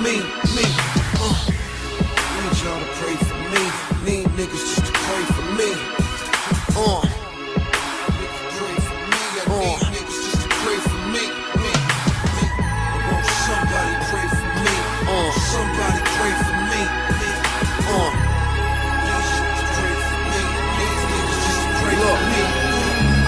me. Need y'all to pray for me. Need niggas just to pray for me. Pray for me. I need niggas just to pray for me. I want somebody pray for me. Somebody pray for me.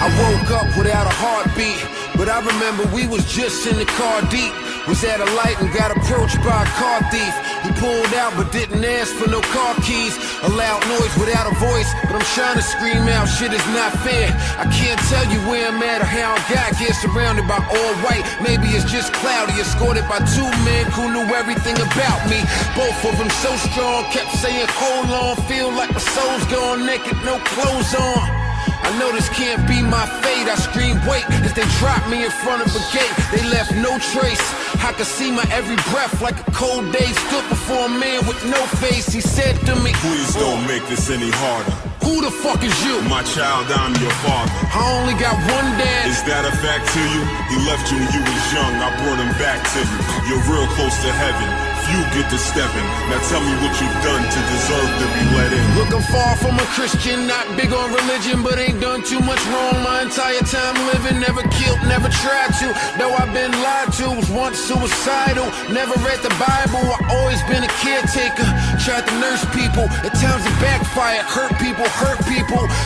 I woke up without a heartbeat, but I remember we was just in the car deep. Was at a light and got approached by a car thief. He pulled out but didn't ask for no car keys. A loud noise without a voice, but I'm trying to scream out, shit is not fair. I can't tell you where I'm at or how I got here, surrounded by all white. Maybe it's just cloudy, escorted by two men who knew everything about me. Both of them so strong, kept saying hold on, feel like my soul's gone naked, no clothes on. I know this can't be my fate. I scream wait as they dropped me in front of a gate. They left no trace. I could see my every breath like a cold day. Stood before a man with no face. He said to me, please don't make this any harder. Who the fuck is you? My child, I'm your father. I only got one dad. Is that a fact to you? He left you when you was young, I brought him back to you. You're real close to heaven. Few get to stepping. Now tell me what you've done to deserve to be let in. Look, I'm far from a Christian, not big on religion, but ain't done too much wrong my entire time living. Never killed, never tried to, though I've been lied to. Was once suicidal, never read the Bible. I always been a caretaker, tried to nurse people. At times it backfired, hurt people.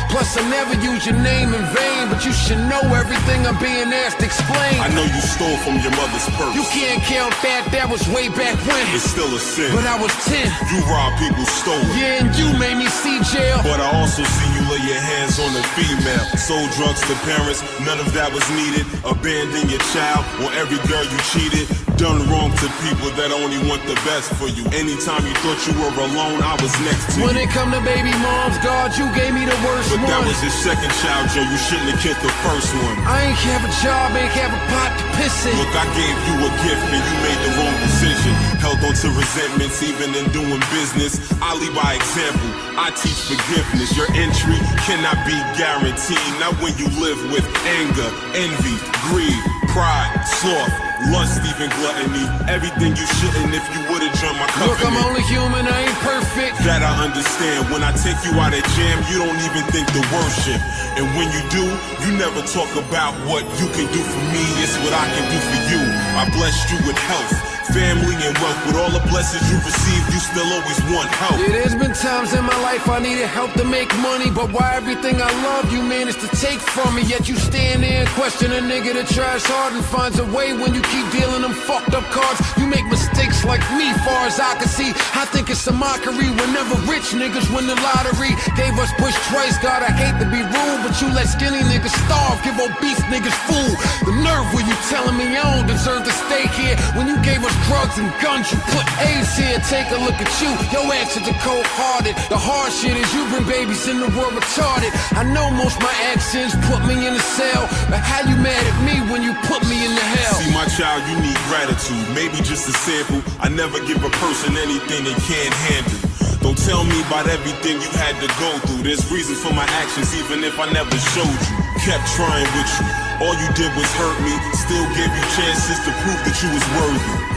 Plus I never use your name in vain, but you should know everything I'm being asked to explain. I know you stole from your mother's purse. You can't count that was way back when. It's still a sin. But I was 10. You robbed people, stole. Yeah, and you made me see jail. But I also see you lay your hands on a female. Sold drugs to parents, none of that was needed. Abandon your child on every girl you cheated. Done wrong to people that only want the best for you. Anytime you thought you were alone, I was next to you. When it come to baby moms, God, you gave me the worst but one. That was your second child, Joe. You shouldn't have killed the first one. I ain't have a job, ain't have a pot to piss in. Look, I gave you a gift and you made the wrong decision. Held on to resentments even in doing business. I lead by example, I teach forgiveness. Your entry cannot be guaranteed. Not when you live with anger, envy, greed, pride, sloth, lust, even gluttony. Everything you shouldn't if you would've joined my covenant. Look, I'm only human, I ain't perfect. That I understand. When I take you out of jam, you don't even think to worship. And when you do, you never talk about what you can do for me. It's what I can do for you. I blessed you with health, family, and wealth. With all the blessings you received, you still always want help. Yeah, there's been times in my life I needed help to make money, but why everything I love you managed to take from me? Yet you stand there and question a nigga that tries hard and finds a way. When you keep dealing them fucked up cards, you make mistakes like me. Far as I can see, I think it's a mockery whenever rich niggas win the lottery. Gave us push twice, God, I hate to be rude, but you let skinny niggas starve, give obese niggas food. The nerve when you telling me I don't deserve to stay here. When you gave us drugs and guns, you put AIDS here. Take a look at you, your actions are cold-hearted. The hard shit is you bring babies in the world retarded. I know most my actions put me in a cell, but how you mad at me when you put me in the hell? See, my child, you need gratitude, maybe just a sample. I never give a person anything they can't handle. Don't tell me about everything you had to go through. There's reasons for my actions, even if I never showed you. Kept trying with you, all you did was hurt me. Still gave you chances to prove that you was worthy.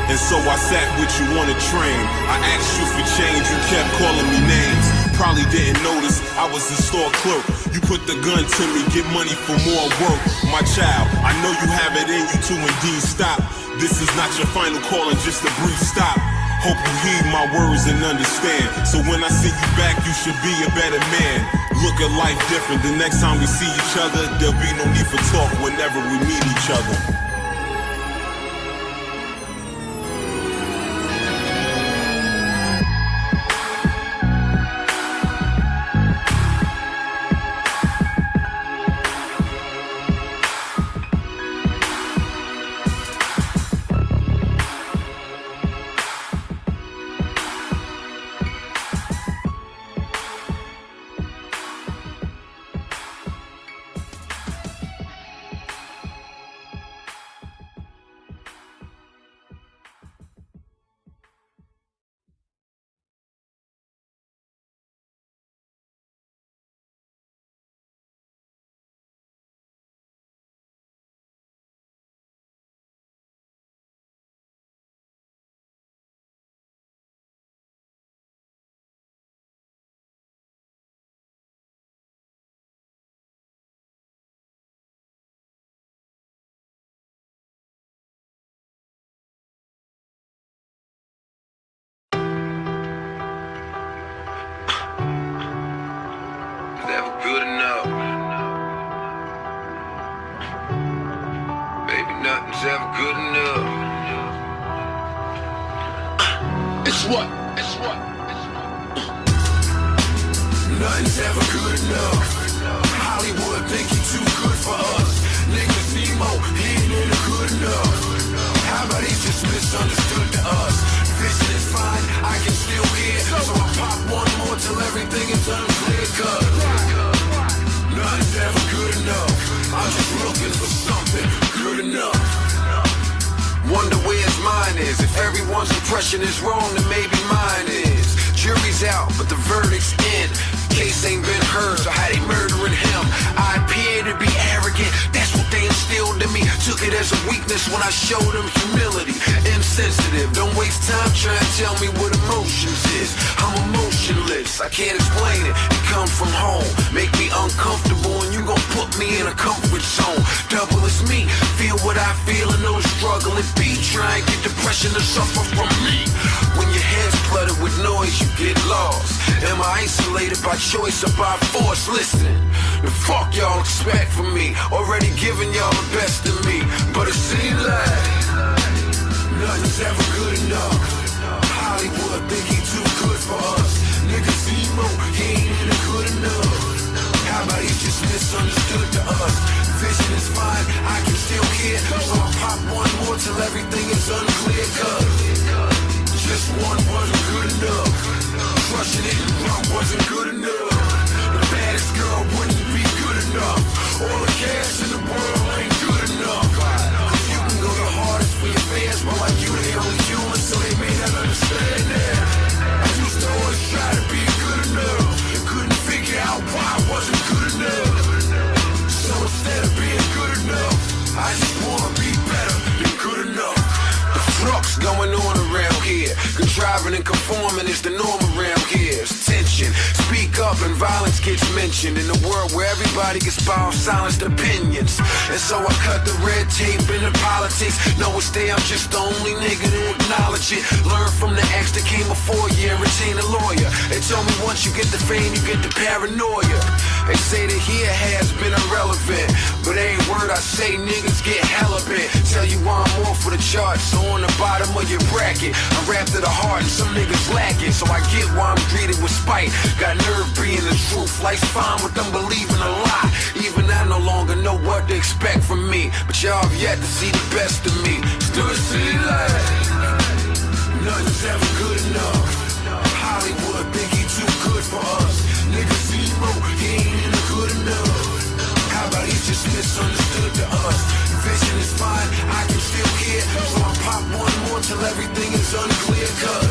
And so I sat with you on a train. I asked you for change, you kept calling me names. Probably didn't notice I was the store clerk. You put the gun to me, get money for more work. My child, I know you have it in you to indeed stop. This is not your final call and just a brief stop. Hope you heed my words and understand. So when I see you back, you should be a better man. Look at life different. The next time we see each other, there'll be no need for talk whenever we meet each other. Nothing's ever good enough. It's what? Nothing's ever good enough. Hollywood think he too good for us. Niggas emo, he ain't even good enough. How about he's just misunderstood to us? Vision is fine, I can still hear. So I pop one more till everything is unclear cut. Nothing's ever good enough. I'm just looking for something good enough. Wonder where his mind is. If everyone's impression is wrong, then maybe mine is. Jury's out, but the verdict's in. Case ain't been heard, so how they murdering him? I appear to be arrogant, that's what they instilled in me. Took it as a weakness when I showed them humility. Insensitive, don't waste time trying to tell me what emotions is. I'm emotionless, I can't explain it. It comes from home, make me uncomfortable, and you gon' put me in a comfort zone. Double as me, feel what I feel and know the struggle it be. Try and get depression to suffer from me. When your head's cluttered with noise, you get lost. Am I isolated by choice or by force? Listen, the fuck y'all expect from me? Already giving y'all the best of me, but it seems like nothing's ever good enough. Hollywood think he too good for us. Niggas emo, he ain't even good enough. How about he's just misunderstood to us? Vision is fine, I can still hear. So I pop one more till everything is unclear cut. Just one wasn't good enough. Crushing it and rum wasn't good enough. The baddest girl wouldn't be good enough. All the cash in the world ain't good enough. Cause you can go the hardest for your fans, but like you they only human, so they may not understand that. I used to always try to be good enough and couldn't figure out why I wasn't good enough. So instead of being good enough, I just wanna be better than good enough. The flux going on around here. Contriving and conforming is the norm around here. It's tension, speak up and violence gets mentioned. In a world where everybody gets by silenced opinions. And so I cut the red tape into politics. No, it's there, I'm just the only nigga to acknowledge it. Learn from the ex that came before you and retain a lawyer. They told me once you get the fame, you get the paranoia. They say the here has been irrelevant, but every word I say, niggas get hella bent. Tell you why I'm off for the charts, so on the bottom of your bracket. I rap to the heart and some niggas lack it, so I get why I'm greeted with spite. Got nerve being the truth, life's fine with them believing a lie. Even I no longer know what to expect from me, but y'all have yet to see the best of me. Still see like nothing's ever good enough. Hollywood think he too good for us. Niggas emo, he ain't even good enough. How about he's just misunderstood to us? Vision is fine, I can still hear. So I pop one more till everything is unclear cut.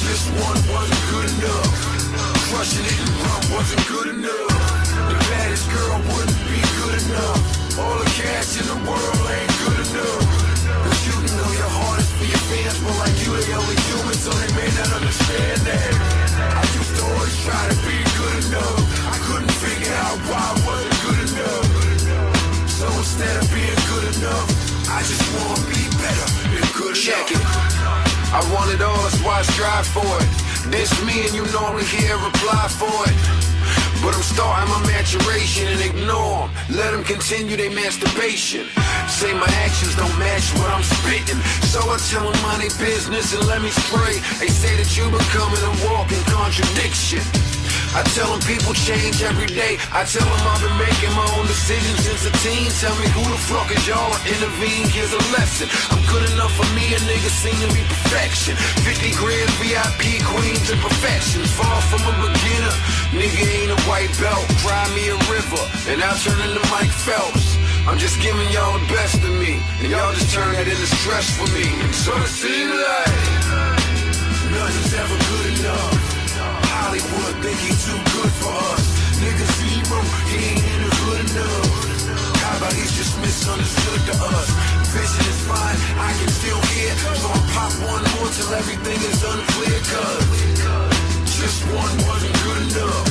Just one wasn't good enough. Crushing it and rum wasn't good enough. The baddest girl wouldn't be good enough. All the cash in the world ain't good enough. Cause you can know your hardest for your fans, but like you they only human, so they may not understand that. I used to always try to be good enough. I couldn't figure out why I wasn't good enough. So instead of being good enough, I just wanna be better than good enough. Check it. I want it all, that's why I strive for it. This me and you normally hear a reply for it. But I'm starting my maturation and ignore them. Let them continue their masturbation. Say my actions don't match what I'm spitting, so I tell them mind their business and let me spray. They say that you becoming a walking contradiction. I tell them people change every day. I tell them I've been making my own decisions since a teen. Tell me who the fuck is y'all to intervene? Here's a lesson. I'm good enough for me, a nigga seem to be perfection. 50 grand VIP queens and perfections. Far from a beginner, nigga ain't a white belt. Cry me a river, and I'll turn into Mike Phelps. I'm just giving y'all the best of me, and y'all just turn that into stress for me. So it seems like nothing's ever good enough. Hollywood think he too good for us. Niggas emo, he ain't even good enough. How about he's just misunderstood to us? Vision is fine, I can still hear. So I pop one more till everything is unclear cut. Just one wasn't good enough.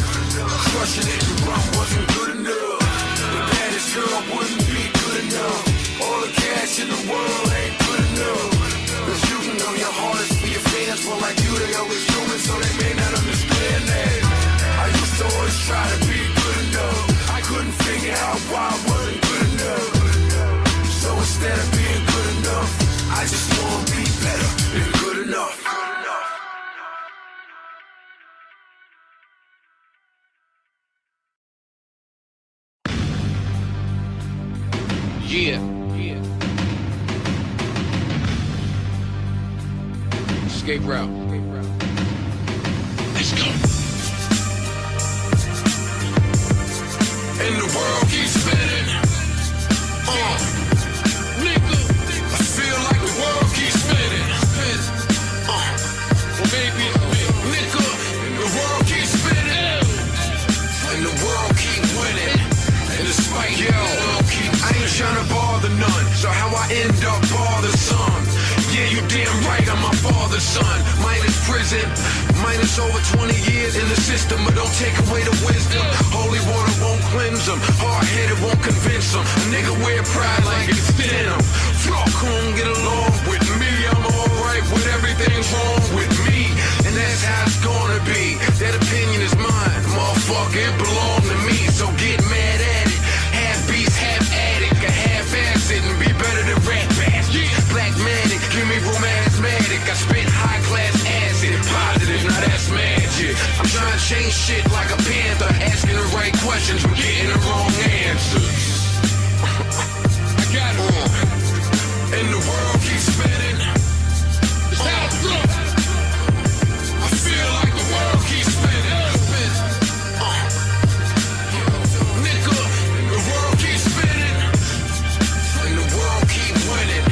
Crushing it and rum wasn't good enough. The baddest girl wouldn't be good enough. All the cash in the world ain't good enough. Cause you can know your hardest for your fans, but like you they always human, so they may not understand that. I used to always try to be good enough. I couldn't figure out why I wasn't good enough. So instead of escape route. Let's go. And the world keeps spinning. Nigga, I feel like the world keeps spinning. Well, maybe it's me. Nigga, the world keeps spinning. And the world keep winning. And despite yo, I ain't tryna bother none. So how I end up bothersome? Yeah, you damn right, I'm my father's son. Minus prison, minus over 20 years in the system, but don't take away the wisdom. Holy water won't cleanse them, hard-headed won't convince them. A nigga wear pride like it's denim. Flock on, get along with me, I'm alright with everything's wrong with me. And that's how it's gonna be. That opinion is mine, motherfucker, it belong to me. So get mad at it, half beast, half addict, a half acid, and be better than rat bastards. Black manic, give me room asthmatic. I spit high class acid, positive, now that's magic. I'm trying to change shit like a panther, asking the right questions, but getting the wrong answers. I got it. And the world keeps spinning. It's how it's look. I feel like the world keeps spinning. Nigga, the world keeps spinning. And the world keep winning.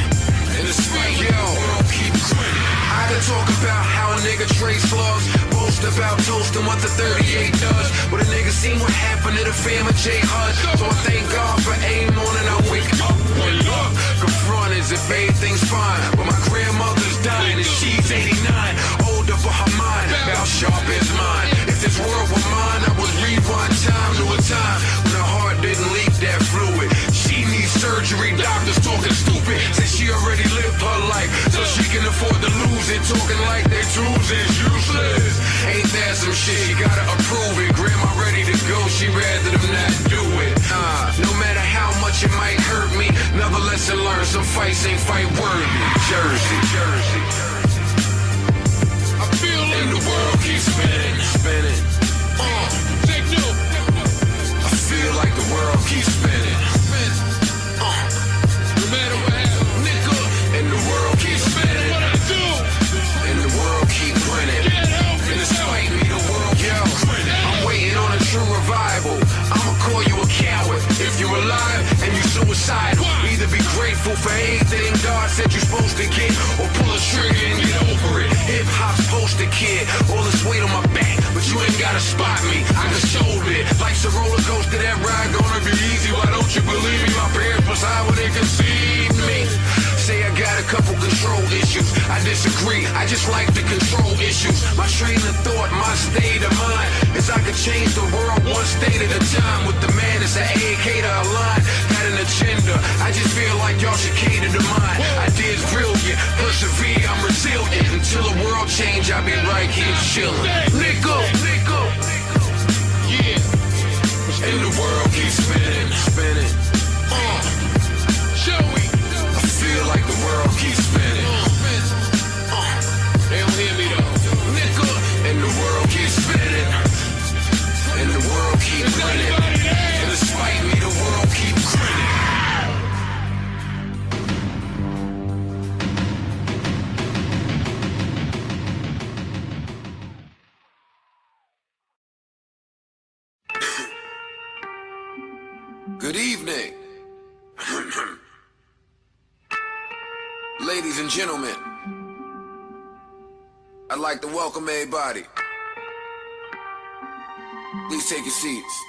And it's right, yo, the world keep grinning. I could talk about how a nigga trades slugs, boast about toasting what the 38 does, but a nigga seen what happened to the fam of J. Hud. So I thank God for aim on and I wake up when luck confront as if everything's fine. But my grandmother's dying and she's 89, older for her mind, about sharp as mine. If this world were mine, I would rewind time to a time when her heart didn't leak that fluid. She needs surgery, doctors talking stupid, say she already lived her life, so she can afford to lose it. Talking like they choose is useless. Ain't that some shit? She gotta approve it. Grandma ready to go, she rather them not do it. No matter how much it might hurt me, another lesson learned. Some fights ain't fight worthy. Jersey, Jersey. I feel like the world keeps spinning, spinning. Take note. I feel like the world keeps spinning. No matter what happens, nigga, and the world keeps spinning. What I do, and the world keep winning. And despite me, the world keep winning. I'm waiting on a true revival. I'ma call you a coward if you're alive and you suicidal. Either be grateful for anything God said you're supposed to get, or pull a trigger and get over it. Hip hop's poster kid, all this weight on my back, but you ain't gotta spot me. I can shoulder it. Life's a roller coaster, that ride gonna be easy. Why don't you believe me? My parents was high when they conceived me. Say I got a couple control issues. I disagree, I just like to control issues. My train of thought, my state of mind is I could change the world one state at a time. With the man, it's an AK to align. Got an agenda, I just feel like y'all should cater to mine. Ideas brilliant, persevere, I'm resilient. Until the world change, I'll be right here chillin'. Nigga, nigga, yeah. And the world keeps spinning, spinning. Joey, I feel like the world keeps spinning. They don't hear me though. Nigga, and the world keeps spinning. And the world keeps winning. And despite me, the world keeps grinning. Good evening. Ladies and gentlemen, I'd like to welcome everybody. Please take your seats.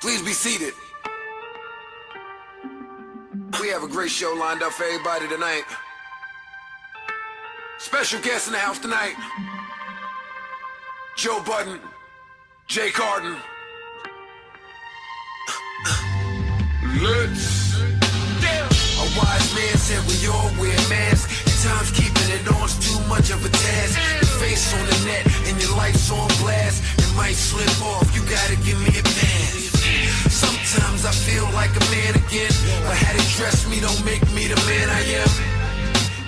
Please be seated. We have a great show lined up for everybody tonight. Special guests in the house tonight: Joe Budden, Jay Carden. Let's. A wise man said we all wear masks. At times keeping it on's too much of a task. Your face on the net and your life's on blast. It might slip off, you gotta give me a pass. Sometimes I feel like a man again, but how they dress me don't make me the man I am.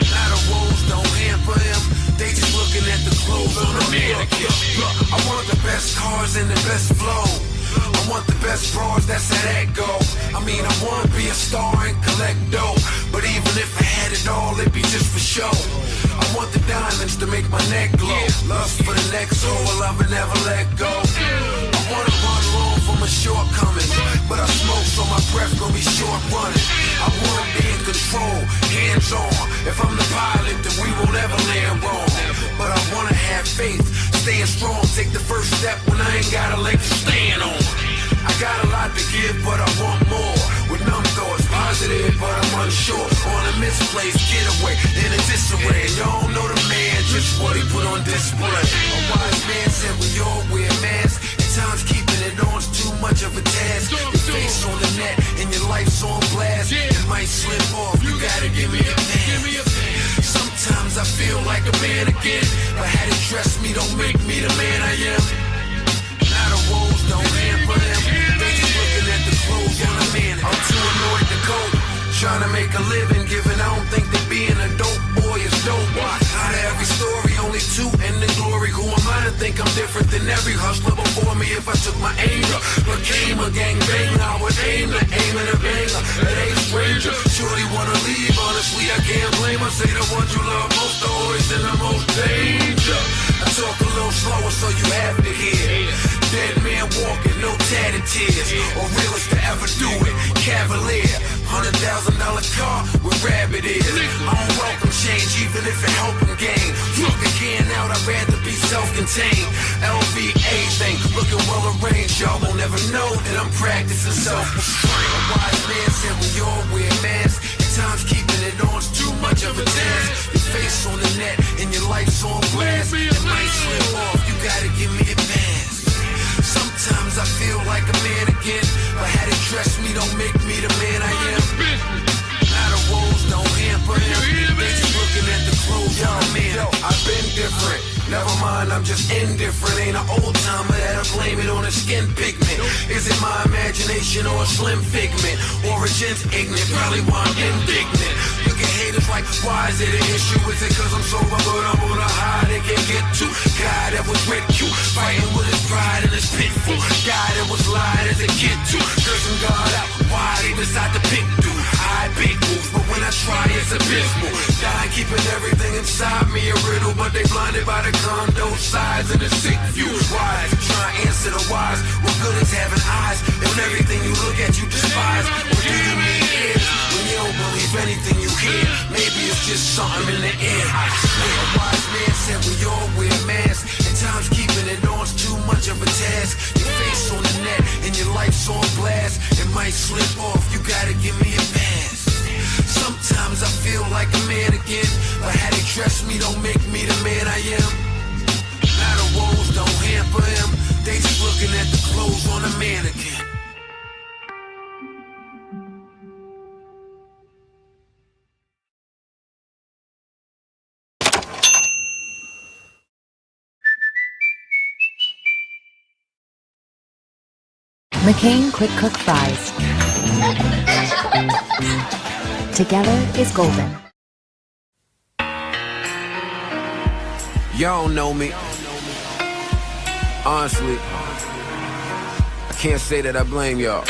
Now the woes don't hamper him, they just looking at the clothes on the mannequin. Look, I want the best cars and the best flow. I want the best bras, that's how that go. I mean, I want to be a star and collect dough, but even if I had it all, it'd be just for show. I want the Don diamonds to make my neck glow. Lust for the next soul, I love and never let go. I wanna run long from a shortcoming, but I smoke so my breath gon' be short running. I wanna be in control, hands on. If I'm the pilot, then we won't ever land wrong. But I wanna have faith, staying strong. Take the first step when I ain't got a leg to stand on. I got a lot to give, but I want more. With numb thoughts, positive, but I'm unsure. On a misplaced getaway, in a disarray. Y'all know the man, just what he put on display. A wise man said we all wear masks. At times keeping it on's too much of a task. Your face on the net and your life's on blast. It might slip off, you gotta give me a pass. Sometimes I feel like a man again, but how they dress me don't make me the man I am. Now the woes don't hamper them. They just looking at the clothes on a man. I'm too annoyed to cope, trying to make a living, given I don't think that being a dope boy is dope. Out of every story, only two end in glory. Who am I to think I'm different than every hustler before me? If I took my anger, became a gangbanger, I would aim to aim at a banger. It ain't stranger, surely wanna leave. Honestly, I can't blame her. Say the ones you love most are always in the most danger. I talk a little slower so you have to hear. Dead man walking, no tatted tears. Or realest to ever do it, Cavalier. $100,000 car with rabbit ears. I don't welcome change even if it help him gain. Fuck again out, I'd rather be self-contained. LVA thing, looking well arranged. Y'all won't ever know that I'm practicing self-restraint. A wise man said we all wear masks. At times keeping it on's too much of a task. Your face on the net and your life's on glass. It might slip off, you gotta give me a pass. Sometimes I feel like a man again, but how they dress me don't make me the man I am. Now the woes don't hamper him. They just looking at the clothes on a man. I've been different. Never mind, I'm just indifferent. Ain't an old timer that'll blame it on a skin pigment. Is it my imagination or a slim figment? Origins ignorant, probably why I'm indignant. Look at haters like, why is it an issue? Is it cause I'm sober but I'm on a high they can't get to? God that was with you, fighting with his pride and his pitfall. God that was lied as a kid too, cursing God out. Why they decide to pick dude? I big moves, but when I try it's abysmal. Dying keeping everything inside me a riddle, but they blinded by the condo size and the sick view. Wise, try to answer the wise. What good is having eyes if everything you look at you despise? What do you need ears when you don't believe anything you hear? Maybe it's just something in the air. A wise man said we all wear masks. At times keeping it on's too much of a task. Your face on the net and your life's on blast. It might slip off, you gotta give me a pass. Sometimes I feel like a man again, but how they dress me don't make me the man I am. Now the woes don't hamper him. They just looking at the clothes on a mannequin. McCain Quick Cook Fries. Together is golden. Y'all don't know me. Honestly, I can't say that I blame y'all.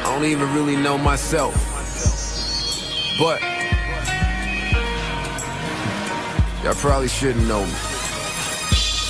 I don't even really know myself. But y'all probably shouldn't know me.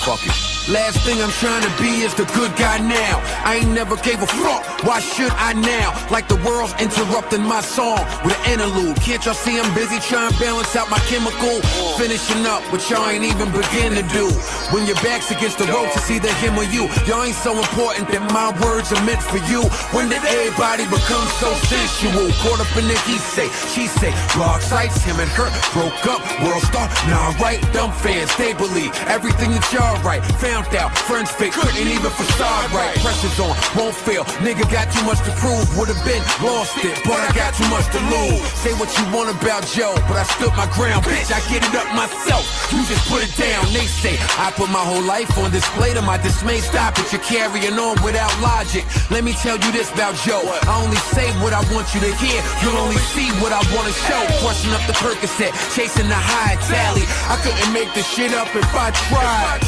Fuck it. Last thing I'm trying to be is the good guy now. I ain't never gave a fuck, why should I now? Like the world's interrupting my song with an interlude. Can't y'all see I'm busy trying to balance out my chemical? Finishing up what y'all ain't even begin to do. When your back's against the ropes, it's either him or you. Y'all ain't so important that my words are meant for you. When did everybody become so sensual? Caught up in the he say, she say. Blog sites, him and her broke up. World star, nah right, dumb fans, they believe everything that y'all write. Found out, friends fake, couldn't even facade right. Pressure's on, won't fail, nigga got too much to prove. Would've been, lost it, but I got too much to lose. Say what you want about Joe, but I stood my ground. Bitch, I get it up myself, you just put it down. They say, I put my whole life on display. To my dismay, stop it, you're carrying on without logic. Let me tell you this about Joe, I only say what I want you to hear. You'll only see what I wanna show. Crushing up the Percocet, chasing the high tally. I couldn't make this shit up if I tried.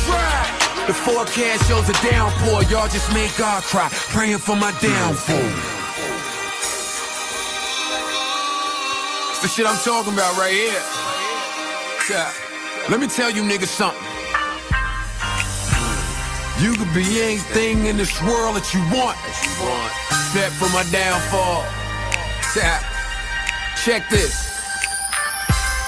The forecast shows a downpour. Y'all just made God cry, praying for my downfall. It's the shit I'm talking about right here. Yeah. Let me tell you niggas something. You could be anything in this world that you want, except for my downfall. Yeah. Check this.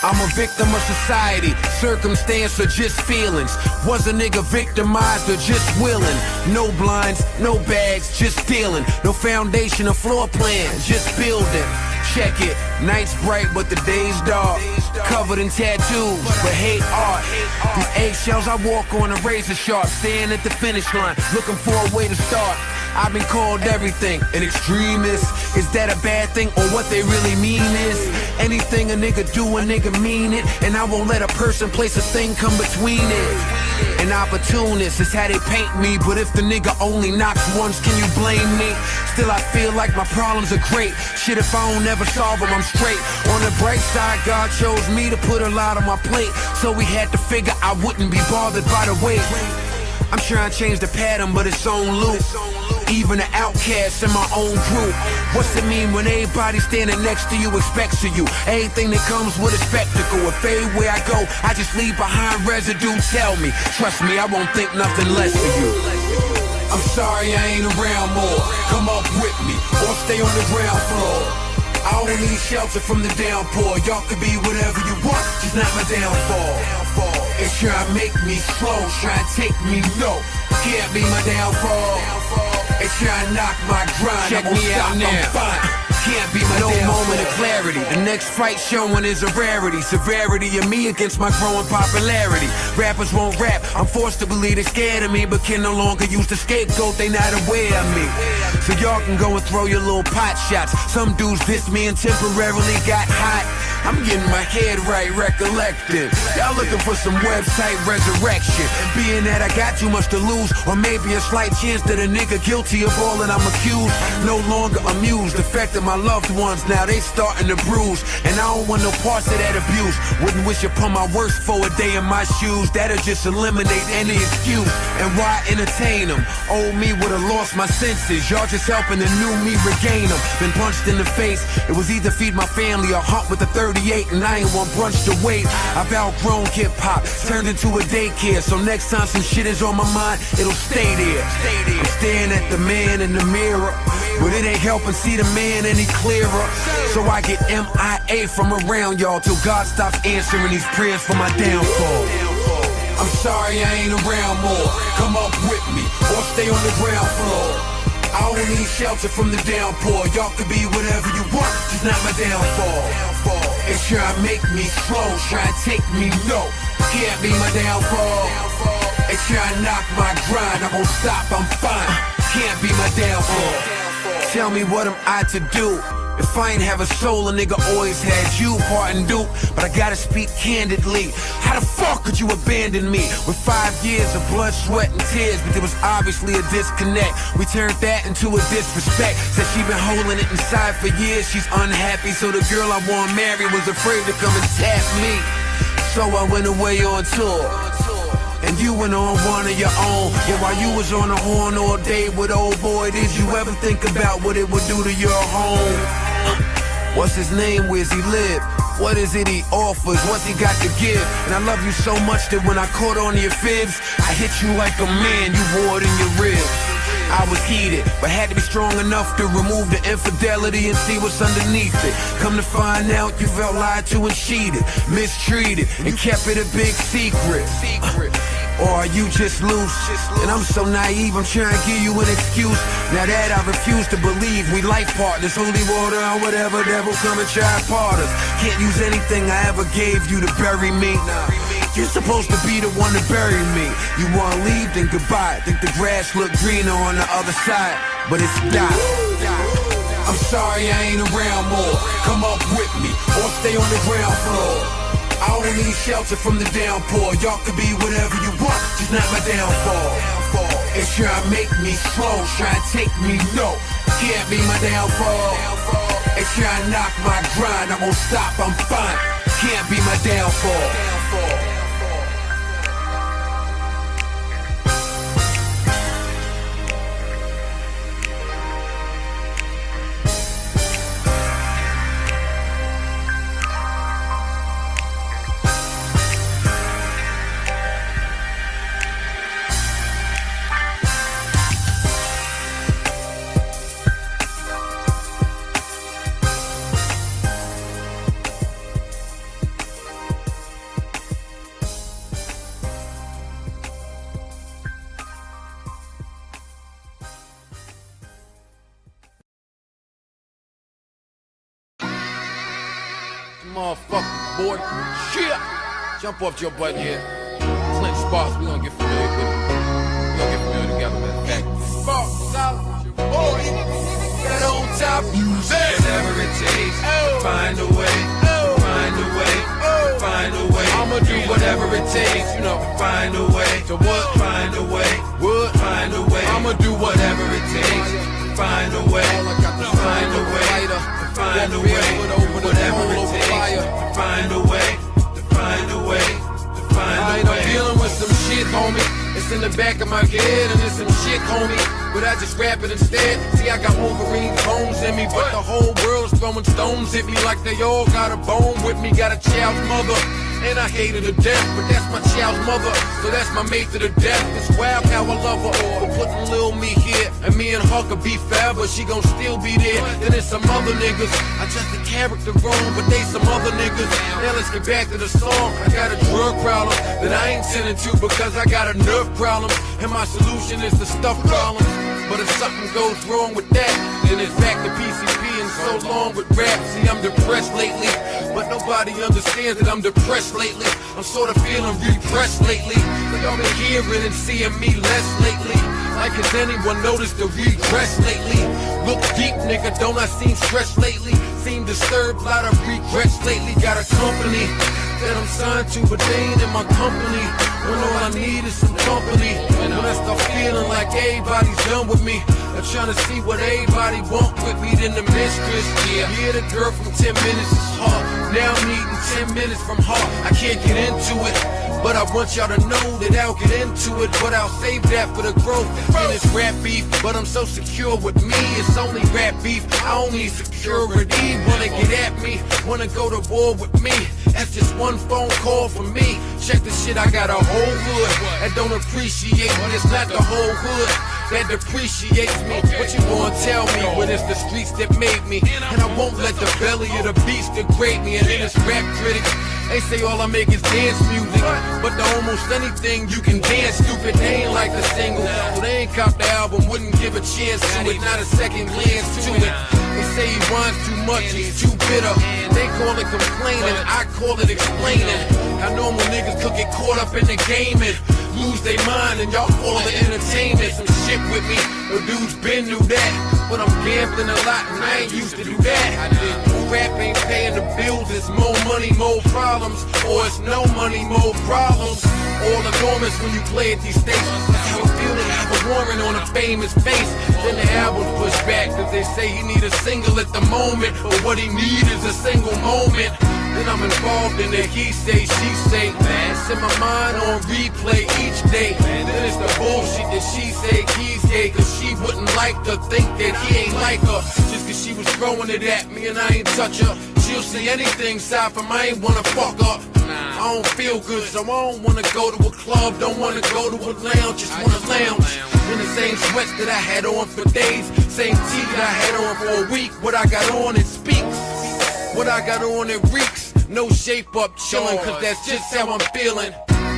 I'm a victim of society, circumstance or just feelings. Was a nigga victimized or just willing? No blinds, no bags, just dealing. No foundation or floor plan, just building. Check it, night's bright but the day's dark. Covered in tattoos, but hate art. These eggshells I walk on a razor sharp. Staying at the finish line, looking for a way to start. I've been called everything, an extremist. Is that a bad thing or what they really mean is? Anything a nigga do, a nigga mean it. And I won't let a person, place, a thing come between it. An opportunist is how they paint me. But if the nigga only knocks once, can you blame me? Still I feel like my problems are great. Shit, if I don't ever solve them, I'm straight. On the bright side, God chose me to put a lot on my plate. So we had to figure I wouldn't be bothered by the weight. I'm trying to change the pattern, but it's on loop. Even the outcasts in my own group. What's it mean when everybody standing next to you expects of you? Everything that comes with a spectacle. If everywhere I go, I just leave behind residue. Tell me, trust me, I won't think nothing less of you. I'm sorry I ain't around more. Come up with me, or stay on the ground floor. I only need shelter from the downpour. Y'all could be whatever you want, just not my downfall. It's trying to make me slow, trying to take me low. Can't be my downfall. It's trying to knock my grind. Check me out now. I'm fine. Can't be my downfall. Moment of clarity. The next fight showing is a rarity. Severity of me against my growing popularity. Rappers won't rap. I'm forced to believe they're scared of me, but can no longer use the scapegoat. They not aware of me. So y'all can go and throw your little pot shots. Some dudes dissed me and temporarily got hot. I'm getting my head right, recollecting. Y'all looking for some website resurrection. And being that I got too much to lose, or maybe a slight chance that a nigga guilty of all that I'm accused. No longer amused, affecting my loved ones, now they starting to bruise. And I don't want no parts of that abuse. Wouldn't wish upon my worst for a day in my shoes. That'll just eliminate any excuse. And why entertain them? Old me would've lost my senses. Y'all just helping the new me regain them. Been punched in the face. It was either feed my family or hunt with a 38. And I ain't want brunch to wait. I've outgrown hip-hop, turned into a daycare. So next time some shit is on my mind, it'll stay there. I'm staring at the man in the mirror, but it ain't helping see the man any clearer. So I get MIA from around y'all till God stops answering these prayers for my downfall. I'm sorry I ain't around more. Come up with me, or stay on the ground floor. I only need shelter from the downpour. Y'all could be whatever you want, just not my downfall. It's trying to make me slow, trying to take me low. Can't be my downfall. It's trying to knock my grind. I won't stop, I'm fine. Can't be my downfall. Tell me what am I to do? If I ain't have a soul, a nigga always had you, pardon Duke. But I gotta speak candidly. How the fuck could you abandon me? With 5 years of blood, sweat, and tears, but there was obviously a disconnect. We turned that into a disrespect. Said she been holding it inside for years. She's unhappy, so the girl I want married was afraid to come and tap me. So I went away on tour. And you went on one of your own. Yeah, while you was on the horn all day with old boy, did you ever think about what it would do to your home? What's his name? Where's he live? What is it he offers? What's he got to give? And I love you so much that when I caught on to your fibs, I hit you like a man, you wore it in your ribs. I was heated, but had to be strong enough to remove the infidelity and see what's underneath it. Come to find out you felt lied to and cheated, mistreated, and kept it a big secret. Or are you just loose? And I'm so naive, I'm trying to give you an excuse. Now that I refuse to believe we life partners, holy water or whatever, devil come and try to part us. Can't use anything I ever gave you to bury me. You're supposed to be the one to bury me. You wanna leave, then goodbye. Think the grass look greener on the other side, but it's died. I'm sorry I ain't around more. Come up with me, or stay on the ground floor. I only need shelter from the downpour. Y'all could be whatever you want, just not my downfall. It's trying to make me slow, trying to take me low. Can't be my downfall. It's trying to knock my grind. I won't stop, I'm fine. Can't be my downfall. Motherfucker, boy. Shit. Jump off your butt here. Clint Sparks, we gonna get familiar with it. We gonna get familiar together, man. Fact. Sparks out, your boy. That on top music. Whatever it takes, find a way, find a way, find a way. I'ma do whatever it takes, you know. Find a way, To what? find a way, What? find a way. I'ma do whatever it takes, find a way, All I got to find a way, find a way. Whatever it takes, find a way, find a way, find a I'm way. dealing with some shit, homie. It's in the back of my head and it's some shit, homie. But I just rap it instead. See, I got Wolverine bones in me, but the whole world's throwing stones at me like they all got a bone with me. Got a child's mother, and I hate her to death, but that's my child's mother, so that's my mate to the death. It's wild how I love her for putting Lil me here, and me and her could be forever. She gon' still be there. Then there's some other niggas. I just the character wrong, but they some other niggas. Now let's get back to the song. I got a drug problem that I ain't tending to because I got a nerve problem, and my solution is to stuff problems. But if something goes wrong with that, then it's back to PCP and so long with rap. See, I'm depressed lately, but nobody understands that I'm depressed lately. I'm sort of feeling repressed lately. So y'all been hearing and seeing me less lately. Like has anyone noticed the regress lately? Look deep, nigga, don't I seem stressed lately? Seem disturbed, lot of regrets lately. Got a company that I'm signed to, but they ain't in my company. When all I need is some company. And when I start feeling like everybody's done with me, I'm trying to see what everybody want with me, then the mistress. Yeah, the girl from 10 minutes is hard. Now I'm needing 10 minutes from her. I can't get into it, but I want y'all to know that I'll get into it. But I'll save that for the growth in this rap beef. But I'm so secure with me, it's only rap beef. I don't need security. Wanna get at me, wanna go to war with me. That's just one phone call from me. Check the shit, I got a whole hood that don't appreciate me. It's not the whole hood that depreciates me. What you gonna tell me when it's the streets that made me? And I won't let the belly of the beast degrade me. And then it's rap critics, they say all I make is dance music, but to almost anything you can dance stupid. They ain't like the single, so they ain't caught the album, wouldn't give a chance to it, not a second glance to it. They say he whines too much, he's too bitter. They call it complaining, I call it explaining. How normal niggas could get caught up in the game and lose their mind, and y'all call it entertainment. Some shit with me, the dudes been knew that, but I'm gambling a lot and I ain't used to do that. I did. Rap ain't paying the bills, it's more money, more problems, or it's no money, more problems. All enormous when you play at these stations. That's how I feel to have a warrant on a famous face. Then the album push back, cause they say he need a single at the moment, but what he need is a single moment. Then I'm involved in the he say, she say. Set my mind on replay each day. Then it's the bullshit that she say he's gay, cause she wouldn't like to think that he ain't like her. Just cause she was throwing it at me and I ain't touch her. She'll say anything aside from I ain't wanna fuck her. I don't feel good, so I don't wanna go to a club, don't wanna go to a lounge, just wanna lounge in the same sweats that I had on for days, same tee that I had on for a week. What I got on, it speaks. What I got on, it reeks. No shape up, chillin', cause that's just how I'm feeling.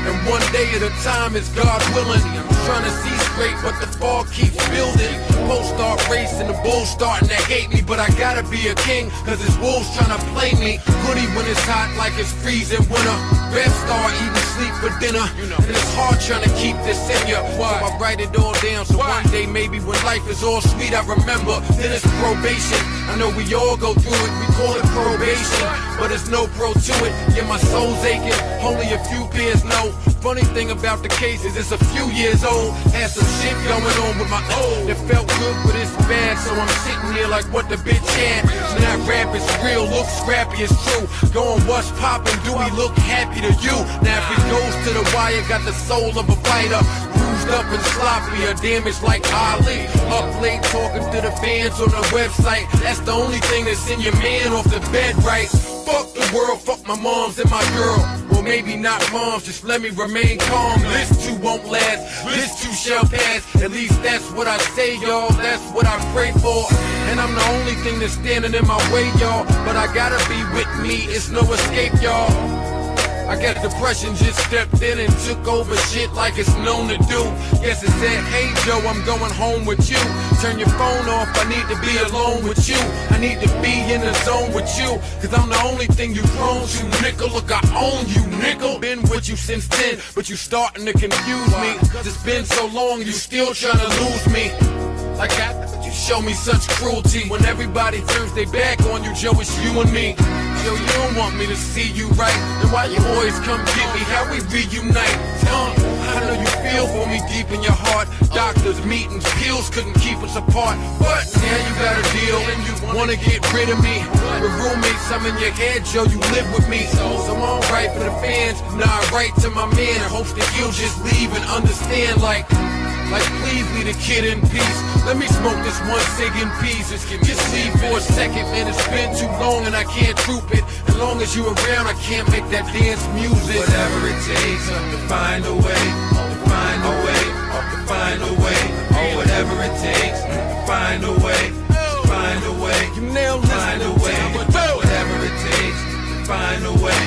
And one day at a time is God willing. I'm trying to see straight, but the fog keeps building. Bulls start racing, the bulls starting to hate me, but I gotta be a king, cause it's wolves trying to play me. Hoodie when it's hot like it's freezing winter. Rap star eating sleep for dinner, and it's hard trying to keep this in ya. So I write it all down, so one day maybe when life is all sweet I remember. Then it's probation, I know we all go through it, we call it probation, but it's no pro to it. Yeah, my soul's aching, only a few peers know. Funny thing about the case is it's a few years old. Had some shit going on with my old. It felt good, but it's bad, so I'm sitting here like what the bitch had. Now rap is real, look scrappy, it's true. Going what's poppin', do we look happy to you? Now if it goes to the wire, got the soul of a fighter. Bruised up and sloppy, or damaged like Ali. Up late talking to the fans on the website. That's the only thing that send your man off the bed right. Fuck the world, fuck my moms and my girl. Well, maybe not moms, just let me remain calm. This too won't last, this too shall pass. At least that's what I say, y'all, that's what I pray for. And I'm the only thing that's standing in my way, y'all. But I gotta be with me, it's no escape, y'all. I guess depression just stepped in and took over shit like it's known to do. Guess it said, hey Joe, I'm going home with you. Turn your phone off, I need to be alone with you. I need to be in the zone with you, cause I'm the only thing you've grown to, nickel. Look, I own you, nickel. Been with you since 10, but you starting to confuse me. It's been so long, you still trying to lose me. Like that, you show me such cruelty. When everybody turns their back on you, Joe, it's you and me. Joe, you don't want me to see you right, then why you always come get me? How we reunite? I know you feel for me deep in your heart. Doctors, meetings, pills couldn't keep us apart. But now you got a deal and you wanna get rid of me. With roommates, I'm in your head, Joe, you live with me. So I'm alright for the fans, nah, right to my man. In hopes that he'll just leave and understand, like please leave the kid in peace. Let me smoke this one cig in peace. Just leave for a second, man, it's been too long and I can't troop it. As long as you around, I can't make that dance music. Whatever it takes to find a way, to find a way, to find a way. Oh, whatever it takes to find a way, to find a way, You nailed to find a way. Whatever it takes to find a way,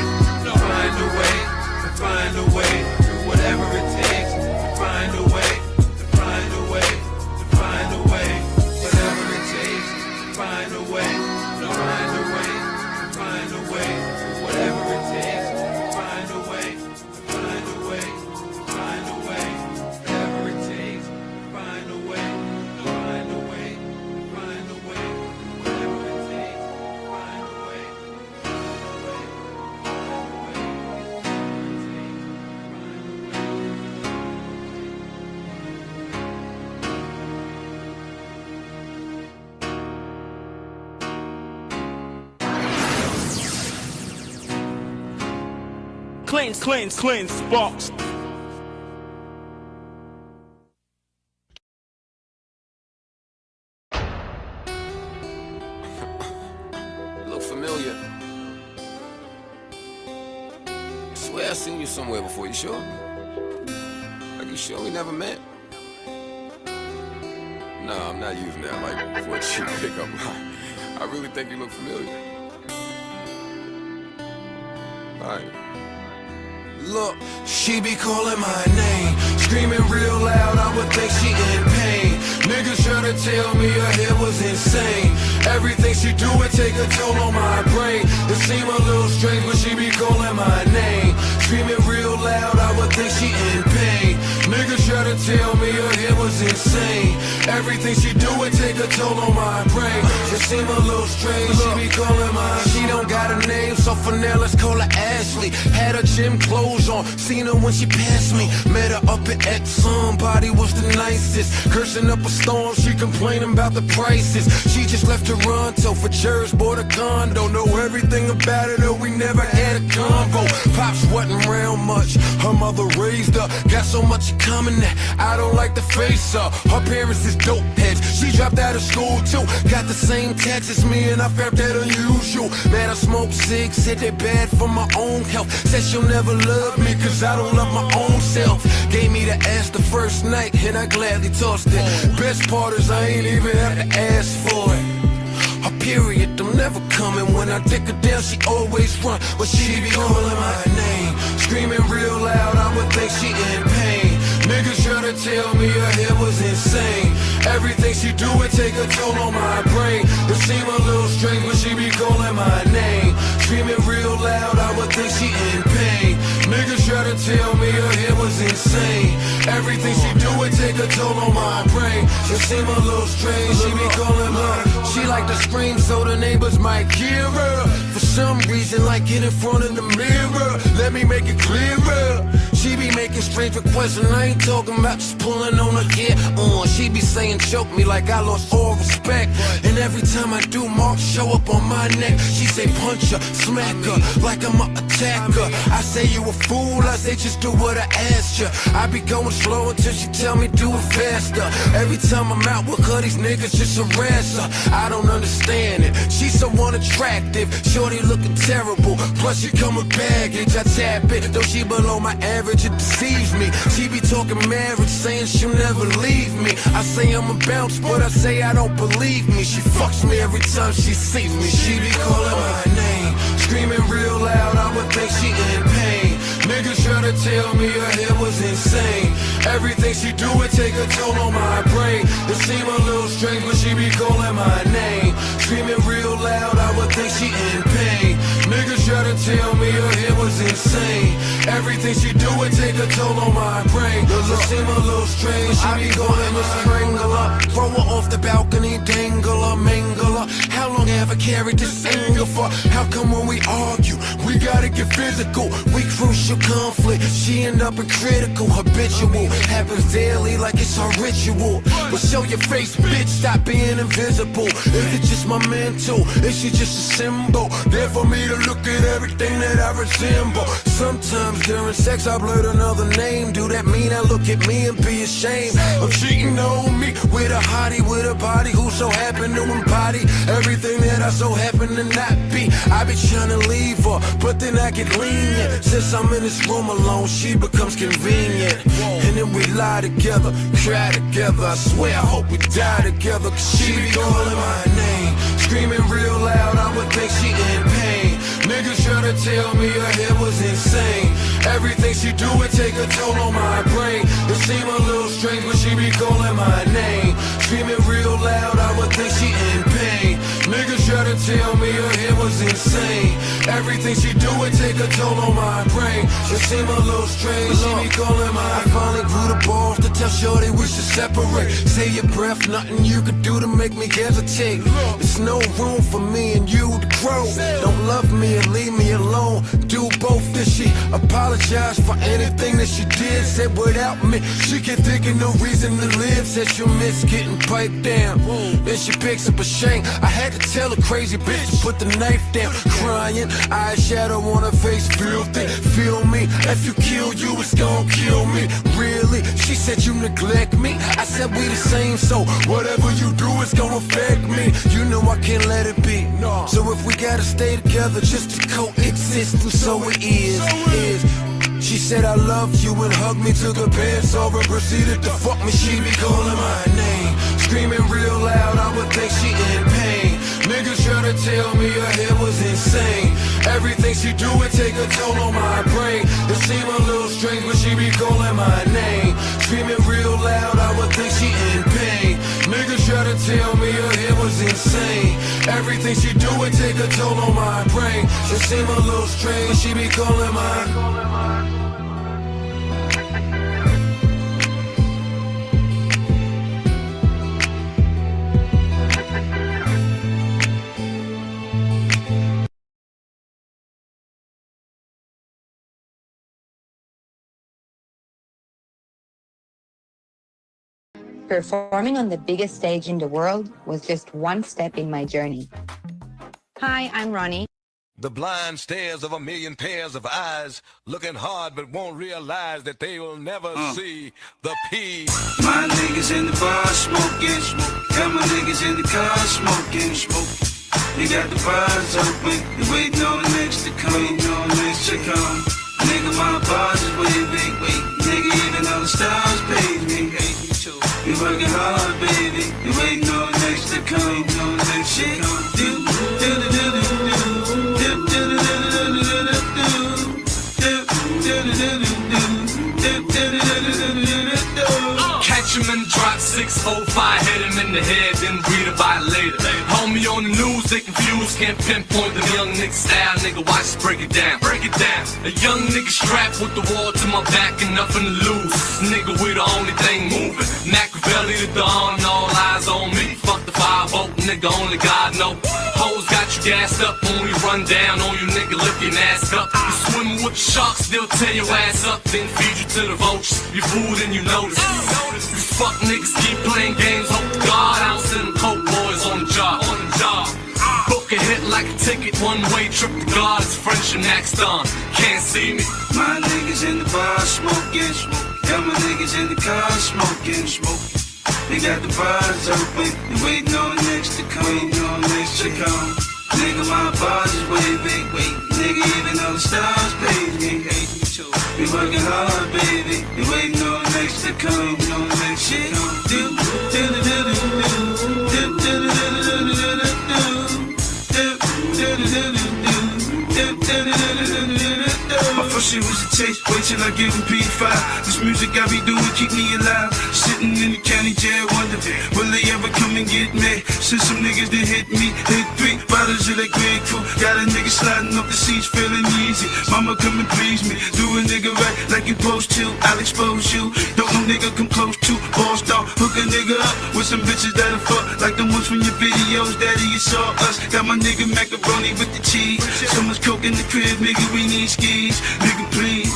to find a way, to find a way. Whatever it takes to find a way. Whatever it takes to find a way, to find a way, to find a way. Whatever it takes to find a way, to find a way, to find a way. Whatever it takes to find a way, to find a way, to find a way. Whatever it takes to find a way, to find a way, Clean, sparks. Look familiar. I swear I seen you somewhere before. You sure? Like you sure we never met? No, I'm not using that like for a cheap pickup line. I really think you look familiar. Alright. Look, she be calling my name, screaming real loud, I would think she in pain. Niggas try to tell me her hair was insane. Everything she do, it take a toll on my brain. It seem a little strange when she be calling my name, screaming real loud, I would think she in pain. Niggas try to tell me her hair was insane. Everything she do, it take a toll on my brain. It seem a little strange, she be calling my. She don't got a name, so for now let's call her Ashley. Had her gym clothes on, seen her when she passed me. Met her up at Exxon, body was the nicest. Cursing up a storm, she complaining about the prices. She just left Toronto for Jersey, bought a condo. Know everything about it, though we never had a convo. Pops wasn't around much, her mother raised her. Got so much in common that I don't like to face her. Her parents is dope heads, she dropped out of school too. Got the same tax as me and I felt that unusual. Man, I smoke cigs, said they bad for my own health. Said she'll never love me cause I don't love my own self. Gave me the ass the first night and I gladly tossed it. Best part is I ain't even have to ask for it. Her period, them never coming. When I dick her down, she always run. But she be calling my name, screaming real loud, I would think she in pain. Niggas try to tell me her hair was insane. Everything she do, it take a toll on my brain. It seem a little strange when she be calling my name, screaming real loud, I would think she in pain. Niggas try to tell me her hair was insane. Everything she do, it take a toll on my brain. She seem a little strange, she be calling my. She like to scream so the neighbors might hear her. For some reason, like get in front of the mirror. Let me make it clearer. She be making strange requests and I ain't talking about just pulling on her gear. She be saying choke me like I lost all respect. And every time I do, marks show up on my neck. She say punch her, smack her, like I'm a attacker. I say you a fool, I say just do what I asked you. I be going slow until she tell me do it faster. Every time I'm out with her, these niggas just harass her. I don't understand it, she's so unattractive. Shorty looking terrible, plus she come with baggage. I tap it, though she below my average, it deceives me. She be talking marriage, saying she'll never leave me. I say I'm a bounce, but I say I don't believe me. She fucks me every time she sees me. She be calling my name, screaming real loud, I would think she in pain. to tell me her hair was insane. Everything she do would take a toll on my brain. It seem a little strange when she be calling my name. Screaming real loud, I would think she in pain. Niggas try to tell me her hair was insane. Everything she do would take a toll on my brain. It seem a little strange, she be calling a strangler. Throw her off the balcony, dangle her, mangle her. How long have I carried this anger for? How come when we argue, we gotta get physical? We crucial conflict, she end up in critical, habitual. Happens daily like it's our ritual. But show your face, bitch, stop being invisible. Is it just my mental? Is she just a symbol? There for me to look at everything that I resemble. Sometimes during sex I blurt another name. Do that mean I look at me and be ashamed of cheating on me with a hottie, with a body who so happen to embody everything that I so happen to not be? I be trying to leave her, but then I get lenient. Since I'm in this room alone, she becomes convenient. And then we lie together, cry together. I swear I hope we die together, cause she be calling my name, screaming real loud, I would think she in pain. Niggas try to tell me her hair was insane. Everything she do would take a toll on my brain. It seem a little strange when she be calling my name, screaming real loud, I would think she in pain. Niggas try to tell me her hair was insane. Everything she do would take a toll on my brain. It seem a little strange, she be calling my. I finally grew the balls to tell shorty we should separate. Say your breath, nothing you could do to make me hesitate. There's no room for me and you to grow. Don't love me and leave me alone. Do both. Did she apologize for anything that she did? Said without me she can't think of no reason to live. Said she'll miss getting piped down. Then she picks up a shank. I had to tell a crazy bitch to put the knife down. Crying, eyeshadow on her face, filthy. Feel me? If you kill you, it's gon' kill me. Really? She said you neglect me. I said we the same, so whatever you do is gonna affect me. You know I can't let it be. So if we gotta stay together just to coexist, and so it is. She said I love you and hugged me to the bed, so I proceeded to fuck me. She be calling my name, screaming real loud, I would think she in pain. Niggas try to tell me her hair was insane. Everything she do would take a toll on my brain. It seem a little strange when she be calling my name, screaming real loud, I would think she in pain. Niggas try to tell me her hair was insane. Everything she do would take a toll on my brain. It seem a little strange, she be calling my. Performing on the biggest stage in the world was just one step in my journey. Hi, I'm Ronnie. The blind stares of a million pairs of eyes, looking hard but won't realize that they will never see the peace. My niggas in the bar smoking, got my niggas in the car smoking. They got the bars open, they waiting on the next to come, Nigga, my bars is way big, nigga, even though the stars paid me. We working hard, baby, they waiting on the next to come, shit. Catch him in the drop 605, hit him in the head, then read about it later. Homie on the news, they confused, can't pinpoint the young nigga style. Nigga, watch us break it down, break it down. A young nigga strapped with the wall to my back and nothing to lose. Nigga, we the only thing moving. Machiavelli the Don, all eyes on me. Fuck the 5-0, nigga, only God know. Hoes got you gassed up when we run down on you, nigga, lift your ass up. You swimming with the sharks, they'll tear your ass up, then feed you to the vultures. You food and you notice. You fuck niggas keep playing games, hope to God I don't send them coke boys on the job. Book a hit like a ticket, one-way trip to God, it's French and next on. Can't see me. My niggas in the bar smoking, got my niggas in the car smoking. They got the bars open, they waiting on the next to come, Nigga, my bars is way big, nigga, even though the stars paid me. We working hard, baby, they waiting on the next to come, shit. My first shit was a taste, wait till I give him P5. This music I be doing keep me alive. Sitting in the county jail wondering, will they ever come and get me? Since some niggas that hit me, hit 3 bottles of that grapefruit. Got a nigga sliding up the seats, feeling easy. Mama come and please me, do a nigga right like you supposed to. I'll expose you, don't no nigga come close to. Boss dog, hook a nigga up with some bitches that'll fuck like the ones from your videos. Daddy, you saw us. Got my nigga macaroni with the cheese. So much coke in the crib, nigga, we need skis. Nigga, please.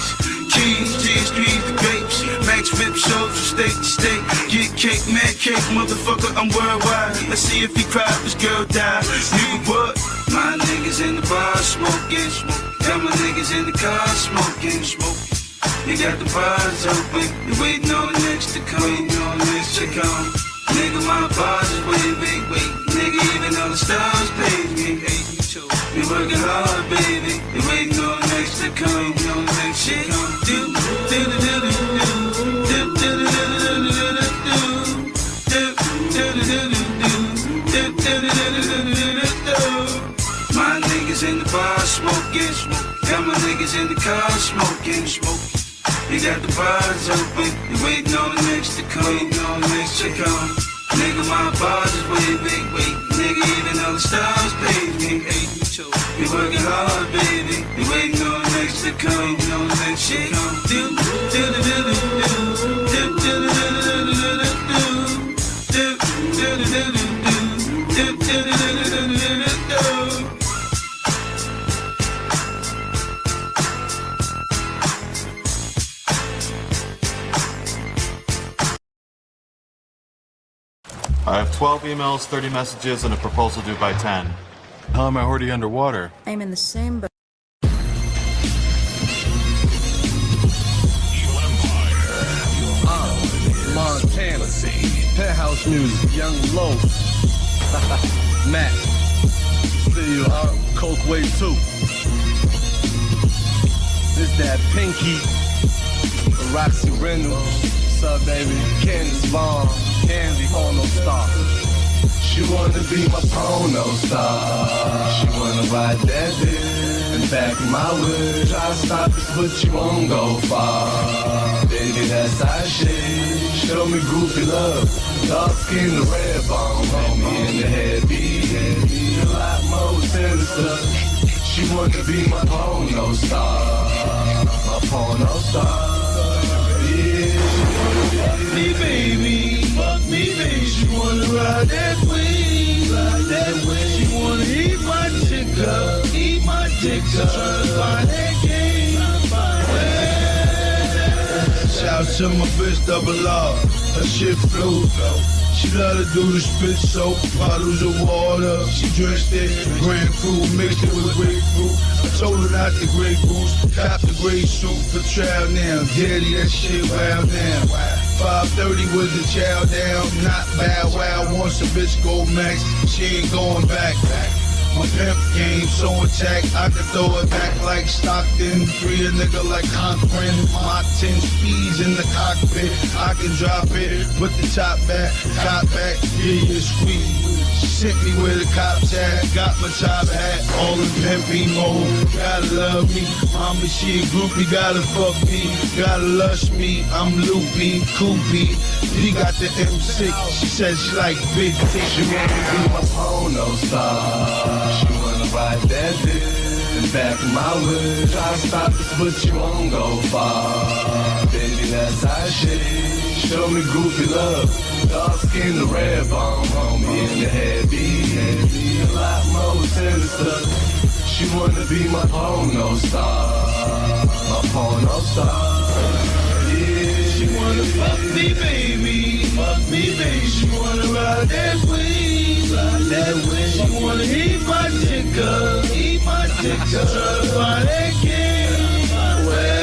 Keys, GS3, the grapes. Max Vip shows from state to state. Get cake, mad cake, motherfucker, I'm worldwide. Let's see if he cry, this girl die. Nigga, what? My niggas in the bar smoking. Got my niggas in the car smoking. You got the bars open. You waiting on the next to come. Nigga, my bars is way big. Nigga, even though the stars pay me. You working hard, baby. You waiting on the next to come. Shit, my niggas in the bar smoking. Got my niggas in the car smoking. You got the bars open. You waiting on the next to come. Nigga, my bars is way big. Nigga, even though the stars pay me. You working hard, baby. You waiting on the next to come. Shit, I have 12 emails, 30 messages, and a proposal due by 10. How am I already underwater? I'm in the same boat. Montana, penthouse music, young low. Matt, see you, Coke Wave 2. This that Pinky, Roxy Reynolds. What's up, baby? Candace Vaughn, Candy, porno star. She wanna be my porno star. She wanna ride that dick and back my way. Try to stop this, but you won't go far. Baby, that's our shit. Show me groupie love. Dark skin, the red bone. Homie in the heavy. A lot more sinister. She wanna be my porno star. My porno star. Yeah, she wanna fuck me, baby. Fuck me, baby. She wanna ride that wing. Ride that wing. She wanna eat my dick up. Eat my dick up. Tryna find that game. Shout to my bitch, double R. Her shit flew. She love to do the spit soap, bottles of water. She dressed it, grand fruit, mixed it with grapefruit. I told her not the Grey Goose, cop the gray suit for trial now. Daddy, that shit wild now. 5:30 was the chow down, not bow wow. Once a bitch go max, she ain't going back. My pimp game so attack, I can throw it back like Stockton. Free a nigga like Cochran. My 10 speeds in the cockpit, I can drop it. Put the top back, cop back, yeah, you squeeze. She sent me where the cops at, got my top hat, all in pimpy mode. Gotta love me, mama she a groupie, gotta fuck me, gotta lush me. I'm loopy, coopy. He got the M6, she said she like big dick. She wanna be my porno star. She wanna ride that dick and back my way. Try to stop this, but you won't go far. Baby, that's our shit. Show me goofy love. Dark skin, the red bone, homie in the heavy. A lot more sinister. She wanna be my porno star. My porno star. Yeah, she wanna fuck me, baby. Fuck me, baby. She wanna ride that wing. Ride that wing. She wanna eat my dick up. Eat my dick up. Try to find that game. Well,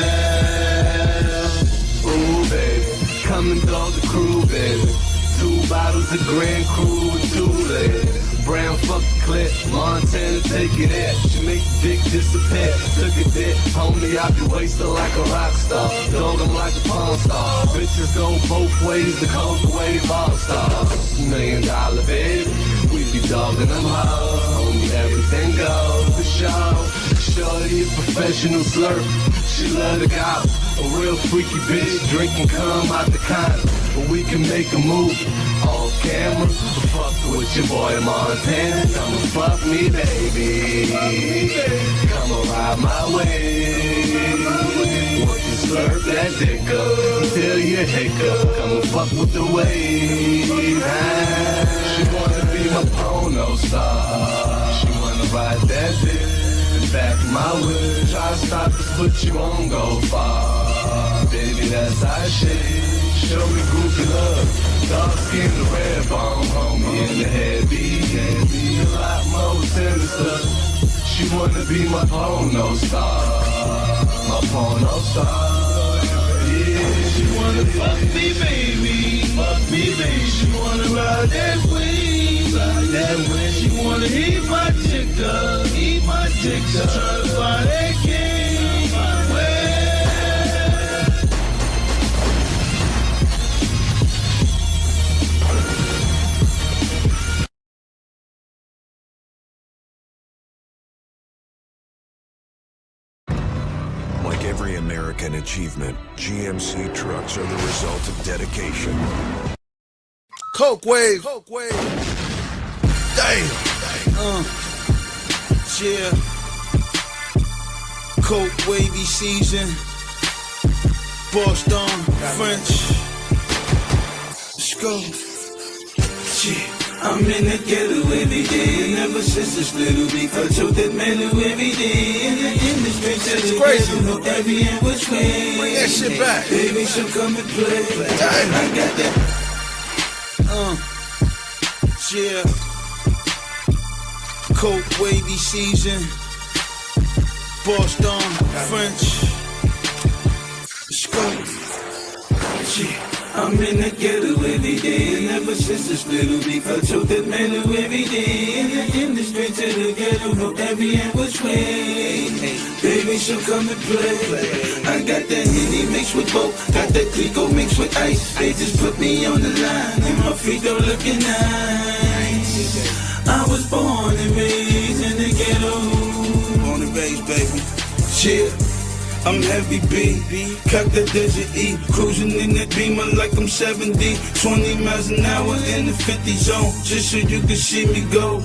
ooh, baby. Come and dog the crew, baby. 2 bottles of Grand Cru with 2 legs. Brown fuck the clip, Montana take it there. She make the dick disappear. Took a dip, homie, I be wasted like a rock star. Dog, I'm like a porn star. Bitches go both ways, the cold wave all stars. $1 million, baby. We be dogging them hoes. Homie, everything goes for show. Show be a professional slurp. She love to gobble, a real freaky bitch, drinking cum out the condom. But we can make a move off camera. Fuck with your boy Montana. Come and fuck me, baby. Come and ride my way. Won't you slurp that dick up until you hiccup? Come and fuck with the wave. She wanna be my porno star. She wanna ride that dick back my way. Try to stop us, but you won't go far. Baby, that's our shit. Show me groupie love. Dark skin, the red bone, homie, in the heavy. A lot more sinister. She wanna be my porno star. My porno star. Yeah, she wanna fuck me, baby. Fuck me, baby. She wanna ride that wave. Ride that wave. She wanna eat my dick up. Eat my dick up. Try to find that game. Where? Like every American achievement, GMC trucks are the result of dedication. Coke wave. Damn. Yeah. Coke wavy season. Boston, French. Let's go. Yeah. I'm in the ghetto every day, and ever since this little beef, I told that man who every day in the industry to the ghetto, know every and which way. Bring that shit back. Baby, so come and play. I got that. Yeah. Coke wavy season. Boston, French. Let's go. Yeah. I'm in the ghetto every day, and ever since this little beef, I told that man who every day in the industry to the ghetto, know every and which way. Baby, so come and play. I got that Henny mixed with Coke, got that Clico mixed with ice. They just put me on the line, and my feet don't looking nice. I was born and raised in the ghetto. Born and raised, baby. Yeah. I'm heavy B, cock that Desert E, cruising in that Beamer like I'm 70, 20 miles an hour in the 50 zone, just so you can see me go.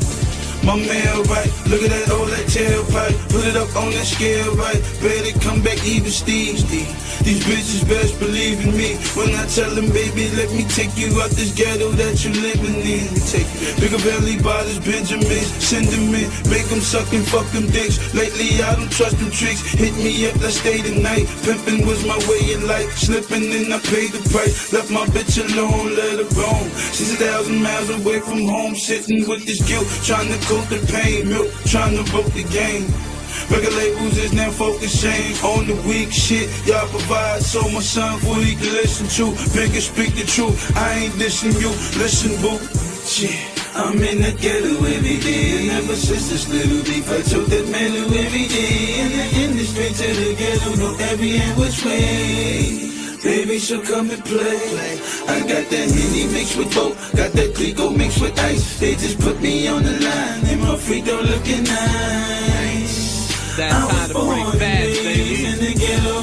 My man, right, look at that, all that tailpipe, put it up on that scale, right, better come back even Steve. These bitches best believe in me, when I tell them, baby, let me take you out this ghetto that you living in. Bigger belly bodies, Benjamins, send them in, make them suck and fuck them dicks. Lately I don't trust them tricks, hit me up, let's stay the night. Pimping was my way of life, slipping and I paid the price. Left my bitch alone, let her roam. 6,000 miles away from home, sitting with this guilt, trying to cope the pain, milk, trying to broke the game. Record labels is now focusing on the weak shit y'all provide, so my son for he can listen to. Bigger speak the truth, I ain't dissing you, listen boo. Yeah. I'm in the ghetto every day, and ever since this little beef, I told that man who every day in the industry to the ghetto, know every and which way. Baby, so come and play. I got that Henny mixed with Coke, got that Clico mixed with ice. They just put me on the line, and my feet don't looking nice. That time to break fast, baby. In the ghetto.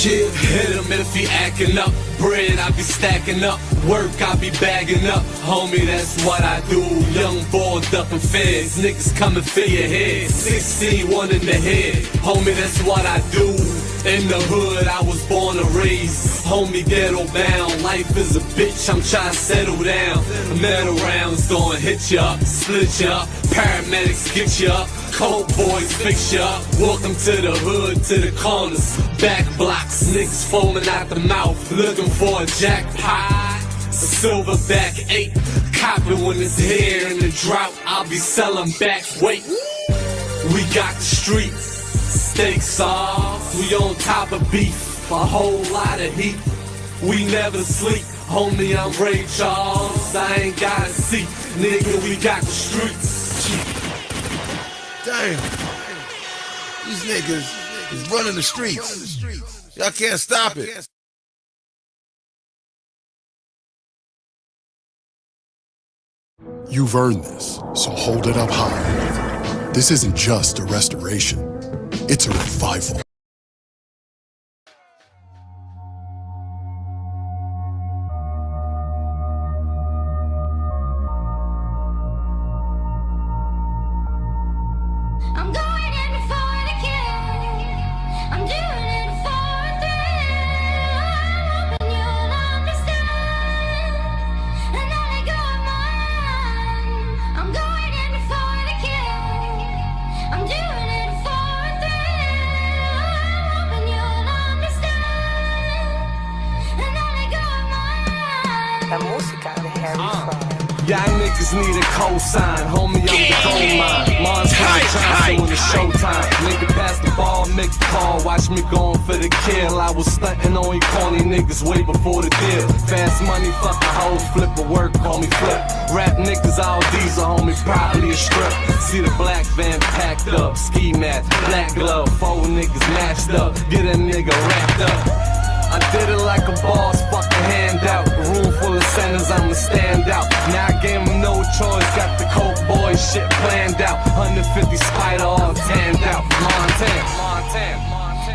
Yeah. Hit him if he acting up. Bread, I be stacking up. Work, I be bagging up. Homie, that's what I do. Young boys ducking feds. Niggas coming for your head. 16, one in the head. Homie, that's what I do. In the hood, I was born and raised. Homie, ghetto bound. Life is a bitch, I'm trying to settle down. Metal rounds gonna hit you up, split you up. Paramedics get you up. Cold boys fix you up. Welcome to the hood, to the corners. Back blocks, niggas foaming out the mouth. Looking for a jackpot. A silverback 8. Copping when it's here in the drought. I'll be selling back. Wait, we got the streets. Steak sauce, we on top of beef, a whole lot of heat. We never sleep, homie, I'm Ray Charles. I ain't got a seat, nigga, we got the streets. Damn. These niggas is running the streets. Y'all can't stop it. You've earned this, so hold it up high. This isn't just a restoration, it's a revival. I'm going in for the kill. I'm doing it for a thrill. I'm hoping you'll understand and not let go of mine. I'm going in for the kill. I'm doing it for a thrill. I'm hoping you'll understand and not let go of mine. La música de Harry Y'all niggas need a cosign, homie, I'm the gold mine. Monster Johnson when it's showtime. Nigga pass the ball, make the call, watch me going for the kill. I was stunting on you corny niggas way before the deal. Fast money, fuck a hoe, flip a work, call me flip. Rap niggas, all these are homie, probably a strip. See the black van packed up, ski mask, black glove, 4 niggas matched up. Get a nigga wrapped up. I did it like a boss, fuck a handout. A room full of senators, I'ma stand out. Now I gave him no choice, got the coke boy shit planned out. 150 spider all tanned out. Montana.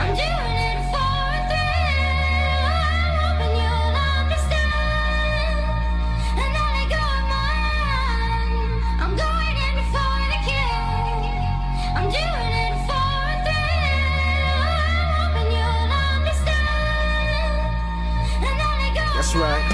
I'm doing it for a thrill. I'm hoping you'll understand and not let go of mine. I'm going in for the kill. I'm doing it for a thrill. I'm hoping you'll understand and not let go of mine. That's right.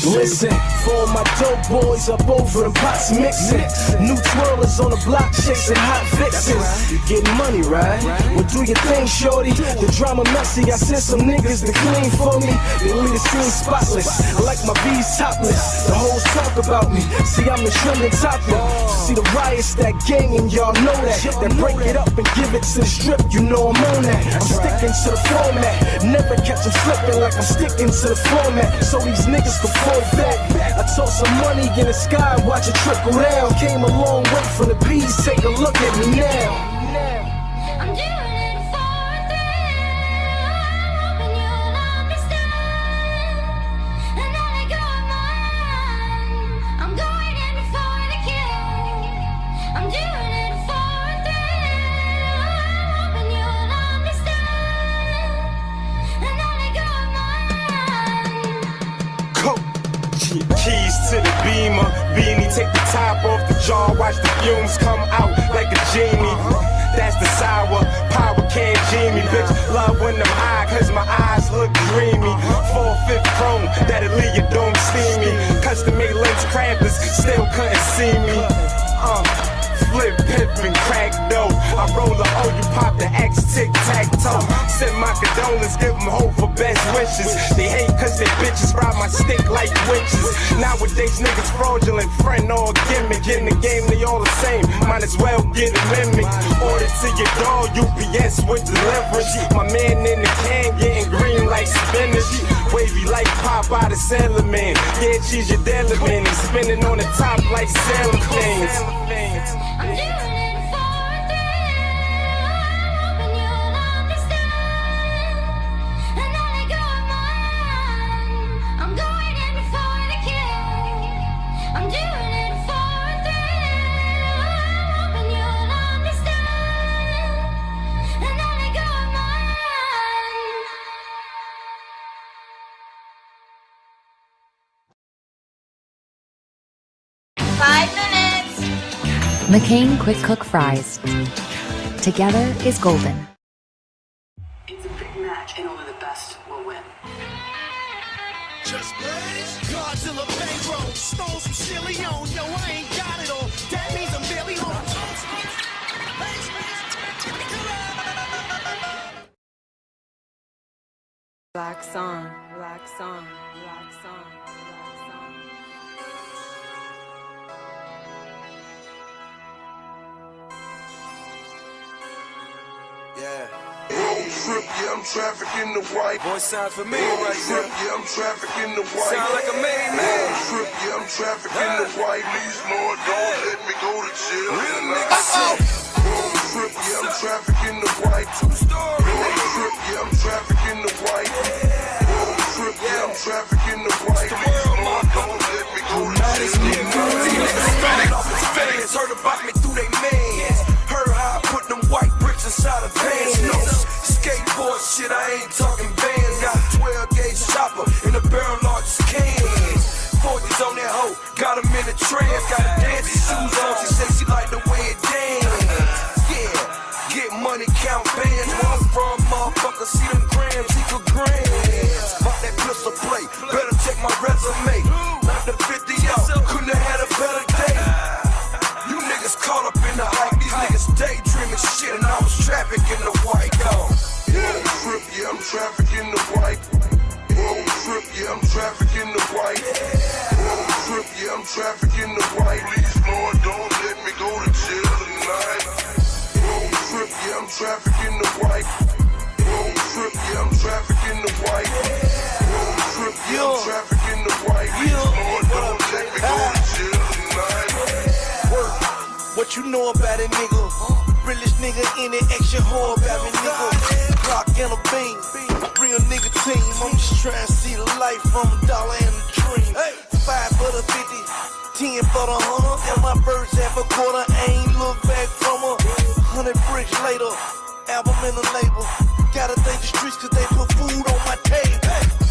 Listen, for all my dope boys up over the pots mixing. New twirlers on the block chasing hot vixens. You getting money, right? Well, do your thing, shorty. The drama messy, I sent some niggas to clean for me. They leave the scene spotless. I like my V's topless. The hoes talk about me. See, I'm the trending topic. See the riots, that gang, and y'all know that. Then break it up and give it to the strip, you know I'm on that. I'm sticking to the format. Never catch them slipping like I'm sticking to the format. So these niggas can fall back. I tossed some money in the sky and watch it trickle down. Came a long way from the bees, take a look at me now. I'm doing it for a thrill. I'm hoping you'll understand and not let go of mine. I'm going in for the kill. I'm doing it for a thrill. I'm hoping you'll understand and not let go of mine. Keys to the Beamer, beanie, take the top off the jar, watch the fumes come out like a genie. That's the sour, power can't genie me, bitch. Love when I'm high, cause my eyes look dreamy. 4/5 chrome, that'll leave you don't see me. Custom made lens crafters, still couldn't see me. Flip, pip, and crack dough. I roll the O, you pop the X, tic-tac-toe. Send my condolences, give them hope for best wishes. They hate cause they bitches ride my stick like witches. Nowadays niggas fraudulent, friend or gimmick. In the game they all the same, might as well get a mimic. Order to your door, UPS with delivery. My man in the can getting green like spinach. Wavy like pop out of Sailor Man. Yeah, she's your daily man. He's spinning on the top like sailing things. I'm doing it for a thrill. I'm hoping you'll understand and not let go of mine. I'm going in for the kill. I'm doing it for a thrill. I'm hoping you'll understand and not let go of mine. McCain Quick Cook Fries. Together is golden. It's a big match, and only the best will win. Just blaze. Godzilla bankroll. Stole some silly on. Yo, I ain't got it all. That means I'm barely home. Black song, black song, black song. Yeah. Road trip, yeah, I'm trafficking the white. Boy, sounds familiar right there. Yeah, I'm trafficking the white. Sound like a made man. Road trip, yeah, I'm trafficking the white. Please, Lord, don't let me go to jail. Real nigga shit. Road trip, yeah, I'm trafficking the white. Road trip, yeah, I'm trafficking the white. Road trip, yeah, I'm trafficking the white. Please, Lord, don't let me go to jail. Heard trafficking the white. Road trip, yeah, I'm trafficking the white. Road trip, yeah, I'm trafficking the white. Road trip, yeah, I'm trafficking the white. Please, Lord, don't let me go to jail tonight. Road trip, yeah, I'm trafficking the white. Road trip, yeah, I'm trafficking the white. Road trip, yeah, I'm trafficking the white. Please, Lord, don't let me go to jail tonight. Work. What you know about it, nigga? Realest nigga in it, extra hard about me, nigga. Clock and a beam, real nigga team. I'm just trying to see the life from $1 and a dream. 5 for the 50, 10 for the 100. And my birds half a quarter, ain't look back from 100 bricks later. Album in the label. Gotta thank the streets cause they put food on my table.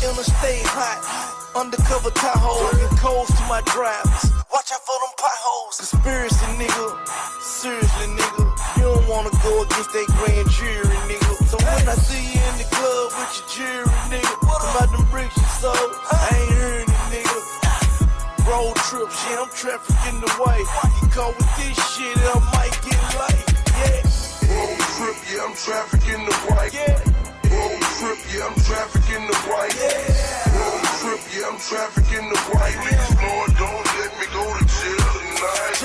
Interstate hot, undercover Tahoe, and coals to my drivers. Watch out for them potholes. Conspiracy, nigga. Seriously, nigga. You don't wanna go against that grand jury, nigga. So when I see you in the club with your jury, nigga, what about them bricks you sold? I ain't hearing it, nigga. Road trip, shit, I'm trafficking the way. You caught with this shit, I might get light, yeah. Road trip, yeah, I'm trafficking the white. Road trip, yeah, I'm trafficking the white. Road trip, yeah, I'm trafficking the white. Please, Lord, don't let me go to jail tonight.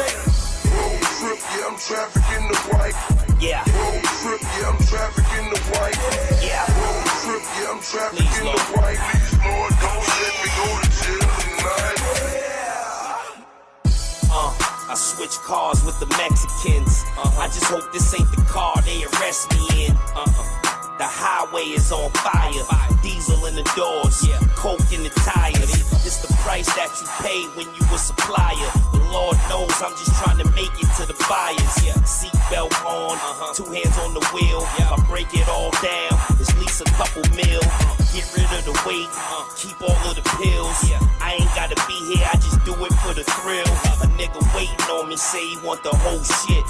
Road trip, yeah, I'm trafficking the white. Road trip, yeah, I'm trafficking the white. Road trip, yeah, I'm trafficking the white. Please, Lord, don't let me go to jail tonight. I switch cars with the Mexicans. I just hope this ain't the car they arrest me in. The highway is on fire. Diesel in the doors, coke in the tires. It's the price that you pay when you a supplier. But Lord knows I'm just trying to make it to the buyers. Seatbelt on, 2 hands on the wheel. If I break it all down, it's at least a couple mil. Get rid of the weight, keep all of the pills. I ain't gotta be here, I just do it for the thrill. A nigga waiting on me, say he want the whole shit.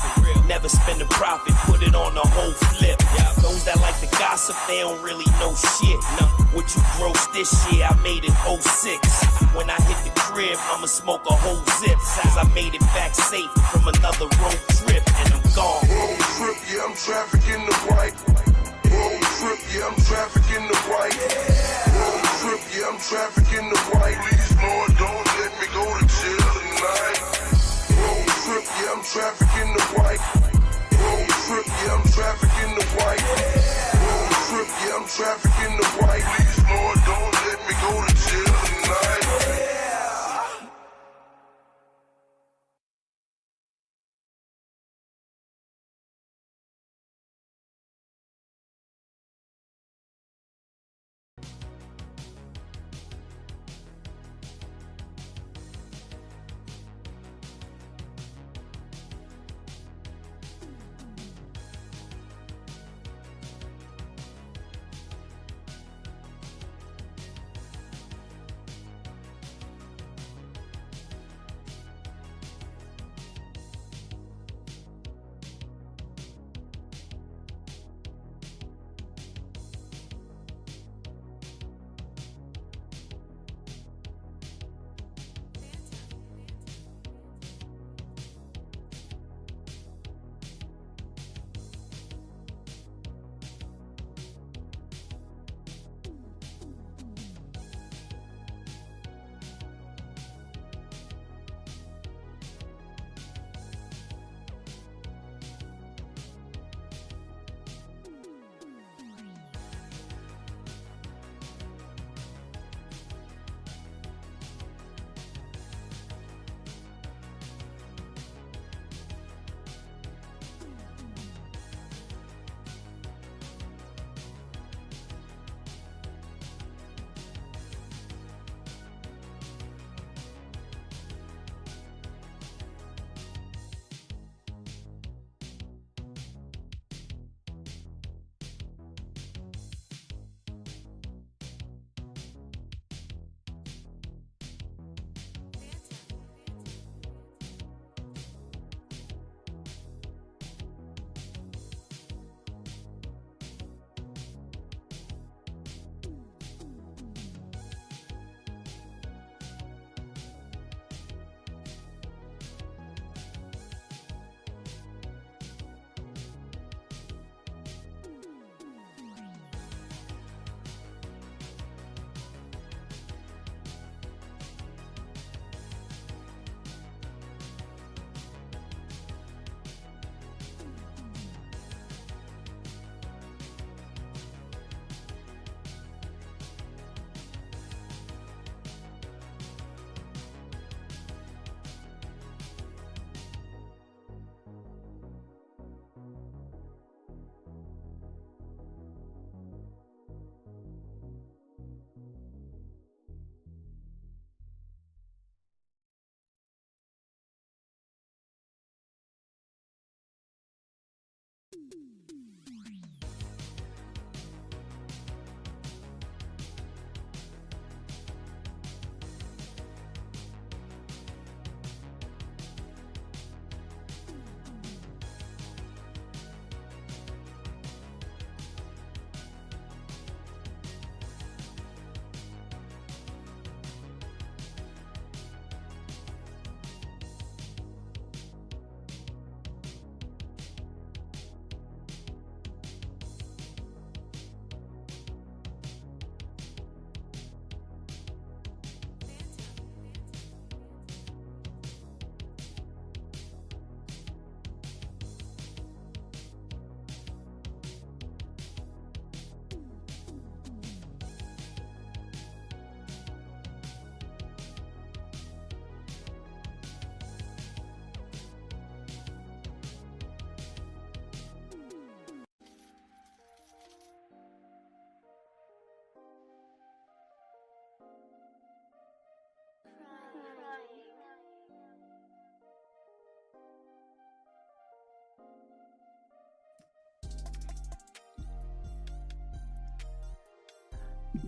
Never spend a profit, put it on the whole flip. Those that like the gossip, they don't really know shit. What you gross this year, I made it 06. When I hit the crib, I'ma smoke a whole zip. Cause I made it back safe from another road trip, and I'm gone. Road trip, yeah, I'm trafficking the white. Road trip, yeah, I'm trafficking the white. Road trip, yeah, I'm trafficking the white. Please, Lord, don't let me go to jail tonight. Road trip, yeah, I'm trafficking the white. Road trip, yeah, I'm trafficking the white. Road trip, yeah, I'm trafficking the white. Please, Lord, don't let me go to jail tonight.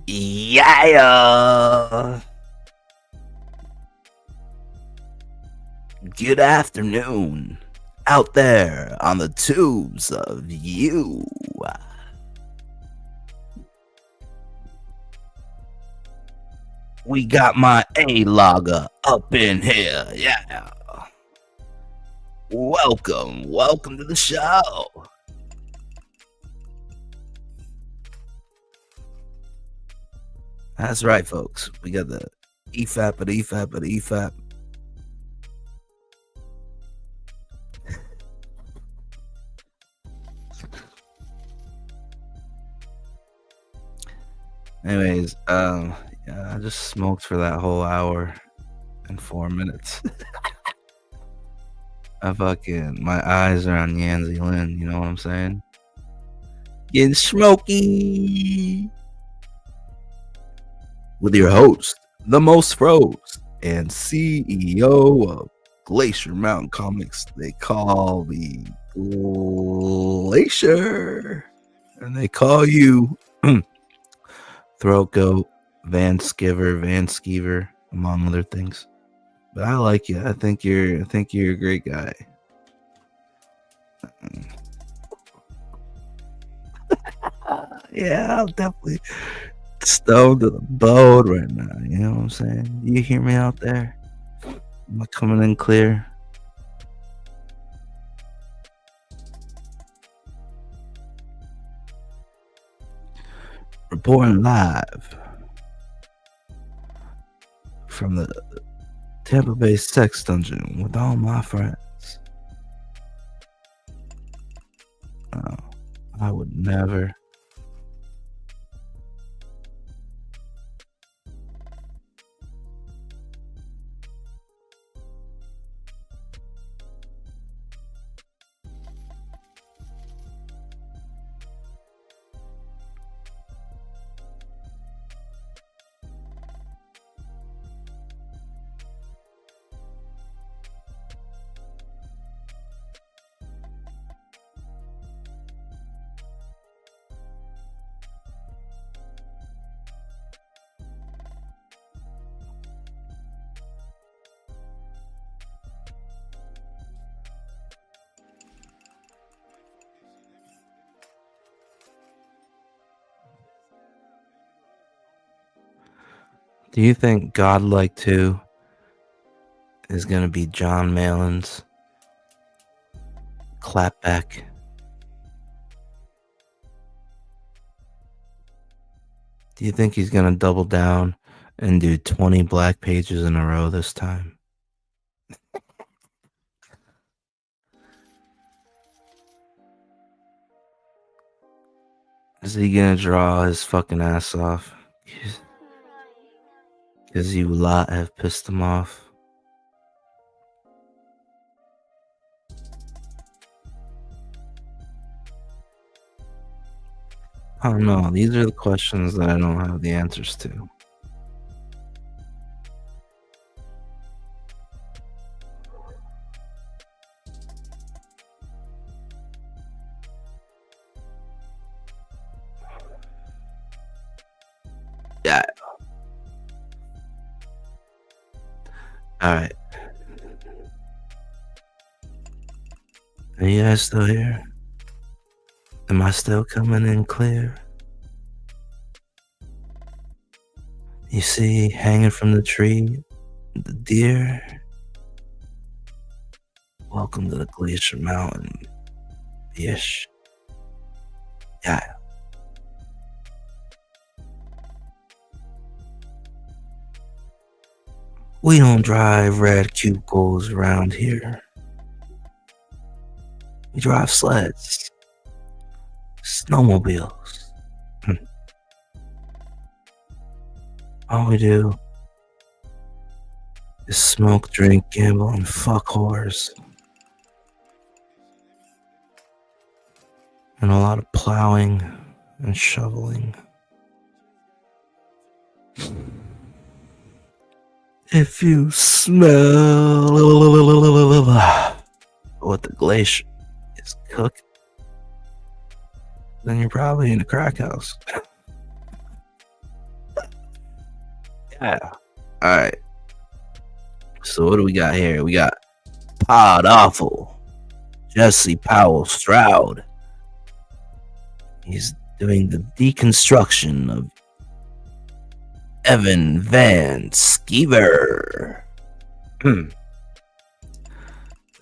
Yeah. Good afternoon out there on the tubes of you. We got my A-logger up in here. Yeah. Welcome to the show. That's right, folks. We got the EFAP of the EFAP of the EFAP. Anyways, yeah, I just smoked for that whole hour and 4 minutes. My eyes are on Yanzi Lin, you know what I'm saying? Getting smoky with your host, the most froze, and CEO of Glacier Mountain Comics. They call me Glacier, and they call you Throat Goat, Van Skeever, among other things. But I like you. I think you're a great guy. Yeah, I'm definitely stoned to the bone right now. You know what I'm saying? You hear me out there? Am I coming in clear? Reporting live from the Tampa Bay sex dungeon with all my friends. Oh, I would never. Do you think Godlike 2 is going to be John Malin's clapback? Do you think he's going to double down and do 20 black pages in a row this time? Is he going to draw his fucking ass off? Because you lot have pissed him off. I don't know. These are the questions that I don't have the answers to. Yeah. Alright. Are you guys still here? Am I still coming in clear? You see, hanging from the tree, the deer. Welcome to the Glacier Mountain. Ish. Yeah. We don't drive red cubicles around here. We drive sleds, snowmobiles. All we do is smoke, drink, gamble, and fuck whores. And a lot of plowing and shoveling. If you smell what the glacier is cooking, then you're probably in a crack house. Yeah. All right. So what do we got here? We got Podawful, Jesse Powell Stroud. He's doing the deconstruction of Evan Van Skeever. The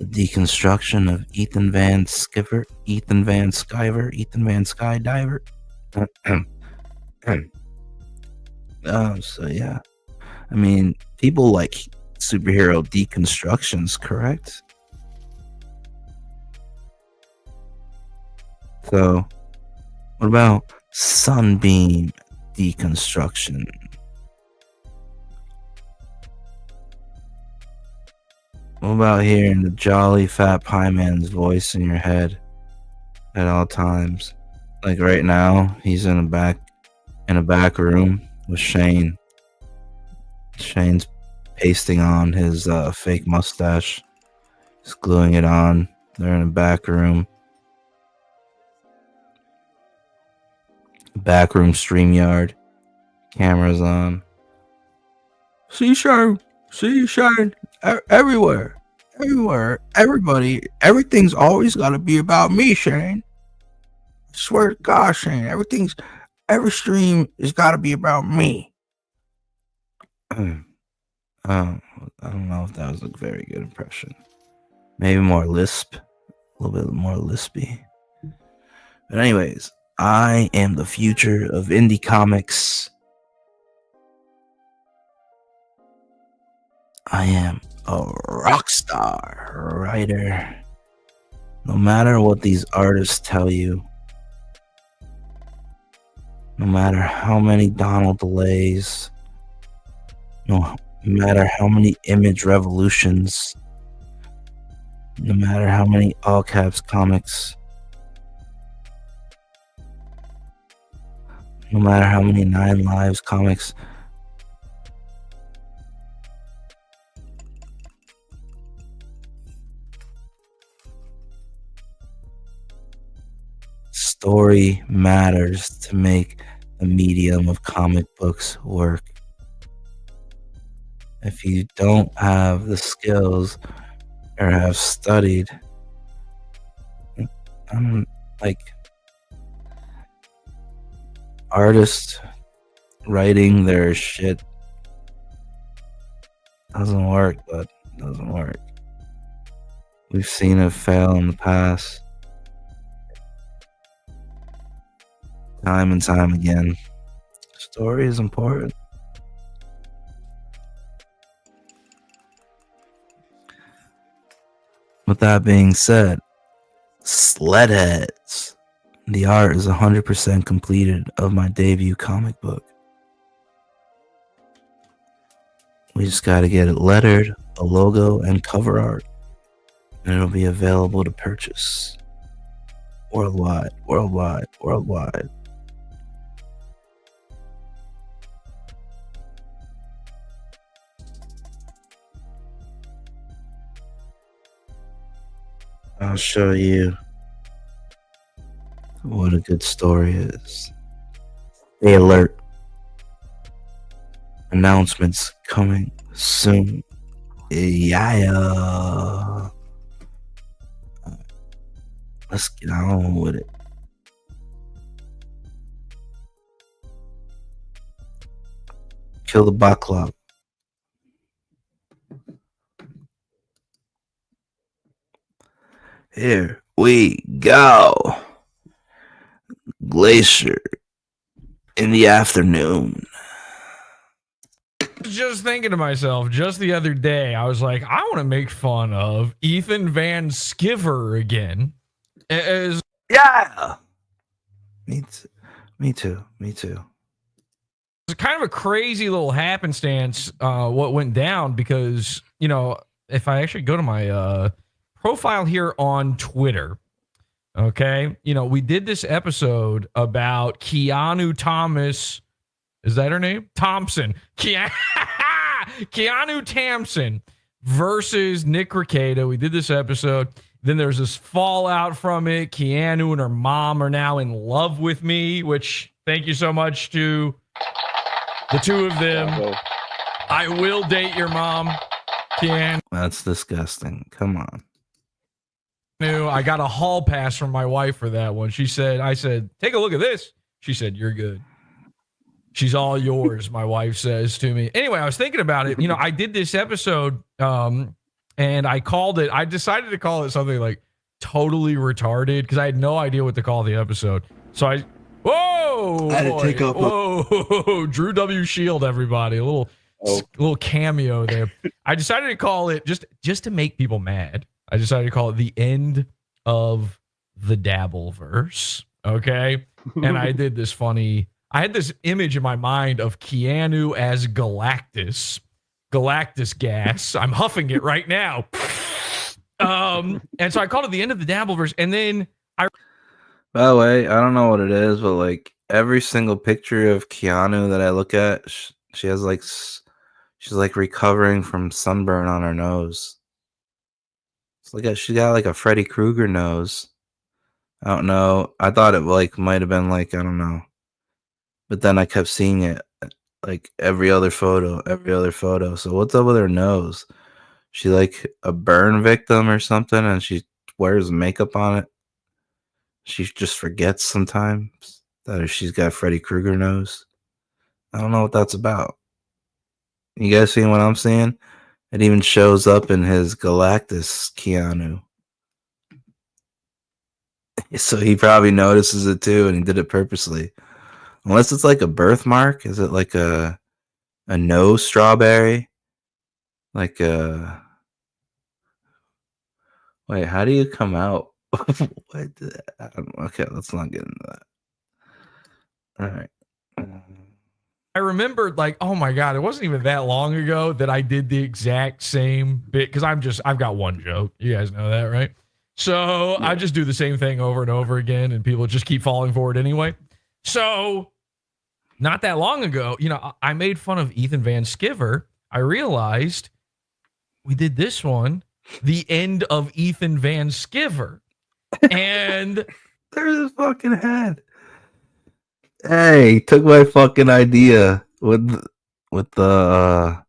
deconstruction of Ethan Van Skyver, Ethan Van Skyver, Ethan Van Skydiver. So yeah, I mean, people like superhero deconstructions, correct? So, what about Sunbeam deconstruction? What about hearing the jolly fat pie man's voice in your head at all times? Like right now, he's in a back room with Shane. Shane's pasting on his fake mustache. He's gluing it on. They're in a back room. Backroom StreamYard. Cameras on. See Shane. Everywhere. Everybody. Everything's always got to be about me, Shane. I swear to God, Shane. Every stream has got to be about me. I don't know if that was a very good impression. Maybe more lisp. A little bit more lispy. But anyways, I am the future of indie comics. I am a rock star writer. No matter what these artists tell you, no matter how many Donald delays, no matter how many image revolutions, no matter how many all caps comics, no matter how many 9 Lives comics, story matters to make the medium of comic books work. If you don't have the skills or have studied, like artists writing their shit doesn't work, but it doesn't work. We've seen it fail in the past. Time and time again. Story is important. With that being said, Sledheads. The art is 100% completed of my debut comic book. We just got to get it lettered, a logo, and cover art. And it'll be available to purchase. Worldwide. I'll show you what a good story is. Stay alert. Announcements coming soon. Yeah. Let's get on with it. Kill the bot clock. Here we go. Glacier in the afternoon. Just thinking to myself, just the other day, I was like, I want to make fun of Ethan Van Skeever again. Yeah. Me too. It's kind of a crazy little happenstance what went down because, you know, if I actually go to my profile here on Twitter, okay, you know, we did this episode about Keanu Thomas. Is that her name? Thompson. Keanu Thompson versus Nick Recato. We did this episode. Then there's this fallout from it. Keanu and her mom are now in love with me, which thank you so much to the two of them. I will date your mom, Keanu. That's disgusting. Come on. I got a hall pass from my wife for that one. I said, take a look at this. She said, you're good. She's all yours, my wife says to me. Anyway, I was thinking about it. I did this episode, and I decided to call it something like totally retarded because I had no idea what to call the episode. So I had to take up whoa, Drew W. Shield, everybody. A little cameo there. I decided to call it just to make people mad. I decided to call it the end of the Dabbleverse. Okay. And I did this I had this image in my mind of Keanu as Galactus gas. I'm huffing it right now. And so I called it the end of the Dabbleverse. And then By the way, I don't know what it is, but like every single picture of Keanu that I look at, she has like, she's like recovering from sunburn on her nose. It's like she got like a Freddy Krueger nose. I don't know. I thought it like might have been like, I don't know. But then I kept seeing it like every other photo. So what's up with her nose? She like a burn victim or something, and she wears makeup on it. She just forgets sometimes that she's got Freddy Krueger nose. I don't know what that's about. You guys seeing what I'm seeing? It even shows up in his Galactus Keanu. So he probably notices it too, and he did it purposely. Unless it's like a birthmark. Is it like a nose strawberry? Like a... Wait, how do you come out? Okay, let's not get into that. All right. I remembered like, oh my God, it wasn't even that long ago that I did the exact same bit because I've got one joke. You guys know that, right? So I just do the same thing over and over again and people just keep falling for it anyway. So not that long ago, I made fun of Ethan Van Sciver. I realized we did this one, the end of Ethan Van Sciver. And there's his fucking head. Hey, took my fucking idea with the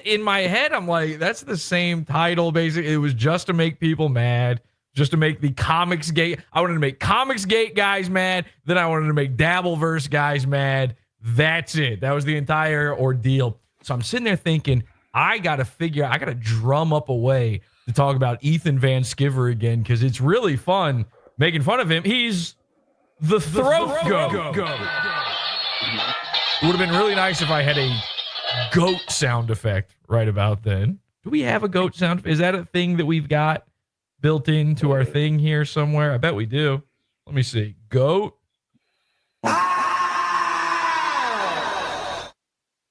in my head, I'm like, that's the same title, basically. It was just to make people mad, just to make the Comicsgate. I wanted to make Comicsgate guys mad. Then I wanted to make Dabbleverse guys mad. That's it. That was the entire ordeal. So I'm sitting there thinking, I got to drum up a way to talk about Ethan Van Sciver again because it's really fun making fun of him. He's the throat goat. It would have been really nice if I had a goat sound effect right about then. Do we have a goat sound? Is that a thing that we've got built into our thing here somewhere? I bet we do. Let me see. Goat.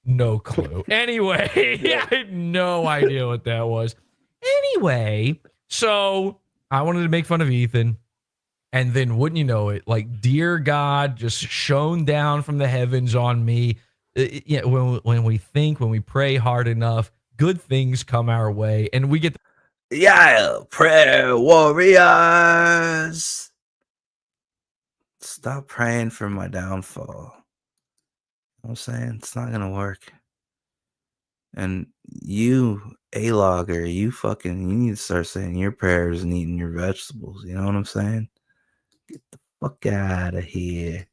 No clue. Anyway, I had no idea what that was. Anyway, so I wanted to make fun of Ethan. And then wouldn't you know it, like dear God just shone down from the heavens on me. When we pray hard enough, good things come our way. And we get prayer warriors. Stop praying for my downfall. You know what I'm saying? It's not gonna work. And you, A-logger, you need to start saying your prayers and eating your vegetables. You know what I'm saying? Get the fuck out of here.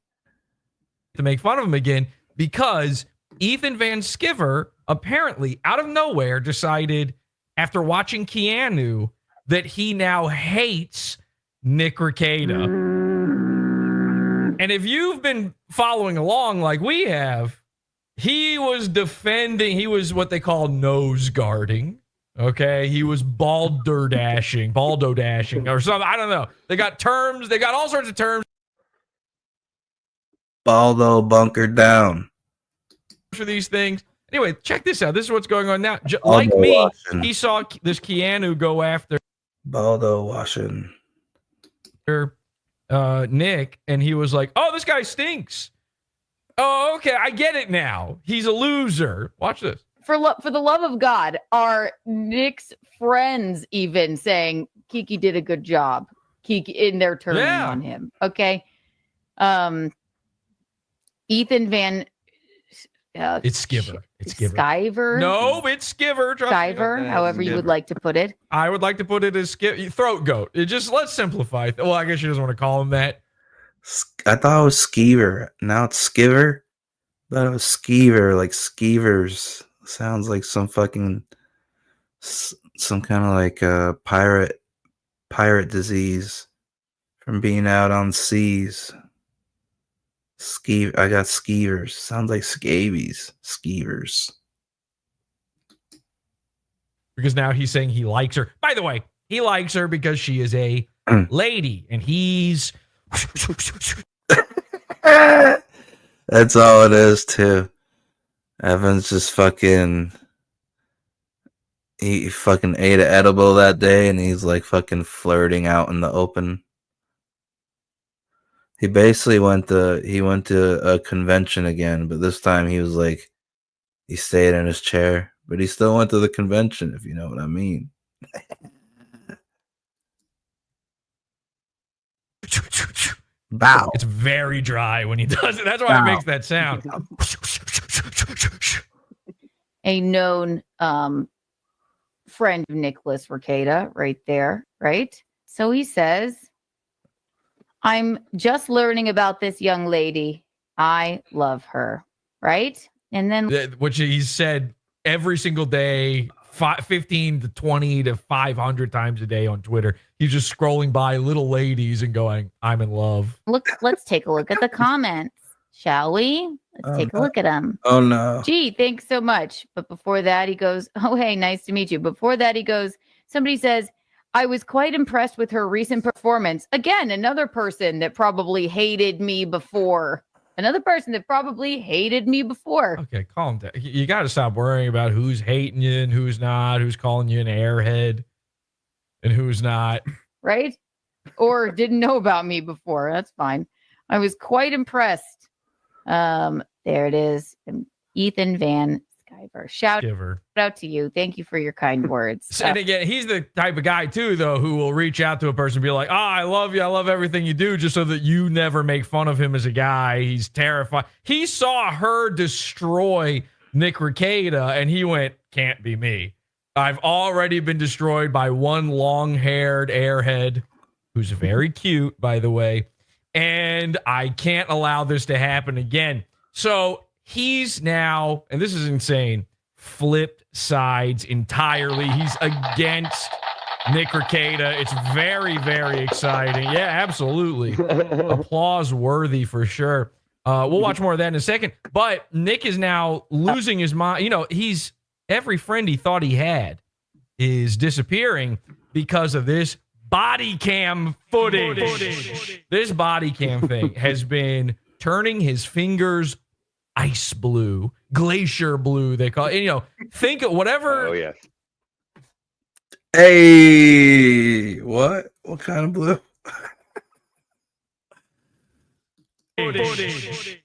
To make fun of him again because Ethan Van Sciver apparently out of nowhere decided after watching Keanu that he now hates Nick Rekieta. And if you've been following along like we have, he was what they call nose guarding. Okay, he was baldo dashing or something. I don't know. They got terms. They got all sorts of terms. Baldo bunkered down for these things. Anyway, check this out. This is what's going on now. Like me, washing. He saw this Keanu go after Baldo washing Nick, and he was like, "Oh, this guy stinks." Oh, okay, I get it now. He's a loser. Watch this. For the love of God, are Nick's friends even saying Kiki did a good job? Kiki in their turning on him. Okay. Ethan Van It's Skeever. It's Skeever. Skyver. No, it's Skeever. Skyver, however you would like to put it. I would like to put it as throat goat. Let's simplify. Well, I guess she doesn't want to call him that. I thought it was Skeever. Now it's Skiver. I thought it was Skeever, like Skeevers. Sounds like some fucking some kind of like pirate disease from being out on seas. I got Skeevers. Sounds like scabies. Skeevers. Because now he's saying he likes her. By the way, he likes her because she is a lady, and he's. That's all it is, too. Evan's just fucking. He fucking ate an edible that day, and he's like fucking flirting out in the open. He basically went to a convention again, but this time he was like, he stayed in his chair, but he still went to the convention, if you know what I mean. Bow. It's very dry when he does it. That's why it makes that sound. A known friend of Nicholas Rekieta right there, right? So he says, I'm just learning about this young lady. I love her, right? And then which he's said every single day, 15 to 20 to 500 times a day on Twitter. He's just scrolling by little ladies and going, I'm in love. let's take a look at the comments, shall we? Let's take a look at them. Oh no. Gee, thanks so much. But before that, he goes, oh, hey, nice to meet you. Before that, he goes, somebody says, I was quite impressed with her recent performance. Again, another person that probably hated me before. Okay, calm down. You got to stop worrying about who's hating you and who's not, who's calling you an airhead and who's not. Right? Or didn't know about me before. That's fine. I was quite impressed. There it is. Ethan Van Skyver. Shout out to you. Thank you for your kind words. And again, he's the type of guy too, though, who will reach out to a person and be like, I love you. I love everything you do, just so that you never make fun of him as a guy. He's terrified. He saw her destroy Nick Rekieta and he went, can't be me. I've already been destroyed by one long-haired airhead who's very cute, by the way, and I can't allow this to happen again. So he's now, and this is insane, flipped sides entirely. He's against Nick Rekieta. It's very, very exciting. Yeah, absolutely. Applause worthy for sure. We'll watch more of that in a second. But Nick is now losing his mind. You know, every friend he thought he had is disappearing because of this body cam footage. This body cam thing has been turning his fingers ice blue, glacier blue, they call it. And, think of whatever. Oh, yeah. Hey, what? What kind of blue?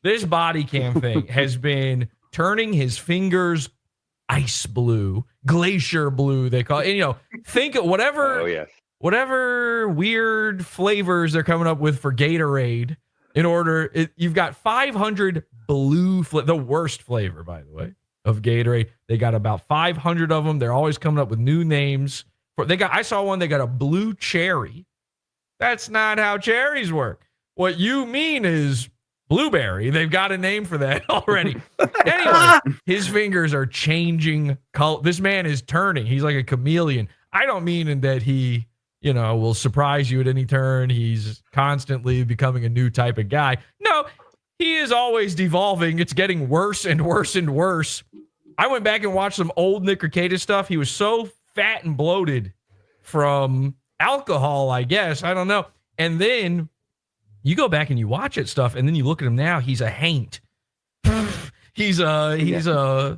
This body cam thing has been turning his fingers ice blue, glacier blue, they call it. And, think of whatever. Oh, yeah. Whatever weird flavors they're coming up with for Gatorade. You've got 500 blue, the worst flavor, by the way, of Gatorade. They got about 500 of them. They're always coming up with new names. I saw one, they got a blue cherry. That's not how cherries work. What you mean is blueberry. They've got a name for that already. Anyway, his fingers are changing color. This man is turning. He's like a chameleon. I don't mean in that he, will surprise you at any turn. He's constantly becoming a new type of guy. No, he is always devolving. It's getting worse and worse and worse. I went back and watched some old Nick Rekieta stuff. He was so fat and bloated from alcohol, I guess. I don't know. And then you go back and you watch it stuff, and then you look at him now. He's a haint. He's a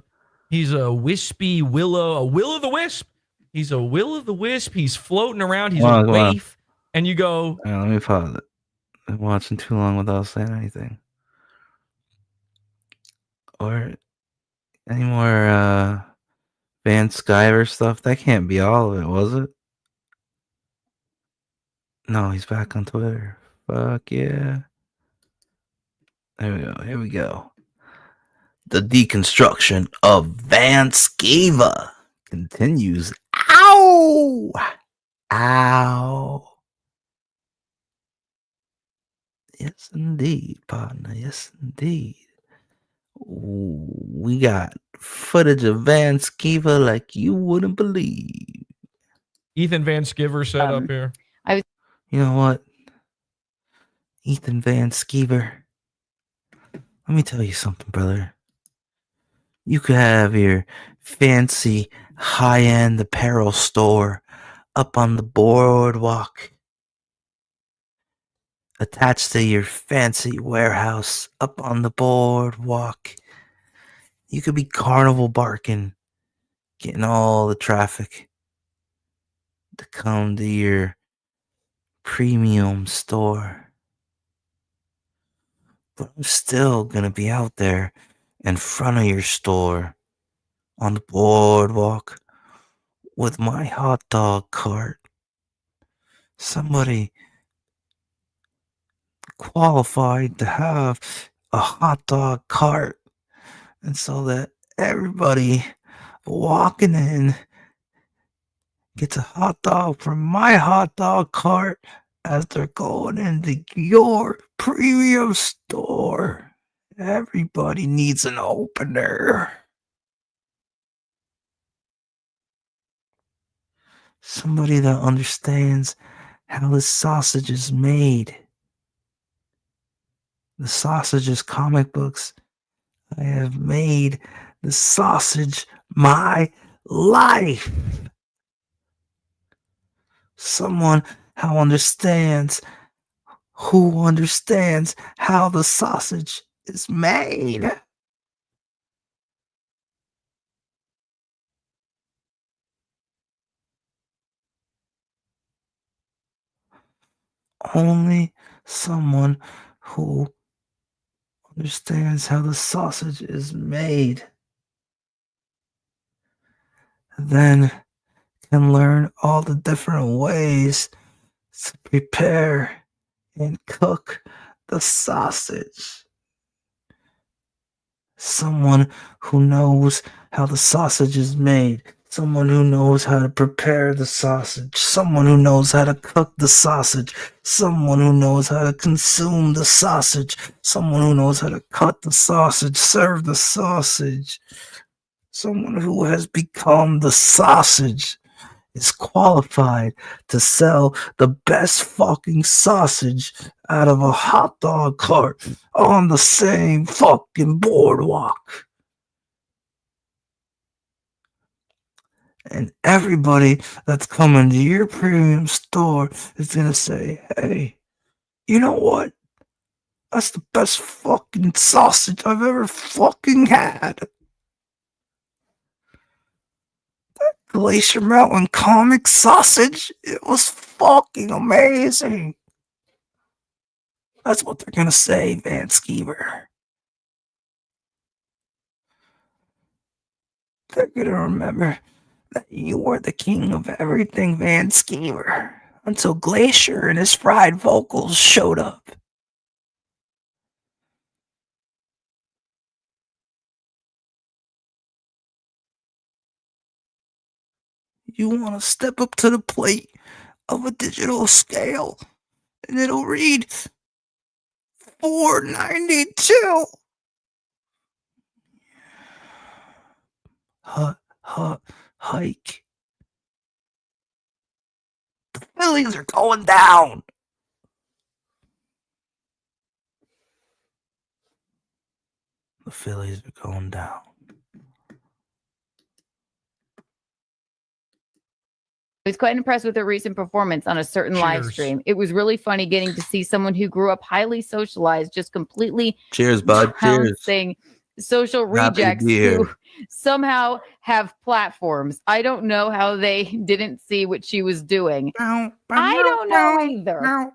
wispy willow, a will-o'-the-wisp. He's a will-o'-the-wisp. He's floating around. He's a waif. And you go, let me pause it. I'm watching too long without saying anything. Or any more Van Skyver stuff? That can't be all of it, was it? No, he's back on Twitter. Fuck yeah. There we go. Here we go. The deconstruction of Van Skeever continues. Ow! Ow! Yes, indeed, partner. Yes, indeed. Ooh, we got footage of Van Skeever like you wouldn't believe. Ethan Van Skeever set up here. You know what? Ethan Van Skeever. Let me tell you something, brother. You could have your fancy high-end apparel store up on the boardwalk, attached to your fancy warehouse up on the boardwalk. You could be carnival barking, getting all the traffic to come to your premium store. But I'm still gonna be out there in front of your store on the boardwalk with my hot dog cart. Somebody qualified to have a hot dog cart, and so that everybody walking in gets a hot dog from my hot dog cart as they're going into your premium store. Everybody needs an opener. Somebody that understands how the sausage is made. The sausage is comic books. I have made the sausage my life. Someone who understands how the sausage is made. Only someone who understands how the sausage is made then can learn all the different ways to prepare and cook the sausage. Someone who knows how the sausage is made. Someone who knows how to prepare the sausage. Someone who knows how to cook the sausage. Someone who knows how to consume the sausage. Someone who knows how to cut the sausage, serve the sausage. Someone who has become the sausage is qualified to sell the best fucking sausage out of a hot dog cart on the same fucking boardwalk. And everybody that's coming to your premium store is gonna say, hey, you know what? That's the best fucking sausage I've ever fucking had. That Glacier Mountain comic sausage, it was fucking amazing. That's what they're gonna say, Van Skeever. They're gonna remember that you were the king of everything, Van Skeever, until Glacier and his fried vocals showed up. You want to step up to the plate of a digital scale, and it'll read $4.92. Hike. The Phillies are going down. The Phillies are going down. I was quite impressed with her recent performance on a certain live stream. It was really funny getting to see someone who grew up highly socialized just completely Cheers, bud. Cheers. bouncing social Happy to rejects be here. who somehow have platforms. I don't know how they didn't see what she was doing. I don't know either.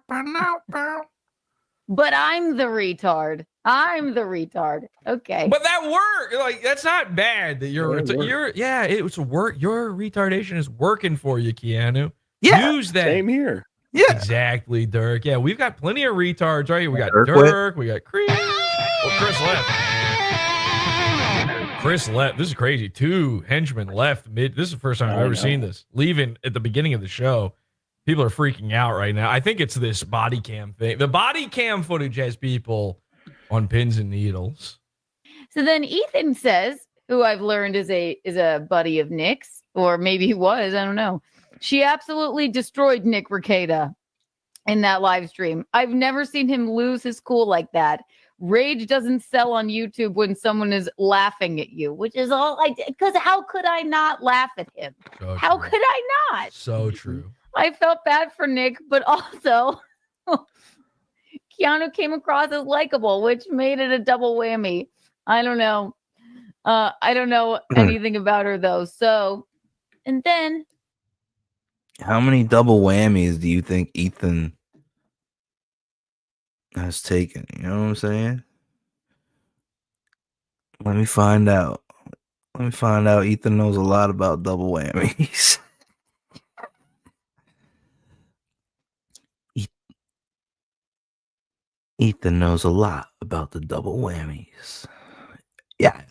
But I'm the retard. I'm the retard. Okay. But that worked. Like, that's not bad that it's work. Your retardation is working for you, Keanu. Yeah. Use that. Same here. Yeah. Exactly, Dirk. Yeah, we've got plenty of retards right here. We got Dirk Dirk, we got Chris. Well, Chris left. Chris left. This is crazy. 2 henchmen left mid. This is the first time I've ever seen this. Leaving at the beginning of the show. People are freaking out right now. I think it's this body cam thing. The body cam footage has people on pins and needles. So then Ethan says, who I've learned is a buddy of Nick's, or maybe he was, I don't know. She absolutely destroyed Nick Rekieta in that live stream. I've never seen him lose his cool like that. Rage doesn't sell on YouTube when someone is laughing at you, which is all I did. Because how could I not laugh at him? So how true. could I not? So true. I felt bad for Nick, but also Keanu came across as likable, which made it a double whammy. I don't know. I don't know anything about her though. So, and then How many double whammies do you think Ethan has taken? You know what I'm saying? Let me find out. Ethan knows a lot about double whammies. Ethan knows a lot about the double whammies. Yeah.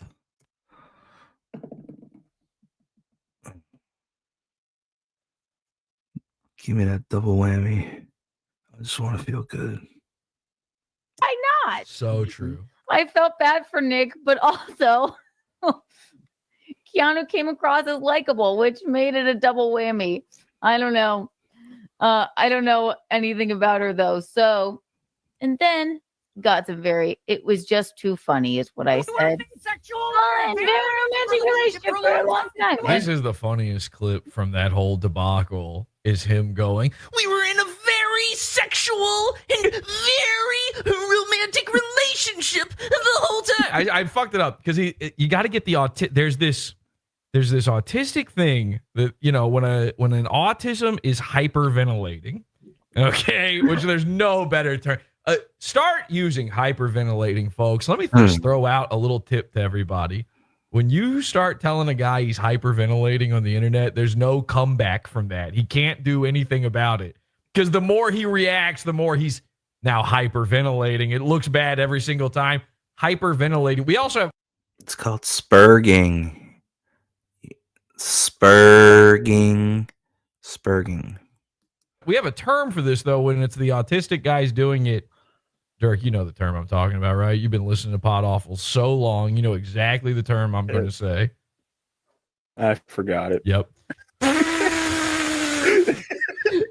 Give me that double whammy. I just want to feel good. why not? So true. I felt bad for Nick, but also Keanu came across as likable, which made it a double whammy. I don't know. I don't know anything about her though. So, and then got some it was just too funny is what I said. And very romantic relationship for a long time. This is the funniest clip from that whole debacle is him going, we were in a very sexual and very romantic relationship the whole time. I fucked it up because you got to get the there's this autistic thing that, you know, when an autism is hyperventilating, okay, which there's no better term. Start using hyperventilating, folks. Let me just throw out a little tip to everybody. When you start telling a guy he's hyperventilating on the internet, there's no comeback from that. He can't do anything about it because the more he reacts, the more he's now hyperventilating. It looks bad every single time. Hyperventilating. We also have. It's called spurging. Spurging. We have a term for this, though, when it's the autistic guys doing it. Dirk, you know the term I'm talking about, right? You've been listening to Podawful so long. You know exactly the term I'm going to say. I forgot it. Yep.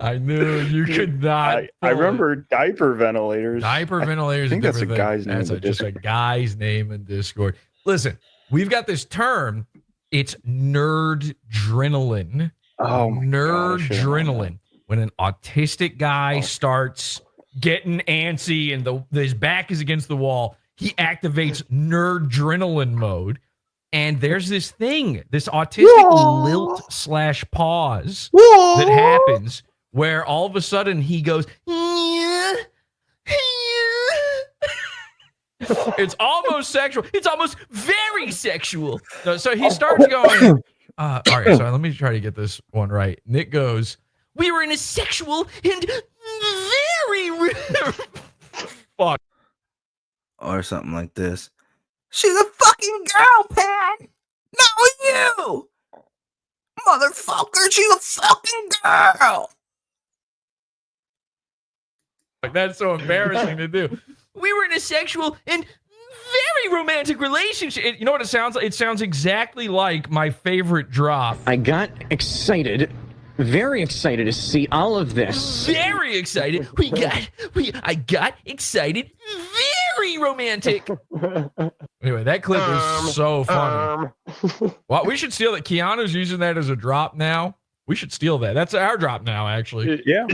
I knew you could not. I remember diaper ventilators. Diaper ventilators. I think that's a guy's name. That's just a guy's name in Discord. Listen, we've got this term. It's nerd-adrenaline. Oh, nerd-adrenaline. When an autistic guy starts getting antsy and his back is against the wall, he activates nerd-adrenaline mode. And there's this thing, this autistic lilt / pause that happens where all of a sudden he goes, it's almost sexual. It's almost very sexual. So he starts going, all right, so let me try to get this one right. Nick goes, we were in a sexual and very fuck. Or something like this. She's a fucking girl, Pat! Not you! Motherfucker, she's a fucking girl! Like, that's so embarrassing to do. We were in a sexual and very romantic relationship. You know what it sounds like? It sounds exactly like my favorite drop. I got excited. Very excited to see all of this. Very excited. I got excited. Very romantic. Anyway, that clip is so funny. Well, we should steal that. Keanu's using that as a drop now. We should steal that. That's our drop now, actually. Yeah.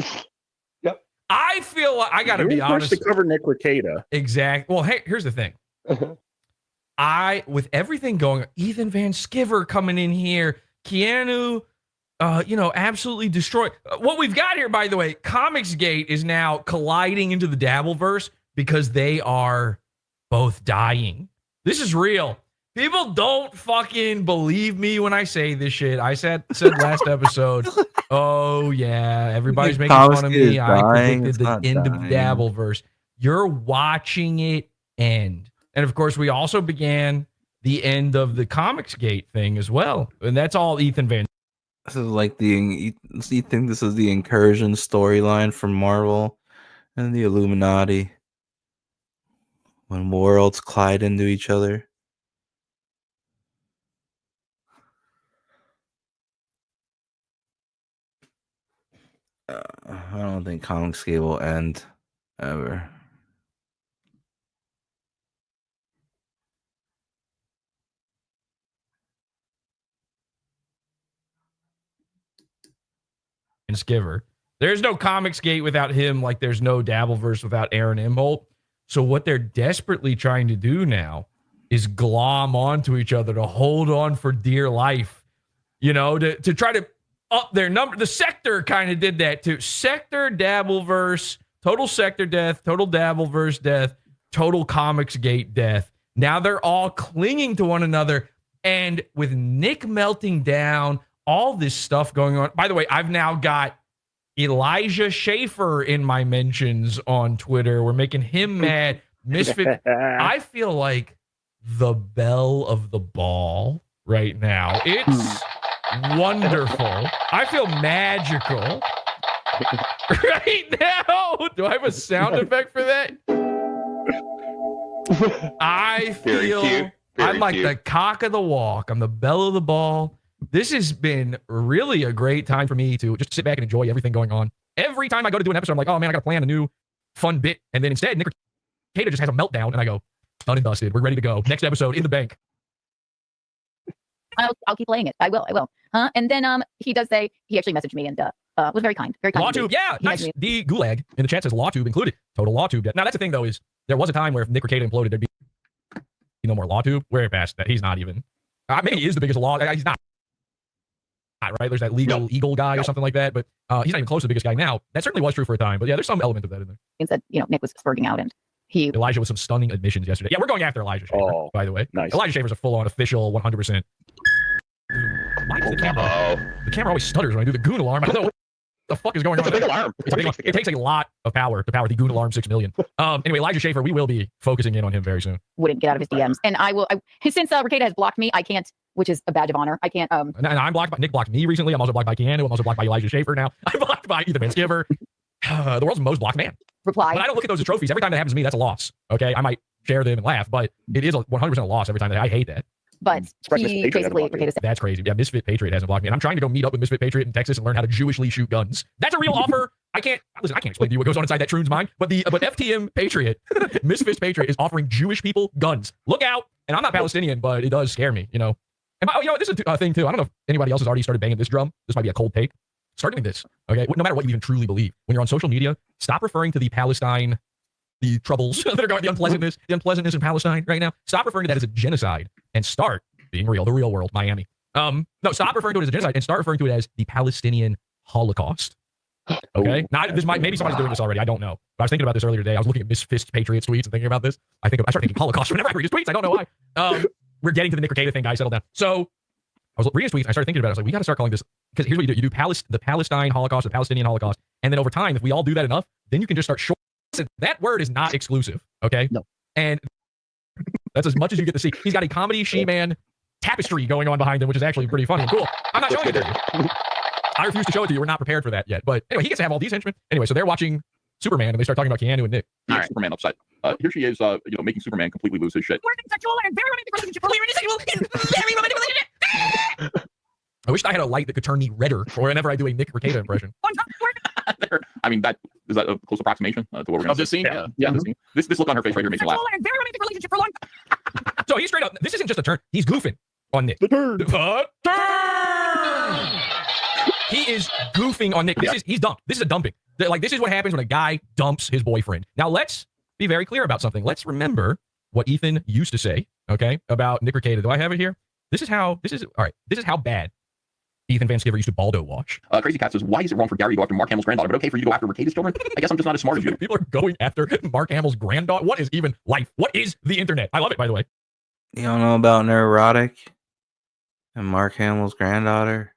Yep. I feel like I got to be honest. To cover Nick Rekieta. Exactly. Well, hey, here's the thing. With everything going, Ethan Van Skeever coming in here, Keanu, absolutely destroyed. What we've got here, by the way, Comicsgate is now colliding into the Dabbleverse because they are both dying. This is real. People don't fucking believe me when I say this shit. I said last episode, oh yeah, everybody's making fun of me. I predicted the end of the Dabbleverse. You're watching it end. And of course, we also began the end of the Comicsgate thing as well. And that's all Ethan Van. This is like you think this is the incursion storyline from Marvel and the Illuminati when worlds collide into each other. I don't think Comicsgate will end ever. And Skiver. There's no Comicsgate without him, like there's no Dabbleverse without Aaron Imholt. So what they're desperately trying to do now is glom onto each other to hold on for dear life, you know, to try to up their number. The Sector kind of did that too. Sector, Dabbleverse, total Sector death, total Dabbleverse death, total Comicsgate death. Now they're all clinging to one another. And with Nick melting down, all this stuff going on. By the way, I've now got Elijah Schaefer in my mentions on Twitter. We're making him mad. Misfit. I feel like the belle of the ball right now. It's wonderful. I feel magical right now. Do I have a sound effect for that? I feel I'm like the cock of the walk. I'm the belle of the ball. This has been really a great time for me to just sit back and enjoy everything going on. Every time I go to do an episode, I'm like, oh man, I got to plan a new fun bit. And then instead, Nick Cicada just has a meltdown, and I go, done and dusted. We're ready to go. Next episode in the bank. I'll keep playing it. I will. Huh? And then he does say he actually messaged me and was very kind. Very kind. LawTube, yeah, nice. The Gulag in the chat says LawTube included. Total LawTube. Now that's the thing though, is there was a time where if Nick Cicada imploded, there'd be no more LawTube. We're past that. He's not even. Maybe he is the biggest law. He's not. Right? There's that legal eagle guy or something like that, but he's not even close to the biggest guy now. That certainly was true for a time, but yeah, there's some element of that in there. And said, Nick was spurting out, and Elijah with some stunning admissions yesterday. Yeah, we're going after Elijah Schaefer, by the way. Nice. Elijah Schaefer's a full-on official 100%. Why does the camera? The camera always stutters when I do the goon alarm. I don't know what the fuck is going on. It's a big alarm. It takes a lot of power to power the goon alarm 6 million. Anyway, Elijah Schaefer, we will be focusing in on him very soon. Wouldn't get out of his DMs, and I will. Since Ricada has blocked me, I can't. Which is a badge of honor. I can't. And I'm blocked by Nick. Blocked me recently. I'm also blocked by Keanu. I'm also blocked by Elijah Schaefer now. I'm blocked by Ethan Van Skiver. The world's most blocked man. Reply. But I don't look at those as trophies. Every time that happens to me, that's a loss. Okay, I might share them and laugh, but it is a 100% loss every time. I hate that. But he basically Ricada said, that's crazy. Yeah, Misfit Patriot hasn't blocked me, and I'm trying to go meet up with Misfit Patriot in Texas and learn how to Jewishly shoot guns. That's a real offer. I can't explain to you what goes on inside that Troon's mind, but FTM Patriot, Misfit Patriot is offering Jewish people guns. Look out! And I'm not Palestinian, but it does scare me. And this is a thing too. I don't know if anybody else has already started banging this drum. This might be a cold take. Start doing this, okay? No matter what you even truly believe, when you're on social media, stop referring to the Palestine, the troubles that are going, the unpleasantness in Palestine right now. Stop referring to that as a genocide and start being real. The real world, Miami. No, stop referring to it as a genocide and start referring to it as the Palestinian Holocaust. Okay, maybe somebody's doing this already. I don't know. But I was thinking about this earlier today. I was looking at Misfist Patriots tweets and thinking about this. I started thinking Holocaust whenever I read his tweets. I don't know why. We're getting to the Nick Cicada thing, guys. Settle down. So I was reading his tweets. I started thinking about it. I was like, we got to start calling this, because here's what you do. You do the Palestine Holocaust, the Palestinian Holocaust. And then over time, if we all do that enough, then you can just start short. Listen, that word is not exclusive. Okay. No. And that's as much as you get to see. He's got a comedy She-Man tapestry going on behind him, which is actually pretty funny and cool. I'm not showing it to you. I refuse to show it to you. We're not prepared for that yet. But anyway, he gets to have all these henchmen. Anyway, so they're watching Superman and they start talking about Keanu and Nick. All right. Superman upset. Here she is, making Superman completely lose his shit. I wish I had a light that could turn me redder whenever I do a Nick Cicada impression. I mean, is that a close approximation to what we're going to see? This scene? Yeah. This look on her face right here makes me laugh. So he's straight up. This isn't just a turn. He's goofing on Nick. The turn. He is goofing on Nick. He's dumped. This is a dumping. This is what happens when a guy dumps his boyfriend. Now let's be very clear about something. Let's remember what Ethan used to say, okay, about Nick Cicada. Do I have it here? This is how bad Ethan Van Skiver used to Baldo watch. Crazy Cat says, why is it wrong for Gary to go after Mark Hamill's granddaughter, but okay for you to go after Ricada's children? I guess I'm just not as smart as you. People are going after Mark Hamill's granddaughter. What is even life? What is the internet? I love it, by the way. You don't know about Neurotic and Mark Hamill's granddaughter?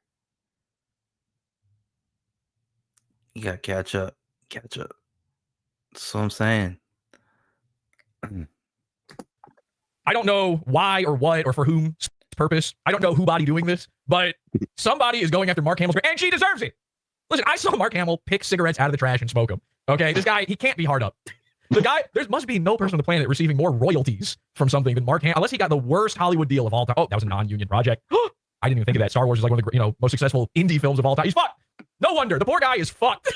You gotta catch up. That's what I'm saying. I don't know why or what or for whom purpose. I don't know who body doing this, but somebody is going after Mark Hamill's and she deserves it. Listen, I saw Mark Hamill pick cigarettes out of the trash and smoke them. Okay, this guy, he can't be hard up. The guy, there must be no person on the planet receiving more royalties from something than Mark Hamill, unless he got the worst Hollywood deal of all time. Oh, that was a non-union project. I didn't even think of that. Star Wars is like one of the most successful indie films of all time. He's fucked. No wonder. The poor guy is fucked.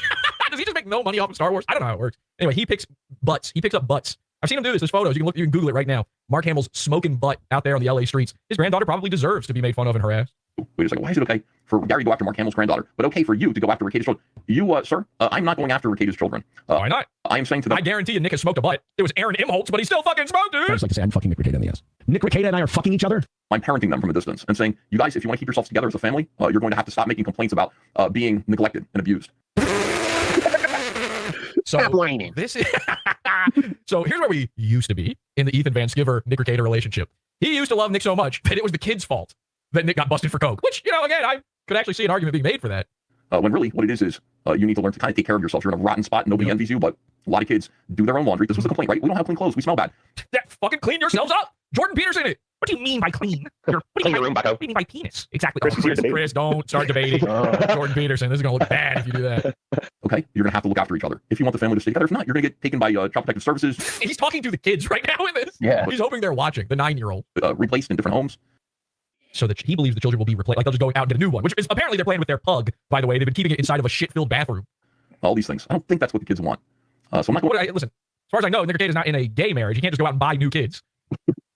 Does he just make no money off of Star Wars? I don't know how it works. Anyway, he picks butts. He picks up butts. I've seen him do this. There's photos. You can Google it right now. Mark Hamill's smoking butt out there on the LA streets. His granddaughter probably deserves to be made fun of and harassed. Wait a second. Why is it okay for Gary to go after Mark Hamill's granddaughter, but okay for you to go after Rekida's children? You, sir, I'm not going after Rekida's children. Why not? I am saying to them. I guarantee you Nick has smoked a butt. It was Aaron Imholtz, but he still fucking smoked, dude. I just like to say I'm fucking Nick Rekieta in the ass. Nick Rekieta and I are fucking each other. I'm parenting them from a distance and saying, you guys, if you want to keep yourselves together as a family, you're going to have to stop making complaints about being neglected and abused. So this is so here's where we used to be in the Ethan Van Skeever Nick Rekieta relationship. He used to love Nick so much that it was the kid's fault that Nick got busted for coke. Which, again, I could actually see an argument being made for that. When really what it is you need to learn to kind of take care of yourself. You're in a rotten spot. Nobody envies you, but a lot of kids do their own laundry. This was the complaint, right? We don't have clean clothes. We smell bad. Fucking clean yourselves up. Jordan Peterson it. What do you mean by clean? What do you mean by penis? Exactly. Chris, don't start debating. Jordan Peterson. This is going to look bad if you do that. Okay, you're going to have to look after each other. If you want the family to stay together, if not, you're going to get taken by Child Protective Services. He's talking to the kids right now in this. Yeah. He's hoping they're watching, the 9-year-old. Replaced in different homes. So that he believes the children will be replaced. Like they'll just go out and get a new one, which is apparently they're playing with their pug, by the way. They've been keeping it inside of a shit-filled bathroom. All these things. I don't think that's what the kids want. So I'm not going listen, as far as I know, Nick Rekieta is not in a gay marriage. You can't just go out and buy new kids.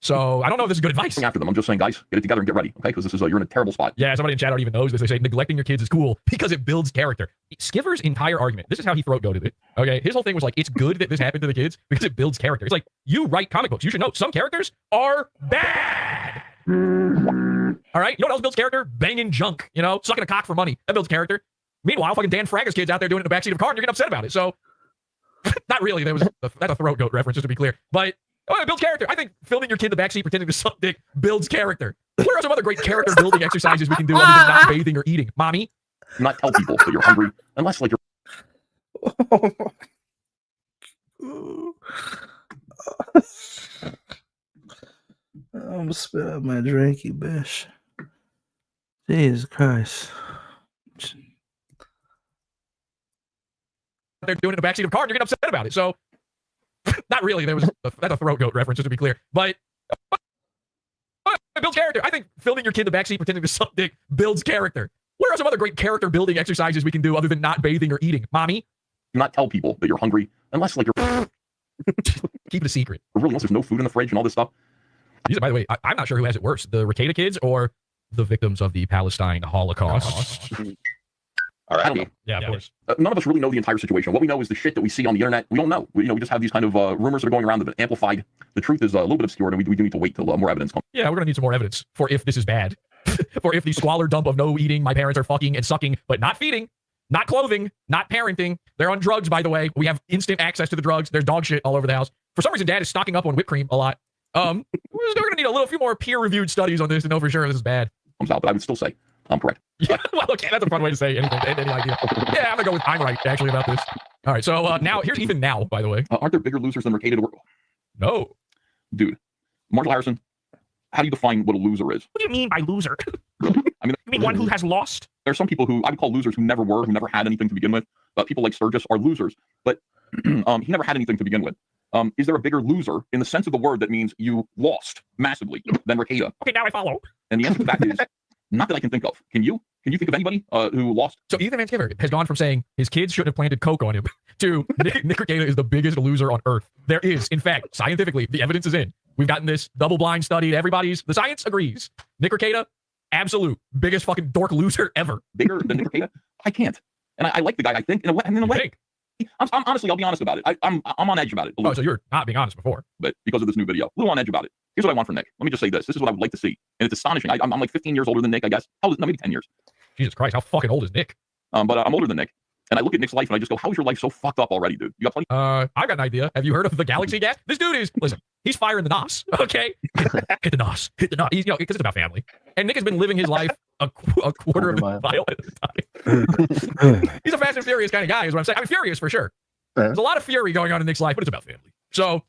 So I don't know if this is good advice. After them. I'm just saying, guys, get it together and get ready, okay? Because this is you're in a terrible spot. Yeah, somebody in chat already even knows this. They say neglecting your kids is cool because it builds character. Skeever's entire argument, this is how he throat goated it. Okay, his whole thing was like, it's good that this happened to the kids because it builds character. It's like, you write comic books. You should know some characters are bad. All right, you know what else builds character? Banging junk, sucking a cock for money. That builds character. Meanwhile, fucking Dan Fraga's kids out there doing it in the backseat of a car and you're getting upset about it. So, not really. That's a throat goat reference, just to be clear. But it builds character. I think filming your kid in the backseat pretending to suck dick builds character. What are some other great character building exercises we can do other than not bathing or eating? Mommy? Do not tell people that you're hungry unless like you're. I'm gonna spit out my drink, you bitch. Jesus Christ. They're doing it in the backseat of a car and you're getting upset about it. So, not really. That's a throat goat reference, just to be clear. But it builds character. I think filming your kid in the backseat pretending to suck dick builds character. What are some other great character building exercises we can do other than not bathing or eating? Mommy? Do not tell people that you're hungry unless like you're. Keep it a secret. Really, unless there's no food in the fridge and all this stuff. By the way, I'm not sure who has it worse, the Rekieta kids or the victims of the Palestine Holocaust. All right. Yeah, of course. None of us really know the entire situation. What we know is the shit that we see on the internet. We don't know. We just have these kind of rumors that are going around that are amplified. The truth is a little bit obscured, and we do need to wait till more evidence comes. Yeah, we're going to need some more evidence for if this is bad. For if the squalor dump of no eating, my parents are fucking and sucking, but not feeding, not clothing, not parenting. They're on drugs, by the way. We have instant access to the drugs. There's dog shit all over the house. For some reason, Dad is stocking up on whipped cream a lot. We're going to need a few more peer-reviewed studies on this to know for sure this is bad. Comes out, but I would still say I'm correct. Yeah, well, okay, that's a fun way to say anything. Any idea? Yeah, I'm gonna go with I'm right actually about this. All right, so now here's Ethan now. By the way, aren't there bigger losers than Rekieta to work? No, dude. Marshall Harrison, how do you define what a loser is? What do you mean by loser? I mean, you mean one who has lost? There are some people who I would call losers who never were, who never had anything to begin with. People like Sturgis are losers, but he never had anything to begin with. Is there a bigger loser in the sense of the word that means you lost massively than Rekieta? Okay, now I follow. And the answer to that is not that I can think of. Can you? Can you think of anybody who lost? So Ethan Van Skeever has gone from saying his kids shouldn't have planted coke on him to Nick Rekieta is the biggest loser on earth. There is, in fact, scientifically, the evidence is in. We've gotten this double-blind studied. The science agrees. Nick Rekieta, absolute biggest fucking dork loser ever. Bigger than Nick Rekieta? I can't. And I like the guy, I think, in a way. I'm honestly, I'll be honest about it. I'm on edge about it. Oh, so you're not being honest before. But because of this new video, a little on edge about it. Here's what I want from Nick. Let me just say this. This is what I would like to see. And it's astonishing. I'm like 15 years older than Nick, I guess. No, maybe 10 years. Jesus Christ, how fucking old is Nick? But I'm older than Nick. And I look at Nick's life and I just go, how is your life so fucked up already, dude? You got plenty? I've got an idea. Have you heard of the Galaxy Gas? This dude is, listen, he's firing the NOS, okay? Hit the NOS. He's, because it's about family. And Nick has been living his life a quarter of a mile at a time. He's a Fast and Furious kind of guy, is what I'm saying. I'm furious for sure. There's a lot of fury going on in Nick's life, but it's about family. So,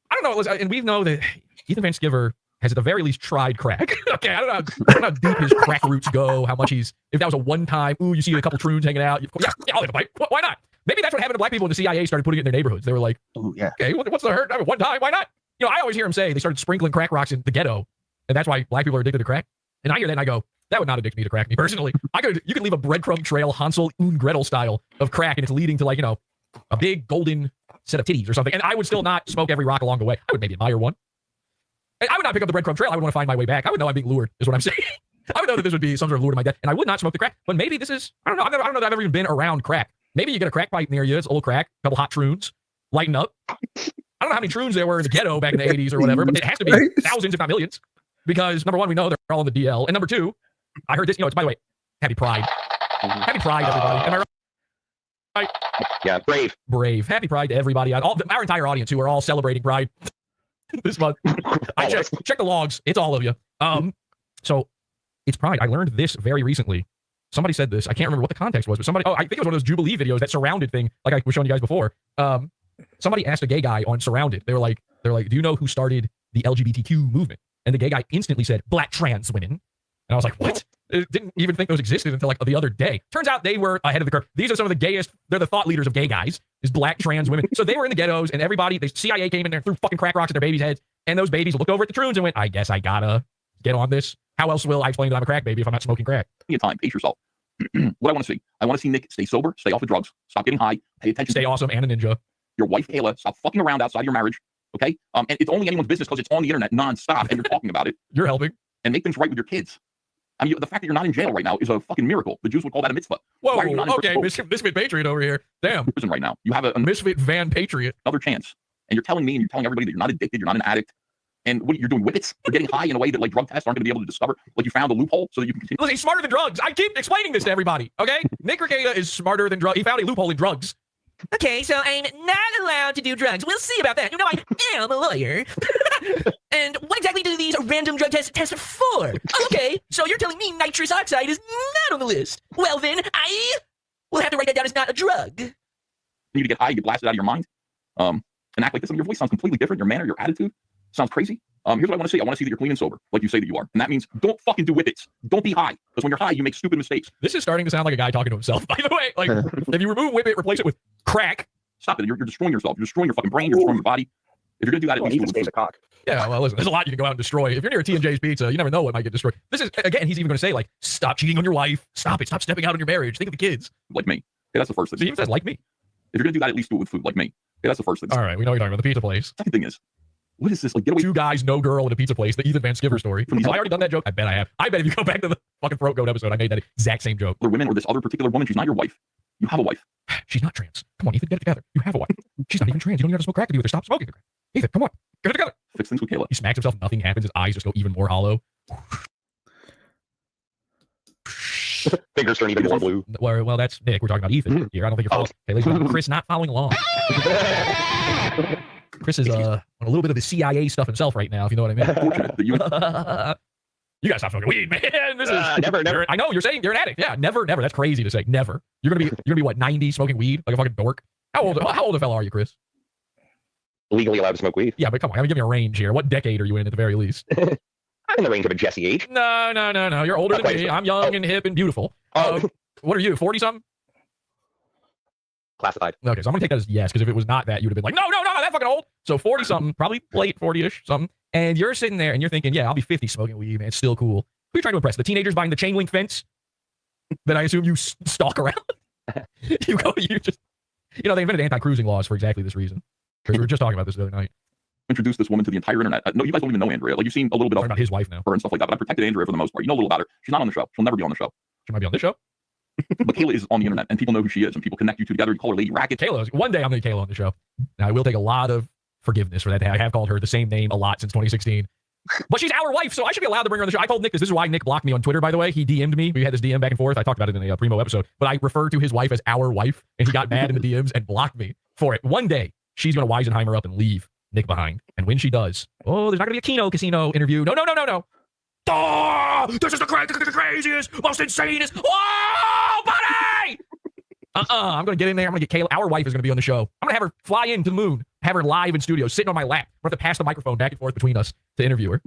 I don't know. And we know that Ethan Van Skeever has at the very least tried crack. Okay, I don't know how deep his crack roots go, how much if that was a one-time, ooh, you see a couple troons hanging out, yeah, I'll have a bite. Why not? Maybe that's what happened to black people when the CIA started putting it in their neighborhoods. They were like, oh, yeah, okay, what's the hurt? I mean, one time, why not? You know, I always hear him say they started sprinkling crack rocks in the ghetto, and that's why black people are addicted to crack. And I hear that and I go, that would not addict me to crack, me personally. You could leave a breadcrumb trail, Hansel und Gretel style of crack, and it's leading to, like, you know, a big golden set of titties or something, and I would still not smoke every rock along the way. I would maybe admire one. And I would not pick up the breadcrumb trail. I would want to find my way back. I would know I'm being lured, is what I'm saying. I would know that this would be some sort of lure to my death, and I would not smoke the crack. But maybe this is, I don't know. I don't know that I've ever even been around crack. Maybe you get a crack pipe near you. It's a little crack, a couple hot troons, lighten up. I don't know how many troons there were in the ghetto back in the 80s or whatever, but it has to be thousands, if not millions. Because number one, we know they're all in the DL, and number two, I heard this. You know, it's, by the way, Happy Pride. Happy Pride, everybody. Am I right? Yeah, brave. Brave. Happy Pride to everybody. Our entire audience who are all celebrating Pride this month. I check the logs. It's all of you. So it's Pride. I learned this very recently. Somebody said this. I can't remember what the context was, but somebody, I think it was one of those Jubilee videos, that Surrounded thing, like I was showing you guys before. Somebody asked a gay guy on Surrounded. They were like, do you know who started the LGBTQ movement? And the gay guy instantly said, black trans women. And I was like, what? Didn't even think those existed until like the other day. Turns out they were ahead of the curve. These are some of the gayest, they're the thought leaders of gay guys, is black trans women. So they were in the ghettos, and everybody, the CIA came in there and threw fucking crack rocks at their babies' heads, and those babies looked over at the troons and went, I guess I gotta get on this. How else will I explain that I'm a crack baby if I'm not smoking crack? Give time, pace yourself. What I want to see Nick stay sober, stay off the drugs, stop getting high, pay attention. Stay awesome and a ninja. Your wife, Kayla, stop fucking around outside your marriage, okay? And it's only anyone's business because it's on the internet nonstop and you're talking about it. You're helping. And make things right with your kids. I mean, the fact that you're not in jail right now is a fucking miracle. The Jews would call that a mitzvah. Whoa, okay, Misfit Patriot over here. Damn. Prison right now. You have a Misfit Van Patriot. Another chance. And you're telling me and you're telling everybody that you're not addicted, you're not an addict. And what you're doing whippets? You're getting high in a way that like drug tests aren't going to be able to discover. Like you found a loophole so that you can continue. Listen, he's smarter than drugs. I keep explaining this to everybody, okay? Nick Requeta is smarter than drugs. He found a loophole in drugs. Okay, so I'm not allowed to do drugs. We'll see about that. You know, I am a lawyer. And what exactly do these random drug tests test for? Okay, so you're telling me nitrous oxide is not on the list. Well, then, I will have to write that down as not a drug. You need to get high, you get blasted out of your mind, and act like this. I mean, your voice sounds completely different. Your manner, your attitude sounds crazy. Here's what I want to see. I want to see that you're clean and sober, like you say that you are. And that means don't fucking do whippets. Don't be high. Because when you're high, you make stupid mistakes. This is starting to sound like a guy talking to himself, by the way. Like, if you remove whippet, replace it with crack. Stop it. You're destroying yourself. You're destroying your fucking brain. You're destroying your body. If you're going to do that, at least the cock. Yeah, well, listen, there's a lot you can go out and destroy. If you're near a T&J's Pizza, you never know what might get destroyed. This is, again, he's even going to say, like, stop cheating on your wife. Stop it. Stop stepping out on your marriage. Think of the kids. Like me. Yeah, that's the first thing. See, he even says, like me. If you're going to do that, at least do it with food, like me. Yeah, that's the first thing. All right, we know you're talking about the pizza place. Second thing is, what is this? Like, get away. 2 guys, no girl in a pizza place. The Ethan Van Skeever story. Have I already done that joke? I bet I have. I bet if you go back to the fucking Throat Goat episode, I made that exact same joke. Other women or this other particular woman, she's not your wife. You have a wife. She's not trans. Come on, Ethan, get it together. You have a wife. She's not even trans. You don't even have to smoke crack to be with her. Stop smoking the crack. Ethan, come on. Get it together. Fix things with Kayla. He smacks himself. Nothing happens. His eyes just go even more hollow. Fingers turn even more blue. Well, that's Nick. We're talking about Ethan here. I don't think you're following. Okay, ladies and gentlemen, Chris not following along. Chris is on a little bit of the CIA stuff himself right now, if you know what I mean. Unfortunate that you gotta stop smoking weed, man. This is never. I know you're saying you're an addict. Yeah, never. That's crazy to say. Never. You're gonna be what, 90 smoking weed like a fucking dork? How old a fella are you, Chris? Legally allowed to smoke weed. Yeah, but come on, I mean, give me a range here. What decade are you in at the very least? I'm in the range of a Jesse age. No. You're older than me. I'm young and hip and beautiful. What are you? 40 something? Classified. Okay, so I'm gonna take that as yes, because if it was not that, you'd have been like, no, that fucking old. So 40 something, probably late 40ish something, and you're sitting there and you're thinking, yeah, I'll be 50 smoking weed, man. It's still cool. Who are you trying to impress? The teenagers buying the chain link fence that I assume you stalk around? They invented anti-cruising laws for exactly this reason. We were just talking about this the other night. Introduce this woman to the entire internet. No, you guys don't even know Andrea. Like, you've seen a little bit about his wife now, her and stuff like that. But I protected Andrea for the most part. You know a little about her. She's not on the show. She'll never be on the show. She might be on this show. But Kayla is on the internet, and people know who she is, and people connect you two together. You call her Lady Racket. One day I'm going to get Kayla on the show. Now, I will take a lot of forgiveness for that. I have called her the same name a lot since 2016. But she's our wife, so I should be allowed to bring her on the show. I told Nick this. This is why Nick blocked me on Twitter, by the way. He DM'd me. We had this DM back and forth. I talked about it in a Primo episode. But I referred to his wife as our wife, and he got mad in the DMs and blocked me for it. One day, she's going to Weisenheimer up and leave Nick behind. And when she does, there's not going to be a Kino Casino interview. No. This is the craziest, most insanest. Oh, buddy! I'm going to get in there. I'm going to get Kayla. Our wife is going to be on the show. I'm going to have her fly into the moon, have her live in studio, sitting on my lap. We're going to have to pass the microphone back and forth between us to interview her.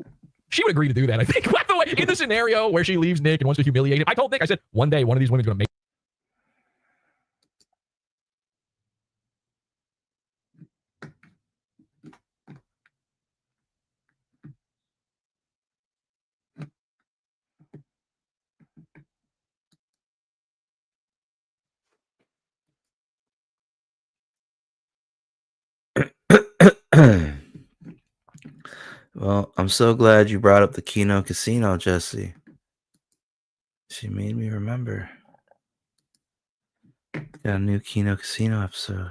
She would agree to do that, I think. By the way, in the scenario where she leaves Nick and wants to humiliate him, I told Nick, I said, one day one of these women's going to make. Well, I'm so glad you brought up the Kino Casino, Jesse. She made me remember. Got a new Kino Casino episode.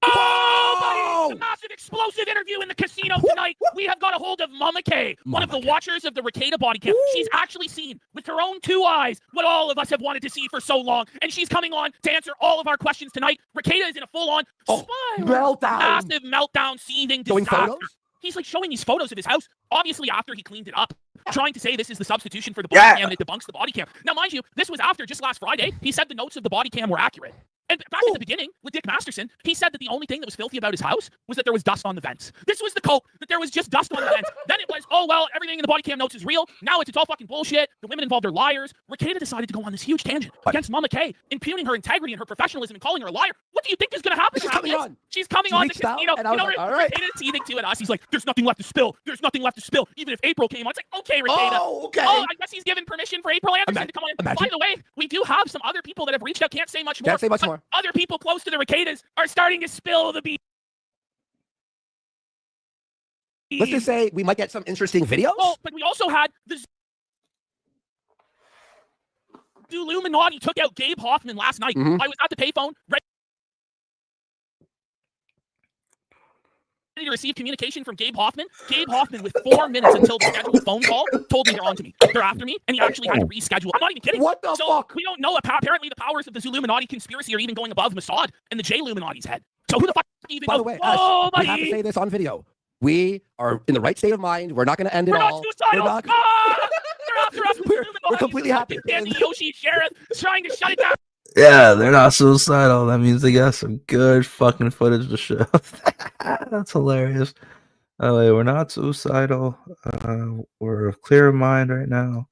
Oh, buddy! A massive explosive interview in the casino tonight. We have got a hold of Mama K, one of the watchers of the Rekieta body cam. She's actually seen with her own 2 eyes what all of us have wanted to see for so long, and she's coming on to answer all of our questions tonight. Rekieta is in a full-on massive meltdown, seething disaster. He's like showing these photos of his house, obviously after he cleaned it up, trying to say this is the substitution for the body cam and it debunks the body cam. Now, mind you, this was after just last Friday. He said the notes of the body cam were accurate. And back at the beginning, with Dick Masterson, he said that the only thing that was filthy about his house was that there was dust on the vents. This was the cope, that there was just dust on the vents. Then it was, oh, well, everything in the body cam notes is real. Now it's all fucking bullshit. The women involved are liars. Rekieta decided to go on this huge tangent against Mama K, impugning her integrity and her professionalism and calling her a liar. What do you think is going to happen? She's coming on. She's coming on the casino. You know, Rekieta's teething to it. Us. He's like, there's nothing left to spill. There's nothing left to spill. Even if April came on, it's like, okay, Rekieta. Oh, okay. Oh, I guess he's given permission for April Anderson to come on. By the way, we do have some other people that have reached out. Can't say much more. Can't say much more. Other people close to the Requietas are starting to spill the beans. Let's just say we might get some interesting videos. Oh, but we also had the Zuluminati took out Gabe Hoffman last night. I was at the payphone, ready to receive communication from Gabe Hoffman. Gabe Hoffman, with 4 minutes until the scheduled phone call, told me they're on to me. They're after me, and he actually had to reschedule. I'm not even kidding. What the fuck? We don't know. Apparently, the powers of the Zuluminati conspiracy are even going above Mossad and the J-Luminati's head. So who the fuck even By knows? the way, Oh, we have to say this on video. We are in the right state of mind. We're not going to end it all. Suicidal. We're not. They're after us. We're completely happy. And the Yoshi Sheriff is trying to shut it down. Yeah, they're not suicidal. That means they got some good fucking footage to show. That's hilarious. We're not suicidal. We're of clear mind right now.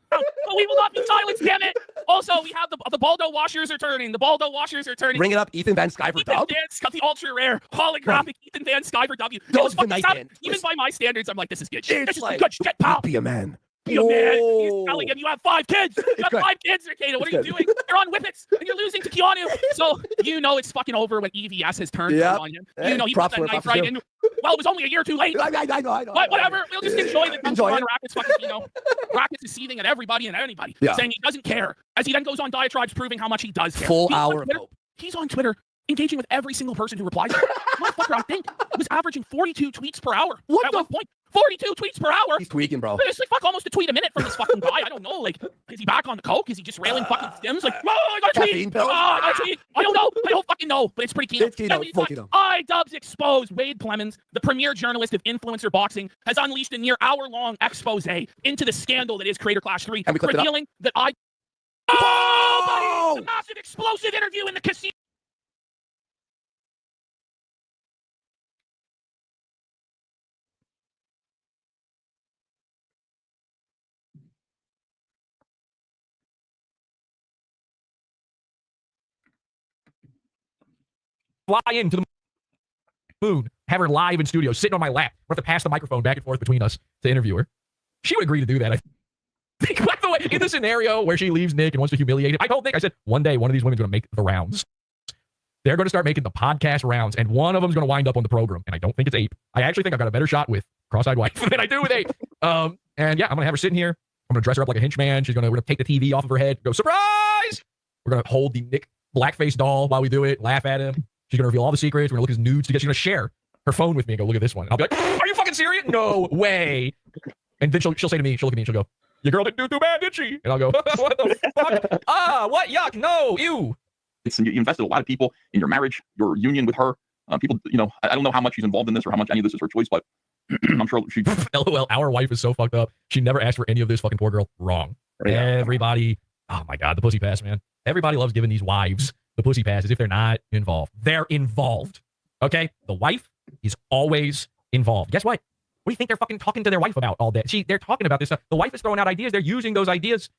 But we will not be silenced, damn it. Also, we have the Baldo washers are turning. The Baldo washers are turning. Bring it up, Ethan Van Sciver dub. The ultra rare holographic Ethan Van Sciver W. Does the night in. Even by my standards, I'm like, this is good shit. This is like, good shit, pal. Be a man. Be a man. He's telling him you have 5 kids. You have 5 kids, Rekieta. What are you doing? You're on whippets and you're losing to Keanu. So you know it's fucking over when EVS has turned on him. You know he put that knife right in. Well, it was only a year too late. I know. But whatever. We'll just enjoy the Rackets fucking, Rackets is seething at everybody and anybody, saying he doesn't care. As he then goes on diatribes proving how much he does care. Full hour of hope. He's on Twitter engaging with every single person who replies to him. Motherfucker, I think was averaging 42 tweets per hour. At one point. 42 tweets per hour. He's tweaking, bro. It's like fuck almost a tweet a minute from this fucking guy. I don't know. Like, is he back on the coke? Is he just railing fucking stems? Like, oh, I got a tweet. Oh, I got a tweet. I don't know. I don't fucking know. But it's pretty keen. iDubbbz exposed. Wade Clemens, the premier journalist of influencer boxing, has unleashed a near hour-long expose into the scandal that is Creator Clash 3, revealing that buddy! A massive explosive interview in the casino. Fly into the moon, have her live in studio, sitting on my lap. We're going to pass the microphone back and forth between us to interview her. She would agree to do that, I think. By the way, in the scenario where she leaves Nick and wants to humiliate him, I told Nick, I said, one day one of these women's going to make the rounds. They're going to start making the podcast rounds, and one of them's going to wind up on the program. And I don't think it's Ape. I actually think I've got a better shot with Cross-Eyed Wife than I do with Ape. And yeah, I'm going to have her sitting here. I'm going to dress her up like a henchman. We're going to take the TV off of her head. Go, surprise! We're going to hold the Nick blackface doll while we do it, laugh at him. She's going to reveal all the secrets. We're going to look at his nudes together. She's going to share her phone with me and go, look at this one. And I'll be like, are you fucking serious? No way. And then she'll say to me, she'll look at me and she'll go, your girl didn't do too bad, did she? And I'll go, what the fuck? What? Yuck. No, ew. You invested a lot of people in your marriage, your union with her. People, I don't know how much she's involved in this or how much any of this is her choice, but I'm sure she. LOL, our wife is so fucked up. She never asked for any of this, fucking poor girl. Wrong. Yeah. Everybody, oh my God, the pussy pass, man. Everybody loves giving these wives the pussy pass as if they're not involved. They're involved. Okay? The wife is always involved. Guess what? What do you think they're fucking talking to their wife about all day? They're talking about this stuff. The wife is throwing out ideas. They're using those ideas.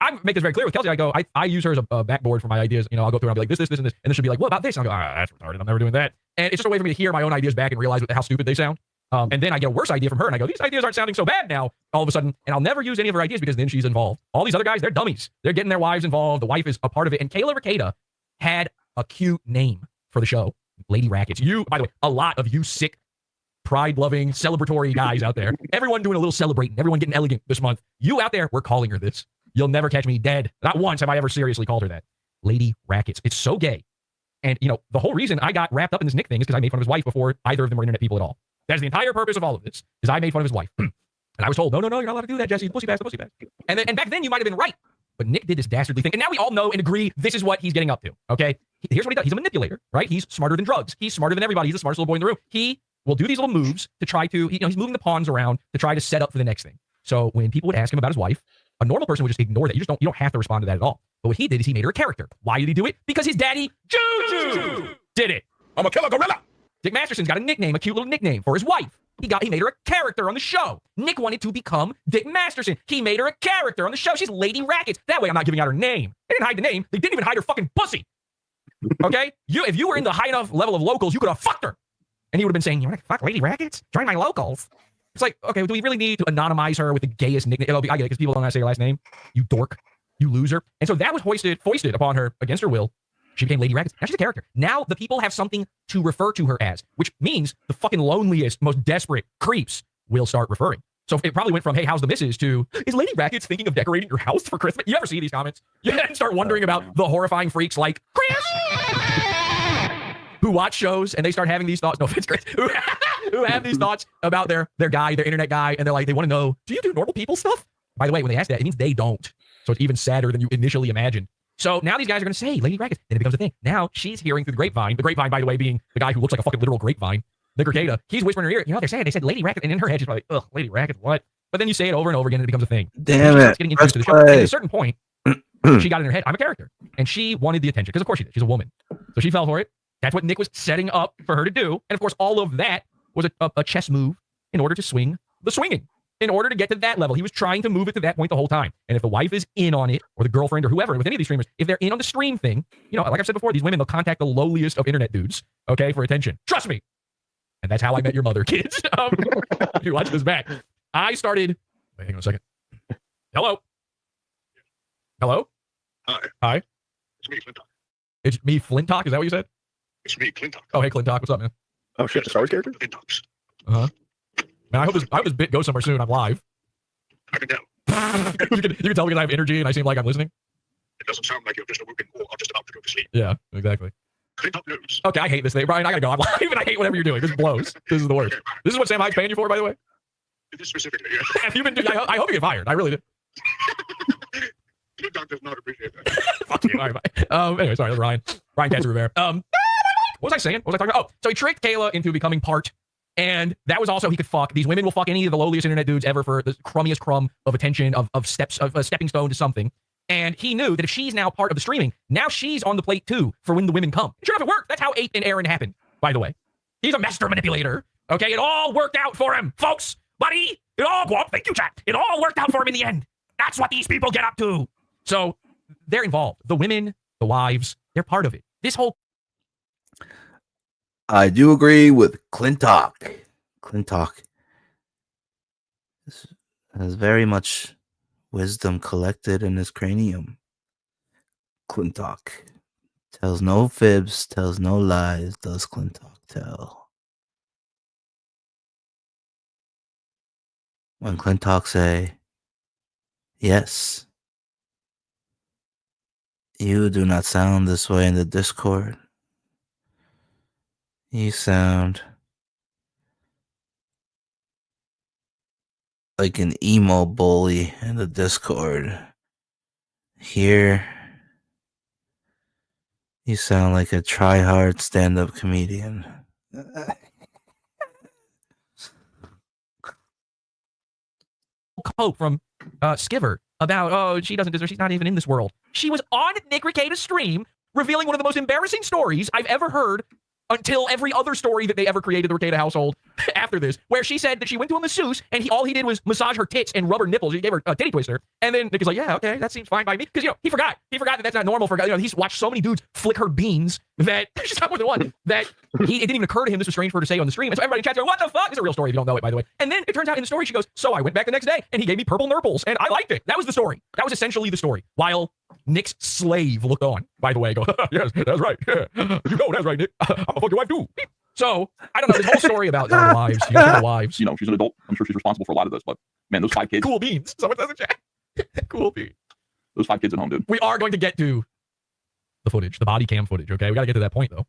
I make this very clear with Kelsey. I go, I use her as a backboard for my ideas. I'll go through and I'll be like, this, and this. And then she'll be like, what about this? And I'll go, that's retarded. I'm never doing that. And it's just a way for me to hear my own ideas back and realize how stupid they sound. And then I get a worse idea from her and I go, these ideas aren't sounding so bad now, all of a sudden. And I'll never use any of her ideas because then she's involved. All these other guys, they're dummies. They're getting their wives involved. The wife is a part of it. And Kayla Ricada had a cute name for the show, Lady Rackets. You, by the way, a lot of you sick, pride-loving, celebratory guys out there. Everyone doing a little celebrating. Everyone getting elegant this month. You out there, we're calling her this. You'll never catch me dead. Not once have I ever seriously called her that. Lady Rackets. It's so gay. And, the whole reason I got wrapped up in this Nick thing is because I made fun of his wife before either of them were internet people at all. That's the entire purpose of all of this, is I made fun of his wife. And I was told, no, you're not allowed to do that, Jesse. The pussy pass. And back then you might have been right. But Nick did this dastardly thing. And now we all know and agree this is what he's getting up to. Okay? Here's what he does. He's a manipulator, right? He's smarter than drugs. He's smarter than everybody. He's the smartest little boy in the room. He will do these little moves to try to, he's moving the pawns around to try to set up for the next thing. So when people would ask him about his wife, a normal person would just ignore that. You don't have to respond to that at all. But what he did is he made her a character. Why did he do it? Because his daddy, Juju, did it. I'm a killer gorilla. Dick Masterson's got a nickname, a cute little nickname for his wife. He made her a character on the show. Nick wanted to become Dick Masterson. He made her a character on the show. She's Lady Rackets. That way I'm not giving out her name. They didn't hide the name. They didn't even hide her fucking pussy. Okay? If you were in the high enough level of locals, you could have fucked her. And he would have been saying, you want to fuck Lady Rackets? Join my locals. It's like, okay, do we really need to anonymize her with the gayest nickname? I get it, because people don't know how to say her last name. You dork. You loser. And so that was foisted upon her against her will. She became Lady Rackets. Now she's a character. Now the people have something to refer to her as, which means the fucking loneliest, most desperate creeps will start referring. So it probably went from, hey, how's the missus, to, is Lady Rackets thinking of decorating your house for Christmas? You ever see these comments? You start wondering about the horrifying freaks like Chris, who watch shows and they start having these thoughts. No offense, Chris. Who have these thoughts about their guy, their internet guy, and they're like, they want to know, do you do normal people stuff? By the way, when they ask that, it means they don't. So it's even sadder than you initially imagined. So now these guys are going to say, Lady Rackets. Then it becomes a thing. Now she's hearing through the grapevine, by the way, being the guy who looks like a fucking literal grapevine, Nick Ricada. He's whispering in her ear, they're saying, they said Lady Rackets. And in her head, she's like, ugh, Lady Rackets, what? But then you say it over and over again, and it becomes a thing. Damn it. Getting introduced to the show. And at a certain point, she got in her head, I'm a character. And she wanted the attention, because of course she did. She's a woman. So she fell for it. That's what Nick was setting up for her to do. And of course, all of that was a chess move in order to swing the swinging. In order to get to that level, he was trying to move it to that point the whole time. And if the wife is in on it, or the girlfriend, or whoever, with any of these streamers, if they're in on the stream thing, like I've said before, these women, they'll contact the lowliest of internet dudes, okay, for attention. Trust me. And that's how I met your mother, kids. If you watch this back, I started. Wait, hang on a second. Hello. Hello. Hi. It's me, Clintock. It's me, Flintock. Is that what you said? It's me, Clintock. Oh, hey, Clintock. What's up, man? Oh shit, Star Wars character. Man, I hope this bit goes somewhere soon. I'm live. I can tell. you can tell because I have energy and I seem like I'm listening. It doesn't sound like you're just awoken or are just about to go to sleep. Yeah, exactly. Clintock news. Okay, I hate this thing. Brian, I gotta go. I'm live and I hate whatever you're doing. This blows. This is the worst. This is what Sam Hyde's paying you for, by the way? This specifically, yeah. Have you been I hope you get fired. I really do. Clintock does not appreciate that. Fuck you. All right, bye. Anyway, sorry, that's Ryan. Ryan Katz Rivera. What was I saying? What was I talking about? Oh, so he tricked Kayla into becoming part. And that was also, he could fuck. These women will fuck any of the lowliest internet dudes ever for the crummiest crumb of attention, of a stepping stone to something. And he knew that if she's now part of the streaming, now she's on the plate too for when the women come. Sure enough, it worked. That's how Ape and Aaron happened, by the way. He's a master manipulator. Okay, it all worked out for him, folks. Buddy, thank you, chat. It all worked out for him in the end. That's what these people get up to. So they're involved. The women, the wives, they're part of it. This whole... I do agree with Clintock. Clintock has very much wisdom collected in his cranium. Clintock tells no fibs, tells no lies, does Clintock tell. When Clintock say, yes, You do not sound this way in the Discord. You sound like an emo bully in the Discord. Here, you sound like a try-hard stand-up comedian. Quote from Skeever about, oh, she doesn't deserve, she's not even in this world. She was on Nick Rekieta's stream revealing one of the most embarrassing stories I've ever heard until every other story that they ever created the Rekieta household after this, where she said that she went to a masseuse and all he did was massage her tits and rub her nipples. He gave her a titty twister. And then Nick is like, yeah, okay, that seems fine by me. Because, he forgot that that's not normal for, he's watched so many dudes flick her beans that, she's not more than one, that it didn't even occur to him this was strange for her to say on the stream. And so everybody in chat's going, what the fuck? It's a real story if you don't know it, by the way. And then it turns out in the story, she goes, so I went back the next day and he gave me purple nurples and I liked it. That was the story. That was essentially the story. While Nick's slave looked on, by the way, go, yes, that's right. Yeah. You know, that's right, Nick. I'm gonna fuck your wife too. So, I don't know, this whole story about wives, wives. She's an adult. I'm sure she's responsible for a lot of this, but man, those 5 kids. Cool beans. Someone says in chat. Cool beans. Those 5 kids at home, dude. We are going to get to the footage, the body cam footage, okay? We got to get to that point, though.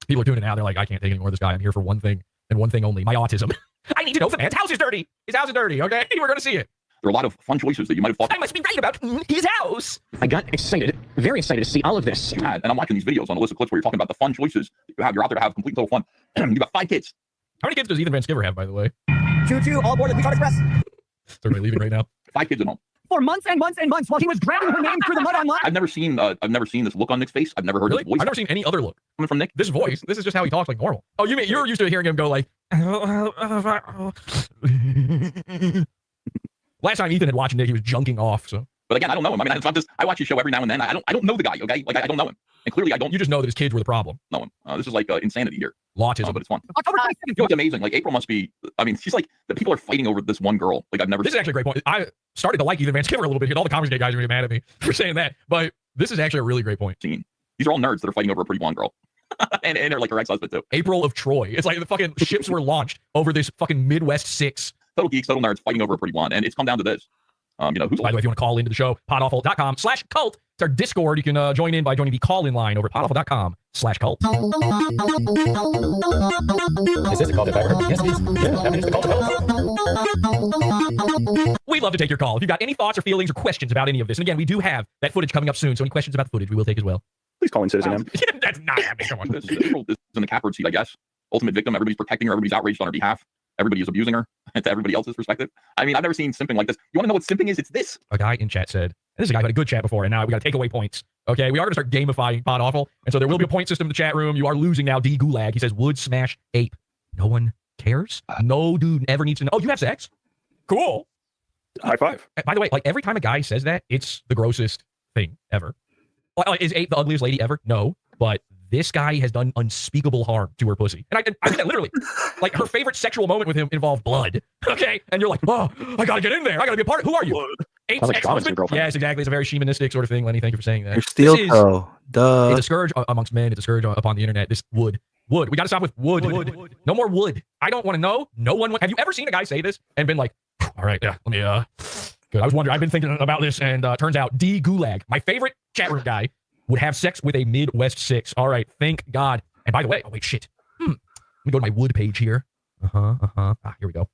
People are tuning out. They're like, I can't take any more of this guy. I'm here for one thing and one thing only, my autism. I need to know if the man's house is dirty. His house is dirty, okay? We're going to see it. There are a lot of fun choices that you might have thought. I must be right about his house. I got excited, very excited to see all of this. You had, and I'm watching these videos on a list of clips where you're talking about the fun choices that you have. You're out there to have complete total fun. You got 5 kids. How many kids does Ethan Van Skeever have, by the way? Choo-choo, all aboard the Deconstructs Express. Is everybody leaving right now? 5 kids at home. For months and months and months while he was dragging her name through the mud online. I've never seen this look on Nick's face. I've never heard his voice. I've never seen any other look coming from Nick. This voice. This is just how he talks like normal. Oh, you mean you're used to hearing him go like. Last time Ethan had watched Nick, he was junking off. So, but again, I don't know him. I mean, it's not just I watch his show every now and then. I don't know the guy. Okay, like I don't know him, and clearly I don't. You just know that his kids were the problem. Know him. This is like insanity here. Autism, but it's fun. October 22nd. You know what's amazing? Like April must be. I mean, she's like the people are fighting over this one girl. Like I've never. This is actually a great point. I started to like Ethan Van Skeever a little bit. All the Congress Gate guys are really mad at me for saying that, but this is actually a really great point. These are all nerds that are fighting over a pretty blonde girl. and they're like her ex-husband too. April of Troy. It's like the fucking ships were launched over this fucking Midwest 6. Total geeks, total nerds fighting over a pretty blonde, and it's come down to this. Who's by the way, if you want to call into the show, podawful.com/cult. It's our Discord. You can join in by joining the call-in line over at podawful.com/cult. Is this a call to ever? Yes, it is. Yeah, I mean, it's the call to cult. We'd love to take your call. If you've got any thoughts or feelings or questions about any of this, and again, we do have that footage coming up soon, so any questions about the footage, we will take as well. Please call in Citizen M. That's not happening. Come on. This is in the catbird seat, I guess. Ultimate victim. Everybody's protecting her. Everybody's outraged on her behalf. Everybody is abusing her to everybody else's perspective. I mean, I've never seen simping like this. You want to know what simping is? It's this. A guy in chat said, and this is a guy who had a good chat before, and now we got to take away points. Okay, we are going to start gamifying Podawful, and so there will be a point system in the chat room. You are losing now. D Gulag. He says, would smash ape. No one cares. No dude ever needs to know. Oh, you have sex? Cool. High five. By the way, like every time a guy says that, it's the grossest thing ever. Like, is ape the ugliest lady ever? No, but this guy has done unspeakable harm to her pussy. And I mean that literally. Like, her favorite sexual moment with him involved blood. Okay? And you're like, oh, I got to get in there. I got to be a part of it. Who are you? Ape's ex-husband? Yes, exactly. It's a very shamanistic sort of thing, Lenny. Thank you for saying that. You're steel toe. Duh. It's a scourge amongst men. It's a scourge upon the internet. This wood. We got to stop with wood. No more wood. I don't want to know. No one. Have you ever seen a guy say this and been like, all right, yeah, let me, good. I was wondering. I've been thinking about this, and turns out D Gulag, my favorite chat room guy, would have sex with a Midwest 6. All right, thank God. And by the way, oh wait, shit. Let me go to my wood page here. Here we go.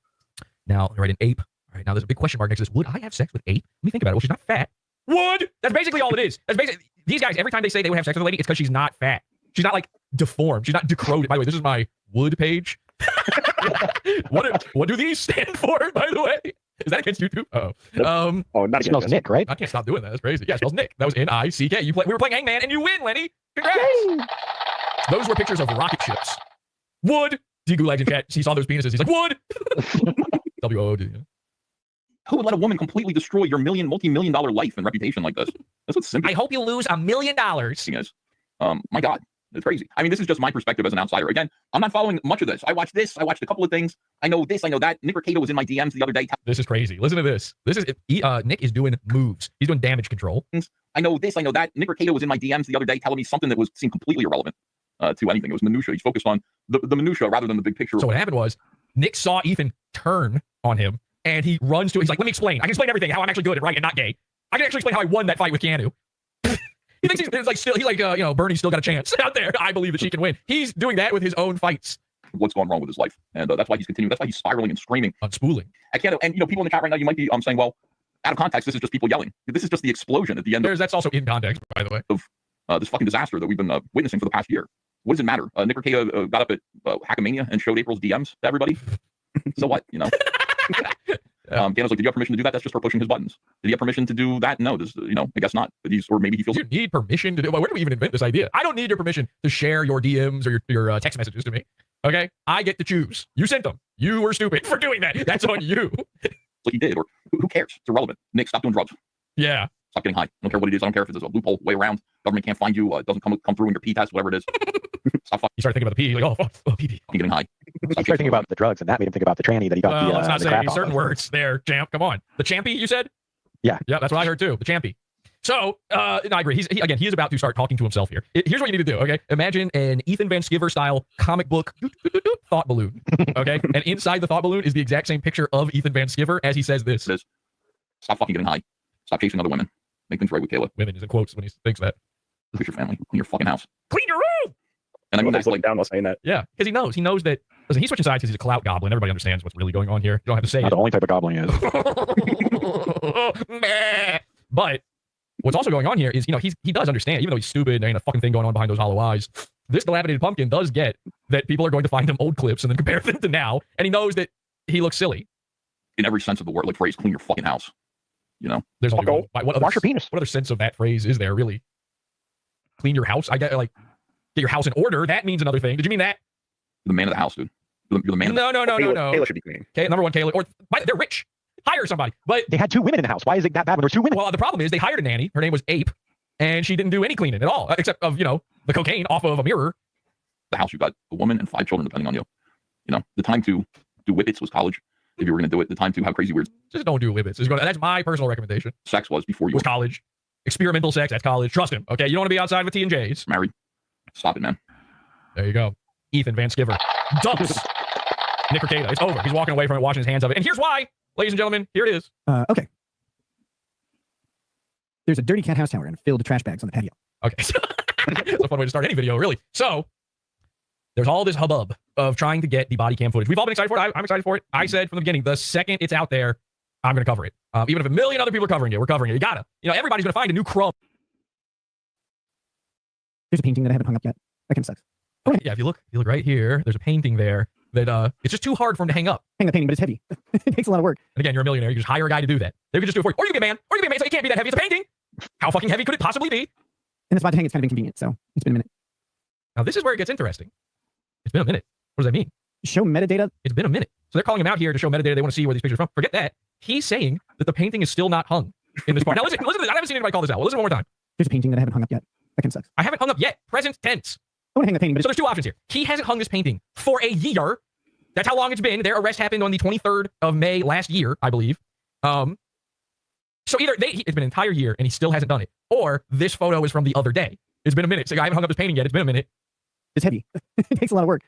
Now, right, an ape. All right, now there's a big question mark next to this. Would I have sex with ape? Let me think about it. Well, she's not fat. Would. That's basically all it is. That's basically these guys. Every time they say they would have sex with a lady, it's because she's not fat. She's not like deformed. She's not decrowed. By the way, this is my wood page. What do these stand for? By the way, is that against YouTube? Not it smells Nick, right? I can't stop doing that. That's crazy. Yeah, it smells Nick. That was N-I-C-K. We were playing Hangman, and you win, Lenny. Congrats. Those were pictures of rocket ships. Wood. D Gulag in chat. He saw those penises. He's like, wood. W-O-O-D. Who would let a woman completely destroy your multi-million dollar life and reputation like this? That's what's simple. I hope you lose $1 million. Yes. My God. It's crazy. I mean, this is just my perspective as an outsider. Again, I'm not following much of this. I watched this. I watched a couple of things. I know this. I know that. Nick Rekieta was in my DMs the other day. This is crazy. Listen to this. Nick is doing moves. He's doing damage control. I know this. I know that. Nick Rekieta was in my DMs the other day telling me something that seemed completely irrelevant to anything. It was minutia. He's focused on the minutia rather than the big picture. So what happened was Nick saw Ethan turn on him, and he runs to it. He's like, let me explain. I can explain everything, how I'm actually good and right and not gay. I can actually explain how I won that fight with Keanu. He thinks he's like still, he's like, you know, Bernie's still got a chance out there. I believe that she can win. He's doing that with his own fights. What's gone wrong with his life, and that's why he's continuing. That's why he's spiraling and screaming, unspooling. I can't. And you know, people in the chat right now, you might be saying, well, out of context, this is just people yelling. This is just the explosion at the end. That's also in context, by the way, of this fucking disaster that we've been witnessing for the past year. What does it matter? Nick Ricada got up at Hackamania and showed April's DMs to everybody. So what? You know. Dano's like, did you have permission to do that? That's just for pushing his buttons. Did he have permission to do that? No, you know, I guess not. But or maybe he feels. You need permission to do. Well, where do we even invent this idea? I don't need your permission to share your DMs or your text messages to me. Okay, I get to choose. You sent them. You were stupid for doing that. That's on you. Like he did, or who cares? It's irrelevant. Nick, stop doing drugs. Yeah. Stop getting high. I don't care what it is. I don't care if it's a loophole way around. Government can't find you. It doesn't come through in your pee test, whatever it is. Stop fucking. You start thinking about the pee. You're like, pee. I'm getting high. He started thinking about the drugs, and that made him think about the tranny that he got let's not the say crap any off certain of. words there, champ. Come on. The champy, you said? Yeah. Yeah, that's what I heard too. The champy. So, I agree. He is about to start talking to himself here. Here's what you need to do, okay? Imagine an Ethan Van Sciver style comic book thought balloon, okay? And inside the thought balloon is the exact same picture of Ethan Van Sciver as he says this. Stop fucking getting high. Stop chasing other women. Make things right with Kayla. Women is in quotes when he thinks that. Look at your family. Clean your fucking house. Clean your room! And I mean, that's like down while saying that. Yeah, because he knows that. Listen, he's switching sides because he's a clout goblin. Everybody understands what's really going on here. You don't have to say Not it. the only type of goblin he is. But what's also going on here is, you know, he does understand, even though he's stupid, there ain't a fucking thing going on behind those hollow eyes. This dilapidated pumpkin does get that people are going to find him old clips and then compare them to now, and he knows that he looks silly. In every sense of the word, like phrase, clean your fucking house. You know? There's only one. Wash your penis. What other sense of that phrase is there, really? Clean your house? I get, like, get your house in order. That means another thing. Did you mean that? You're the man of the house, dude. You're the man. No. Kayla should be cleaning. Okay, number one, Kayla. Or they're rich. Hire somebody. But they had two women in the house. Why is it that bad when there's two women? Well, the problem is they hired a nanny. Her name was Ape, and she didn't do any cleaning at all, except of, you know, the cocaine off of a mirror. The house, you got a woman and 5 children, depending on you. You know, the time to do whippets was college. If you were going to do it, the time to have crazy weird. Just don't do whippets. That's my personal recommendation. Sex was before you was college. Experimental sex, that's college. Trust him. Okay, you don't want to be outside with T&Js. Married. Stop it, man. There you go. Ethan Van Sciver dumps Nick Ricada. It's over. He's walking away from it, washing his hands of it. And here's why, ladies and gentlemen. Here it is. Okay. There's a dirty cat house tower and filled trash bags on the patio. Okay. That's a fun way to start any video, really. So, there's all this hubbub of trying to get the body cam footage. We've all been excited for it. I'm excited for it. I said from the beginning, the second it's out there, I'm going to cover it. Even if a million other people are covering it, we're covering it. You gotta. You know, everybody's going to find a new crumb. There's a painting that I haven't hung up yet. That kind of sucks. Okay. Yeah, if you look right here, there's a painting there that it's just too hard for him to hang up. Hang the painting, but it's heavy. It takes a lot of work. And again, you're a millionaire. You just hire a guy to do that. They could just do it for you. Or you get a man. So it can't be that heavy. It's a painting. How fucking heavy could it possibly be? And the spot to hang it's kind of inconvenient, so it's been a minute. Now, this is where it gets interesting. It's been a minute. What does that mean? Show metadata? It's been a minute. So they're calling him out here to show metadata. They want to see where these pictures are from. Forget that. He's saying that the painting is still not hung in this part. Now, listen to this. I haven't seen anybody call this out. Well, listen one more time. There's a painting that I haven't hung up yet. That kind of sucks. I haven't hung up yet. Present tense. I want to hang the painting, but so there's two options here. He hasn't hung this painting for a year. That's how long it's been. Their arrest happened on the 23rd of May last year, I believe. So either it's been an entire year and he still hasn't done it, or this photo is from the other day. It's been a minute. So I haven't hung up this painting yet. It's been a minute. It's heavy. It takes a lot of work.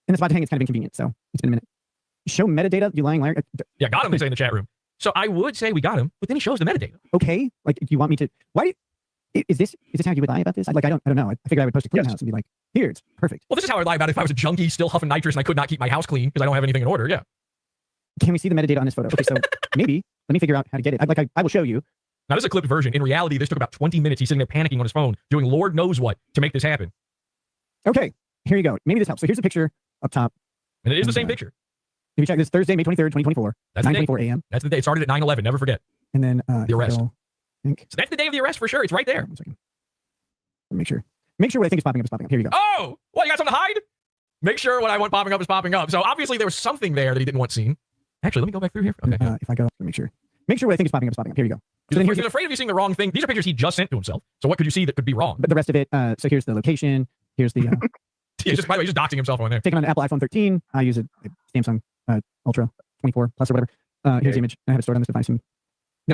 And the spot to hang it's kind of inconvenient, so it's been a minute. Show metadata, you lying liar. Yeah, got him, they say in the chat room. So I would say we got him, but then he shows the metadata. Okay, like, do you want me to? Why? Is this how you would lie about this? I don't know. I figured I would post a clean house and be like, here, it's perfect. Well, this is how I would lie about it if I was a junkie still huffing nitrous and I could not keep my house clean because I don't have anything in order. Yeah. Can we see the metadata on this photo? Okay, so maybe let me figure out how to get it. I will show you. Now, this is a clipped version. In reality, this took about 20 minutes. He's sitting there panicking on his phone, doing Lord knows what to make this happen. Okay, here you go. Maybe this helps. So here's the picture up top. And it is the same picture. If you check this, Thursday, May 23rd, 2024. That's 9:24 a.m. That's the day. It started at 9/11. Never forget. And then the arrest. So that's the day of the arrest for sure. It's right there. 1 second. Make sure what I think is popping up is popping up. Here you go. Oh, what, you got something to hide? Make sure what I want popping up is popping up. So obviously there was something there that he didn't want seen. Actually, let me go back through here. Okay. If I go, make sure what I think is popping up is popping up. Here you go. So he's afraid of you seeing the wrong thing. These are pictures he just sent to himself. So what could you see that could be wrong? But the rest of it, so here's the location. Here's the... by the way, he's just doxing himself on there. Taken on an Apple iPhone 13. I use a Samsung Ultra 24 Plus or whatever. Here's the image. I have it stored on this device.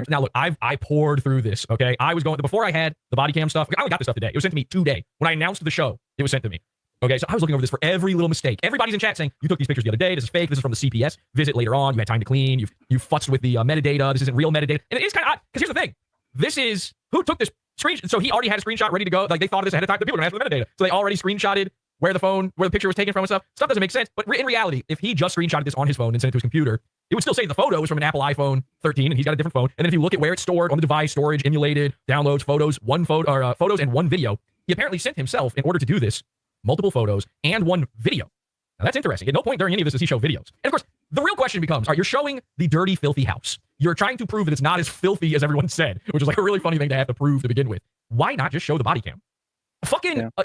Now look, I poured through this, okay? I was going, before I had the body cam stuff, I only got this stuff today. It was sent to me today. When I announced the show, it was sent to me. Okay, so I was looking over this for every little mistake. Everybody's in chat saying, you took these pictures the other day, this is fake, this is from the CPS visit later on, you had time to clean, you futzed with the metadata, this isn't real metadata. And it is kind of odd, because here's the thing. This is, who took this So he already had a screenshot ready to go. Like they thought of this ahead of time. The people are going to ask for the metadata. So they already screenshotted where the picture was taken from and stuff. Stuff doesn't make sense. But in reality, if he just screenshotted this on his phone and sent it to his computer, it would still say the photo was from an Apple iPhone 13 and he's got a different phone. And then if you look at where it's stored on the device, storage, emulated, downloads, photos, photos and one video, he apparently sent himself, in order to do this, multiple photos and one video. Now that's interesting. At no point during any of this does he show videos. And of course, the real question becomes, all right, you're showing the dirty, filthy house. You're trying to prove that it's not as filthy as everyone said, which is like a really funny thing to have to prove to begin with. Why not just show the body cam?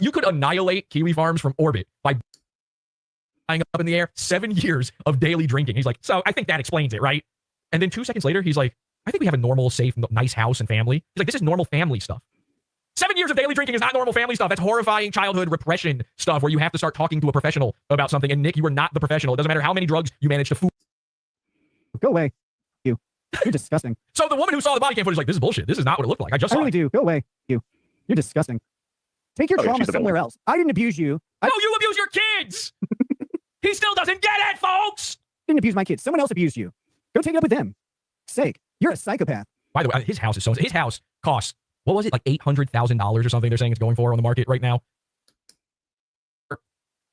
You could annihilate Kiwi Farms from orbit by flying up in the air 7 years of daily drinking. He's like, so I think that explains it, right? And then 2 seconds later, he's like, I think we have a normal, safe, nice house and family. He's like, this is normal family stuff. 7 years of daily drinking is not normal family stuff. That's horrifying childhood repression stuff where you have to start talking to a professional about something. And Nick, you were not the professional. It doesn't matter how many drugs you managed to fool. Go away. You're disgusting. So the woman who saw the body cam footage is like, this is bullshit. This is not what it looked like. I just saw really it. do. Go away. You're disgusting. Take your trauma somewhere else. I didn't abuse you. No, you abuse your kids. He still doesn't get it, folks. Didn't abuse my kids. Someone else abused you. Go take it up with them. Sake. You're a psychopath. By the way, his house costs, what was it, like $800,000 or something they're saying it's going for on the market right now?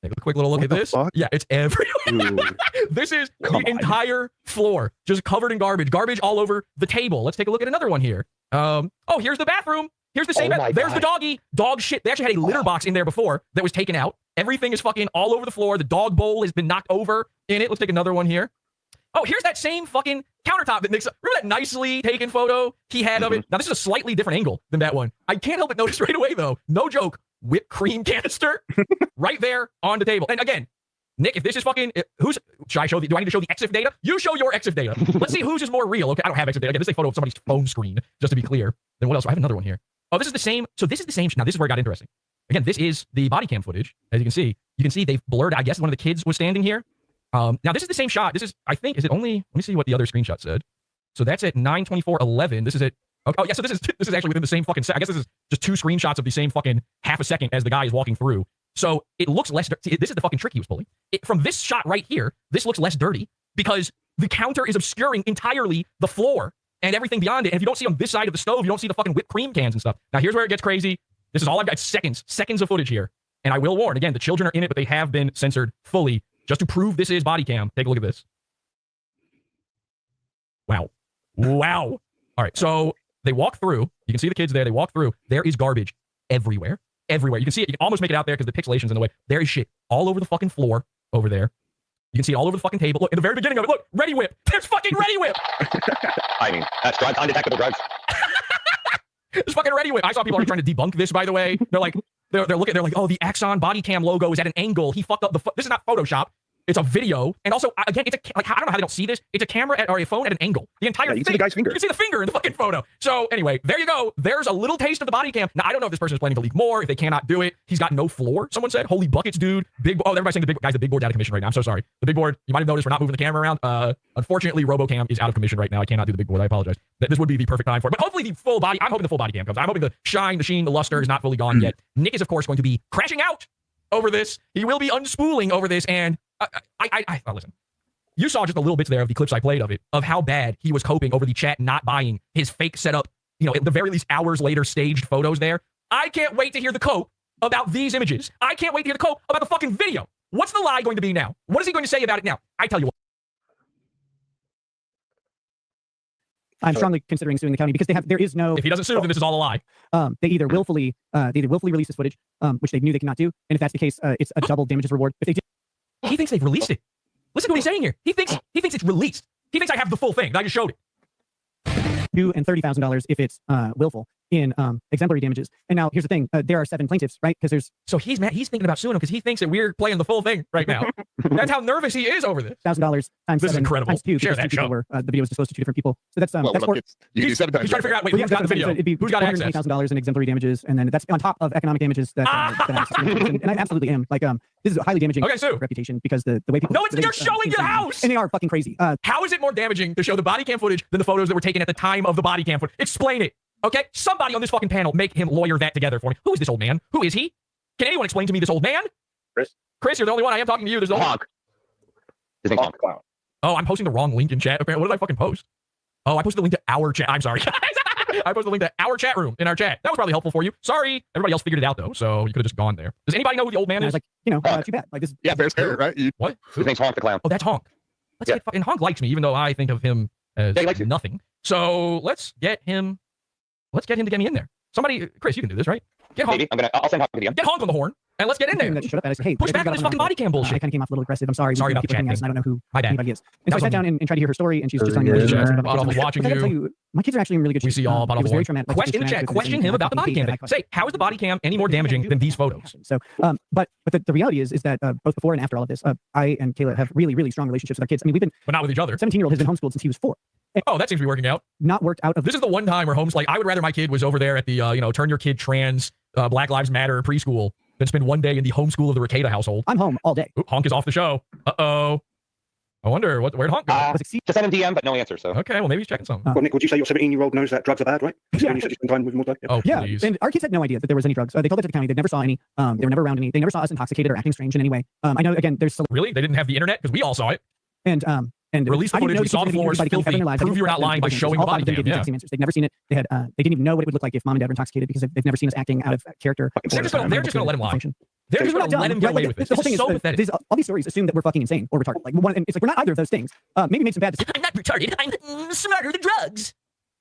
Take a quick little look at this. Fuck? Yeah, it's everywhere. This is the entire floor just covered in garbage. Garbage all over the table. Let's take a look at another one here. Oh, here's the bathroom. Here's the same. There's the doggy. Dog shit. They actually had a litter box in there before that was taken out. Everything is fucking all over the floor. The dog bowl has been knocked over in it. Let's take another one here. Oh, here's that same fucking countertop that Nick's. Remember that nicely taken photo he had of it? Now, this is a slightly different angle than that one. I can't help but notice right away, though. No joke. Whipped cream canister right there on the table. And again, Nick, if this is fucking, should I show do I need to show the EXIF data? You show your EXIF data. Let's see whose is more real. Okay, I don't have EXIF data. Again, this is a photo of somebody's phone screen, just to be clear. Then what else? I have another one here. Oh, this is the same. So this is the same. Now, this is where it got interesting. Again, this is the body cam footage. As you can see, they've blurred. I guess one of the kids was standing here. Now, this is the same shot. This is, I think, is it only, let me see what the other screenshot said. So that's at 9:24:11. This is at, oh yeah, so this is actually within the same fucking, I guess this is just 2 screenshots of the same fucking half a second as the guy is walking through. So it looks less, see, this is the fucking trick he was pulling. From this shot right here, this looks less dirty because the counter is obscuring entirely the floor and everything beyond it. And if you don't see on this side of the stove, you don't see the fucking whipped cream cans and stuff. Now here's where it gets crazy. This is all I've got, seconds of footage here. And I will warn, again, the children are in it, but they have been censored fully just to prove this is body cam. Take a look at this. Wow. All right, so they walk through. You can see the kids there. They walk through. There is garbage everywhere. You can see it. You can almost make it out there because the pixelation's in the way. There is shit all over the fucking floor over there. You can see it all over the fucking table. Look, in the very beginning of it, look, Ready Whip. There's fucking Ready Whip. I mean, that's drugs, undetectable drugs. There's fucking Ready Whip. I saw people already trying to debunk this, by the way. They're like, they're like, oh, the Axon body cam logo is at an angle. He fucked up the. This is not Photoshop. It's a video, and also again, it's a like I don't know how they don't see this. It's a camera or a phone at an angle. The entire you thing. see the guy's finger. You can see the finger in the fucking photo. So anyway, there you go. There's a little taste of the body cam. Now I don't know if this person is planning to leak more. If they cannot do it, he's got no floor. Someone said, "Holy buckets, dude!" Big. Oh, everybody's saying the big board's out of commission right now. I'm so sorry. The big board. You might have noticed we're not moving the camera around. Unfortunately, RoboCam is out of commission right now. I cannot do the big board. I apologize. This would be the perfect time for it. But hopefully the full body. I'm hoping the full body cam comes. I'm hoping the shine, the sheen, the luster is not fully gone yet. Nick is of course going to be crashing out over this. He will be unspooling over this, and listen. You saw just a little bits there of the clips I played of it, of how bad he was coping over the chat not buying his fake setup, at the very least hours later staged photos there. I can't wait to hear the cope about these images. I can't wait to hear the cope about the fucking video. What's the lie going to be now? What is he going to say about it now? I tell you what. I'm strongly considering suing the county because there is no. If he doesn't sue, then this is all a lie. They either willfully release this footage, which they knew they cannot do, and if that's the case, it's a double damages reward. If they did, he thinks they've released it. Listen to what he's saying here. He thinks it's released. He thinks I have the full thing. I just showed it. $2,000 and $30,000 if it's willful in exemplary damages. And now here's the thing: there are 7 plaintiffs, right? Because there's he's mad. He's thinking about suing him because he thinks that we're playing the full thing right now. That's how nervous he is over this. $1,000 times this 7 is incredible. times 2. Share that show. The video was disclosed to 2 different people. So that's well, that's more. He's trying to figure out who's got the video. It'd be who's got access? $120,000 in exemplary damages, and then that's on top of economic damages that and I absolutely am like this is highly damaging reputation because the way people. No, you're showing your house, and they are fucking crazy. How is it more damaging to show the body cam footage than the photos that were taken at the time of the body cam footage? Explain it. Okay, somebody on this fucking panel make him lawyer that together for me. Who is this old man? Who is he? Can anyone explain to me this old man? Chris, you're the only one. I am talking to you. There's the Honk. His name's Honk. Oh, I'm posting the wrong link in chat. Apparently, what did I fucking post? Oh, I posted the link to our chat. I'm sorry, guys. I posted a link to our chat room in our chat. That was probably helpful for you. Sorry, everybody else figured it out though, so you could have just gone there. Does anybody know who the old man And I is? was like, too bad. Like this. Yeah, Bear's parrot, right? What? His name's Honk the Clown. Oh, that's Honk. Let's get fucking Honk likes me, even though I think of him as Yeah, he likes you. nothing. So let's get him. Let's get him to get me in there. Somebody, Chris, you can do this, right? Get Honk. Maybe. I'll send Honk to the DM. Get Honk on the horn, and let's get in there. That showed up and I said, hey, Push back on this fucking body cam bullshit. I kind of came off a little aggressive. I'm sorry. Sorry about people the chat are nice, thing. and I don't know who My bad. anybody is. And so I sat down and tried to hear her story, and she's just telling me. Podawful watching I gotta tell you. you, my kids are actually in really good shape. We see all It was Podawful. very traumatic. Like, Question in the traumatic chat. with Question this him about the body cam. Say, how is the body cam any more damaging than these photos? So, but the reality is that both before and after all of this, I and Kayla have really, really strong relationships with our kids. I mean, we've been, but not with each other. 17-year-old has been homeschooled since he was 4. Oh, that seems to be working out. Not worked out of. This is the one time where homes like I would rather my kid was over there at the turn your kid trans Black Lives Matter preschool than spend one day in the homeschool of the Ricada household. I'm home all day. Ooh, Honk is off the show. Uh-oh. I wonder where'd Honk go? Just send him DM, but no answer. So okay, well maybe he's checking something. Well, Nick, would you say your 17-year-old knows that drugs are bad, right? Yeah. You said you spend time with him all day? Oh, Yeah, please. and our kids had no idea that there was any drugs. They told it to the county. They never saw any. They were never around any. They never saw us intoxicated or acting strange in any way. I know, again, there's really they didn't have the internet because we all saw it. And release the I didn't footage. know We saw the floor is filthy. Prove you're not lying by showing the body cam. Yeah. They'd never seen it. They didn't even know what it would look like if mom and dad were intoxicated because they've never seen us acting out of character. They're just gonna let him lie. They're just gonna let him get away with it. The whole thing It's so pathetic. all these stories assume that we're fucking insane or retarded. Like and it's like we're not either of those things. Maybe make some bad decisions. I'm not retarded. I'm smarter than drugs.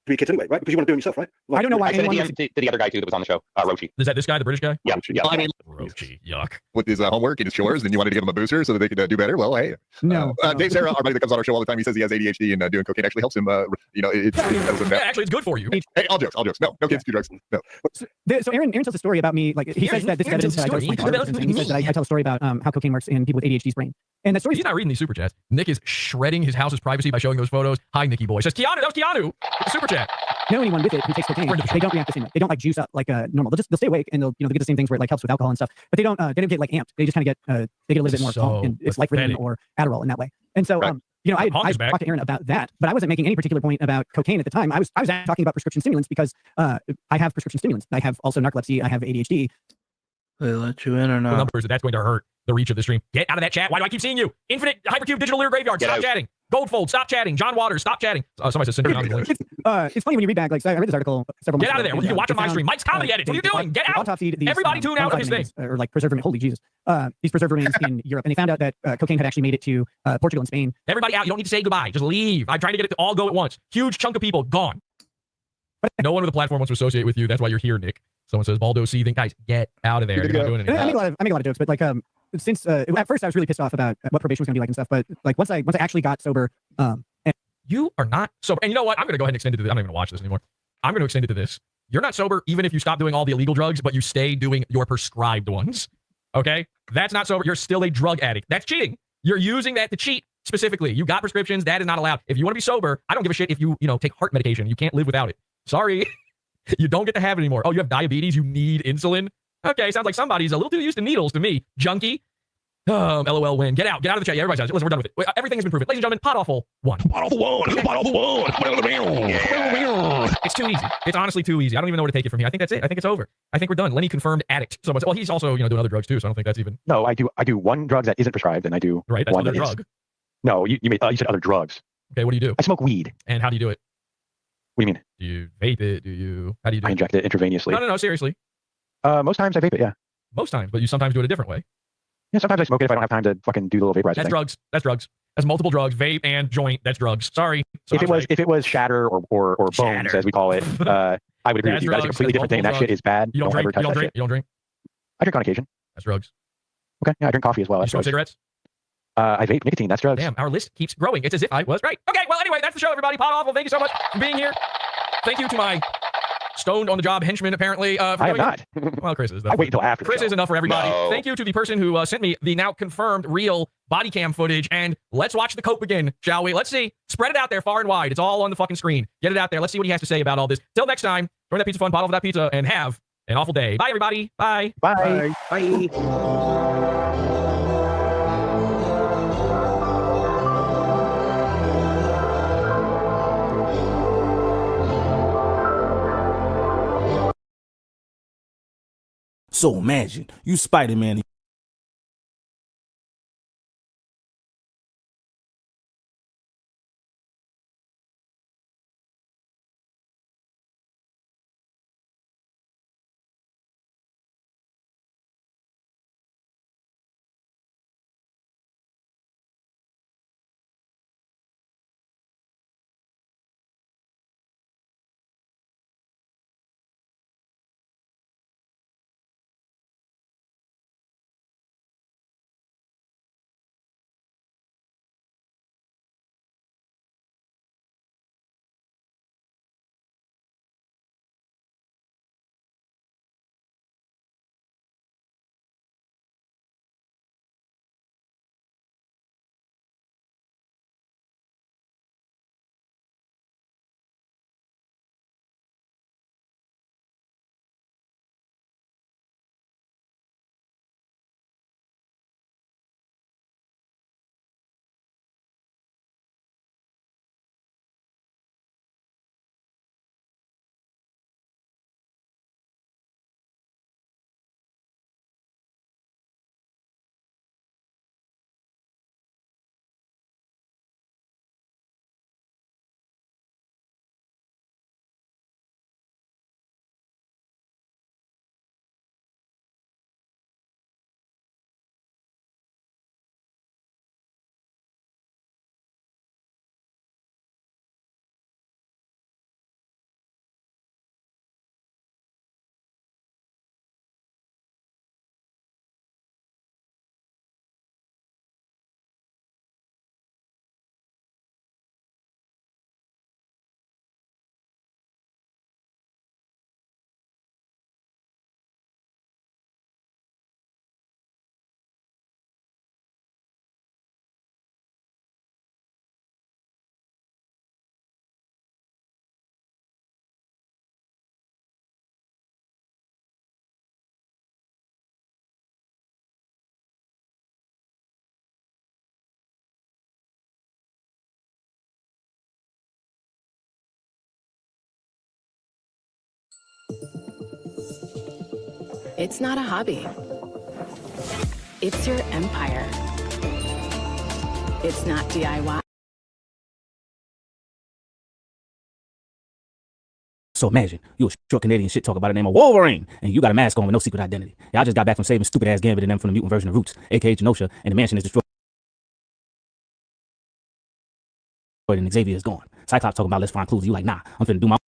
To be kids anyway, right? Because you want to do them yourself, right? I don't know why I sent a anyone. DM to the other guy too that was on the show, Rochi. Is that this guy, the British guy? Yeah. Well, I mean, Rochi, yuck. With his homework and his chores, and you wanted to give him a booster so that they could do better. Well, hey, No. Dave Sarah, our buddy that comes on our show all the time, he says he has ADHD and doing cocaine actually helps him. Yeah, actually, it's good for you. Hey, all jokes. No kids do drugs. No. So Aaron tells a story about me. Like he says that this is evidence that I don't like drugs, and he says that I tell a story about how cocaine works in people with ADHD's brain. And that story. He's not reading these super chats. Nick is shredding his house's privacy by showing those photos. Hi, Nicky boy. Says Keanu. That was Keanu. With the super chat. Know anyone with it who takes cocaine? They don't react the same way. They don't like juice up like normal. They'll stay awake and they'll get the same things where it like helps with alcohol and stuff. But they don't get like amped. They just kind of get they get a little bit more calm, and it's like Ritalin or Adderall in that way. And so I talked to Aaron about that, but I wasn't making any particular point about cocaine at the time. I was talking about prescription stimulants because I have prescription stimulants. I have also narcolepsy. I have ADHD. They let you in or The not? numbers that's going to hurt the reach of the stream. Get out of that chat. Why do I keep seeing you? Infinite Hypercube Digital Lyric Graveyard. Stop chatting. Goldfold. Stop chatting. John Waters. Stop chatting. Somebody says send me on the link. It's funny when you read back. Like I read this article several months Get out of there. ago, You can watch on they my found, stream. Mike's Comedy Edit. What are you doing? Get out. Autopsied these, Everybody tune out of his thing. Or like preserved remains. Holy Jesus. These preserved remains in Europe, and they found out that cocaine had actually made it to Portugal and Spain. Everybody out. You don't need to say goodbye. Just leave. I'm trying to get it to all go at once. Huge chunk of people gone. No one with the platform wants to associate with you. That's why you're here, Nick. Someone says Baldo seething. Guys, get out of there. You're not doing anything. I make a lot of jokes, but like since at first I was really pissed off about what probation was gonna be like and stuff. But like once I actually got sober, and you are not sober. And you know what? I'm gonna go ahead and extend it to this. I'm not even gonna watch this anymore. I'm gonna extend it to this. You're not sober even if you stop doing all the illegal drugs, but you stay doing your prescribed ones. Okay? That's not sober. You're still a drug addict. That's cheating. You're using that to cheat specifically. You got prescriptions. That is not allowed. If you want to be sober, I don't give a shit if you take heart medication. You can't live without it. Sorry. You don't get to have it anymore. Oh, you have diabetes. You need insulin. Okay, sounds like somebody's a little too used to needles to me. Junkie. LOL win. Get out of the chat. Yeah, everybody's out. Listen, we're done with it. Everything has been proven. Ladies and gentlemen, Podawful won. Podawful won. It's too easy. It's honestly too easy. I don't even know where to take it from here. I think that's it. I think it's over. I think we're done. Lenny confirmed addict. So much. Well, he's also doing other drugs too. So I don't think that's even. No, I do one drug that isn't prescribed, and I do right. That's one another that drug. Is. No, you said other drugs. Okay, what do you do? I smoke weed. And how do you do it? What do you mean? Do you vape it? How do you do it? I inject it intravenously. No, seriously. Most times I vape it, yeah. Most times, but you sometimes do it a different way. Yeah, sometimes I smoke it if I don't have time to fucking do the little vaporizer That's thing. drugs. That's drugs. That's multiple drugs. Vape and joint. That's drugs. Sorry. If it was shatter or bones, as we call it, I would agree with you. That's a completely different thing. That shit is bad. You don't drink. Ever touch that shit. You don't drink. I drink on occasion. That's drugs. Okay, yeah, I drink coffee as well. You That's smoke drugs. cigarettes? I vape nicotine. That's drugs. Damn, our list keeps growing. It's as if I was right. Okay, well, anyway, that's the show, everybody. Podawful, thank you so much for being here. Thank you to my stoned on the job henchman, apparently. I am not. Well, Chris is. I wait until after. Chris is enough for everybody. No. Thank you to the person who sent me the now confirmed real body cam footage. And let's watch the cope again, shall we? Let's see. Spread it out there far and wide. It's all on the fucking screen. Get it out there. Let's see what he has to say about all this. Till next time, join that pizza fun, Podawful that pizza, and have an awful day. Bye, everybody. Bye. Bye. Bye. So imagine you Spider-Man It's not a hobby. It's your empire. It's not DIY. So imagine you a short Canadian shit talk about the name of Wolverine, and you got a mask on with no secret identity. Y'all just got back from saving stupid ass Gambit and them from the mutant version of Roots, aka Genosha, and the mansion is destroyed and Xavier is gone. Cyclops talking about let's find clues. You like, nah, I'm finna do my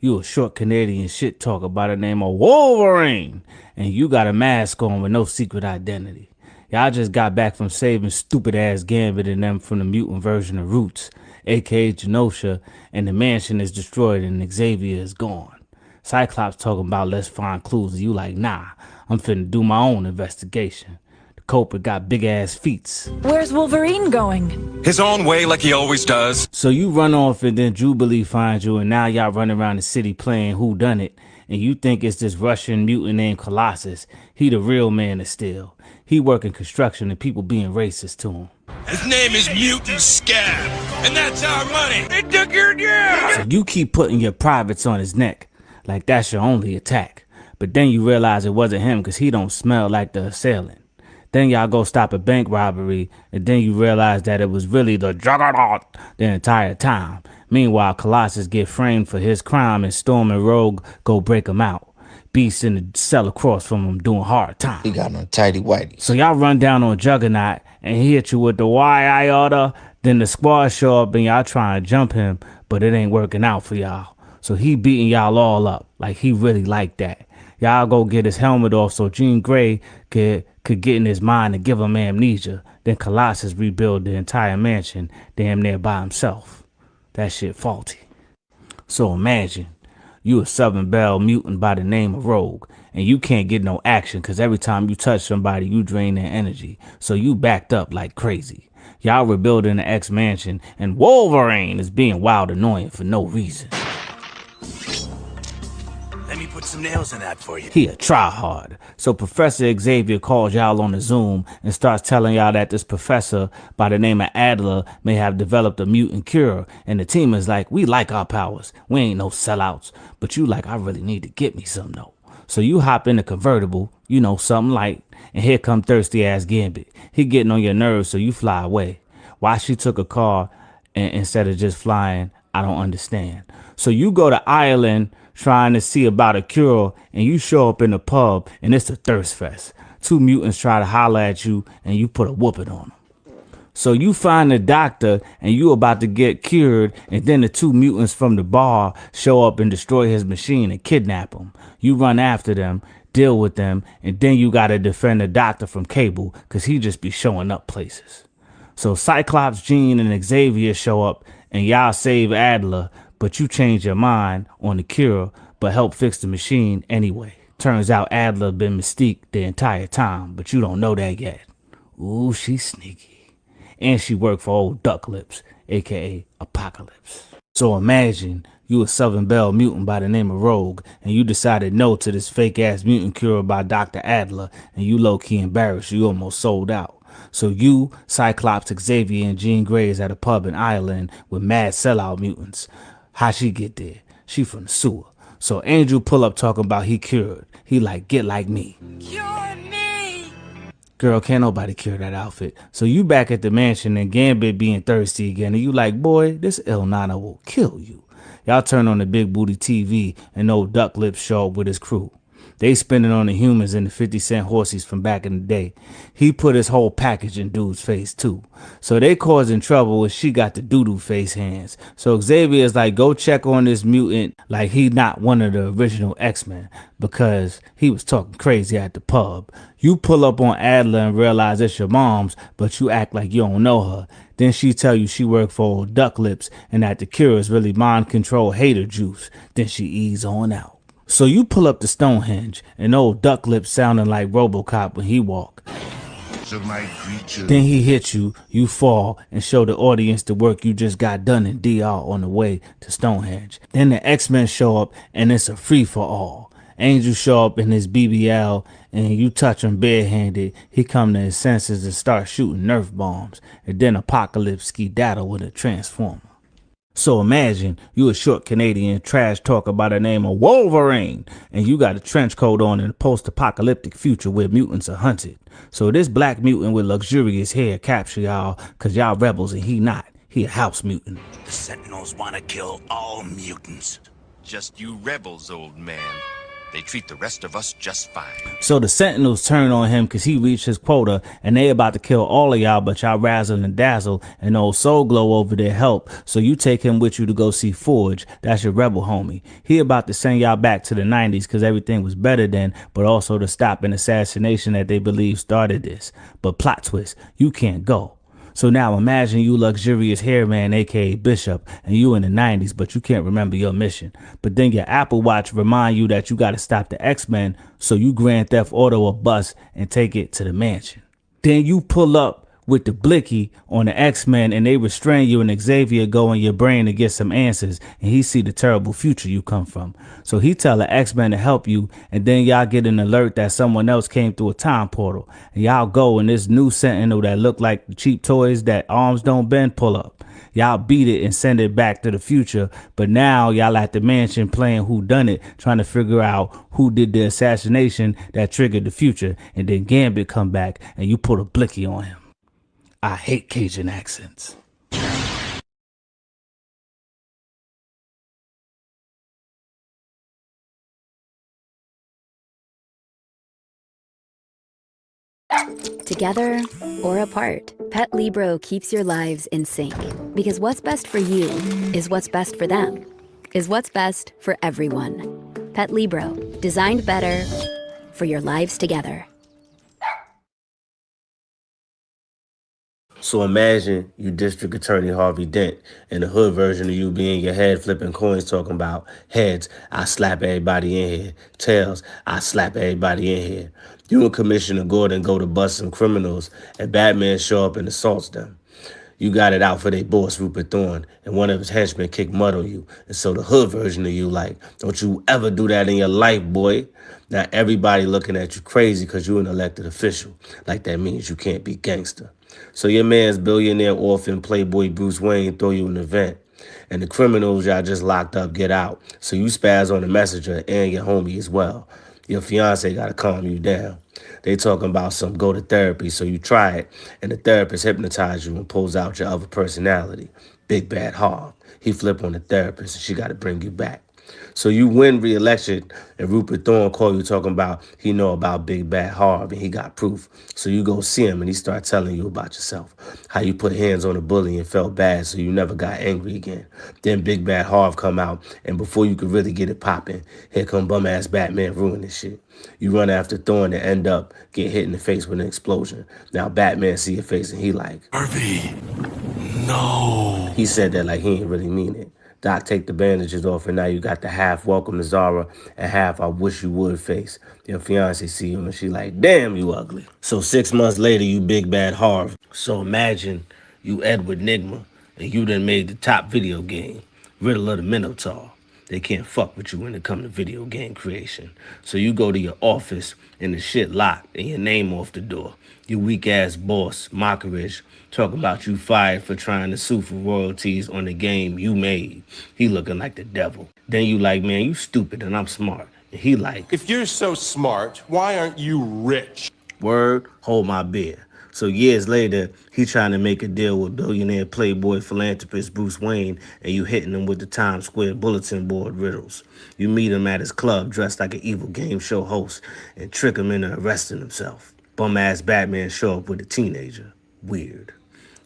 You a short Canadian shit talker by the name of Wolverine, and you got a mask on with no secret identity. Y'all just got back from saving stupid ass Gambit and them from the mutant version of Roots, aka Genosha, and the mansion is destroyed and Xavier is gone. Cyclops talking about let's find clues, and you like, nah, I'm finna do my own investigation. The culprit got big ass feet. Where's Wolverine going? His own way like he always does. So you run off and then Jubilee finds you and now y'all running around the city playing whodunit and you think it's this Russian mutant named Colossus. He the real man of steel. He working construction and people being racist to him. His name is Mutant Scab, and that's our money. They took your job. So you keep putting your privates on his neck like that's your only attack. But then you realize it wasn't him because he don't smell like the assailant. Then y'all go stop a bank robbery, and then you realize that it was really the Juggernaut the entire time. Meanwhile, Colossus get framed for his crime, and Storm and Rogue go break him out. Beast in the cell across from him doing hard time. He got on tighty whitey. So y'all run down on Juggernaut, and he hit you with the why I oughta. Then the squad show up, and y'all try and jump him, but it ain't working out for y'all. So he beating y'all all up, like he really like that. Y'all go get his helmet off so Jean Grey could get in his mind and give him amnesia. Then Colossus rebuild the entire mansion damn near by himself. That shit faulty. So imagine you a Southern Belle mutant by the name of Rogue, and you can't get no action because every time you touch somebody, you drain their energy. So you backed up like crazy. Y'all rebuilding the X mansion, and Wolverine is being wild annoying for no reason. Let me put some nails in that for you. He a tryhard. So Professor Xavier calls y'all on the Zoom and starts telling y'all that this professor by the name of Adler may have developed a mutant cure. And the team is like, we like our powers. We ain't no sellouts. But you like, I really need to get me some though. So you hop in the convertible, you know, something light. And here come thirsty ass Gambit. He getting on your nerves, so you fly away. Why she took a car instead of just flying, I don't understand. So you go to Ireland trying to see about a cure, and you show up in the pub, and it's a thirst fest. Two mutants try to holler at you, and you put a whooping on them. So you find the doctor, and you about to get cured, and then the two mutants from the bar show up and destroy his machine and kidnap him. You run after them, deal with them, and then you gotta defend the doctor from Cable, cause he just be showing up places. So Cyclops, Jean, and Xavier show up, and y'all save Adler, but you change your mind on the cure, but help fix the machine anyway. Turns out Adler been Mystique the entire time, but you don't know that yet. Ooh, she's sneaky. And she worked for old Duck Lips, aka Apocalypse. So imagine you a Southern Belle mutant by the name of Rogue, and you decided no to this fake ass mutant cure by Dr. Adler, and you low key embarrassed, you almost sold out. So you, Cyclops, Xavier, and Jean Grey is at a pub in Ireland with mad sellout mutants. How she get there? She from the sewer. So Angel pull up talking about he cured. He like, get like me. Cure me! Girl, can't nobody cure that outfit. So you back at the mansion and Gambit being thirsty again. And you like, boy, this El Nana will kill you. Y'all turn on the big booty TV and old Duck Lips show up with his crew. They spending on the humans and the 50-cent horsies from back in the day. He put his whole package in dude's face too. So they causing trouble when she got the doo-doo face hands. So Xavier's like, go check on this mutant like he not one of the original X-Men because he was talking crazy at the pub. You pull up on Adler and realize it's your mom's, but you act like you don't know her. Then she tell you she worked for old Duck Lips and that the cure is really mind control hater juice. Then she ease on out. So you pull up to Stonehenge, and old Duck Lips sounding like RoboCop when he walk. of my creatures. Then he hits you, you fall, and show the audience the work you just got done in DR on the way to Stonehenge. Then the X-Men show up, and it's a free-for-all. Angel show up in his BBL, and you touch him barehanded. He come to his senses and start shooting Nerf bombs. And then Apocalypse skedaddle with a transformer. So imagine you a short Canadian trash talker by the name of Wolverine, and you got a trench coat on in a post-apocalyptic future where mutants are hunted. So this black mutant with luxurious hair capture y'all, cause y'all rebels and he not. He a house mutant. The Sentinels want to kill all mutants. Just you rebels, old man. They treat the rest of us just fine. So the Sentinels turn on him cause he reached his quota, and they about to kill all of y'all, but y'all razzle and dazzle, and old Soul Glow over there help. So you take him with you to go see Forge. That's your rebel homie. He about to send y'all back to the 90s cause everything was better then, but also to stop an assassination that they believe started this. But plot twist, you can't go. So now imagine you luxurious hair man, aka Bishop, and you in the 90s, but you can't remember your mission. But then your Apple Watch remind you that you gotta stop the X-Men, so you Grand Theft Auto a bus and take it to the mansion. Then you pull up with the blicky on the X-Men, and they restrain you, and Xavier go in your brain to get some answers, and he see the terrible future you come from. So he tell the X-Men to help you, and then y'all get an alert that someone else came through a time portal, and y'all go, and this new Sentinel that look like the cheap toys that arms don't bend pull up. Y'all beat it and send it back to the future, but now y'all at the mansion playing whodunit, trying to figure out who did the assassination that triggered the future, and then Gambit come back, and you put a blicky on him. I hate Cajun accents. Together or apart, Pet Libro keeps your lives in sync. Because what's best for you is what's best for them, is what's best for everyone. Pet Libro, designed better for your lives together. So imagine you District Attorney Harvey Dent, and the hood version of you being your head flipping coins talking about heads, I slap everybody in here. Tails, I slap everybody in here. You and Commissioner Gordon go to bust some criminals, and Batman show up and assaults them. You got it out for their boss, Rupert Thorne, and one of his henchmen kick mud on you. And so the hood version of you like, don't you ever do that in your life, boy. Now everybody looking at you crazy because you an elected official. Like that means you can't be gangster. So your man's billionaire orphan playboy Bruce Wayne throw you an event. And the criminals y'all just locked up get out. So you spaz on the messenger and your homie as well. Your fiance gotta calm you down. They talking about some go to therapy, so you try it, and the therapist hypnotize you and pulls out your other personality. Big Bad Harv. He flip on the therapist and she gotta bring you back. So you win re-election, and Rupert Thorne call you talking about he know about Big Bad Harv and he got proof. So you go see him and he start telling you about yourself. How you put hands on a bully and felt bad so you never got angry again. Then Big Bad Harv come out, and before you could really get it popping, here come bum-ass Batman ruin this shit. You run after Thorne and end up get hit in the face with an explosion. Now Batman see your face and he like, Harvey, no. He said that like he ain't really mean it. Doc take the bandages off, and now you got the half welcome to Zara and half I wish you would face. Your fiance see you and she like, damn, you ugly. So 6 months later, you Big Bad Harv. So imagine you Edward Nigma, and you done made the top video game, Riddle of the Minotaur. They can't fuck with you when it come to video game creation. So you go to your office and the shit locked and your name off the door. Your weak ass boss, Mockridge, talk about you fired for trying to sue for royalties on the game you made. He looking like the devil. Then you like, man, you stupid and I'm smart. And he like, If you're so smart, why aren't you rich? Word, hold my beer. So years later, he trying to make a deal with billionaire playboy philanthropist Bruce Wayne, and you hitting him with the Times Square bulletin board riddles. You meet him at his club dressed like an evil game show host and trick him into arresting himself. Bum-ass Batman show up with a teenager. Weird.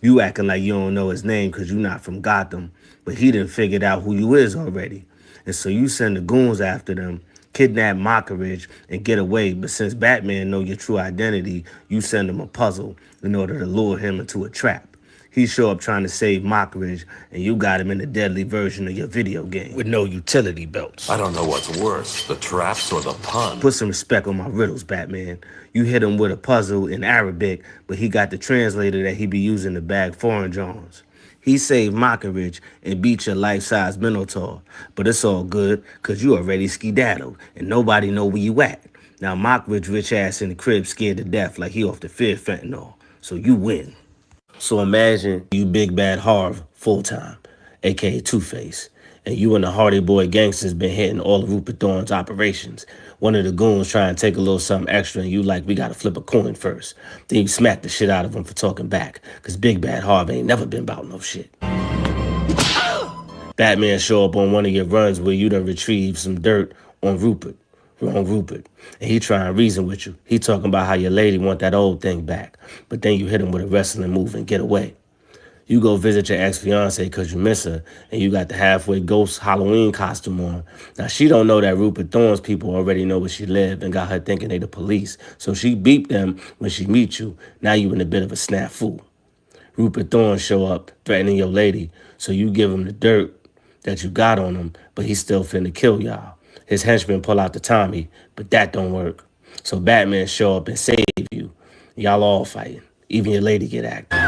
You acting like you don't know his name because you not from Gotham, but he done figured out who you is already. And so you send the goons after them, kidnap Mockridge, and get away. But since Batman know your true identity, you send him a puzzle in order to lure him into a trap. He show up trying to save Mockridge, and you got him in a deadly version of your video game with no utility belts. I don't know what's worse, the traps or the pun. Put some respect on my riddles, Batman. You hit him with a puzzle in Arabic, but he got the translator that he be using to bag foreign Johns. He saved Mockridge and beat your life-size Minotaur, but it's all good, cause you already skedaddled, and nobody know where you at. Now Mockridge rich ass in the crib scared to death like he off the fear fentanyl, so you win. So imagine you Big Bad Harv full-time, aka Two-Face, and you and the Hardy Boy gangsters been hitting all of Rupert Thorne's operations. One of the goons trying to take a little something extra and you like, we gotta flip a coin first. Then you smack the shit out of him for talking back, cause Big Bad Harv ain't never been about no shit. Batman show up on one of your runs where you done retrieve some dirt on Rupert. Wrong Rupert. And he trying to reason with you. He talking about how your lady want that old thing back. But then you hit him with a wrestling move and get away. You go visit your ex-fiance because you miss her, and you got the halfway ghost Halloween costume on. Now, she don't know that Rupert Thorne's people already know where she lived and got her thinking they the police. So she beeped them when she meet you. Now you in a bit of a snafu. Rupert Thorne show up threatening your lady, so you give him the dirt that you got on him, but he's still finna kill y'all. His henchmen pull out the Tommy, but that don't work. So Batman show up and save you. Y'all all fighting. Even your lady get active.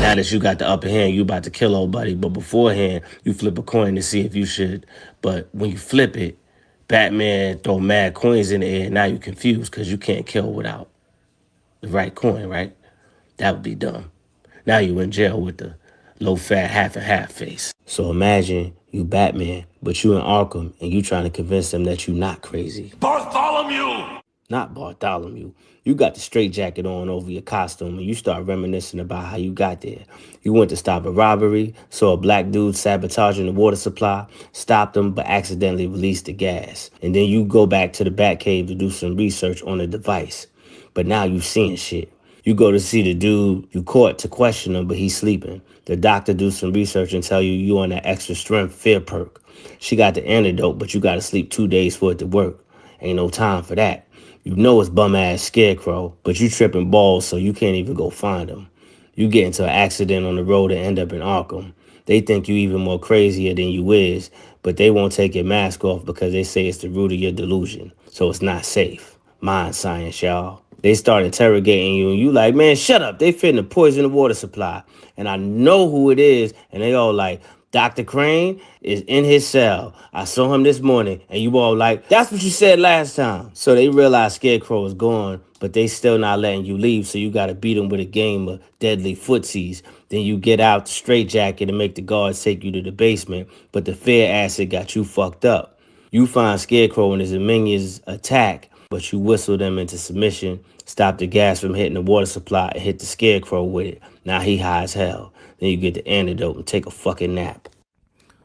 Now that you got the upper hand, you about to kill old buddy. But beforehand, you flip a coin to see if you should. But when you flip it, Batman throw mad coins in the air. Now you confused because you can't kill without the right coin, right? That would be dumb. Now you in jail with the low-fat half and half face. So imagine you Batman, but you in Arkham, and you trying to convince them that you not crazy. Bartholomew! Not Bartholomew. You got the straitjacket on over your costume, and you start reminiscing about how you got there. You went to stop a robbery, saw a black dude sabotaging the water supply, stopped him, but accidentally released the gas. And then you go back to the Batcave to do some research on the device. But now you seeing shit. You go to see the dude you caught to question him, but he's sleeping. The doctor do some research and tell you on that extra strength fear perk. She got the antidote, but you got to sleep 2 days for it to work. Ain't no time for that. You know it's bum-ass Scarecrow, but you tripping balls so you can't even go find him. You get into an accident on the road and end up in Arkham. They think you even more crazier than you is, but they won't take your mask off because they say it's the root of your delusion, so it's not safe. Mind science, y'all. They start interrogating you, and you like, man, shut up. They finna poison the water supply. And I know who it is, and they all like, Dr. Crane is in his cell. I saw him this morning, and you all like, that's what you said last time. So they realize Scarecrow is gone, but they still not letting you leave, so you gotta beat him with a game of deadly footsies. Then you get out the straitjacket and make the guards take you to the basement, but the fear acid got you fucked up. You find Scarecrow and his minions attack, but you whistle them into submission, stop the gas from hitting the water supply, and hit the Scarecrow with it. Now he high as hell. Then you get the antidote and take a fucking nap.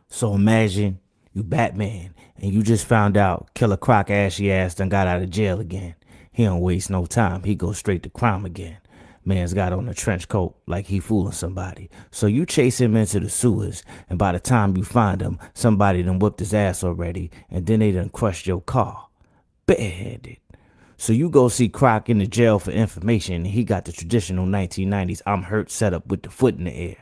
So imagine you Batman, and you just found out Killer Croc ashy ass done got out of jail again. He don't waste no time. He goes straight to crime again. Man's got on a trench coat like he fooling somebody. So you chase him into the sewers, and by the time you find him, somebody done whipped his ass already, and then they done crushed your car. Barehanded. So you go see Croc in the jail for information, and he got the traditional 1990s I'm hurt setup with the foot in the air.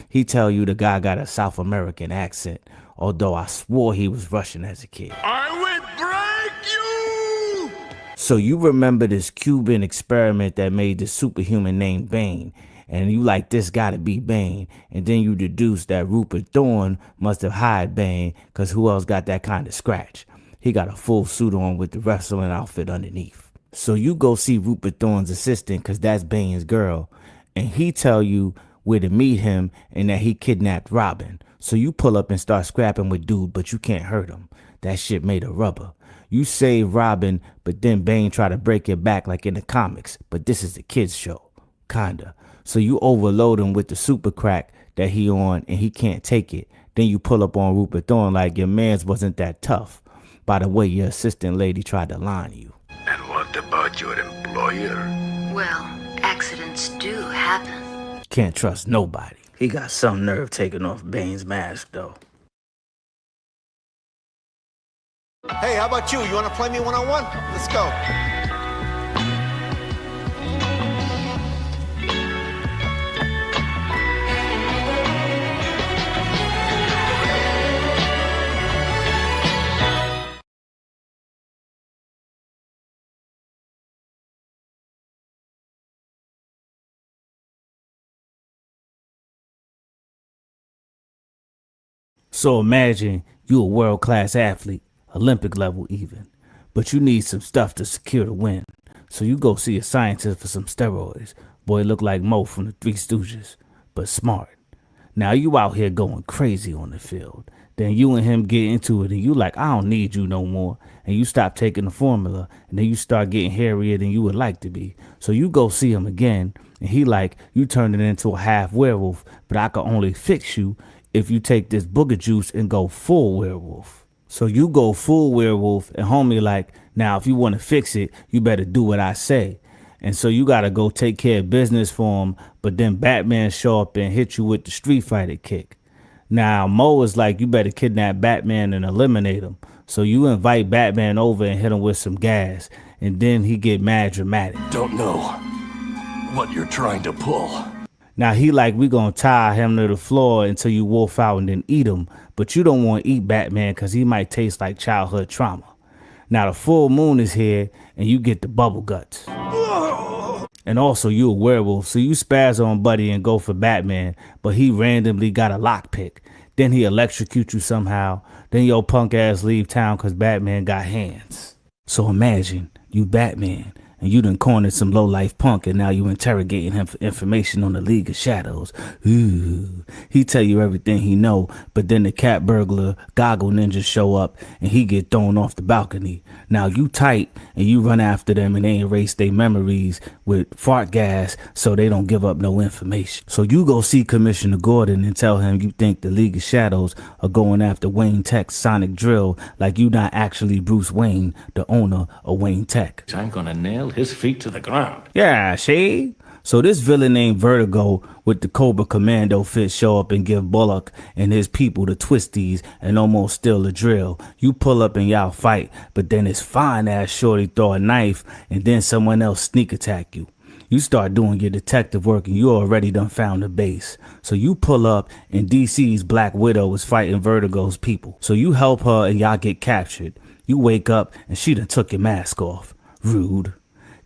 He tell you the guy got a South American accent, although I swore he was Russian as a kid. I would break you! So you remember this Cuban experiment that made the superhuman named Bane, and you like, this gotta be Bane, and then you deduce that Rupert Thorne must have hired Bane, cause who else got that kind of scratch? He got a full suit on with the wrestling outfit underneath. So you go see Rupert Thorne's assistant, cause that's Bane's girl, and he tell you where to meet him and that he kidnapped Robin. So you pull up and start scrapping with dude, but you can't hurt him. That shit made of rubber. You save Robin, but then Bane try to break your back like in the comics, but this is a kid's show. Kinda. So you overload him with the super crack that he on and he can't take it. Then you pull up on Rupert Thorne like your mans wasn't that tough. By the way, your assistant lady tried to line you. And what about your employer? Well, accidents do happen. Can't trust nobody. He got some nerve taking off Bane's mask, though. Hey, how about you? You want to play me one-on-one? Let's go. So imagine you a world-class athlete, Olympic level even, but you need some stuff to secure the win. So you go see a scientist for some steroids. Boy look like Mo from the Three Stooges, but smart. Now you out here going crazy on the field. Then you and him get into it and you like, I don't need you no more. And you stop taking the formula and then you start getting hairier than you would like to be. So you go see him again and he like, you turned it into a half werewolf, but I can only fix you if you take this booger juice and go full werewolf. So you go full werewolf and homie like, now if you want to fix it, you better do what I say. And so you got to go take care of business for him, but then Batman show up and hit you with the Street Fighter kick. Now Mo is like, you better kidnap Batman and eliminate him. So you invite Batman over and hit him with some gas, and then he get mad dramatic. Don't know what you're trying to pull. Now he like, we gonna tie him to the floor until you wolf out and then eat him, but you don't want to eat Batman because he might taste like childhood trauma. Now the full moon is here and you get the bubble guts. And also you a werewolf, so you spaz on Buddy and go for Batman, but he randomly got a lockpick. Then he electrocute you somehow. Then your punk ass leave town cause Batman got hands. So imagine you Batman and you done cornered some low-life punk and now you interrogating him for information on the League of Shadows. Ooh, he tell you everything he know, but then the cat burglar goggle ninjas show up and he get thrown off the balcony. Now you tight and you run after them and they erase their memories with fart gas so they don't give up no information. So you go see Commissioner Gordon and tell him you think the League of Shadows are going after Wayne Tech's sonic drill like you not actually Bruce Wayne, the owner of Wayne Tech. I'm gonna nail his feet to the ground. Yeah, see? So this villain named Vertigo with the Cobra Commando fit show up and give Bullock and his people the twisties and almost steal the drill. You pull up and y'all fight, but then this fine ass shorty throw a knife and then someone else sneak attack you. You start doing your detective work and you already done found the base. So you pull up and DC's Black Widow is fighting Vertigo's people. So you help her and y'all get captured. You wake up and she done took your mask off. Rude.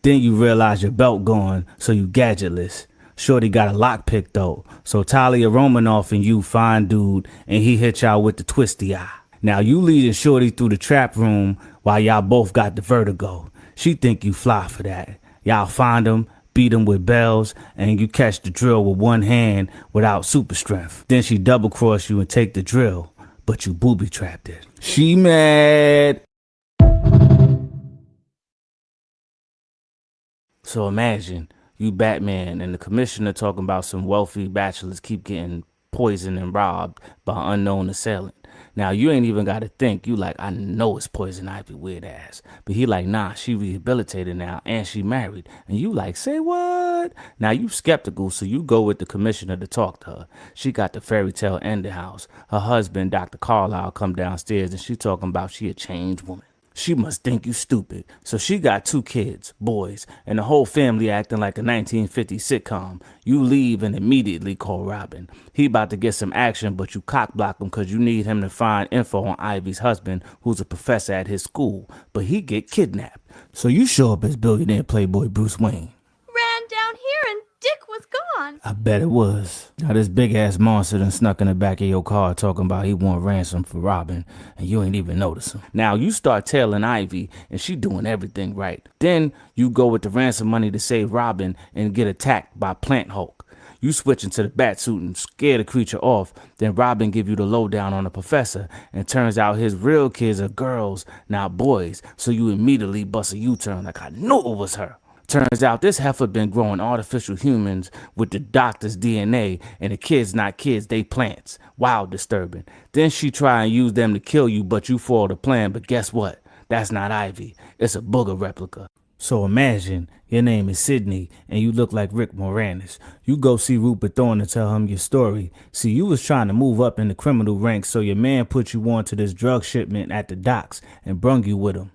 Then you realize your belt gone, so you gadgetless. Shorty got a lockpick though, so Talia Romanoff and you fine dude, and he hit y'all with the twisty eye. Now you leading Shorty through the trap room while y'all both got the vertigo. She think you fly for that. Y'all find him, beat him with bells, and you catch the drill with one hand without super strength. Then she double cross you and take the drill, but you booby trapped it. She mad. So imagine you Batman and the commissioner talking about some wealthy bachelors keep getting poisoned and robbed by unknown assailant. Now you ain't even got to think. You like, I know it's Poison Ivy, weird ass. But he like, nah, she rehabilitated now and she married. And you like, say what? Now you skeptical, so you go with the commissioner to talk to her. She got the fairy tale in the house. Her husband, Dr. Carlisle, come downstairs and she talking about she a changed woman. She must think you stupid. So she got 2 kids, boys, and the whole family acting like a 1950s sitcom. You leave and immediately call Robin. He about to get some action, but you cock block him because you need him to find info on Ivy's husband, who's a professor at his school. But he get kidnapped. So you show up as billionaire playboy Bruce Wayne. Ran down here and Dick was gone. I bet it was. Now this big ass monster done snuck in the back of your car talking about he want ransom for Robin, and you ain't even notice him. Now you start tailing Ivy, and she doing everything right. Then you go with the ransom money to save Robin and get attacked by Plant Hulk. You switch into the bat suit and scare the creature off. Then Robin give you the lowdown on the professor, and turns out his real kids are girls, not boys. So you immediately bust a U-turn like I knew it was her. Turns out this heifer been growing artificial humans with the doctor's DNA, and the kids not kids, they plants. Wild disturbing. Then she try and use them to kill you, but you foil the plan. But guess what? That's not Ivy. It's a booger replica. So imagine your name is Sydney and you look like Rick Moranis. You go see Rupert Thorne and tell him your story. See, you was trying to move up in the criminal ranks, so your man put you on to this drug shipment at the docks and brung you with him.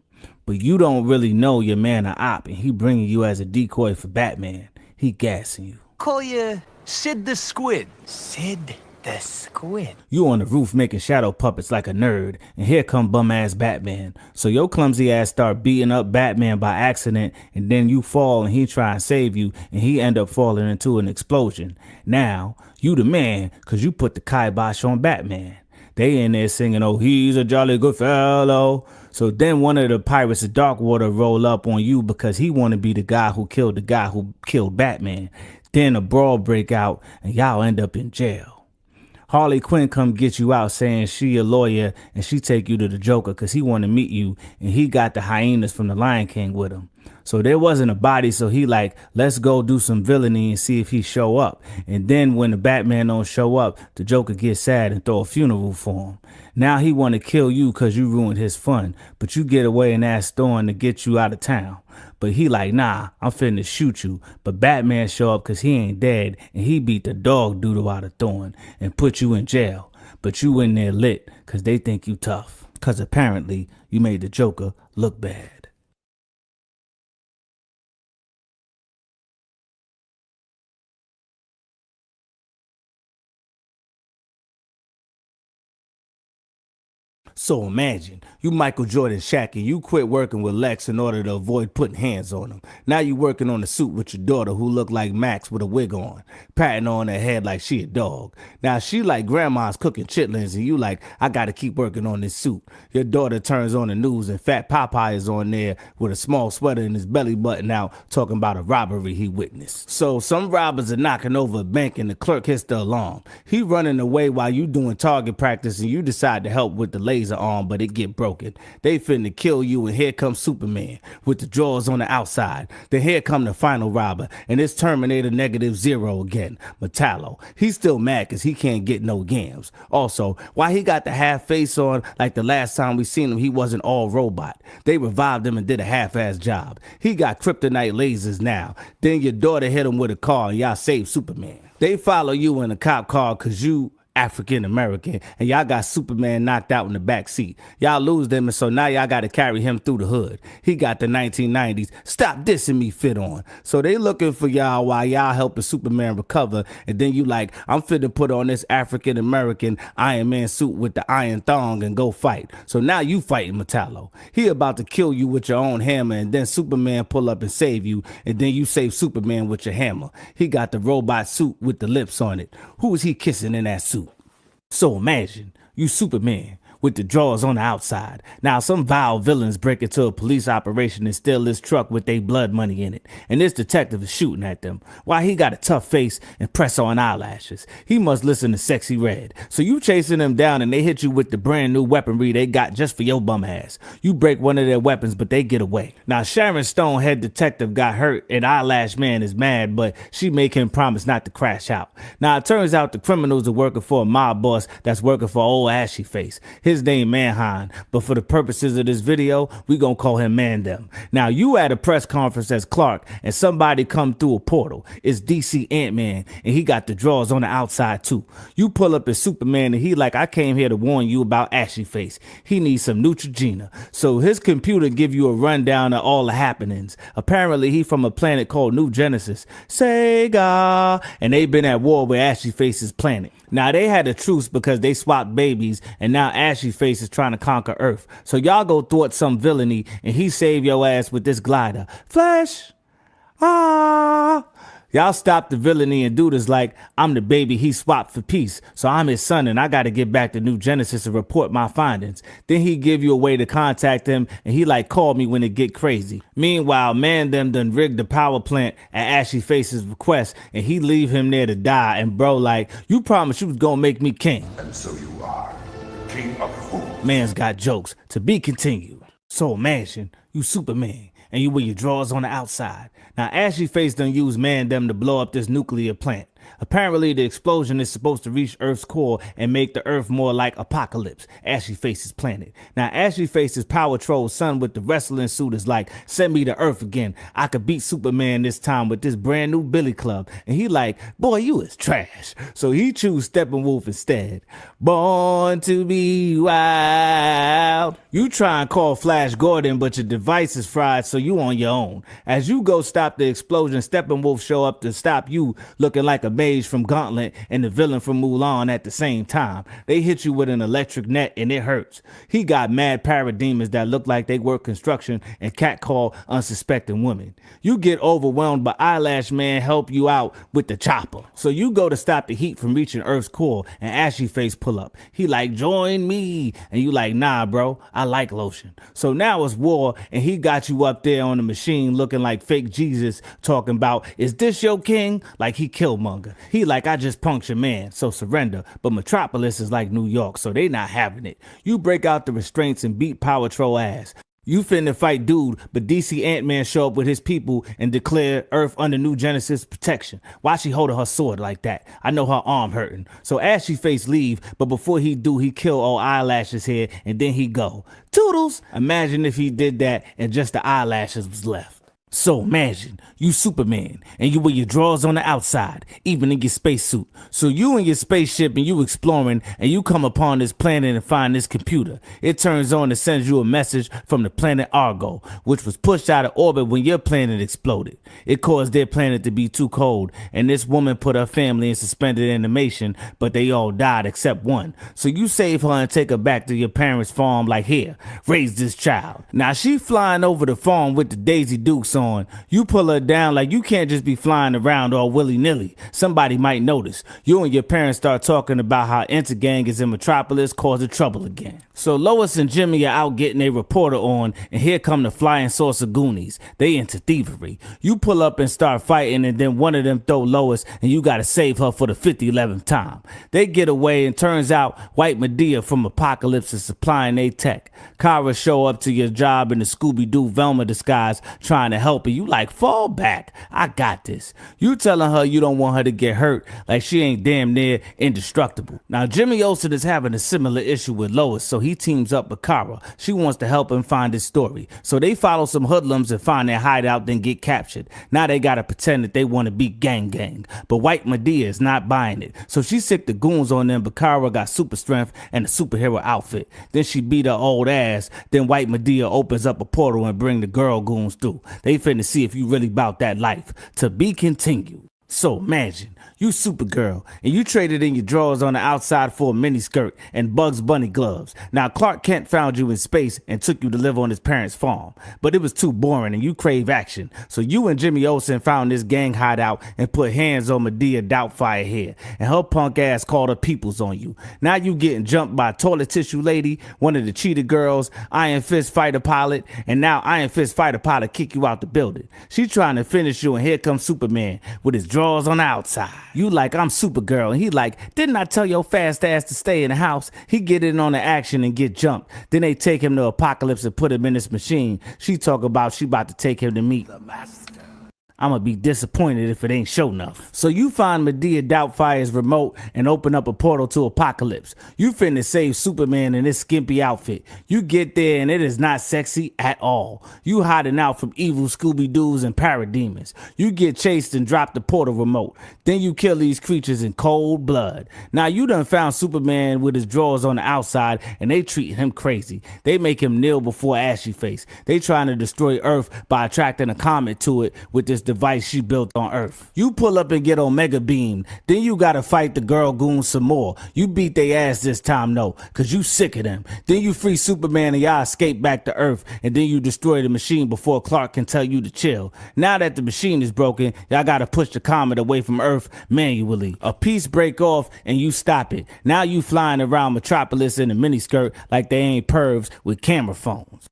But you don't really know your man a op, and he bringing you as a decoy for Batman. He gassing you. Call you Sid the Squid. Sid the Squid. You on the roof making shadow puppets like a nerd, and here come bum-ass Batman. So your clumsy ass start beating up Batman by accident, and then you fall and he try and save you, and he end up falling into an explosion. Now, you the man, cause you put the kibosh on Batman. They in there singing, oh, he's a jolly good fellow. So then one of the pirates of Darkwater roll up on you because he want to be the guy who killed Batman. Then a brawl break out and y'all end up in jail. Harley Quinn come get you out saying she a lawyer and she take you to the Joker because he want to meet you and he got the hyenas from the Lion King with him. So there wasn't a body, so he like, let's go do some villainy and see if he show up. And then when the Batman don't show up, the Joker gets sad and throw a funeral for him. Now he want to kill you because you ruined his fun, but you get away and ask Thorn to get you out of town. But he like, nah, I'm finna shoot you. But Batman show up because he ain't dead and he beat the dog doodle out of Thorn and put you in jail. But you in there lit because they think you tough. Because apparently you made the Joker look bad. So imagine, you Michael Jordan Shaq and you quit working with Lex in order to avoid putting hands on him. Now you working on a suit with your daughter who look like Max with a wig on, patting on her head like she a dog. Now she like grandma's cooking chitlins and you like, I gotta keep working on this suit. Your daughter turns on the news and Fat Popeye is on there with a small sweater and his belly button out talking about a robbery he witnessed. So some robbers are knocking over a bank and the clerk hits the alarm. He running away while you doing target practice and you decide to help with the laser arm, but it get broken. They finna kill you and here comes Superman with the drawers on the outside. Then here come the final robber and it's Terminator -0 again, Metallo. He's still mad cause he can't get no yams. Also, why he got the half face on like the last time we seen him he wasn't all robot. They revived him and did a half-ass job. He got kryptonite lasers now. Then your daughter hit him with a car and y'all saved Superman. They follow you in a cop car cause you African American and y'all got Superman knocked out in the back seat. Y'all lose them and so now y'all got to carry him through the hood. He got the 1990s stop dissing me fit on. So they looking for y'all while y'all helping Superman recover and then you like, I'm fit to put on this African American Iron Man suit with the iron thong and go fight. So now you fighting Metallo. He about to kill you with your own hammer and then Superman pull up and save you and then you save Superman with your hammer. He got the robot suit with the lips on it. Who is he kissing in that suit? So imagine you Superman with the drawers on the outside. Now some vile villains break into a police operation and steal this truck with their blood money in it. And this detective is shooting at them. Why he got a tough face and press on eyelashes. He must listen to Sexy Red. So you chasing them down and they hit you with the brand new weaponry they got just for your bum ass. You break one of their weapons but they get away. Now Sharon Stone head detective got hurt and Eyelash Man is mad but she make him promise not to crash out. Now it turns out the criminals are working for a mob boss that's working for old Ashy Face. His name Manheim, but for the purposes of this video, we gonna call him Mandem. Now you at a press conference as Clark and somebody come through a portal. It's DC Ant-Man and he got the drawers on the outside too. You pull up as Superman and he like, I came here to warn you about Ashy Face. He needs some Neutrogena. So his computer give you a rundown of all the happenings. Apparently he from a planet called New Genesis. Sega! And they been at war with Ashy Face's planet. Now they had a truce because they swapped babies and now Ashy Face is trying to conquer Earth. So y'all go thwart some villainy and he save your ass with this glider. Flash! Ah! Y'all stop the villainy and dude is like, I'm the baby he swapped for peace. So I'm his son and I gotta get back to New Genesis and report my findings. Then he give you a way to contact him and he like, call me when it get crazy. Meanwhile, Mandem done rigged the power plant at Ashy Face's request and he leave him there to die. And bro like, you promised you was gonna make me king. And so you are, king of fools. Man's got jokes to be continued. So imagine you Superman and you wear your drawers on the outside. Now Ashy Face done use Mandem to blow up this nuclear plant. Apparently the explosion is supposed to reach Earth's core and make the Earth more like Apocalypse, Ashy Face's planet. Now Ashy Face's Power Troll son with the wrestling suit is like, send me to Earth again. I could beat Superman this time with this brand new Billy Club. And he like, boy, you is trash. So he choose Steppenwolf instead. Born to be wild. You try and call Flash Gordon, but your device is fried, so you on your own. As you go stop the explosion, Steppenwolf show up to stop you looking like a a mage from Gauntlet and the villain from Mulan at the same time. They hit you with an electric net and it hurts. He got mad parademons that look like they work construction and catcall unsuspecting women. You get overwhelmed, but Eyelash Man help you out with the chopper. So you go to stop the heat from reaching Earth's core and Ashy Face pull up. He like, join me. And you like, nah, bro, I like lotion. So now it's war and he got you up there on the machine looking like fake Jesus talking about, is this your king? Like he Killmonger. He like, I just punked your man, so surrender. But Metropolis is like New York, so they not having it. You break out the restraints and beat Power Troll ass. You finna fight dude, but DC Ant-Man show up with his people and declare Earth under New Genesis protection. Why she holding her sword like that? I know her arm hurting. So Ashy Face leave, but before he do, he kill all Eyelash's head and then he go. Toodles! Imagine if he did that and just the eyelashes was left. So imagine you Superman and you wear your drawers on the outside, even in your spacesuit. So you in your spaceship and you exploring and you come upon this planet and find this computer. It turns on and sends you a message from the planet Argo, which was pushed out of orbit when your planet exploded. It caused their planet to be too cold and this woman put her family in suspended animation, but they all died except one. So you save her and take her back to your parents' farm like, here, raise this child. Now she flying over the farm with the Daisy Dukes on. You pull her down like you can't just be flying around all willy-nilly. Somebody might notice. You and your parents start talking about how Intergang is in Metropolis causing trouble again. So Lois and Jimmy are out getting a reporter on, and here come the flying saucer Goonies. They into thievery. You pull up and start fighting, and then one of them throw Lois, and you gotta save her for the 50-11th time. They get away, and turns out White Medea from Apocalypse is supplying they tech. Kara show up to your job in the Scooby-Doo Velma disguise trying to help, and you like, fall back, I got this. You telling her you don't want her to get hurt, like she ain't damn near indestructible. Now Jimmy Olsen is having a similar issue with Lois, so he teams up with Kara. She wants to help him find his story. So they follow some hoodlums and find their hideout, then get captured. Now they gotta pretend that they want to beat gang. But White Medea is not buying it. So she sick the goons on them, but Kara got super strength and a superhero outfit. Then she beat her old ass. Then White Medea opens up a portal and bring the girl goons through. They finna see if you really about that life. To be continued. So imagine you Supergirl and you traded in your drawers on the outside for a miniskirt and Bugs Bunny gloves. Now Clark Kent found you in space and took you to live on his parents' farm, but it was too boring and you crave action. So you and Jimmy Olsen found this gang hideout and put hands on Medea Doubtfire here, and her punk ass called her peoples on you. Now you getting jumped by Toilet Tissue Lady, one of the Cheetah Girls, Iron Fist Fighter Pilot, and now Iron Fist Fighter Pilot kick you out the building. She trying to finish you, and here comes Superman with his drawers on the outside. You like, I'm Supergirl, and he like, didn't I tell your fast ass to stay in the house? He get in on the action and get jumped. Then they take him to Apocalypse and put him in this machine. She talk about she about to take him to meet the master. I'm gonna be disappointed if it ain't show enough. So you find Medea Doubtfire's remote and open up a portal to Apocalypse. You finna save Superman in this skimpy outfit. You get there and it is not sexy at all. You hiding out from evil Scooby-Doos and parademons. You get chased and drop the portal remote. Then you kill these creatures in cold blood. Now you done found Superman with his drawers on the outside and they treat him crazy. They make him kneel before Ashy Face. They trying to destroy Earth by attracting a comet to it with this device she built on Earth. You pull up and get Omega Beam. Then you gotta fight the girl goons some more. You beat they ass this time though, cause you sick of them. Then you free Superman and y'all escape back to Earth, and then you destroy the machine before Clark can tell you to chill. Now that the machine is broken, y'all gotta push the comet away from Earth manually. A piece break off and you stop it. Now you flying around Metropolis in a miniskirt like they ain't pervs with camera phones.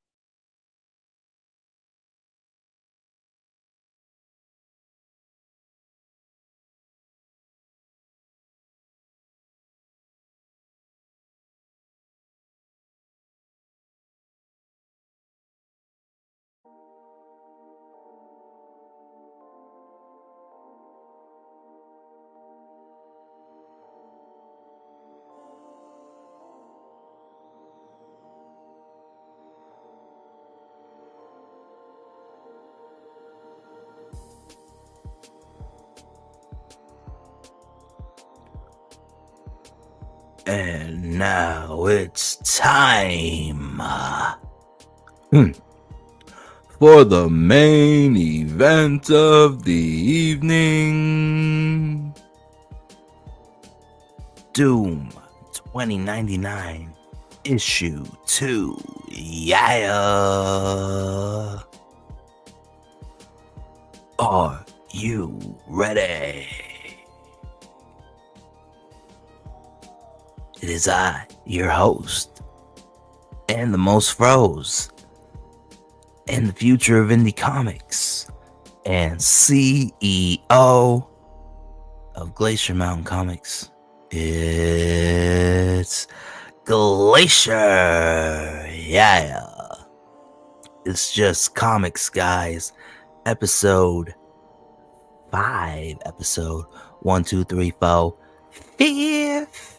And now it's time for the main event of the evening. Doom 2099 issue 2. Yeah. Are you ready? It is I, your host, and the most froze, and the future of indie comics, and CEO of Glacier Mountain Comics. It's Glacier. Yeah. It's just comics, guys. Episode 5. Episode 1, 2, 3, 4. 5th.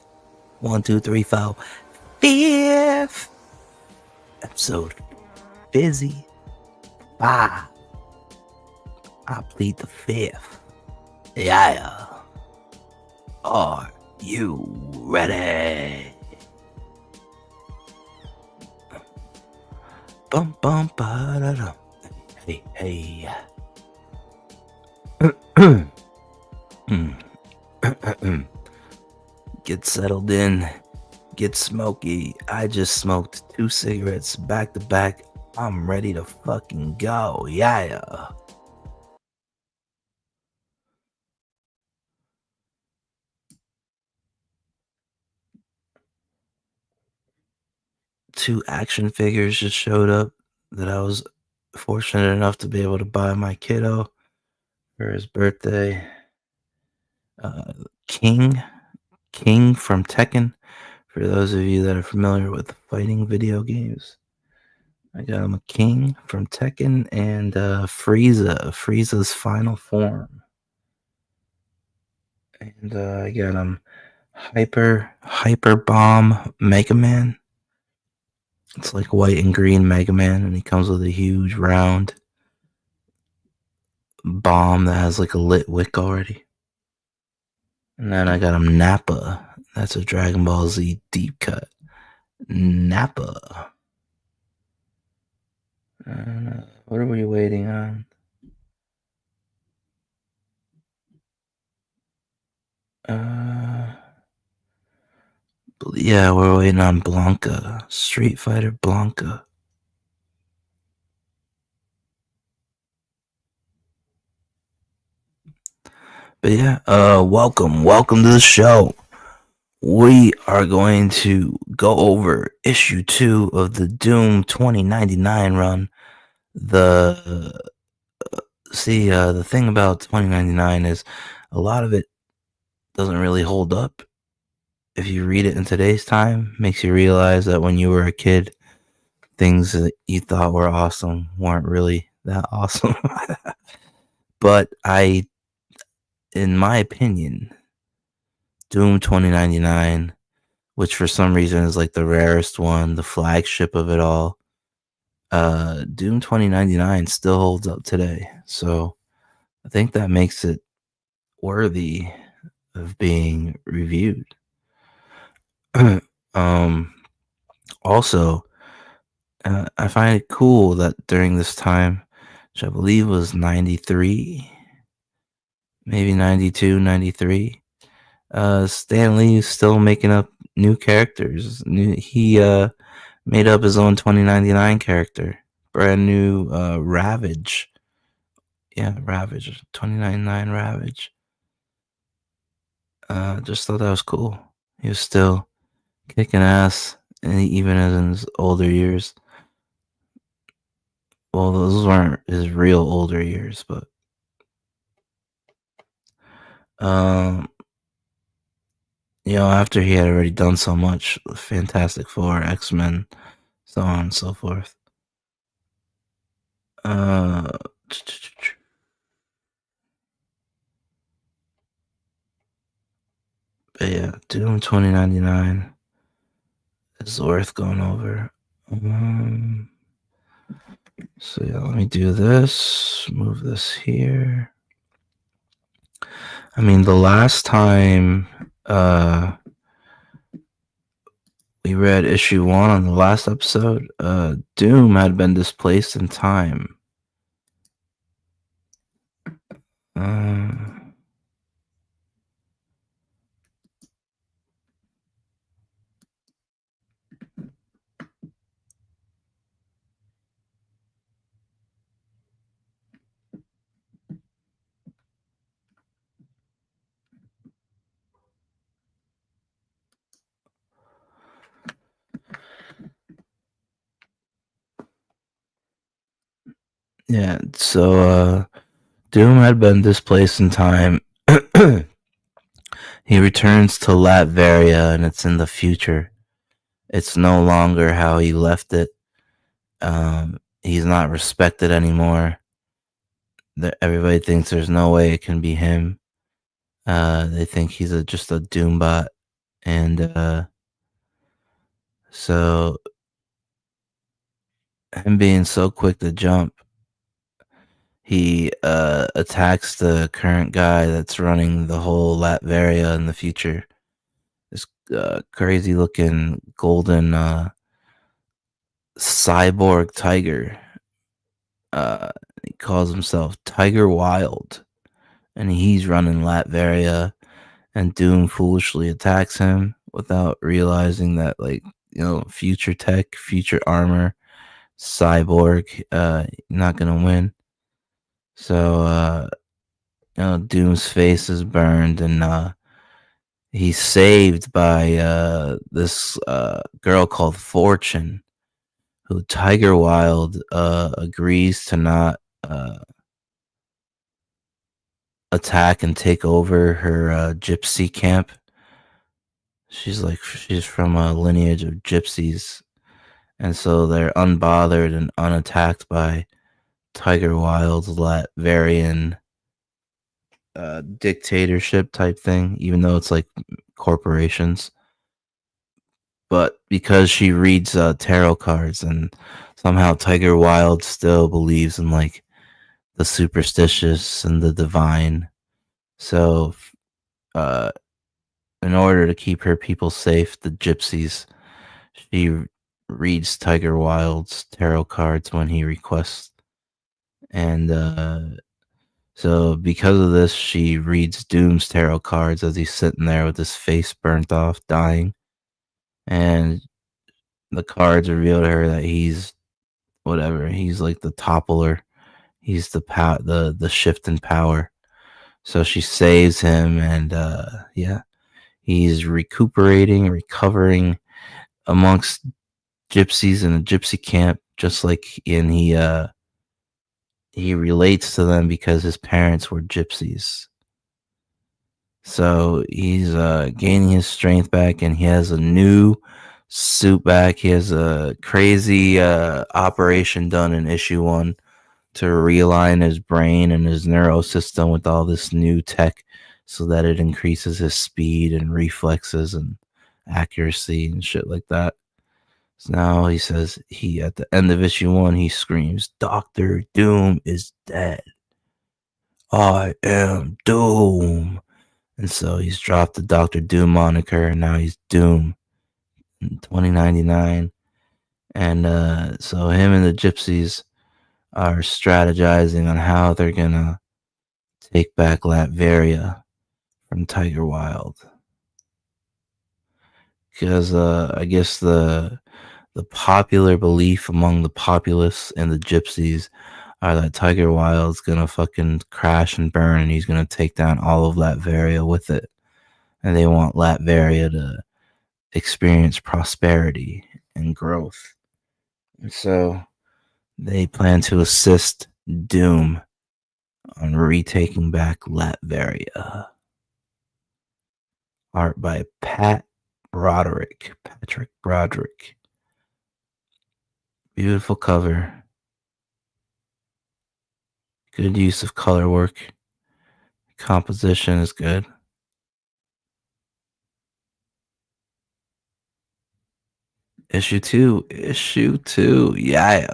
1, 2, 3, 4. 5th. Episode Busy 5. I plead the 5th. Yeah. Are you ready? Bum bum ba da dum. Hey hey. Get settled in. Get smoky. I just smoked 2 cigarettes back to back. I'm ready to fucking go. Yeah. 2 action figures just showed up that I was fortunate enough to be able to buy my kiddo for his birthday. King from Tekken. For those of you that are familiar with fighting video games, I got him a King from Tekken and Frieza's final form, and I got him Hyper Bomb Mega Man. It's like white and green Mega Man, and he comes with a huge round bomb that has like a lit wick already. And then I got him Nappa. That's a Dragon Ball Z deep cut. Nappa. What are we waiting on? Yeah, we're waiting on Blanca. Street Fighter Blanca. But yeah, welcome to the show. We are going to go over issue 2 of the Doom 2099 run. The thing about 2099 is a lot of it doesn't really hold up. If you read it in today's time, makes you realize that when you were a kid, things that you thought were awesome weren't really that awesome. But in my opinion, Doom 2099, which for some reason is like the rarest one, the flagship of it all, Doom 2099 still holds up today. So I think that makes it worthy of being reviewed. Also, I find it cool that during this time, which I believe was 93, maybe 92, 93, Stan Lee is still making up new characters. He made up his own 2099 character. Brand new Ravage. Yeah, Ravage. 2099 Ravage. Just thought that was cool. He was still kicking ass, and even in his older years. Well, those weren't his real older years, but after he had already done so much, Fantastic Four, X-Men, so on and so forth. But yeah, Doom 2099 is worth going over. So yeah, let me do this. Move this here. I mean, the last time we read issue 1 on the last episode, Doom had been displaced in time. Yeah, so Doom had been displaced in time. He returns to Latveria, and it's in the future. It's no longer how he left it. He's not respected anymore. Everybody thinks there's no way it can be him. They think he's just a Doombot, and so him being so quick to jump, he attacks the current guy that's running the whole Latveria in the future. This crazy looking golden cyborg tiger. He calls himself Tiger Wild, and he's running Latveria, and Doom foolishly attacks him without realizing that, like, future tech, future armor, cyborg, not gonna win. So Doom's face is burned, and he's saved by this girl called Fortune, who Tiger Wild agrees to not attack and take over her gypsy camp. She's from a lineage of gypsies, and so they're unbothered and unattacked by Tiger Wild's Latverian dictatorship type thing, even though it's like corporations. But because she reads tarot cards, and somehow Tiger Wild still believes in like the superstitious and the divine. So in order to keep her people safe, the gypsies, she reads Tiger Wild's tarot cards when he requests. And so because of this, she reads Doom's tarot cards as he's sitting there with his face burnt off, dying. And the cards reveal to her that he's whatever. He's like the toppler. He's the shift in power. So she saves him, and he's recovering amongst gypsies in a gypsy camp, just like he relates to them because his parents were gypsies. So he's gaining his strength back, and he has a new suit back. He has a crazy operation done in issue 1 to realign his brain and his neural system with all this new tech so that it increases his speed and reflexes and accuracy and shit like that. So now he says, at the end of issue 1, he screams, "Dr. Doom is dead. I am Doom." And so he's dropped the Dr. Doom moniker, and now he's Doom in 2099. And so him and the gypsies are strategizing on how they're gonna take back Latveria from Tiger Wild. Because I guess the popular belief among the populace and the gypsies are that Tiger Wild's gonna fucking crash and burn, and he's gonna take down all of Latveria with it. And they want Latveria to experience prosperity and growth. And so they plan to assist Doom on retaking back Latveria. Art by Patrick Broderick. Beautiful cover. Good use of color work. Composition is good. Issue 2. Yeah.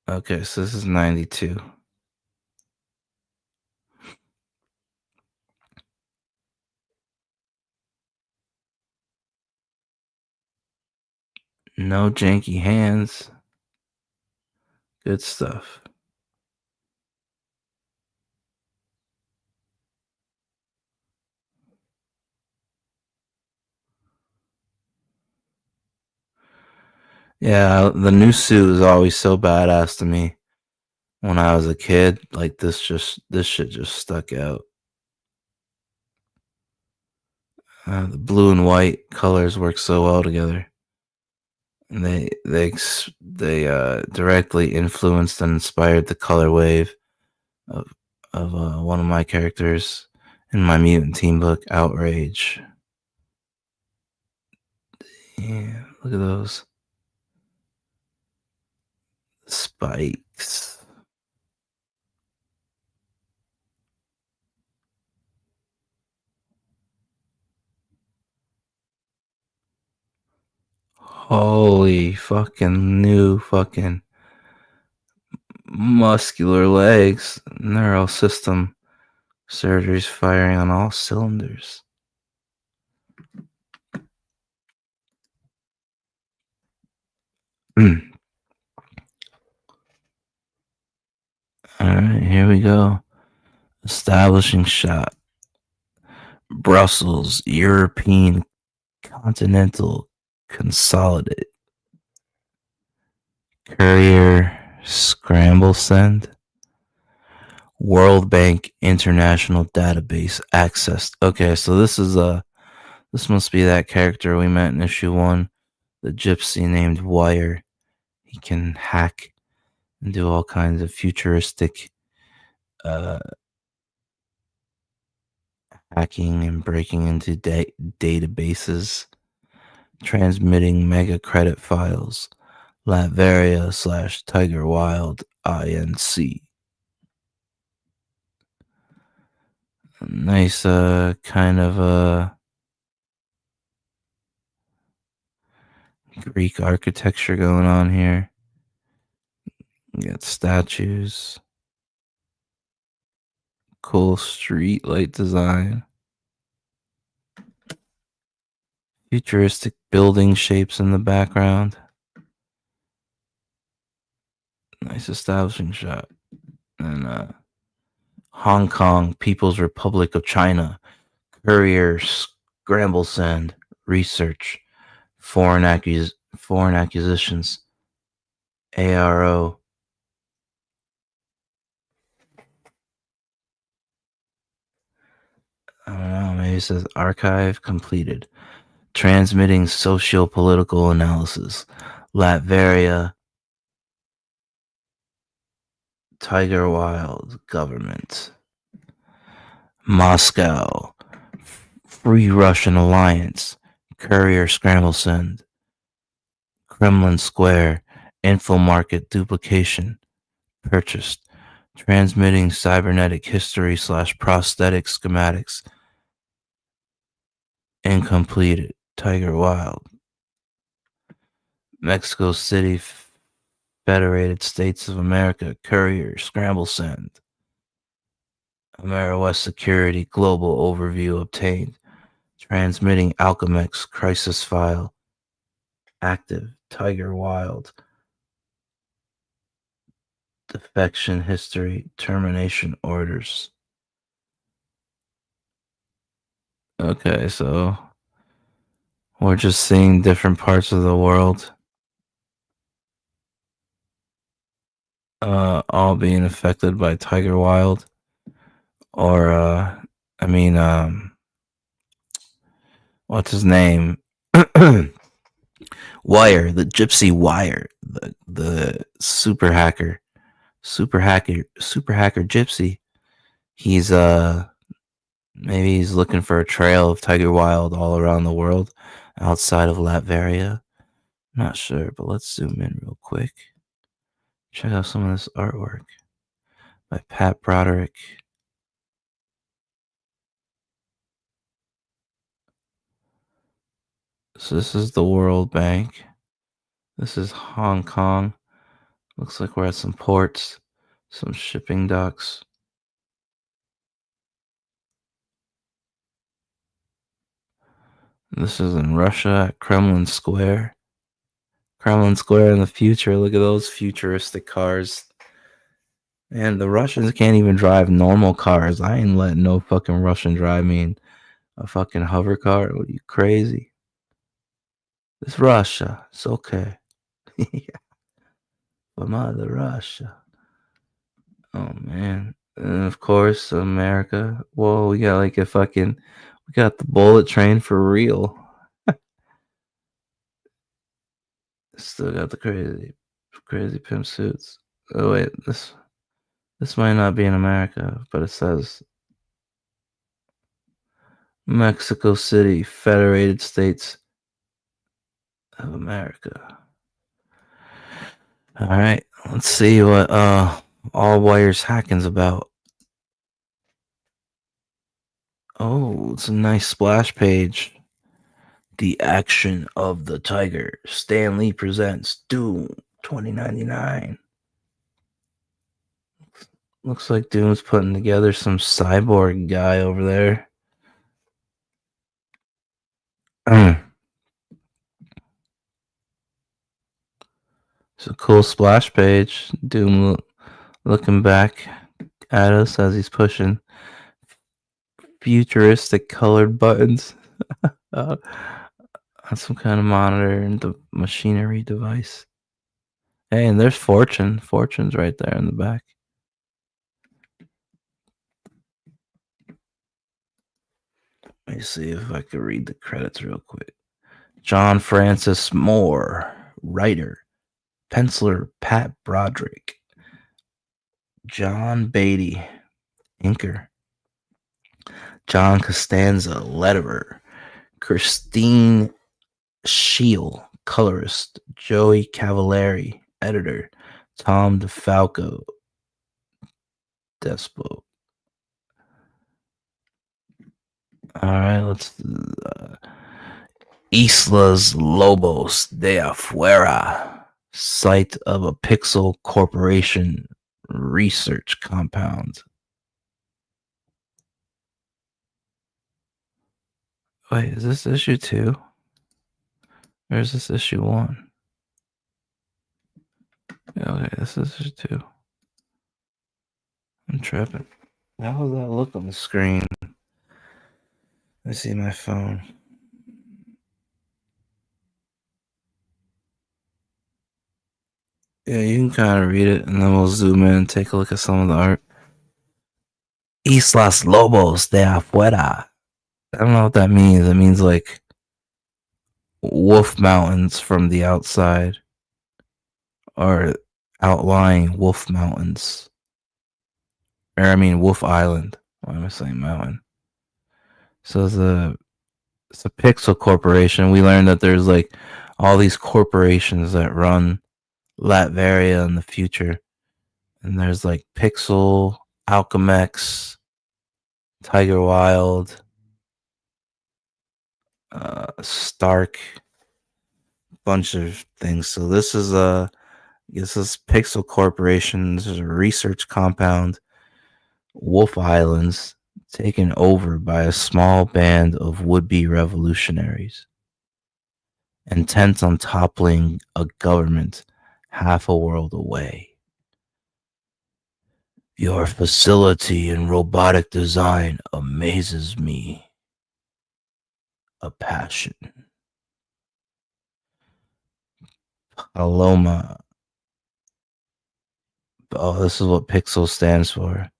Okay, so this is 92. No janky hands. Good stuff. Yeah, the new suit is always so badass to me. When I was a kid, like this shit just stuck out. The blue and white colors work so well together. And they directly influenced and inspired the color wave of one of my characters in my Mutant Team book, Outrage. Yeah, look at those spikes. Holy fucking new fucking muscular legs. Neural system surgery's firing on all cylinders. Alright, here we go. Establishing shot. Brussels, European Continental Consolidate. Courier Scramble Send. World Bank International Database accessed. Okay, so this must be that character we met in issue 1, the gypsy named Wire. He can hack and do all kinds of futuristic hacking and breaking into databases, transmitting mega credit files, Latveria / Tiger Wild INC. Nice kind of Greek architecture going on here. You got statues. Cool street light design. Futuristic building shapes in the background. Nice establishing shot. And Hong Kong, People's Republic of China. Courier Scramble Send. Research. Foreign acquisitions. ARO. I don't know, maybe it says archive completed. Transmitting socio-political analysis. Latveria. Tiger Wild government. Moscow. Free Russian Alliance. Courier Scramble Send. Kremlin Square. Info market duplication. Purchased. Transmitting cybernetic history / prosthetic schematics. Incomplete. Tiger Wild. Mexico City, Federated States of America. Courier Scramble Send. AmeriWest Security Global Overview obtained. Transmitting Alchemex Crisis File. Active. Tiger Wild. Defection history. Termination orders. Okay, so we're just seeing different parts of the world all being affected by Tiger Wild. Or what's his name? Wire, the Gypsy Wire, the super hacker Gypsy. He's maybe he's looking for a trail of Tiger Wild all around the world outside of Latveria. Not sure, but let's zoom in real quick. Check out some of this artwork by Pat Broderick. So this is the World Bank. This is Hong Kong. Looks like we're at some ports, some shipping docks. This is in Russia at Kremlin Square. Kremlin Square in the future. Look at those futuristic cars. Man, the Russians can't even drive normal cars. I ain't letting no fucking Russian drive me in a fucking hover car. What are you, crazy? It's Russia. It's okay. Yeah. But mother Russia. Oh man. And of course, America. Whoa, we got like we got the bullet train for real. Still got the crazy pimp suits. Oh wait, this might not be in America, but it says Mexico City, Federated States of America. All right, let's see what All Wires Hacking's about. Oh, it's a nice splash page. The Action of the Tiger. Stan Lee presents Doom 2099. Looks like Doom's putting together some cyborg guy over there. It's a cool splash page. Doom looking back at us as he's pushing futuristic colored buttons on some kind of monitor and the machinery device. Hey, and there's Fortune. Fortune's right there in the back. Let me see if I can read the credits real quick. John Francis Moore, writer. Penciler Pat Broderick. John Beatty, inker. John Costanza, letterer. Christine Scheel, colorist. Joey Cavallari, editor. Tom DeFalco, despo. All right, let's. Islas Lobos de Afuera, site of a Pixel Corporation research compound. Wait, is this issue 2? Or is this issue 1? Yeah, okay, this is issue 2. I'm tripping. How does that look on the screen? Let's see my phone. Yeah, you can kind of read it, and then we'll zoom in and take a look at some of the art. Islas Lobos de Afuera. I don't know what that means. It means like Wolf Mountains from the outside, or outlying Wolf Mountains. Or I mean Wolf Island. Why am I saying mountain? So it's a Pixel Corporation. We learned that there's like all these corporations that run Latveria in the future. And there's like Pixel, Alchemex, Tiger Wild, Stark, bunch of things. So this is Pixel Corporation. This is a research compound, Wolf Islands, taken over by a small band of would-be revolutionaries, intent on toppling a government half a world away. Your facility in robotic design amazes me. A passion. Paloma. Oh, this is what Pixel stands for.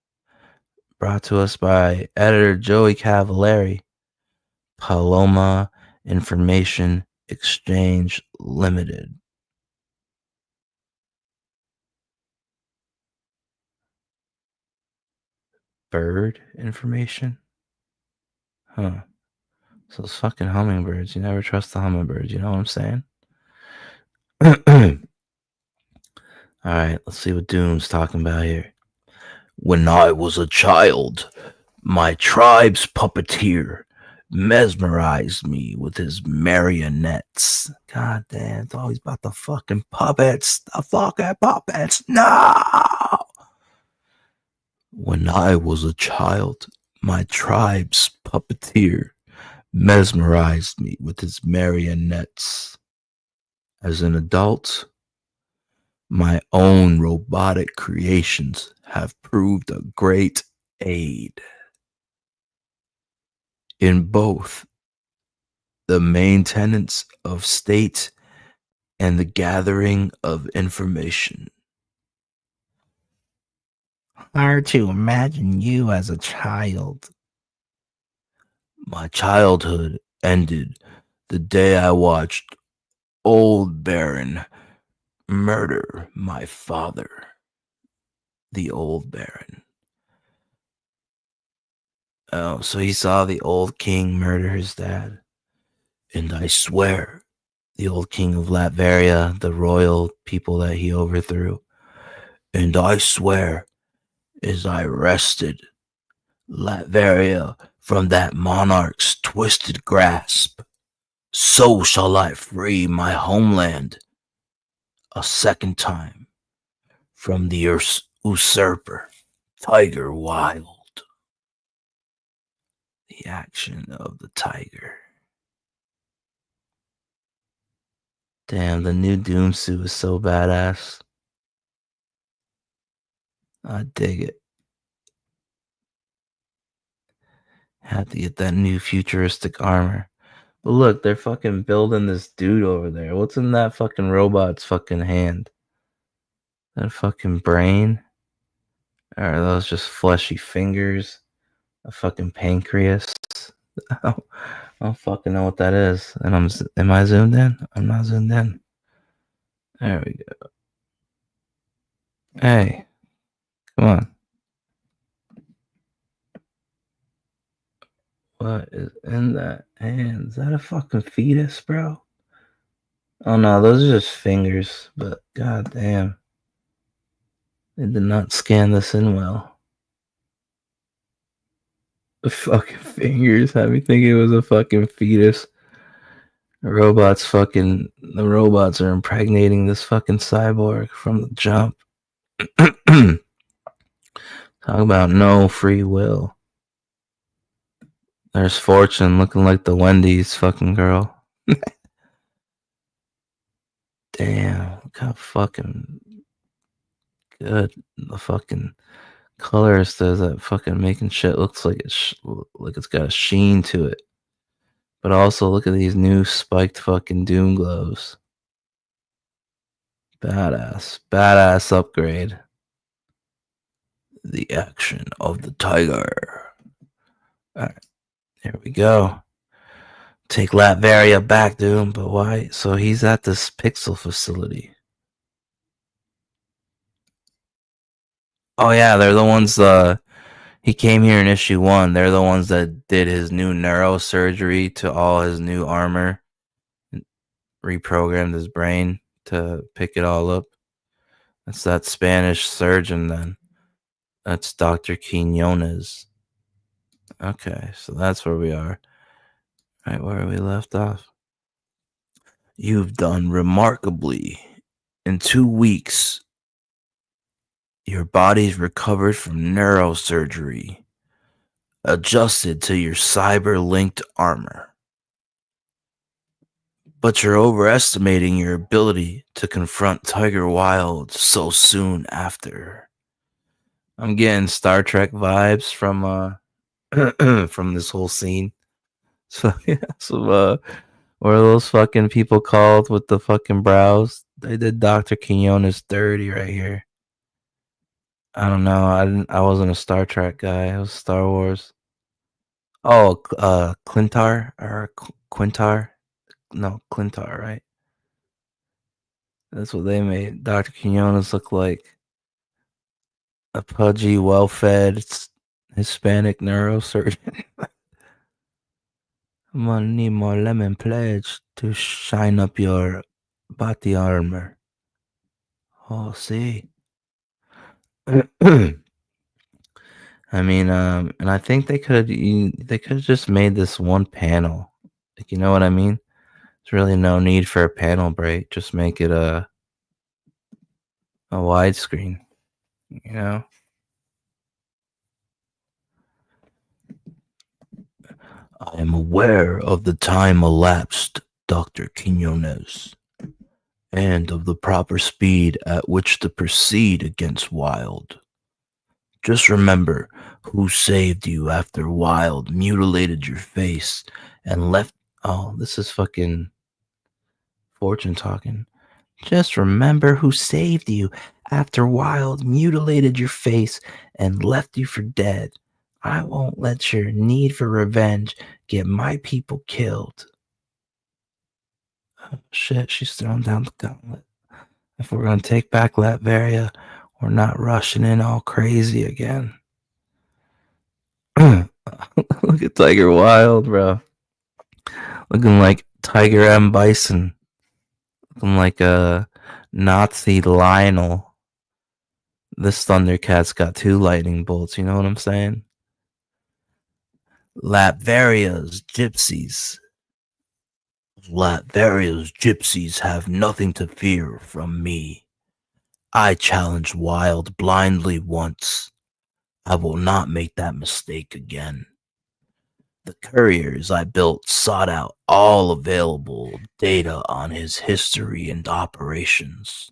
Brought to us by editor Joey Cavallari. Paloma Information Exchange Limited. Bird information? Huh. So it's fucking hummingbirds. You never trust the hummingbirds. You know what I'm saying? All right, let's see what Doom's talking about here. When I was a child, my tribe's puppeteer mesmerized me with his marionettes. God damn, it's always about the fucking puppets. The fucking puppets. No! When I was a child, my tribe's puppeteer mesmerized me with his marionettes. As an adult, my own robotic creations have proved a great aid in both the maintenance of state and the gathering of information. Hard to imagine you as a child. My childhood ended the day I watched old Baron murder my father. The old Baron. Oh, so he saw the old king murder his dad. And I swear, the old king of Latveria, the royal people that he overthrew, and I swear, as I wrested Latveria from that monarch's twisted grasp, so shall I free my homeland a second time from the usurper, Tiger Wild. The action of the tiger. Damn, the new Doom suit is so badass. I dig it. Had to get that new futuristic armor. But look, they're fucking building this dude over there. What's in that fucking robot's fucking hand? That fucking brain? Or are those just fleshy fingers? A fucking pancreas? I don't fucking know what that is. And am I zoomed in? I'm not zoomed in. There we go. Hey, come on. What is in that hand? Is that a fucking fetus, bro? Oh no, those are just fingers, but goddamn. They did not scan this in well. The fucking fingers had me thinking it was a fucking fetus. The robots are impregnating this fucking cyborg from the jump. Talk about no free will. There's Fortune looking like the Wendy's fucking girl. Damn, look how fucking good the fucking colorist does that fucking making shit looks like it's got a sheen to it. But also look at these new spiked fucking Doom gloves. Badass upgrade. The action of the tiger. Alright, here we go. Take Latveria back, Doom, but why? So he's at this pixel facility. Oh yeah, they're the ones, he came here in issue 1. They're the ones that did his new neurosurgery to all his new armor. Reprogrammed his brain to pick it all up. That's that Spanish surgeon then. That's Dr. Quinones. Okay, so that's where we are. Right where we left off. You've done remarkably. In 2 weeks, your body's recovered from neurosurgery, adjusted to your cyber-linked armor. But you're overestimating your ability to confront Tiger Wild so soon after. I'm getting Star Trek vibes from from this whole scene. So yeah, what are those fucking people called with the fucking brows? They did Dr. Quinones dirty right here. I don't know. I wasn't a Star Trek guy. I was Star Wars. Oh, Clintar or Quintar? No, Clintar, right? That's what they made Dr. Quinones look like. A pudgy, well-fed Hispanic neurosurgeon. I'm gonna need more lemon pledge to shine up your body armor. Oh, see. I mean, and I think they could have just made this one panel. Like, you know what I mean? There's really no need for a panel break. Just make it a widescreen. You know? I am aware of the time elapsed, Dr. Quinones, and of the proper speed at which to proceed against Wild. Just remember who saved you after Wild mutilated your face and left. Oh, this is fucking Fortune talking. Just remember who saved you after Wild mutilated your face and left you for dead. I won't let your need for revenge get my people killed. Shit, she's throwing down the gauntlet. If we're gonna take back Latveria, we're not rushing in all crazy again. Look at Tiger Wild, bro. Looking like Tiger M. Bison. Looking like a Nazi Lionel. This Thundercat's got 2 lightning bolts, you know what I'm saying? Latveria's gypsies. Latveria's gypsies have nothing to fear from me. I challenged Wild blindly once. I will not make that mistake again. The couriers I built sought out all available data on his history and operations.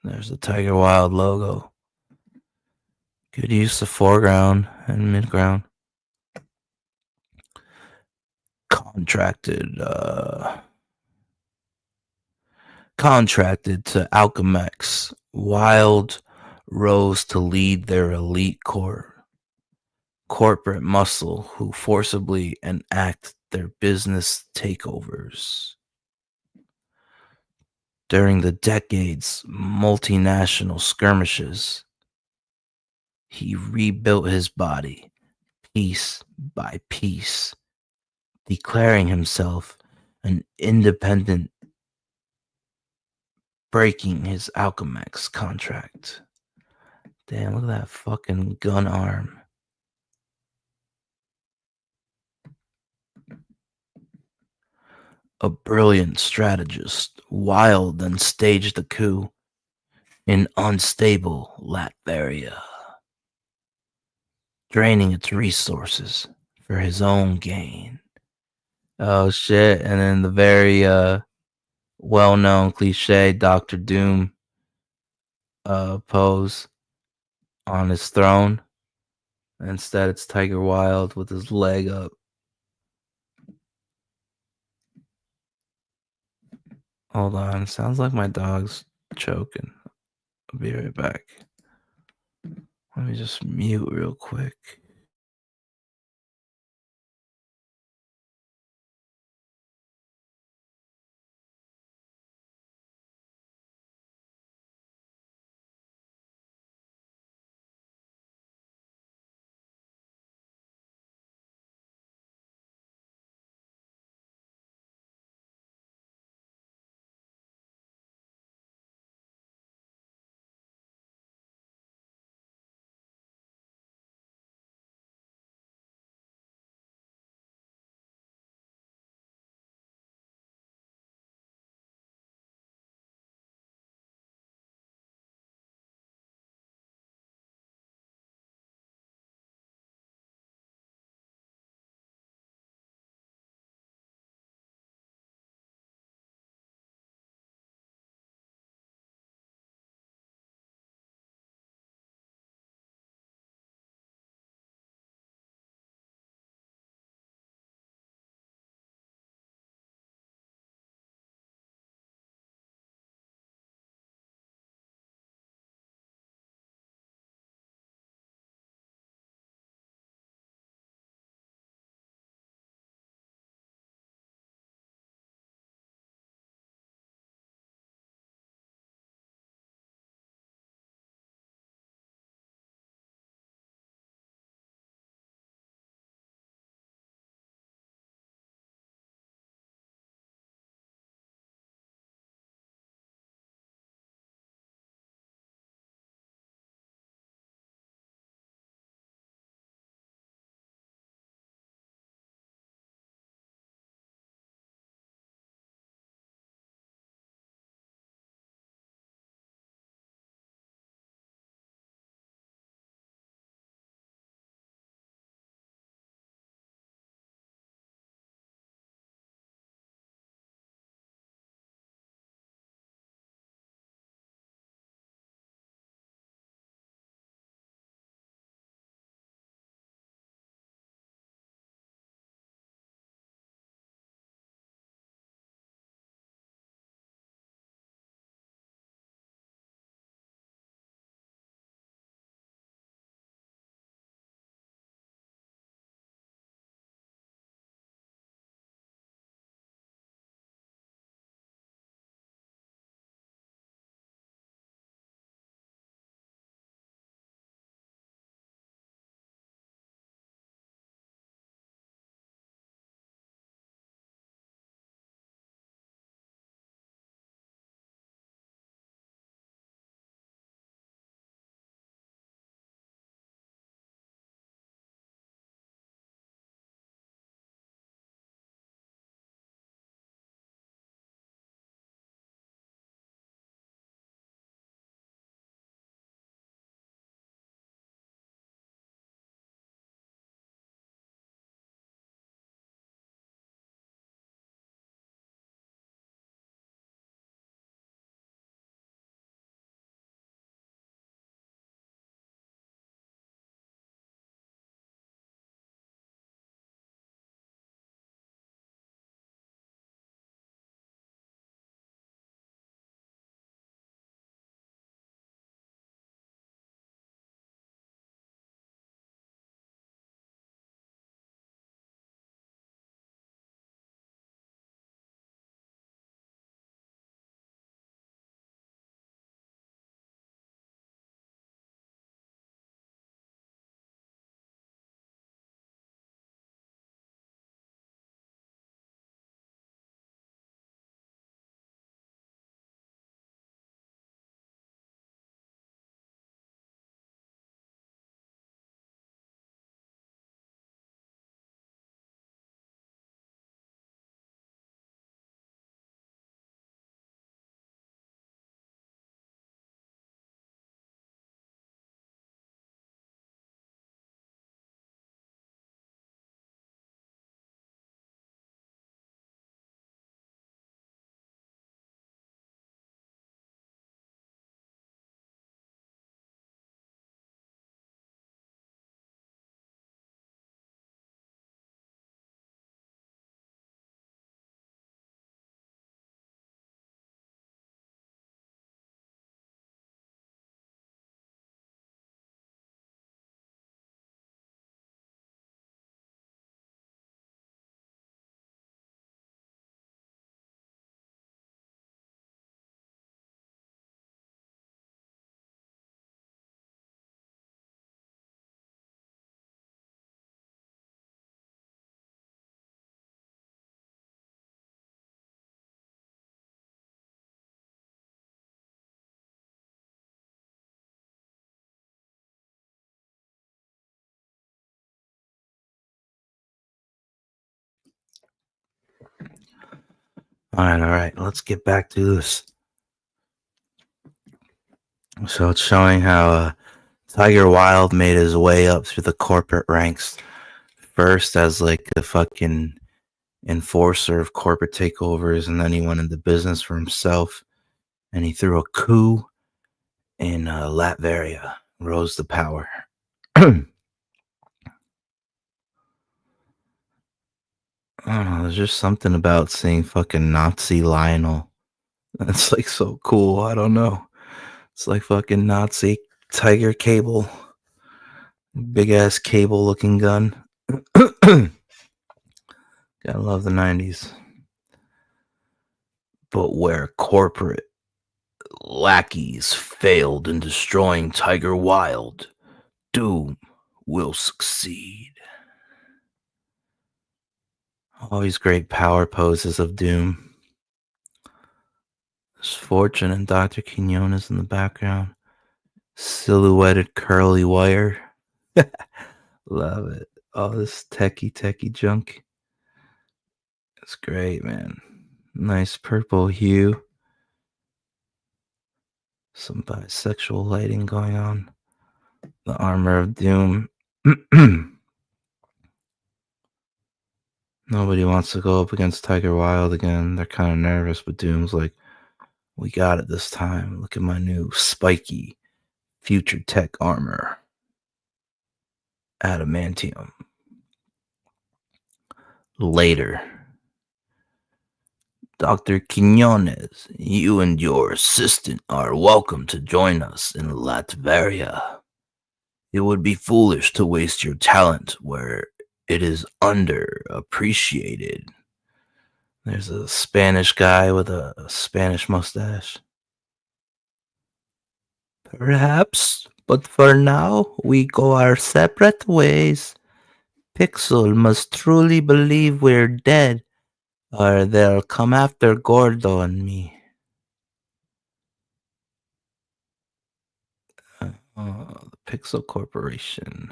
There's the Tiger Wild logo. Good use of foreground and midground. Contracted to Alchemex, Wild rose to lead their elite corporate muscle who forcibly enact their business takeovers. During the decades' multinational skirmishes, he rebuilt his body piece by piece, declaring himself an independent, breaking his Alchemex contract. Damn, look at that fucking gun arm. A brilliant strategist, Wild then staged the coup in unstable Latveria, draining its resources for his own gain. Oh shit, and then the very well-known cliche Doctor Doom pose on his throne. Instead, it's Tiger Wild with his leg up. Hold on, sounds like my dog's choking. I'll be right back. Let me just mute real quick. All right. Let's get back to this. So it's showing how Tiger Wilde made his way up through the corporate ranks. First as like a fucking enforcer of corporate takeovers, and then he went into business for himself, and he threw a coup in Latveria, rose to power. I don't know, there's just something about seeing fucking Nazi Lionel. That's like so cool. I don't know. It's like fucking Nazi Tiger Cable. Big ass cable looking gun. Gotta love the 90s. But where corporate lackeys failed in destroying Tiger Wilde, Doom will succeed. Always great power poses of Doom. There's Fortune and Dr. Quinones in the background. Silhouetted curly wire. Love it. All this techie junk. It's great, man. Nice purple hue. Some bisexual lighting going on. The armor of Doom. Nobody wants to go up against Tiger Wilde again. They're kind of nervous, but Doom's like, we got it this time. Look at my new spiky future tech armor. Adamantium. Later. Dr. Quinones, you and your assistant are welcome to join us in Latveria. It would be foolish to waste your talent where it is underappreciated. There's a Spanish guy with a Spanish mustache. Perhaps, but for now, we go our separate ways. Pixel must truly believe we're dead, or they'll come after Gordo and me. The Pixel Corporation.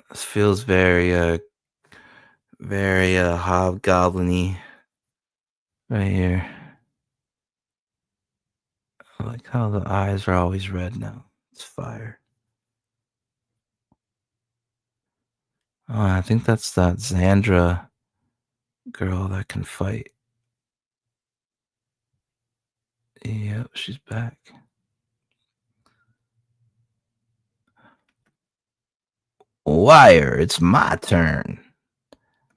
This feels very hobgoblin-y right here. I like how the eyes are always red now. It's fire. Oh, I think that's that Xandra girl that can fight. Yep, she's back. Wire, it's my turn.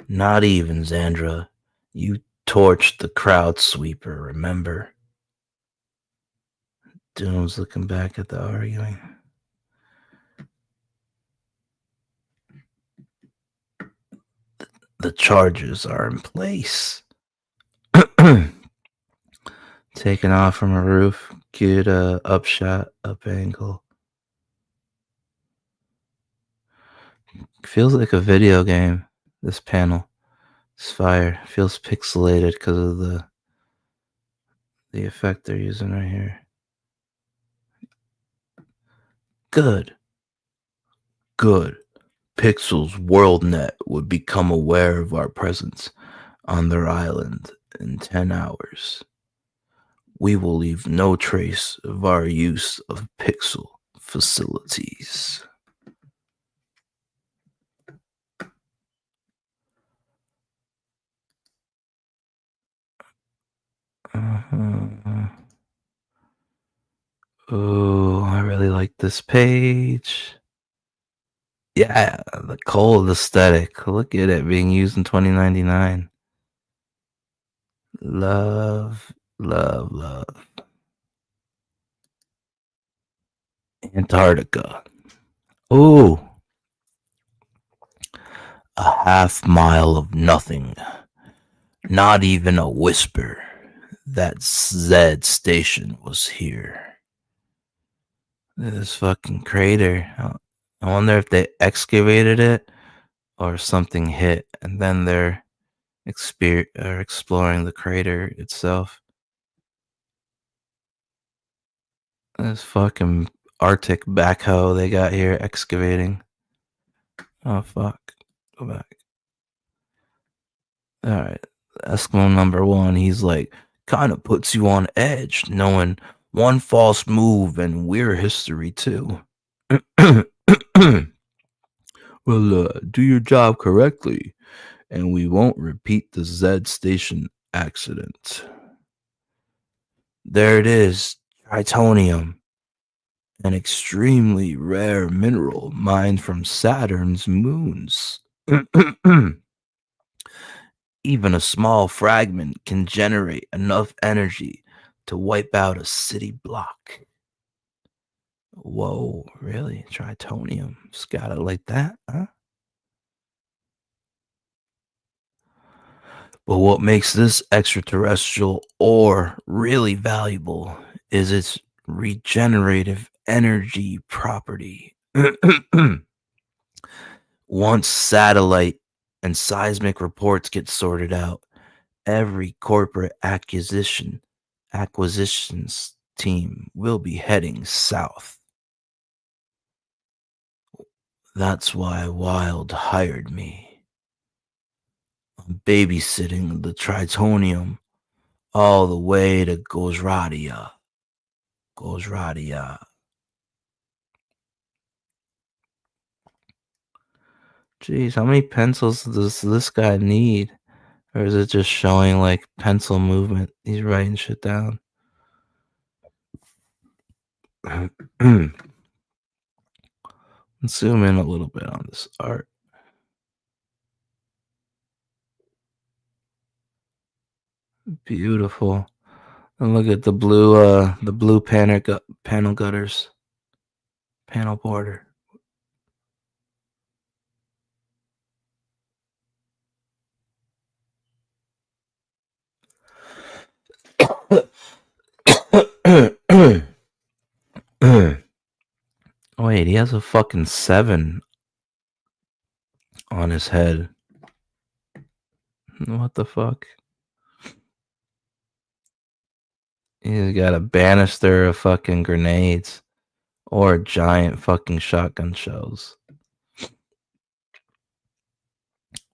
Not even, Xandra. You torched the crowd sweeper, remember? Doom's looking back at the arguing. The charges are in place. Taken off from a roof. Good upshot, up angle. Feels like a video game, this panel. It's fire. Feels pixelated because of the effect they're using right here. Good. Pixel's WorldNet would become aware of our presence on their island in 10 hours. We will leave no trace of our use of Pixel facilities. Oh, I really like this page. Yeah, the cold aesthetic. Look at it being used in 2099. Love. Antarctica. Ooh. A half mile of nothing. Not even a whisper that Zed station was here. This fucking crater. I wonder if they excavated it or something hit, and then they're exploring the crater itself. This fucking Arctic backhoe they got here excavating. Oh fuck. Go back. All right. Eskimo number 1, he's like, kind of puts you on edge knowing one false move and we're history too. Well, do your job correctly and we won't repeat the Z station accident. There it is, tritonium, an extremely rare mineral mined from Saturn's moons. Even a small fragment can generate enough energy to wipe out a city block. Whoa, really? Tritonium? Just got it like that, huh? But what makes this extraterrestrial ore really valuable is its regenerative energy property. Once satellite and seismic reports get sorted out, every corporate acquisitions team will be heading south. That's why Wild hired me. I'm babysitting the Tritonium all the way to Gojradia. Jeez, how many pencils does this guy need? Or is it just showing like pencil movement? He's writing shit down. Let's zoom in a little bit on this art. Beautiful. And look at the blue panel gutters. Panel border. Wait, he has a fucking 7 on his head. What the fuck? He's got a banister of fucking grenades or giant fucking shotgun shells.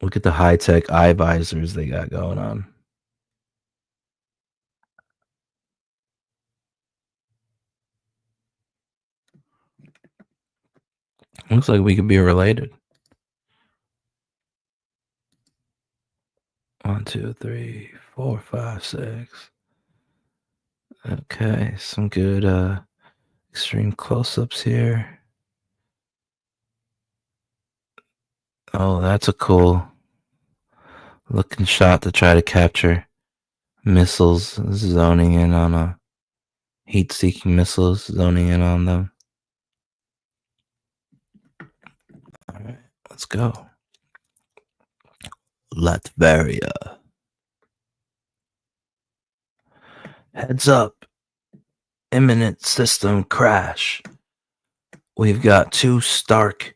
Look at the high-tech eye visors they got going on. Looks like we could be related. 1, 2, 3, 4, 5, 6. Okay, some good extreme close-ups here. Oh, that's a cool looking shot to try to capture missiles zoning in on heat-seeking missiles zoning in on them. All right, let's go. Latveria. Heads up. Imminent system crash. We've got 2 Stark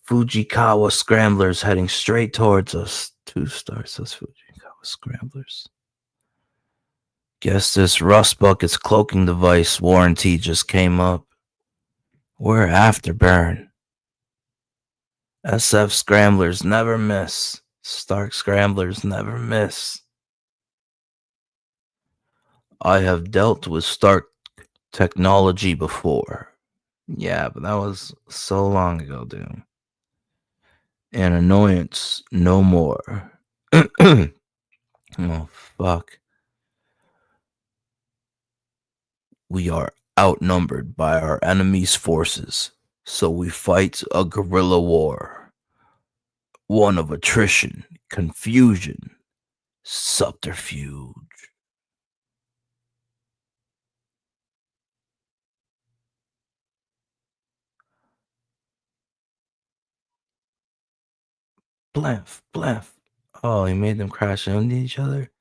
Fujikawa scramblers heading straight towards us. 2 stars, those Fujikawa scramblers. Guess this Rust Bucket's cloaking device warranty just came up. We're afterburn. SF scramblers never miss. Stark scramblers never miss. I have dealt with Stark technology before. Yeah, but that was so long ago, dude. An annoyance no more. Oh, fuck. We are outnumbered by our enemy's forces, so we fight a guerrilla war. One of attrition, confusion, subterfuge. Blamf, blamf. Oh, he made them crash into each other?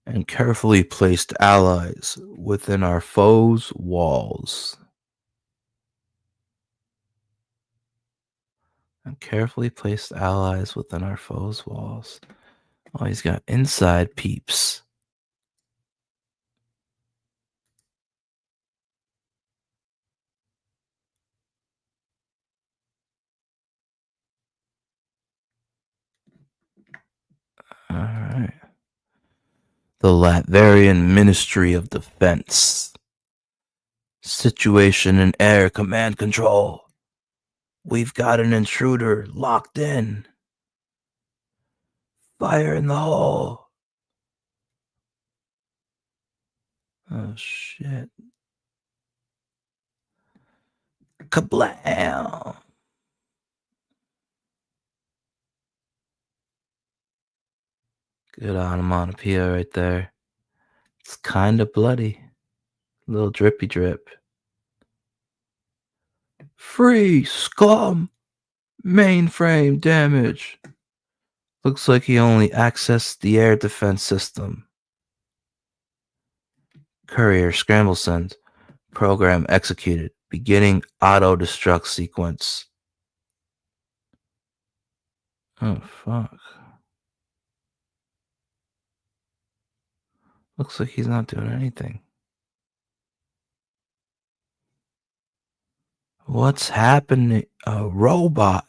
And carefully placed allies within our foes' walls. And carefully placed allies within our foes' walls. Oh, he's got inside peeps. The Latverian Ministry of Defense. Situation in air command control. We've got an intruder locked in. Fire in the hole. Oh, shit. Kablam. Good onomatopoeia right there. It's kind of bloody. A little drippy drip. Free scum. Mainframe damage. Looks like he only accessed the air defense system. Courier scramble send. Program executed. Beginning auto destruct sequence. Oh, fuck. Looks like he's not doing anything. What's happening? A robot.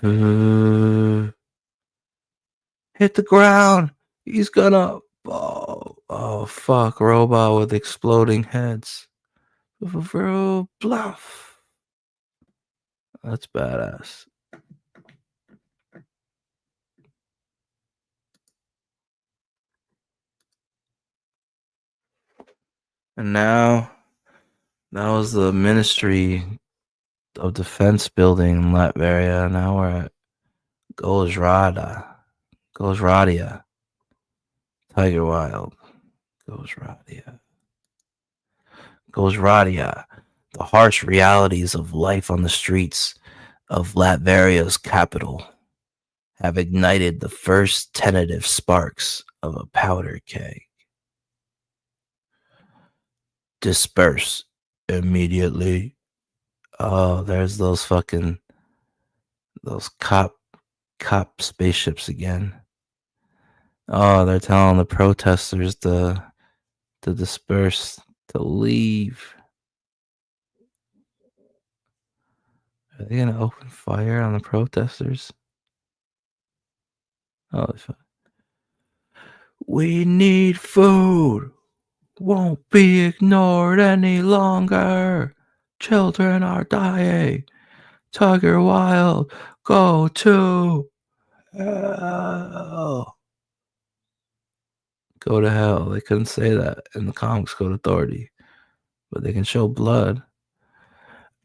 Hit the ground. He's gonna. Oh, fuck. Robot with exploding heads. Bluff. That's badass. And now, that was the Ministry of Defense building in Latveria. Now we're at Gozradia. Tiger Wild. Gozradia. The harsh realities of life on the streets of Latveria's capital have ignited the first tentative sparks of a powder keg. Disperse immediately. Oh, there's those cop spaceships again. Oh, they're telling the protesters to disperse, to leave. Are they gonna open fire on the protesters? Oh, we need food. Won't be ignored any longer. Children are dying. Tiger Wild, go to hell. Go to hell. They couldn't say that in the comics code authority, but they can show blood.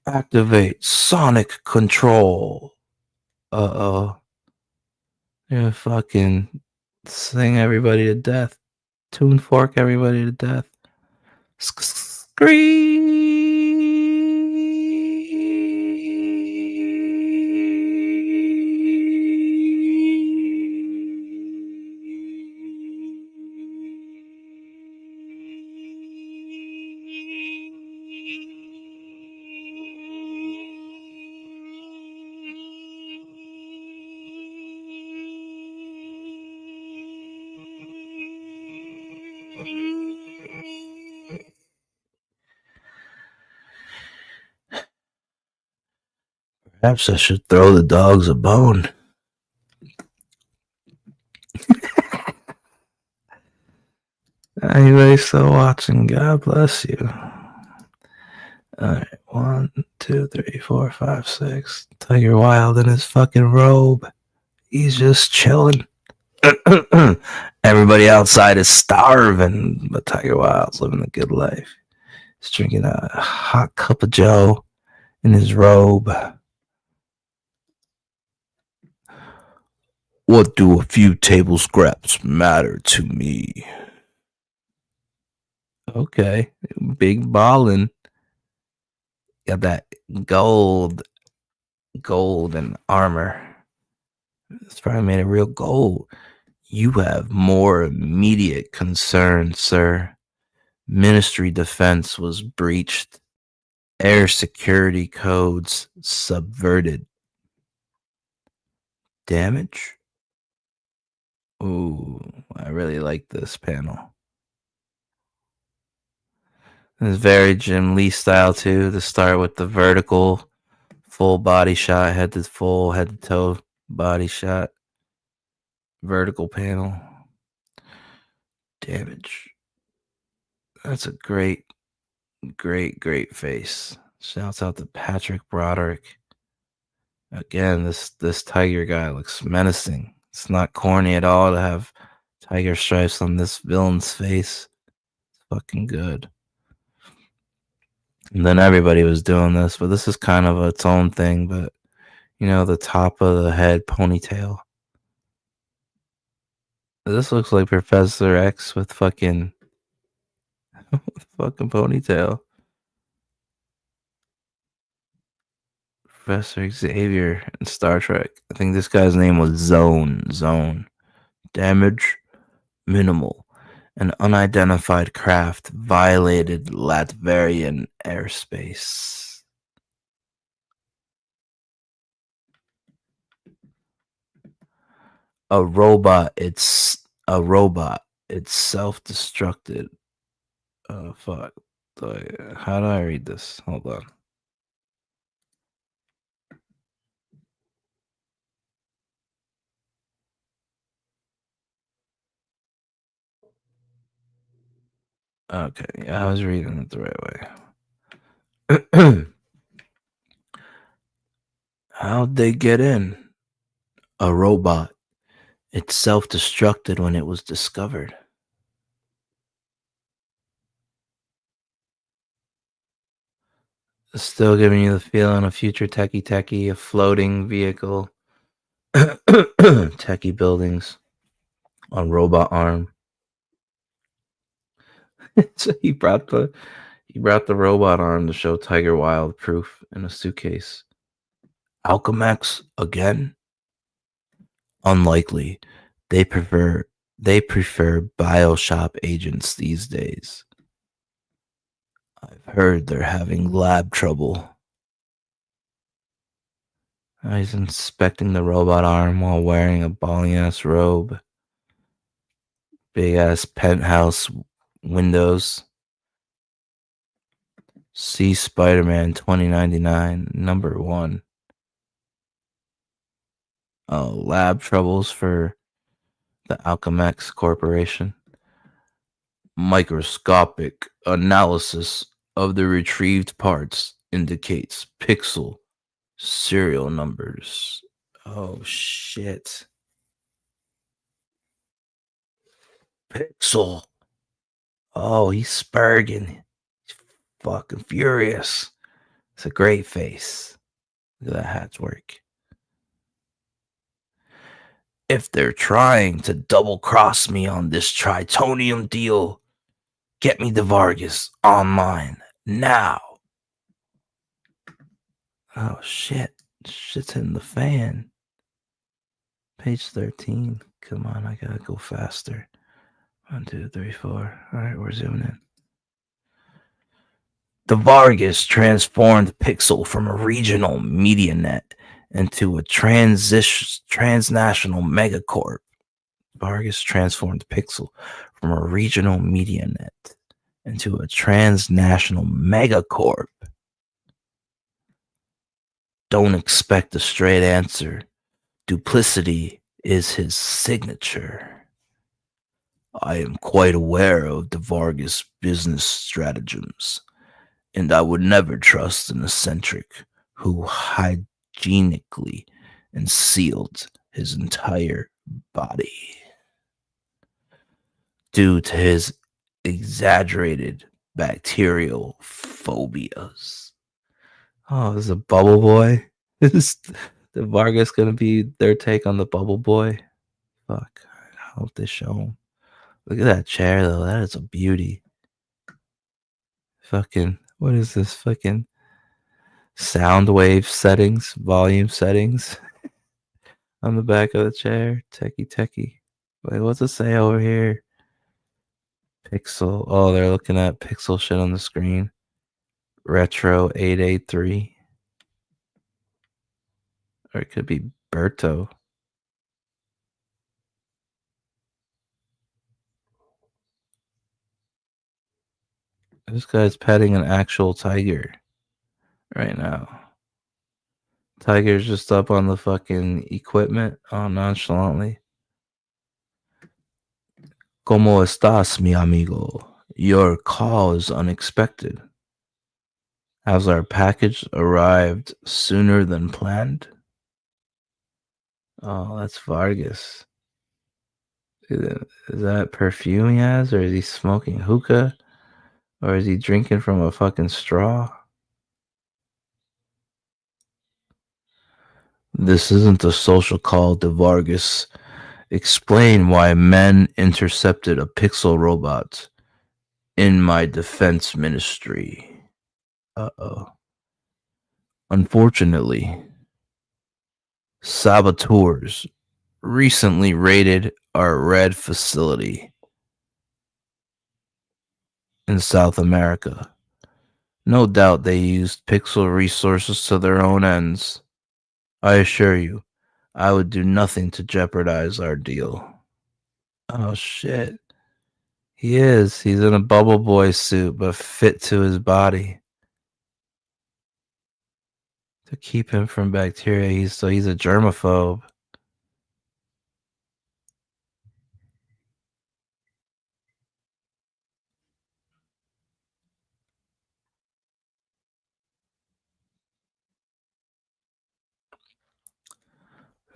Activate sonic control. Uh-oh. Yeah, fucking sing everybody to death. Tune fork everybody to death. Scream. Perhaps I should throw the dogs a bone. Anybody still watching? God bless you. Alright, 1, 2, 3, 4, 5, 6. Tiger Wild in his fucking robe. He's just chilling. Everybody outside is starving, but Tiger Wild's living a good life. He's drinking a hot cup of joe in his robe. What do a few table scraps matter to me? Okay, big ballin'. Got that gold and armor. It's probably made of real gold. You have more immediate concern, sir. Ministry defense was breached. Air security codes subverted. Damage? Ooh, I really like this panel. It's very Jim Lee style too, to start with the vertical full body shot, head to toe body shot, vertical panel. Damage. That's a great face. Shouts out to Patrick Broderick. Again, this tiger guy looks menacing. It's not corny at all to have tiger stripes on this villain's face. It's fucking good. And then everybody was doing this, but this is kind of its own thing. But you know, the top of the head ponytail. This looks like Professor X with fucking ponytail. Professor Xavier in Star Trek. I think this guy's name was Zone. Damage minimal. An unidentified craft violated Latvian airspace. A robot. It's self-destructed. Oh, fuck. How do I read this? Hold on. Okay, yeah, I was reading it the right way. How'd they get in? A robot. It self-destructed when it was discovered. Still giving you the feeling of future techie, a floating vehicle, techie buildings on robot arm. So he brought the robot arm to show Tiger Wild proof in a suitcase. Alchemax again? Unlikely. They prefer Bioshop agents these days. I've heard they're having lab trouble. He's inspecting the robot arm while wearing a balling ass robe. Big ass penthouse windows. See Spider-Man 2099 #1. Oh, lab troubles for the Alchemax Corporation. Microscopic analysis of the retrieved parts indicates pixel serial numbers. Oh shit. Pixel. Oh, he's spurging. He's fucking furious. It's a great face. Look at that hat's work. If they're trying to double cross me on this Tritonium deal, get me the Vargas online now. Oh shit. Shit's hitting the fan. Page 13. Come on, I gotta go faster. 1, 2, 3, 4. Alright, we're zooming in. The Vargas transformed Pixel from a regional media net into a transnational megacorp. Vargas transformed Pixel from a regional media net into a transnational megacorp. Don't expect a straight answer. Duplicity is his signature. I am quite aware of the Vargas business stratagems, and I would never trust an eccentric who hygienically and sealed his entire body due to his exaggerated bacterial phobias. Oh, this is a Bubble Boy. Is the Vargas gonna be their take on the Bubble Boy? Fuck. I hope they show him. Look at that chair though. That is a beauty. Fucking, what is this? Fucking sound wave settings, volume settings on the back of the chair. Techie. Wait, what's it say over here? Pixel. Oh, they're looking at Pixel shit on the screen. Retro 883. Or it could be Berto. This guy's petting an actual tiger right now. Tiger's just up on the fucking equipment all nonchalantly. ¿Cómo estás, mi amigo? Your call is unexpected. Has our package arrived sooner than planned? Oh, that's Vargas. Is that perfume he has, or is he smoking hookah? Or is he drinking from a fucking straw? This isn't a social call to Vargas. Explain why men intercepted a pixel robot in my defense ministry. Uh-oh. Unfortunately, saboteurs recently raided our red facility in South America. No doubt they used pixel resources to their own ends. I assure you, I would do nothing to jeopardize our deal. Oh shit. He is. He's in a bubble boy suit, but fit to his body. To keep him from bacteria, he's a germaphobe.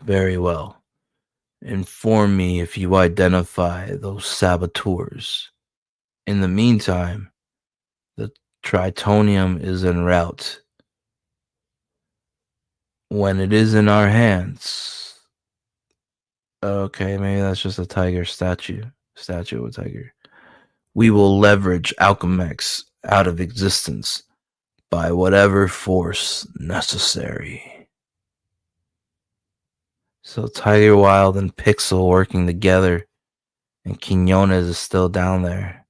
Very well. Inform me if you identify those saboteurs. In the meantime, the tritonium is en route. When it is in our hands. Okay, maybe that's just a tiger statue. Statue of a tiger. We will leverage Alchemex out of existence by whatever force necessary. So Tiger Wild and Pixel working together, and Quinones is still down there.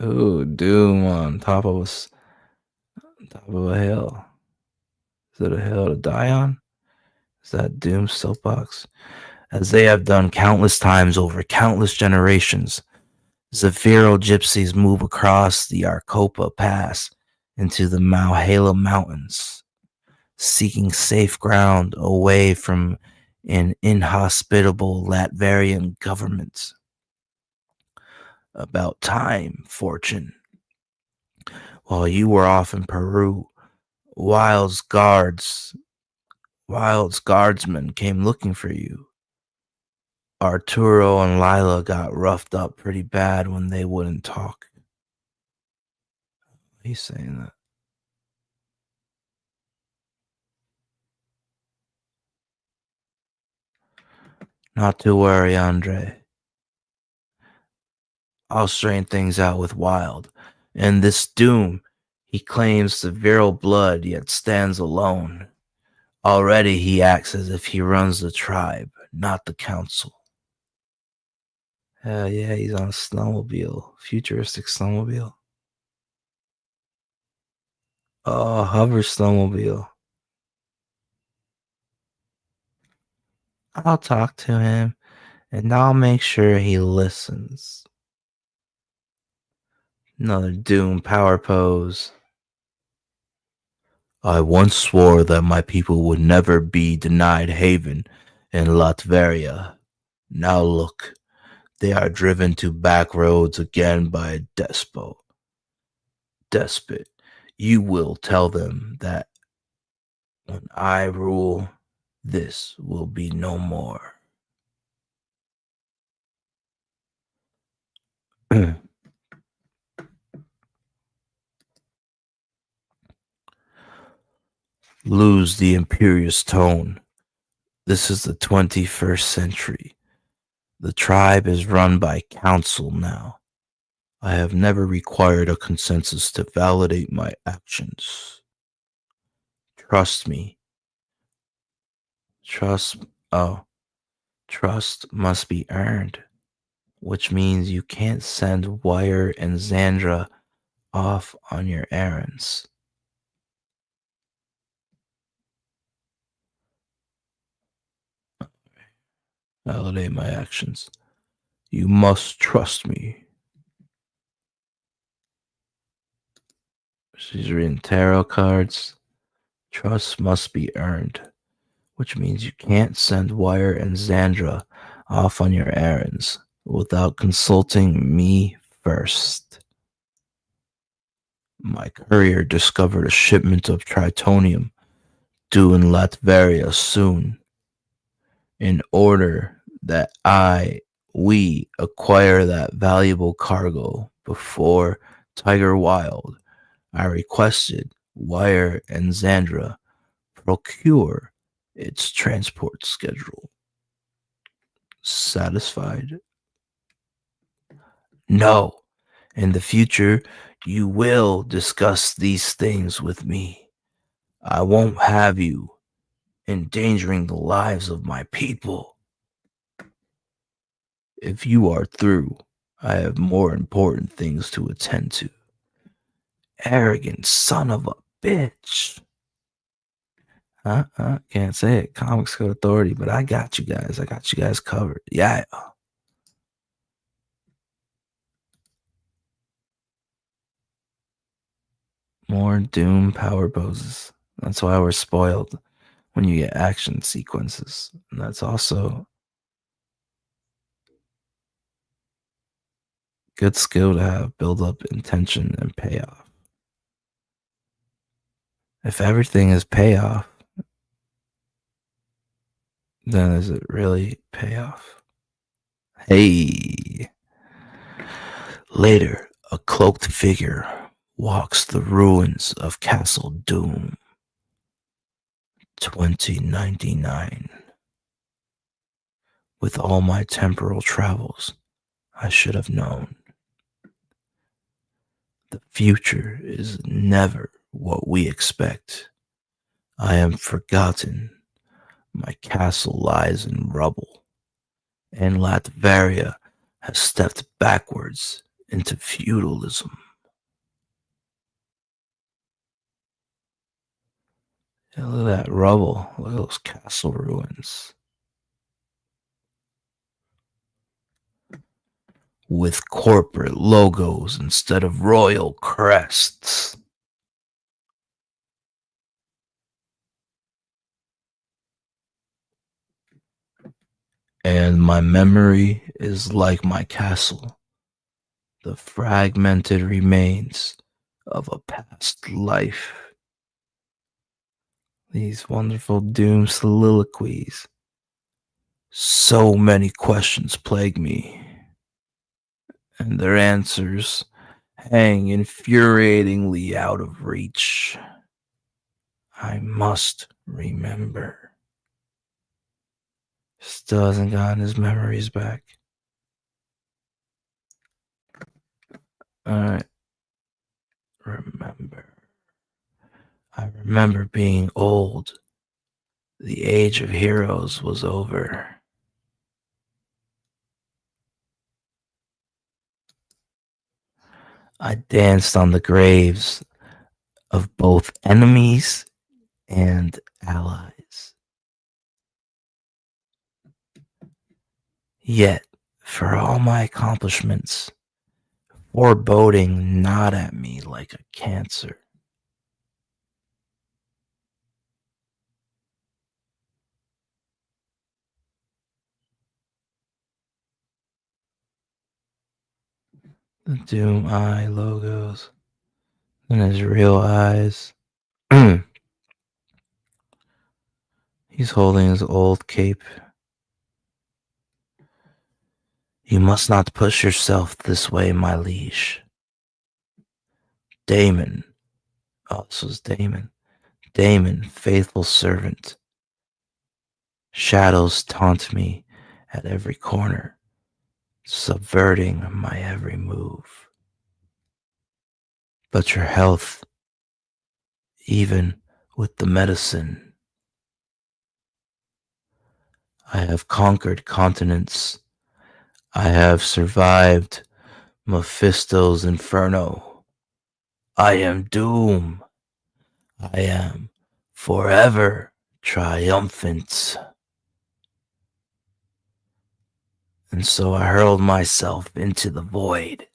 Ooh, Doom on top of a hill. Is it a hill to die on? Is that Doom's soapbox? As they have done countless times over countless generations, Zafiro gypsies move across the Arcopa Pass into the Malhala Mountains, seeking safe ground away from an inhospitable Latvian government. About time, Fortune. While you were off in Peru, Wild's guardsmen came looking for you. Arturo and Lila got roughed up pretty bad when they wouldn't talk. He's saying that. Not to worry, Andre. I'll strain things out with Wild. And this Doom, he claims the virile blood, yet stands alone. Already he acts as if he runs the tribe, not the council. Hell yeah, he's on a snowmobile. Futuristic snowmobile. Oh, hover snowmobile. I'll talk to him, and I'll make sure he listens. Another Doom power pose. I once swore that my people would never be denied haven in Latveria. Now look, they are driven to back roads again by a despot. Despot, you will tell them that when I rule, this will be no more. Lose the imperious tone. This is the 21st century. The tribe is run by council now. I have never required a consensus to validate my actions. Trust me. Trust must be earned, which means you can't send Wire and Xandra off on your errands. Validate my actions. You must trust me. She's reading tarot cards. Trust must be earned, which means you can't send Wire and Xandra off on your errands without consulting me first. My courier discovered a shipment of tritonium due in Latveria soon. In order that we acquire that valuable cargo before Tiger Wild, I requested Wire and Xandra procure its transport schedule. Satisfied? No. In the future, you will discuss these things with me. I won't have you endangering the lives of my people. If you are through, I have more important things to attend to. Arrogant son of a bitch. Can't say it. Comics Code Authority, but I got you guys. I got you guys covered. Yeah. More Doom power poses. That's why we're spoiled when you get action sequences. And that's also good skill to have, build up intention and payoff. If everything is payoff, then is it really payoff? Hey. Later, a cloaked figure walks the ruins of Castle Doom. 2099. With all my temporal travels, I should have known. The future is never what we expect. I am forgotten. My castle lies in rubble, and Latveria has stepped backwards into feudalism. Yeah, look at that rubble. Look at those castle ruins. With corporate logos instead of royal crests. And my memory is like my castle, the fragmented remains of a past life. These wonderful Doom soliloquies. So many questions plague me, and their answers hang infuriatingly out of reach. I must remember. Still hasn't gotten his memories back. Alright. Remember. I remember being old. The age of heroes was over. I danced on the graves of both enemies and allies. Yet, for all my accomplishments, foreboding gnawed at me like a cancer. The Doom Eye logos and his real eyes. He's holding his old cape. You must not push yourself this way, my liege. Damon. Oh, this was Damon. Damon, faithful servant. Shadows taunt me at every corner, subverting my every move. But your health, even with the medicine, I have conquered continents. I have survived Mephisto's inferno. I am Doom. I am forever triumphant. And so I hurled myself into the void,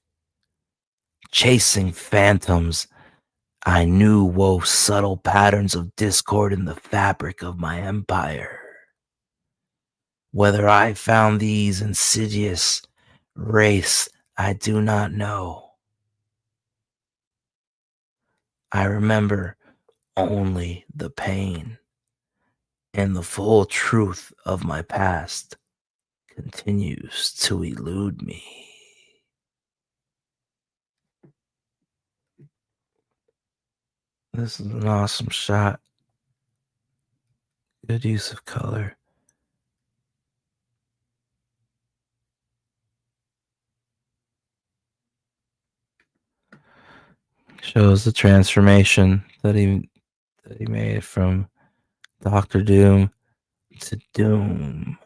chasing phantoms I knew wove subtle patterns of discord in the fabric of my empire. Whether I found these insidious wraiths, I do not know. I remember only the pain, and the full truth of my past continues to elude me. This is an awesome shot. Good use of color. Shows the transformation that he made from Doctor Doom to Doom.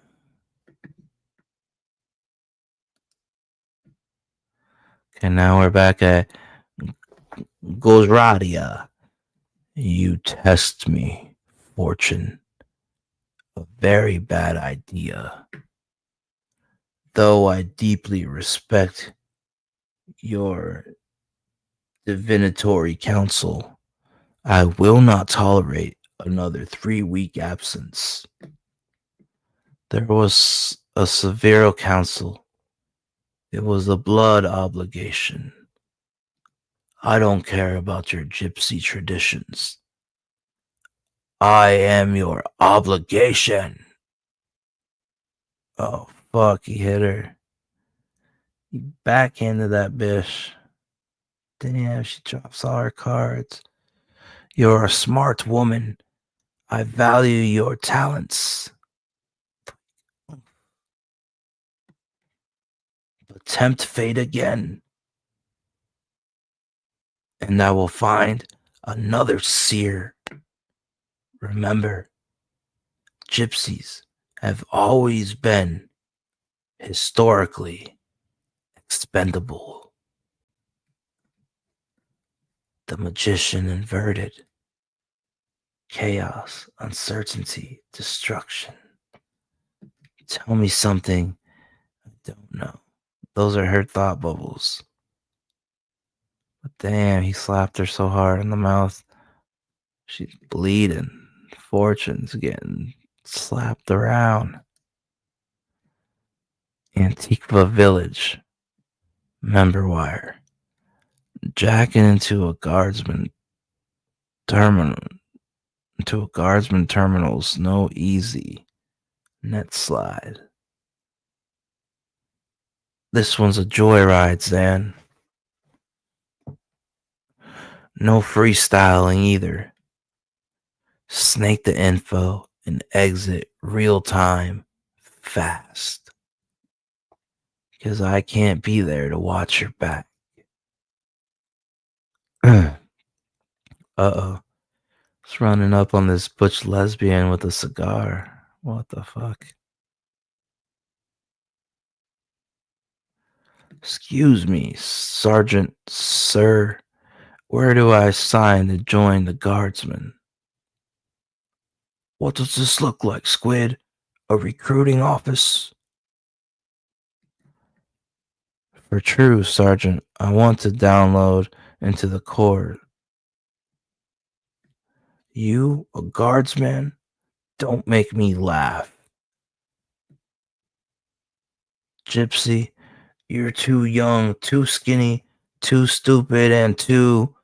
Okay, now we're back at Gojradia. You test me, Fortune. A very bad idea. Though I deeply respect your divinatory counsel, I will not tolerate another 3-week absence. There was a severe counsel. It was a blood obligation. I don't care about your gypsy traditions. I am your obligation. Oh, fuck, he hit her. He backhanded that bitch. Damn, she drops all her cards. You're a smart woman. I value your talents. But tempt fate again, and I will find another seer. Remember, gypsies have always been historically expendable. The magician inverted. Chaos, uncertainty, destruction. Tell me something I don't know. Those are her thought bubbles. But damn, he slapped her so hard in the mouth. She's bleeding. Fortune's getting slapped around. Antiqua Village. Member wire. Jacking into a guardsman terminal. Into a guardsman terminal's no easy net slide. This one's a joyride, Zan. No freestyling either. Snake the info and exit real time fast. Because I can't be there to watch your back. Uh-oh. It's running up on this butch lesbian with a cigar. What the fuck? Excuse me, Sergeant, sir. Where do I sign to join the guardsmen? What does this look like, Squid? A recruiting office? For true, Sergeant, I want to download into the Corps. You, a guardsman? Don't make me laugh. Gypsy, you're too young, too skinny, too stupid, and too...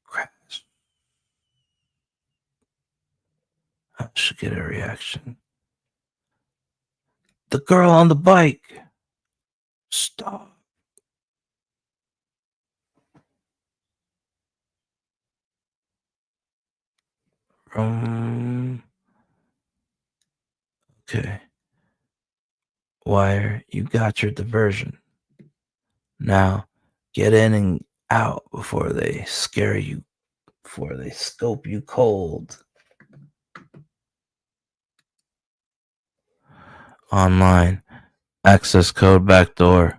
crash. I should get a reaction. The girl on the bike. Stop. Okay. Wire, you got your diversion. Now, get in and out before they scare you, before they scope you cold. Online, access code backdoor,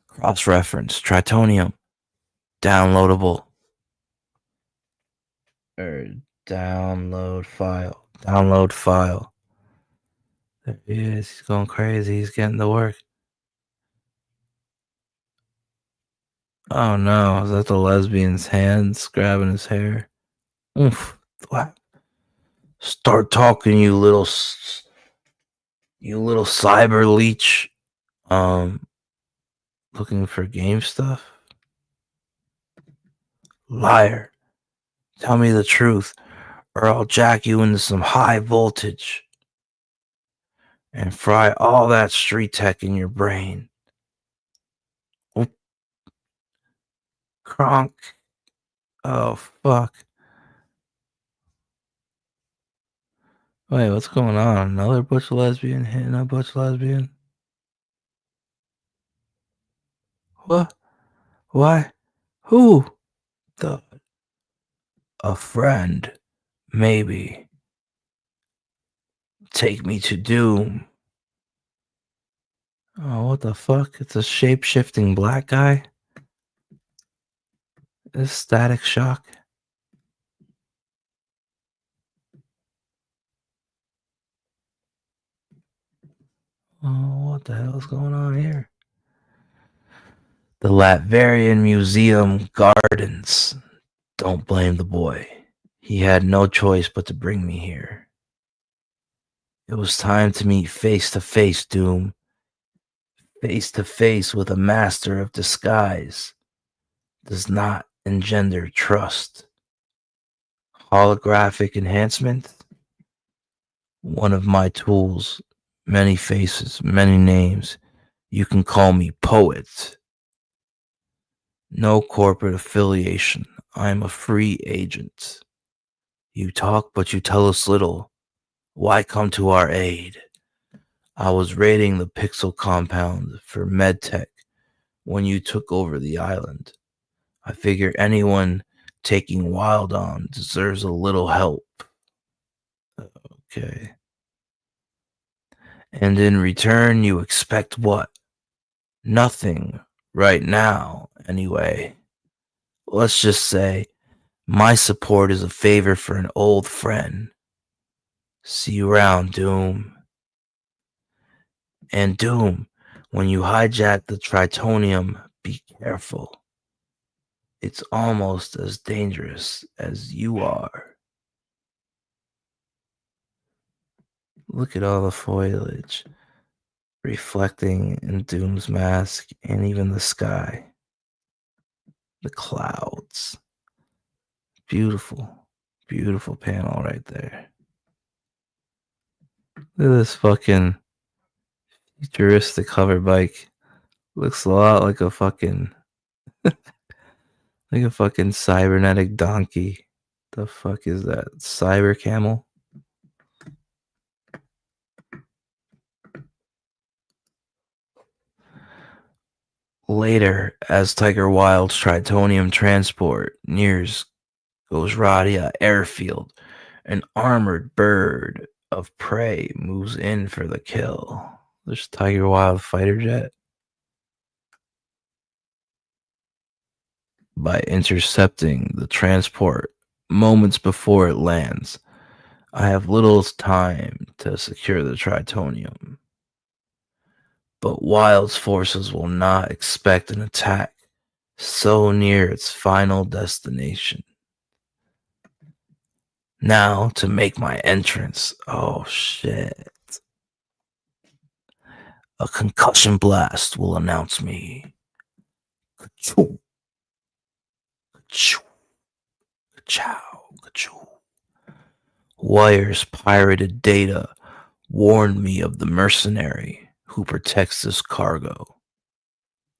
cross-reference, Tritonium, downloadable. Download file. There he is. He's going crazy. He's getting to work. Oh no, is that the lesbian's hands grabbing his hair? Oof. What? Start talking, you little cyber leech. Looking for game stuff? Liar. Tell me the truth, or I'll jack you into some high voltage and fry all that street tech in your brain. Oh, Kronk. Oh, fuck. Wait, what's going on? Another butch lesbian hitting a butch lesbian? What? Why? Who? A friend. Maybe. Take me to doom. Oh, what the fuck? It's a shape-shifting black guy? Is Static Shock? Oh, what the hell is going on here? The Latverian Museum Gardens. Don't blame the boy. He had no choice but to bring me here. It was time to meet face to face, Doom. Face to face with a master of disguise does not engender trust. Holographic enhancement? One of my tools. Many faces, many names. You can call me Poet. No corporate affiliation. I'm a free agent. You talk, but you tell us little. Why come to our aid? I was raiding the Pixel compound for medtech when you took over the island. I figure anyone taking Wild on deserves a little help. Okay. And in return, you expect what? Nothing right now, anyway. Let's just say my support is a favor for an old friend. See you around, Doom. And Doom, when you hijack the Tritonium, be careful. It's almost as dangerous as you are. Look at all the foliage reflecting in Doom's mask and even the sky. The clouds. Beautiful, beautiful panel right there. Look at this fucking futuristic hover bike. Looks a lot like a fucking like a fucking cybernetic donkey. The fuck is that? Cyber camel? Later, as Tiger Wild's Tritonium transport nears Gojradia airfield, an armored bird of prey moves in for the kill. There's Tiger Wild fighter jet. By intercepting the transport moments before it lands, I have little time to secure the Tritonium. But Wild's forces will not expect an attack so near its final destination. Now to make my entrance. Oh shit. A concussion blast will announce me. Ka-choo. Ka-choo. Ka-chow. Ka-choo. Wire's pirated data warned me of the mercenary who protects this cargo.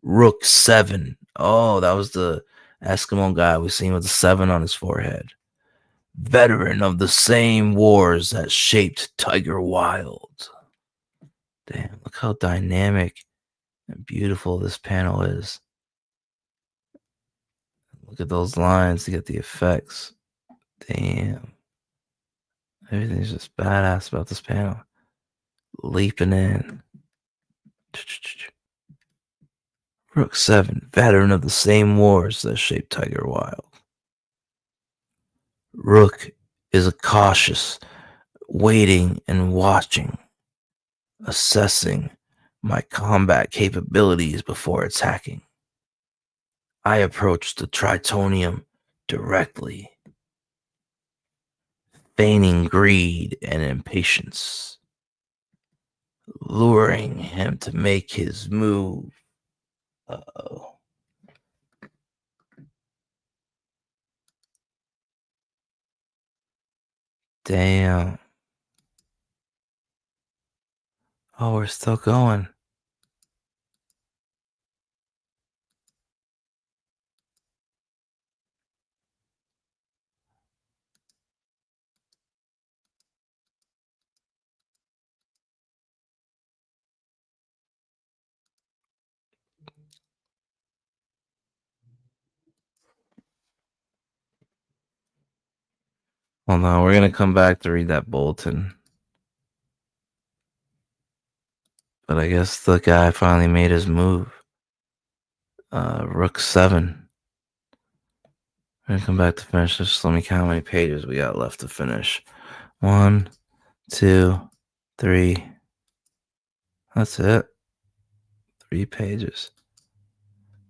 Rook 7. Oh, that was the Eskimo guy we seen with the 7 on his forehead. Veteran of the same wars that shaped Tiger Wild. Damn, look how dynamic and beautiful this panel is. Look at those lines to get the effects. Damn. Everything's just badass about this panel. Leaping in. Rook 7, veteran of the same wars that shaped Tiger Wild. Rook is a cautious, waiting and watching, assessing my combat capabilities before attacking. I approached the Tritonium directly, feigning greed and impatience, luring him to make his move. Uh-oh. Damn. Oh, we're still going. Well, no, we're going to come back to read that bulletin. But I guess the guy finally made his move. Rook 7. We're going to come back to finish this. Let me count how many pages we got left to finish. 1, 2, 3. That's it. 3 pages.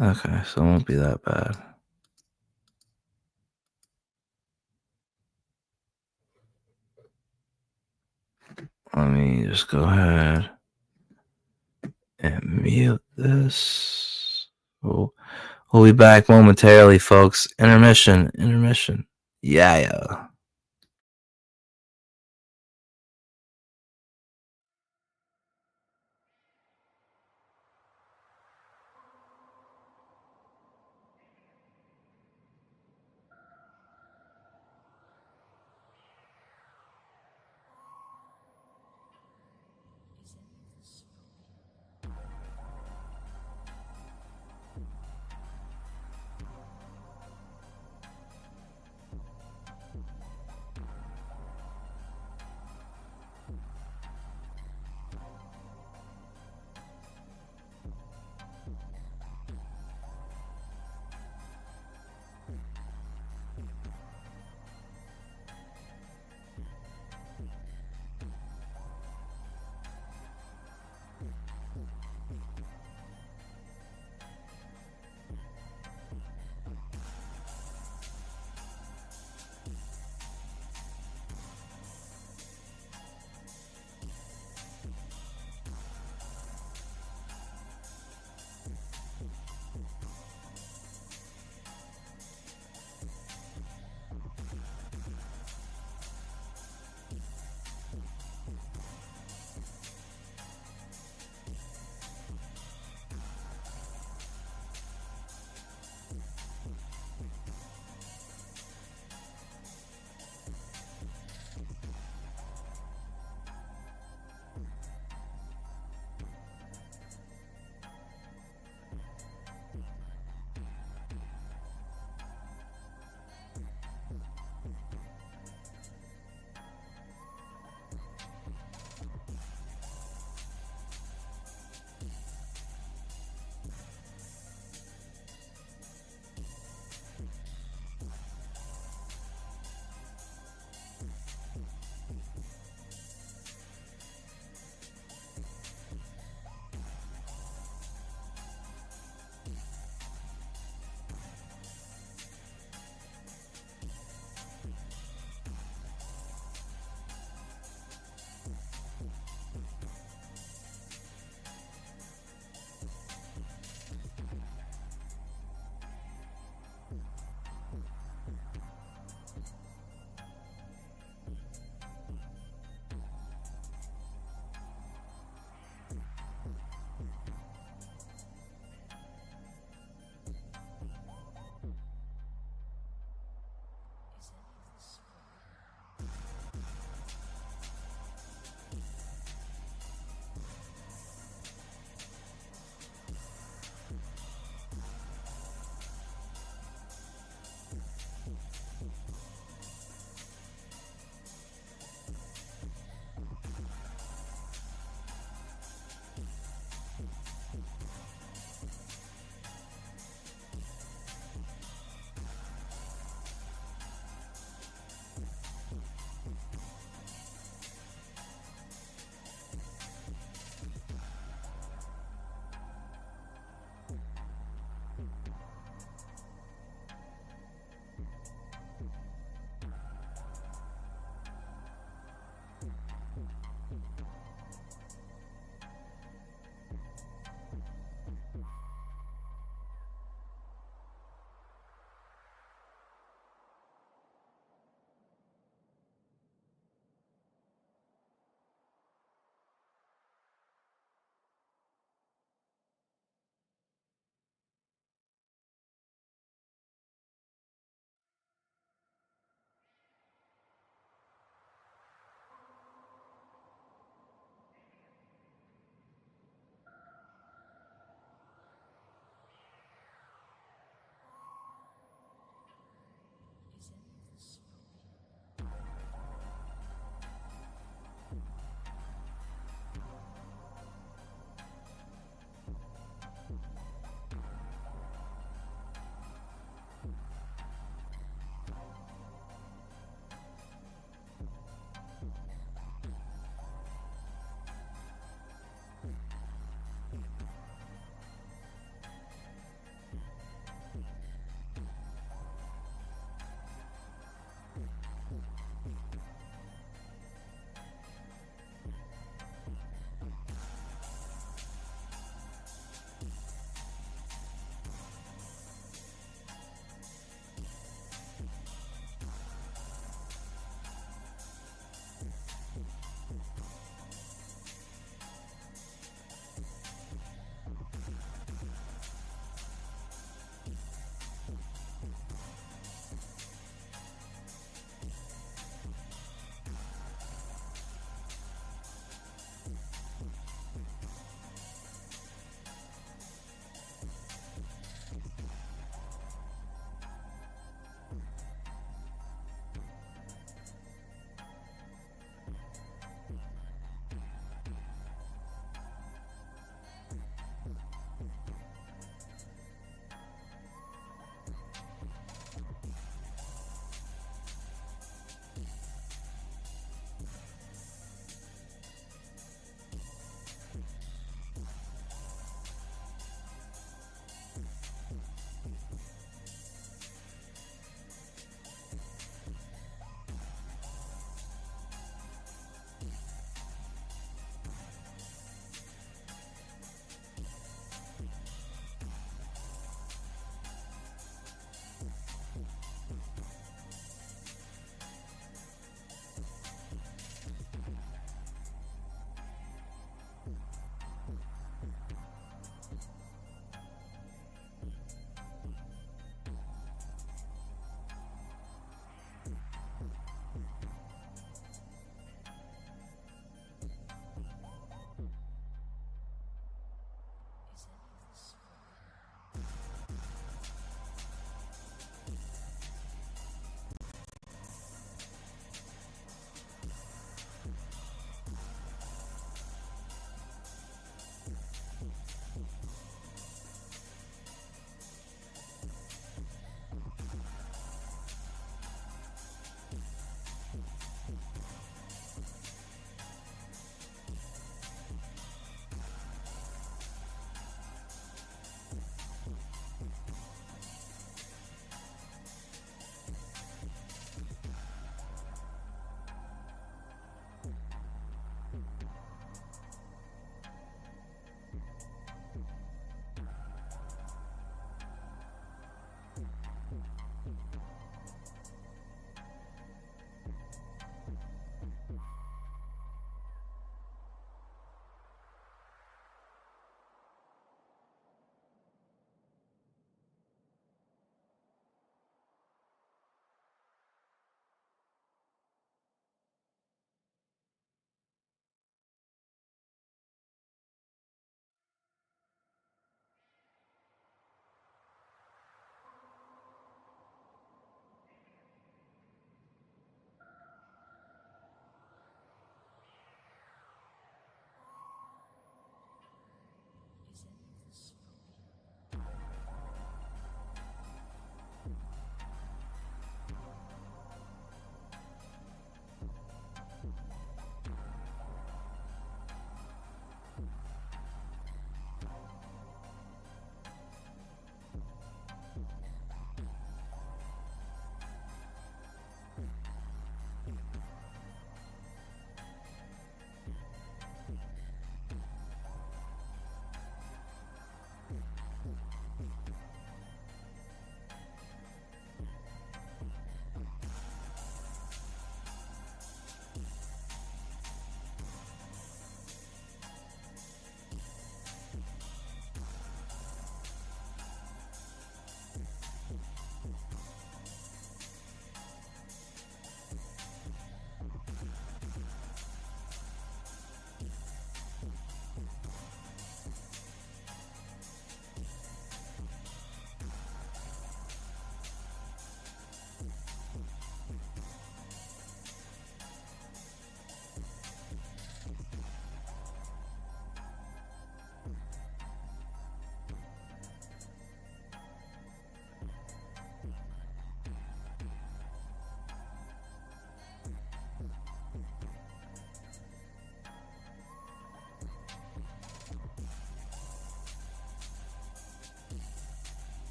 Okay, so it won't be that bad. Let me just go ahead and mute this. We'll be back momentarily, folks. Intermission. Yeah.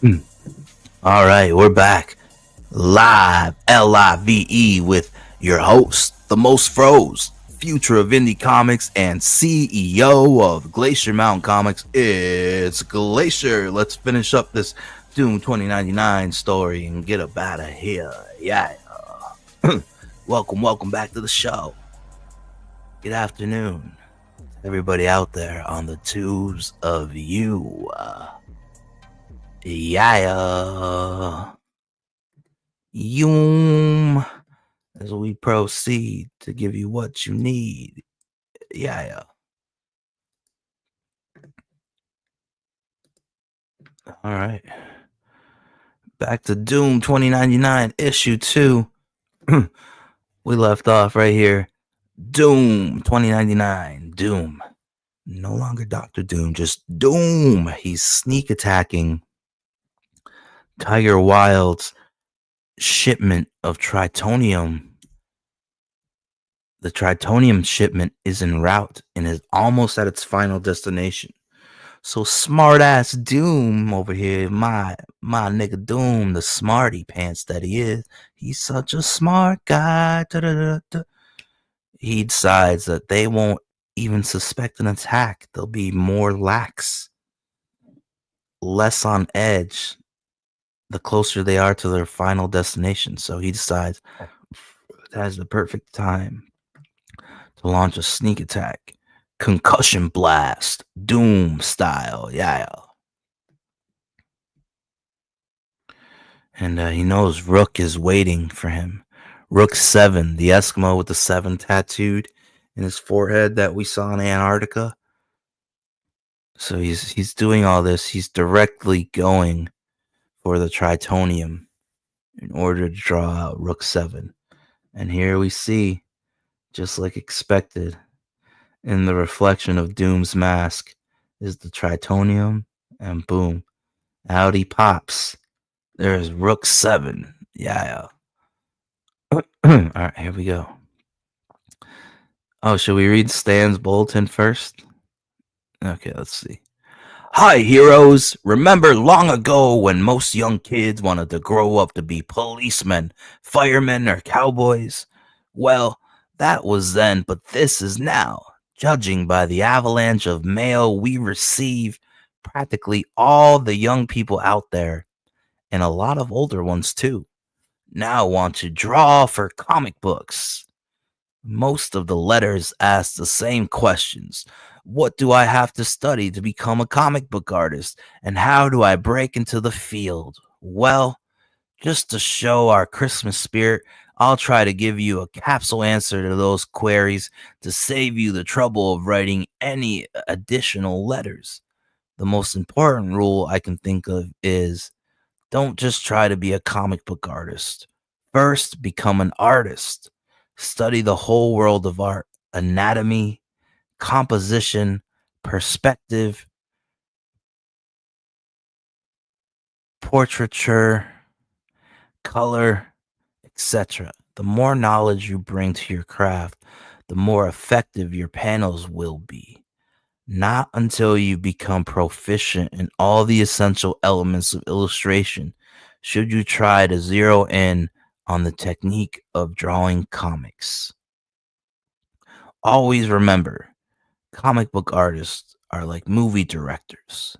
All right, we're back live, LIVE, with your host, the most froze, future of indie comics, and CEO of Glacier Mountain Comics. It's Glacier. Let's finish up this Doom 2099 story and get up out of here. Yeah. Welcome back to the show. Good afternoon, everybody out there on the tubes of you. Yoom, as we proceed to give you what you need. All right. Back to Doom 2099, issue 2. We left off right here. Doom 2099. Doom. No longer Dr. Doom, just Doom. He's sneak attacking Tiger Wild's shipment of tritonium. The tritonium shipment is en route and is almost at its final destination. So smart ass Doom over here, my nigga Doom, the smarty pants that he is. He's such a smart guy. He decides that they won't even suspect an attack. They'll be more lax, less on edge the closer they are to their final destination. So he decides that's the perfect time to launch a sneak attack. Concussion blast, Doom style, yeah. And he knows Rook is waiting for him. Rook 7, the Eskimo with the 7 tattooed in his forehead that we saw in Antarctica. So he's doing all this. He's directly going for the tritonium in order to draw out Rook 7. And here we see, just like expected, in the reflection of Doom's mask is the tritonium, and boom, out he pops. There's Rook 7. Yeah. All right, here we go. Oh, should we read Stan's bulletin first? Okay, let's see. Hi, heroes. Remember long ago when most young kids wanted to grow up to be policemen, firemen, or cowboys? Well, that was then, but this is now. Judging by the avalanche of mail we receive, practically all the young people out there, and a lot of older ones too, now want to draw for comic books. Most of the letters ask the same questions. What do I have to study to become a comic book artist? And how do I break into the field? Well, just to show our Christmas spirit, I'll try to give you a capsule answer to those queries to save you the trouble of writing any additional letters. The most important rule I can think of is don't just try to be a comic book artist. First, become an artist. Study the whole world of art, anatomy, composition, perspective, portraiture, color, etc. The more knowledge you bring to your craft, the more effective your panels will be. Not until you become proficient in all the essential elements of illustration should you try to zero in on the technique of drawing comics. Always remember, comic book artists are like movie directors.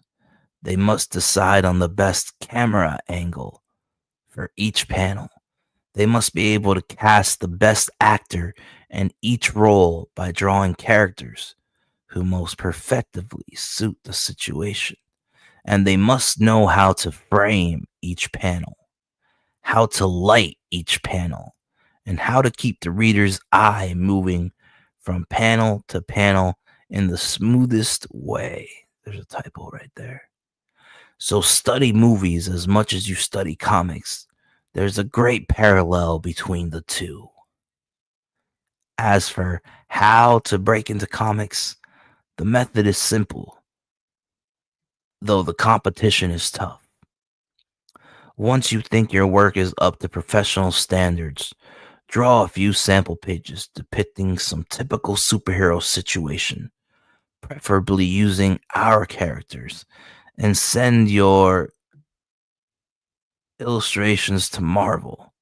They must decide on the best camera angle for each panel. They must be able to cast the best actor in each role by drawing characters who most perfectively suit the situation. And they must know how to frame each panel, how to light each panel, and how to keep the reader's eye moving from panel to panel in the smoothest way. There's a typo right there. So study movies as much as you study comics. There's a great parallel between the two. As for how to break into comics, the method is simple, though the competition is tough. Once you think your work is up to professional standards, draw a few sample pages depicting some typical superhero situation, preferably using our characters, and send your Illustrations to Marvel.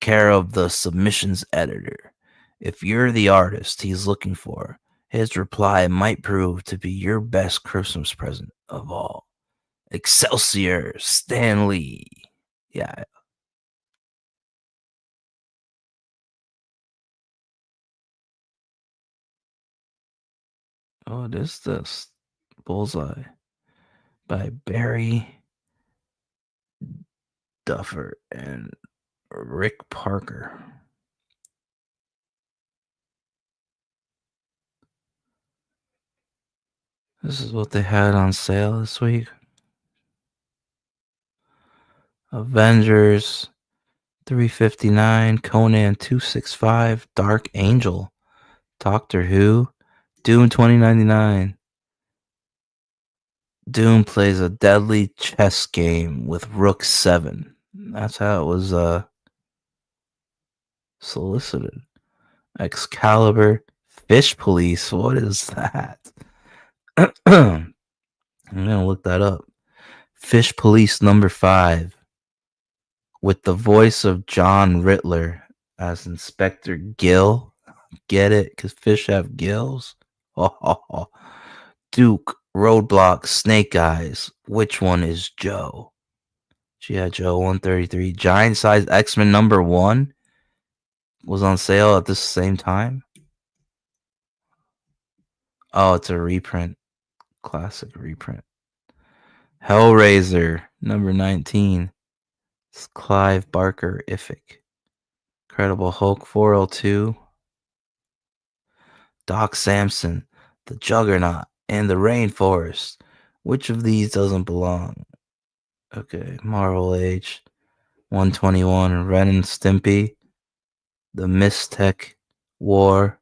Care of the submissions editor. If you're the artist he's looking for, his reply might prove to be your best Christmas present of all. Excelsior, Stan Lee. Yeah. Oh, it is this. Bullseye by Barry Duffer and Rick Parker. This is what they had on sale this week. Avengers $359, Conan $265, Dark Angel, Doctor Who, Doom $20.99. Doom plays a deadly chess game with Rook 7. That's how it was solicited. Excalibur, Fish Police. What is that? I'm gonna look that up. Fish Police number 5, with the voice of John Rittler as Inspector Gill. Get it? Because fish have gills. Duke, Roadblock, Snake Eyes. Which one is Joe? G.I. Joe 133. Giant Size X-Men number 1 was on sale at the same time. Oh, it's a reprint. Classic reprint. Hellraiser number 19. It's Clive Barker Iffic. Incredible Hulk 402. Doc Samson, the Juggernaut, and the Rainforest. Which of these doesn't belong? Okay, Marvel Age 121, Ren and Stimpy, the Mystech War,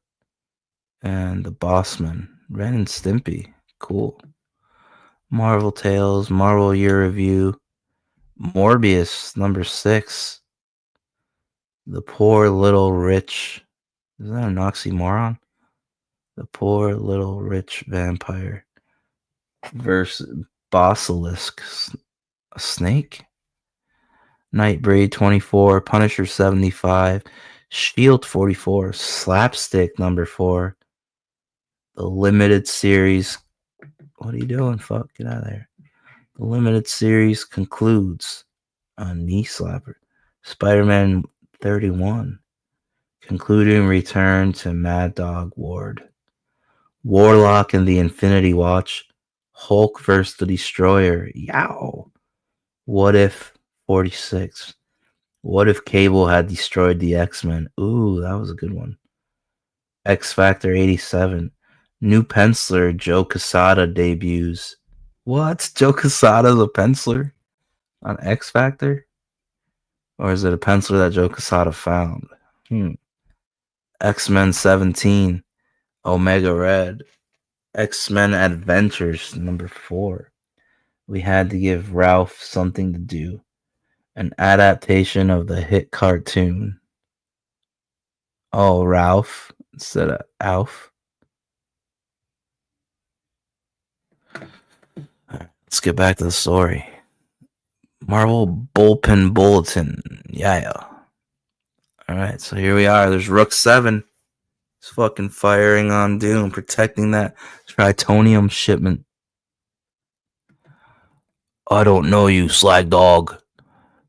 and the Bossman. Ren and Stimpy, cool. Marvel Tales, Marvel Year Review, Morbius number 6, The Poor Little Rich. Is that an oxymoron? The Poor Little Rich Vampire versus Basilisk, a snake. Nightbreed 24, Punisher 75, Shield 44, Slapstick number 4, the limited series. What are you doing? Fuck, get out of there. The limited series concludes on Knee Slapper. Spider-Man 31, concluding return to Mad Dog Ward. Warlock and the Infinity Watch, Hulk vs. the Destroyer. Yow. What If 46. What if Cable had destroyed the X-Men? Ooh, that was a good one. X Factor 87. New penciler Joe Quesada debuts. What? Joe Quesada's a penciler on X Factor? Or is it a penciler that Joe Quesada found? X-Men 17. Omega Red. X-Men Adventures number 4. We had to give Ralph something to do. An adaptation of the hit cartoon. Oh, Ralph instead of Alf. Let's get back to the story. Marvel Bullpen Bulletin. Yeah. Alright, so here we are. There's Rook 7. He's fucking firing on Doom, protecting that Tritonium shipment. I don't know you, slag dog,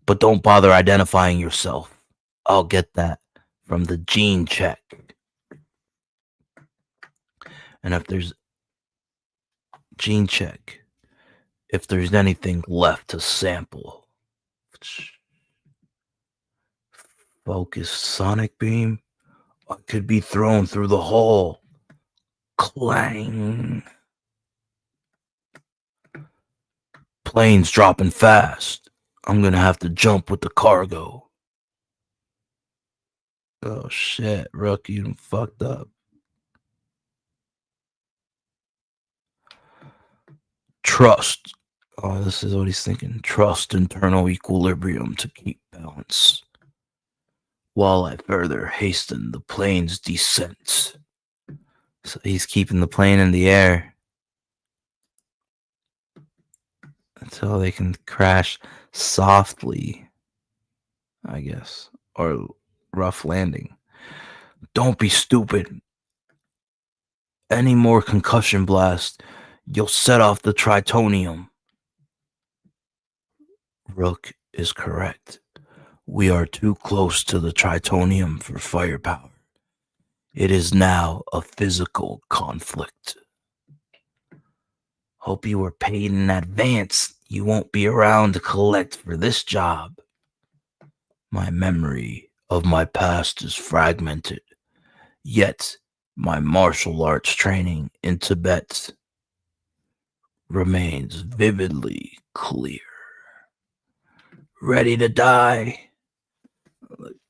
but don't bother identifying yourself. I'll get that from the gene check. And if there's gene check, if there's anything left to sample. Focus sonic beam. I could be thrown through the hole. Clang. Plane's dropping fast. I'm gonna have to jump with the cargo. Oh shit, Rook, you done fucked up. Trust. Oh, this is what he's thinking. Trust internal equilibrium to keep balance, while I further hasten the plane's descent. So he's keeping the plane in the air until they can crash softly I guess, or rough landing. Don't be stupid. Any more concussion blast, you'll set off the tritonium. Rook is correct. We are too close to the tritonium for firepower. It is now a physical conflict. Hope you were paid in advance. You won't be around to collect for this job. My memory of my past is fragmented, yet my martial arts training in Tibet remains vividly clear. Ready to die?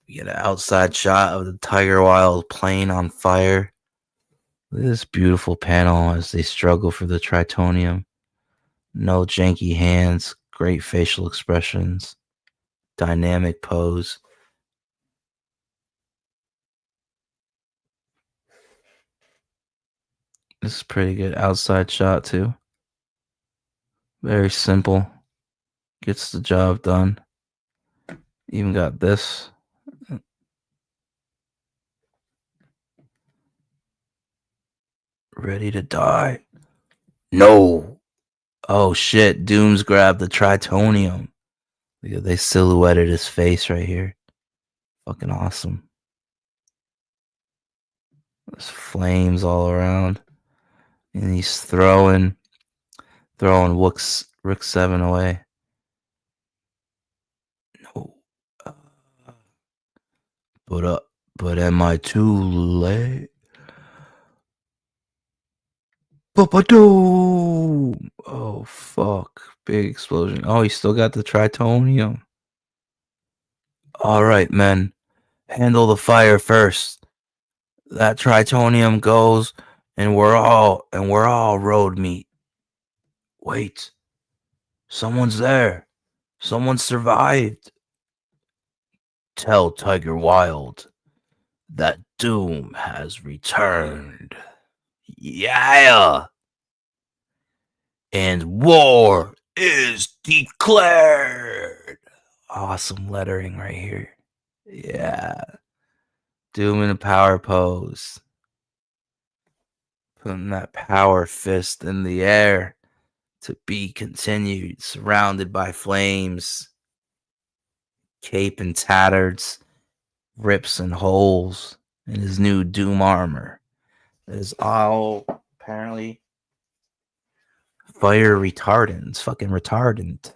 We get an outside shot of the Tiger Wild plane on fire. Look at this beautiful panel as they struggle for the tritonium. No janky hands, great facial expressions, dynamic pose. This is pretty good outside shot too. Very simple. Gets the job done. Even got this. Ready to die? No. Oh shit, Doom's grabbed the tritonium. Look, they silhouetted his face right here. Fucking awesome. There's flames all around. And he's throwing Rook 7 away. No. But am I too late? Ba-ba-doom! Oh, fuck. Big explosion. Oh, he still got the tritonium. All right, men. Handle the fire first. That tritonium goes, and we're all road meat. Wait. Someone's there. Someone survived. Tell Tiger Wild that Doom has returned. Yeah. And war is declared. Awesome lettering right here. Yeah. Doom in a power pose. Putting that power fist in the air. To be continued. Surrounded by flames. Cape and tatters. Rips and holes. In his new Doom armor. It is all apparently fire retardant. It's fucking retardant.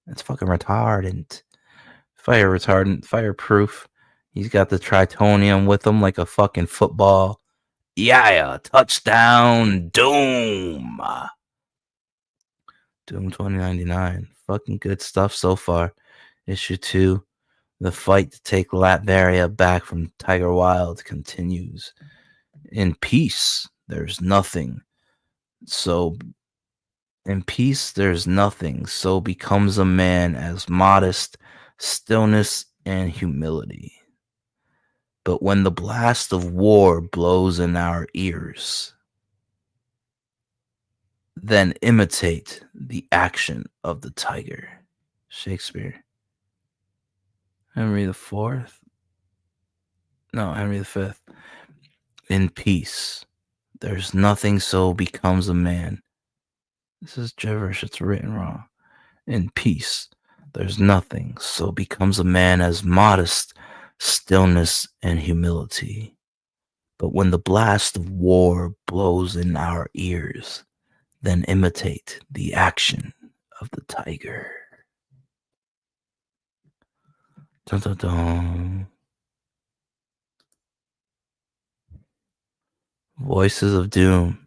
It's fucking retardant. Fire retardant. Fireproof. He's got the tritonium with him like a fucking football. Yeah. Touchdown. Doom. Doom 2099. Fucking good stuff so far. Issue 2. The fight to take Latveria back from Tiger Wild continues. In peace, there's nothing. So becomes a man as modest, stillness, and humility. But when the blast of war blows in our ears, then imitate the action of the tiger. Shakespeare. Henry IV? No, Henry V. In peace, there's nothing so becomes a man. This is gibberish, it's written wrong. In peace, there's nothing so becomes a man as modest, stillness, and humility. But when the blast of war blows in our ears, then imitate the action of the tiger. Dun, dun, dun. Voices of Doom.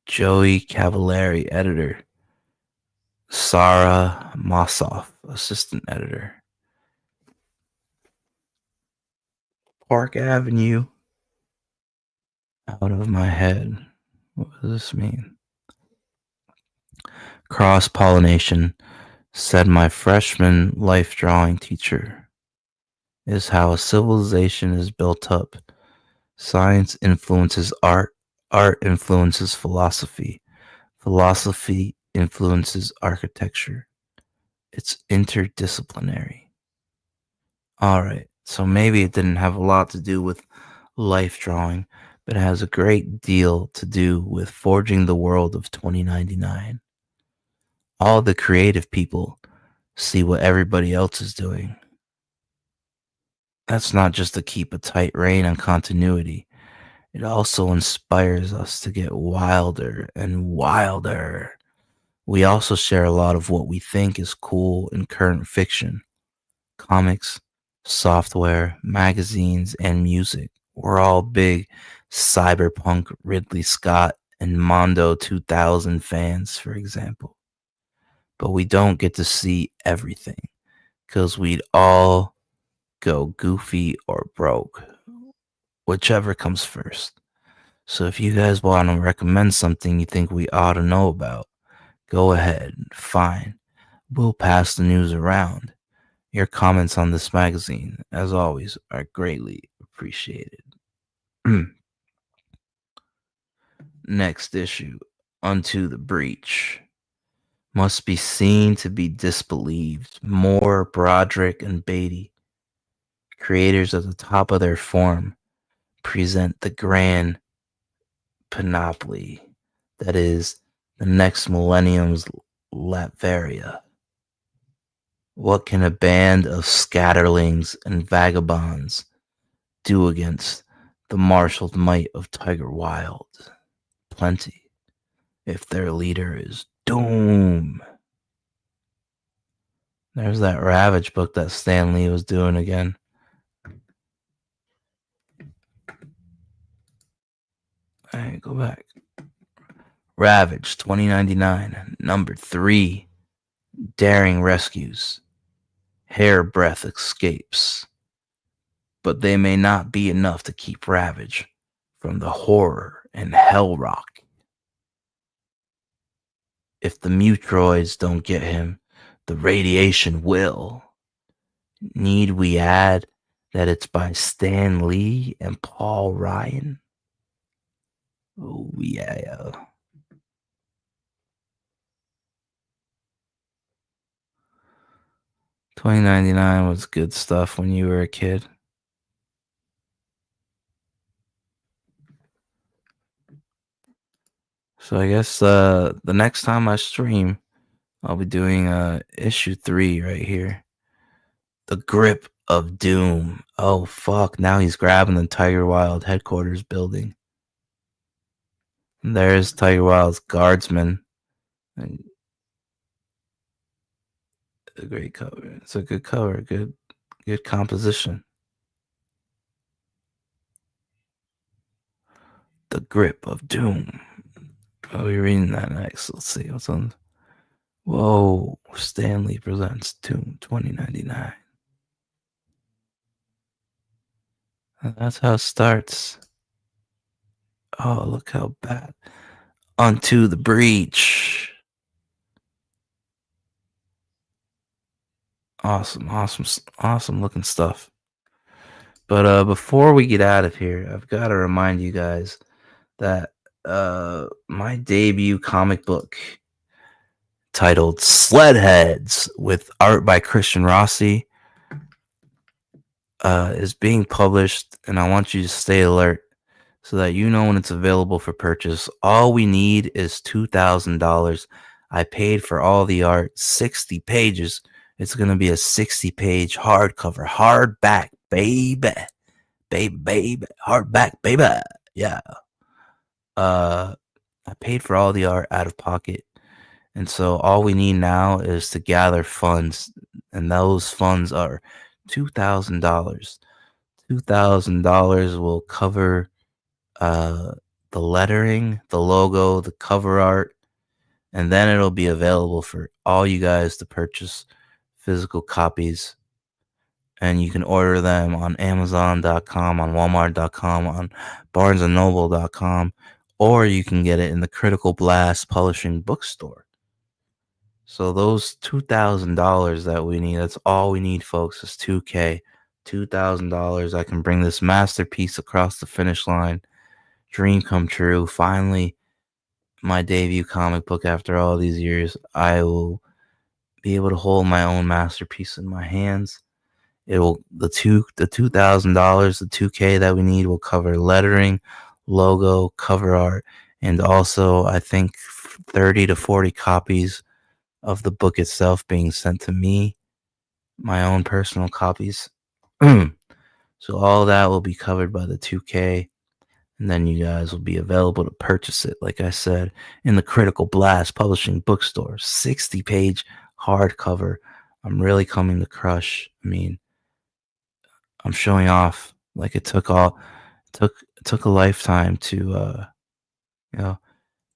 Joey Cavallari, editor. Sarah Mossoff, assistant editor. Park Avenue. Out of my head. What does this mean? Cross-pollination, said my freshman life drawing teacher, is how a civilization is built up. Science influences art, art influences philosophy, philosophy influences architecture. It's interdisciplinary. All right. So maybe it didn't have a lot to do with life drawing, but it has a great deal to do with forging the world of 2099. All the creative people see what everybody else is doing. That's not just to keep a tight rein on continuity. It also inspires us to get wilder and wilder. We also share a lot of what we think is cool in current fiction, comics, software, magazines, and music. We're all big cyberpunk Ridley Scott and Mondo 2000 fans, for example. But we don't get to see everything because we'd all go goofy or broke, whichever comes first. So if you guys want to recommend something you think we ought to know about, go ahead. Fine. We'll pass the news around. Your comments on this magazine, as always, are greatly appreciated. Next issue, Unto the Breach. Must be seen to be disbelieved. Moore, Broderick, and Beatty, creators at the top of their form, present the grand panoply that is the next millennium's Latveria. What can a band of scatterlings and vagabonds do against the marshaled might of Tiger Wild? Plenty, if their leader is Doom. There's that Ravage book that Stan Lee was doing again. All right, go back. Ravage 2099, number 3. Daring rescues, hairbreadth escapes, but they may not be enough to keep Ravage from the horror and hell rock. If the Mutroids don't get him, the radiation will. Need we add that it's by Stan Lee and Paul Ryan? Oh, yeah. $20.99 was good stuff when you were a kid. So I guess the next time I stream, I'll be doing issue 3 right here. The Grip of Doom. Oh, fuck. Now he's grabbing the Tiger Wild headquarters building. And there's Tiger Wild's guardsman. And a great cover. It's a good cover. Good composition. The Grip of Doom. I'll be reading that next. Let's see what's on. Whoa. Stanley presents Doom 2099. And that's how it starts. Oh, look how bad. Unto the Breach. Awesome looking stuff. But before we get out of here, I've got to remind you guys that my debut comic book titled Sledheads with art by Christian Rossi is being published, and I want you to stay alert so that you know when it's available for purchase. All we need is $2,000. I paid for all the art, 60 pages. It's going to be a 60-page hardcover, hardback, baby, hardback, baby. Yeah. I paid for all the art out of pocket. And so all we need now is to gather funds. And those funds are $2,000. $2,000 will cover the lettering, the logo, the cover art. And then it'll be available for all you guys to purchase physical copies. And you can order them on Amazon.com, on Walmart.com, on BarnesandNoble.com, or you can get it in the Critical Blast Publishing bookstore. So those $2,000 that we need, that's all we need, folks, is $2,000. $2,000. I can bring this masterpiece across the finish line. Dream come true. Finally, my debut comic book after all these years. I will be able to hold my own masterpiece in my hands. the $2,000, the 2K that we need will cover lettering, logo, cover art, and also I think 30 to 40 copies of the book itself being sent to me, my own personal copies. So all that will be covered by the 2K, and then you guys will be available to purchase it, like I said, in the Critical Blast Publishing bookstore. 60-page hardcover. I'm really coming to crush. I mean, I'm showing off. Like it took a lifetime to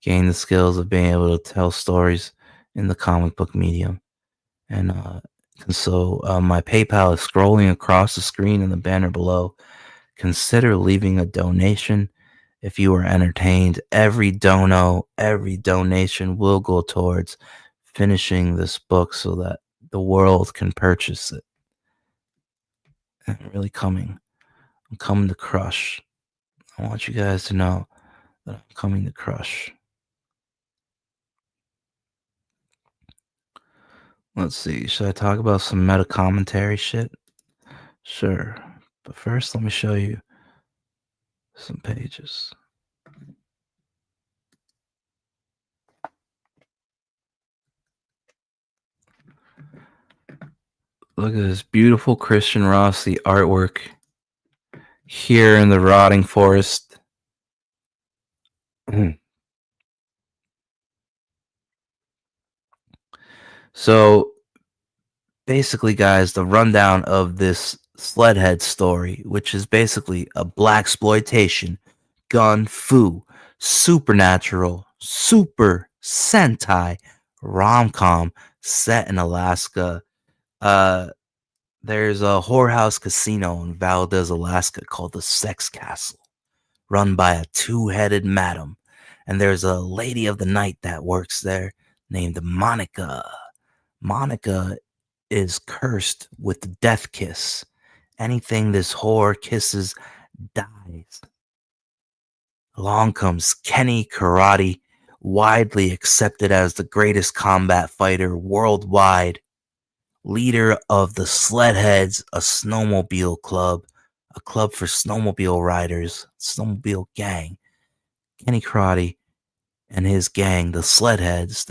gain the skills of being able to tell stories in the comic book medium. And so my PayPal is scrolling across the screen in the banner below. Consider leaving a donation if you are entertained. Every donation will go towards finishing this book so that the world can purchase it. I'm really coming. I'm coming to crush. I want you guys to know that I'm coming to crush. Let's see. Should I talk about some meta commentary shit? Sure. But first, let me show you some pages. Look at this beautiful Christian Rossi artwork here in the rotting forest. So basically, guys, the rundown of this Sledhead story, which is basically a blaxploitation, gun fu, supernatural, super Sentai rom-com set in Alaska. There's a whorehouse casino in Valdez, Alaska called the Sex Castle, run by a two-headed madam. And there's a lady of the night that works there named Monica. Monica is cursed with the death kiss. Anything this whore kisses dies. Along comes Kenny Karate, widely accepted as the greatest combat fighter worldwide, leader of the Sledheads, a snowmobile club, a club for snowmobile riders, snowmobile gang. Kenny Karate and his gang, the Sledheads,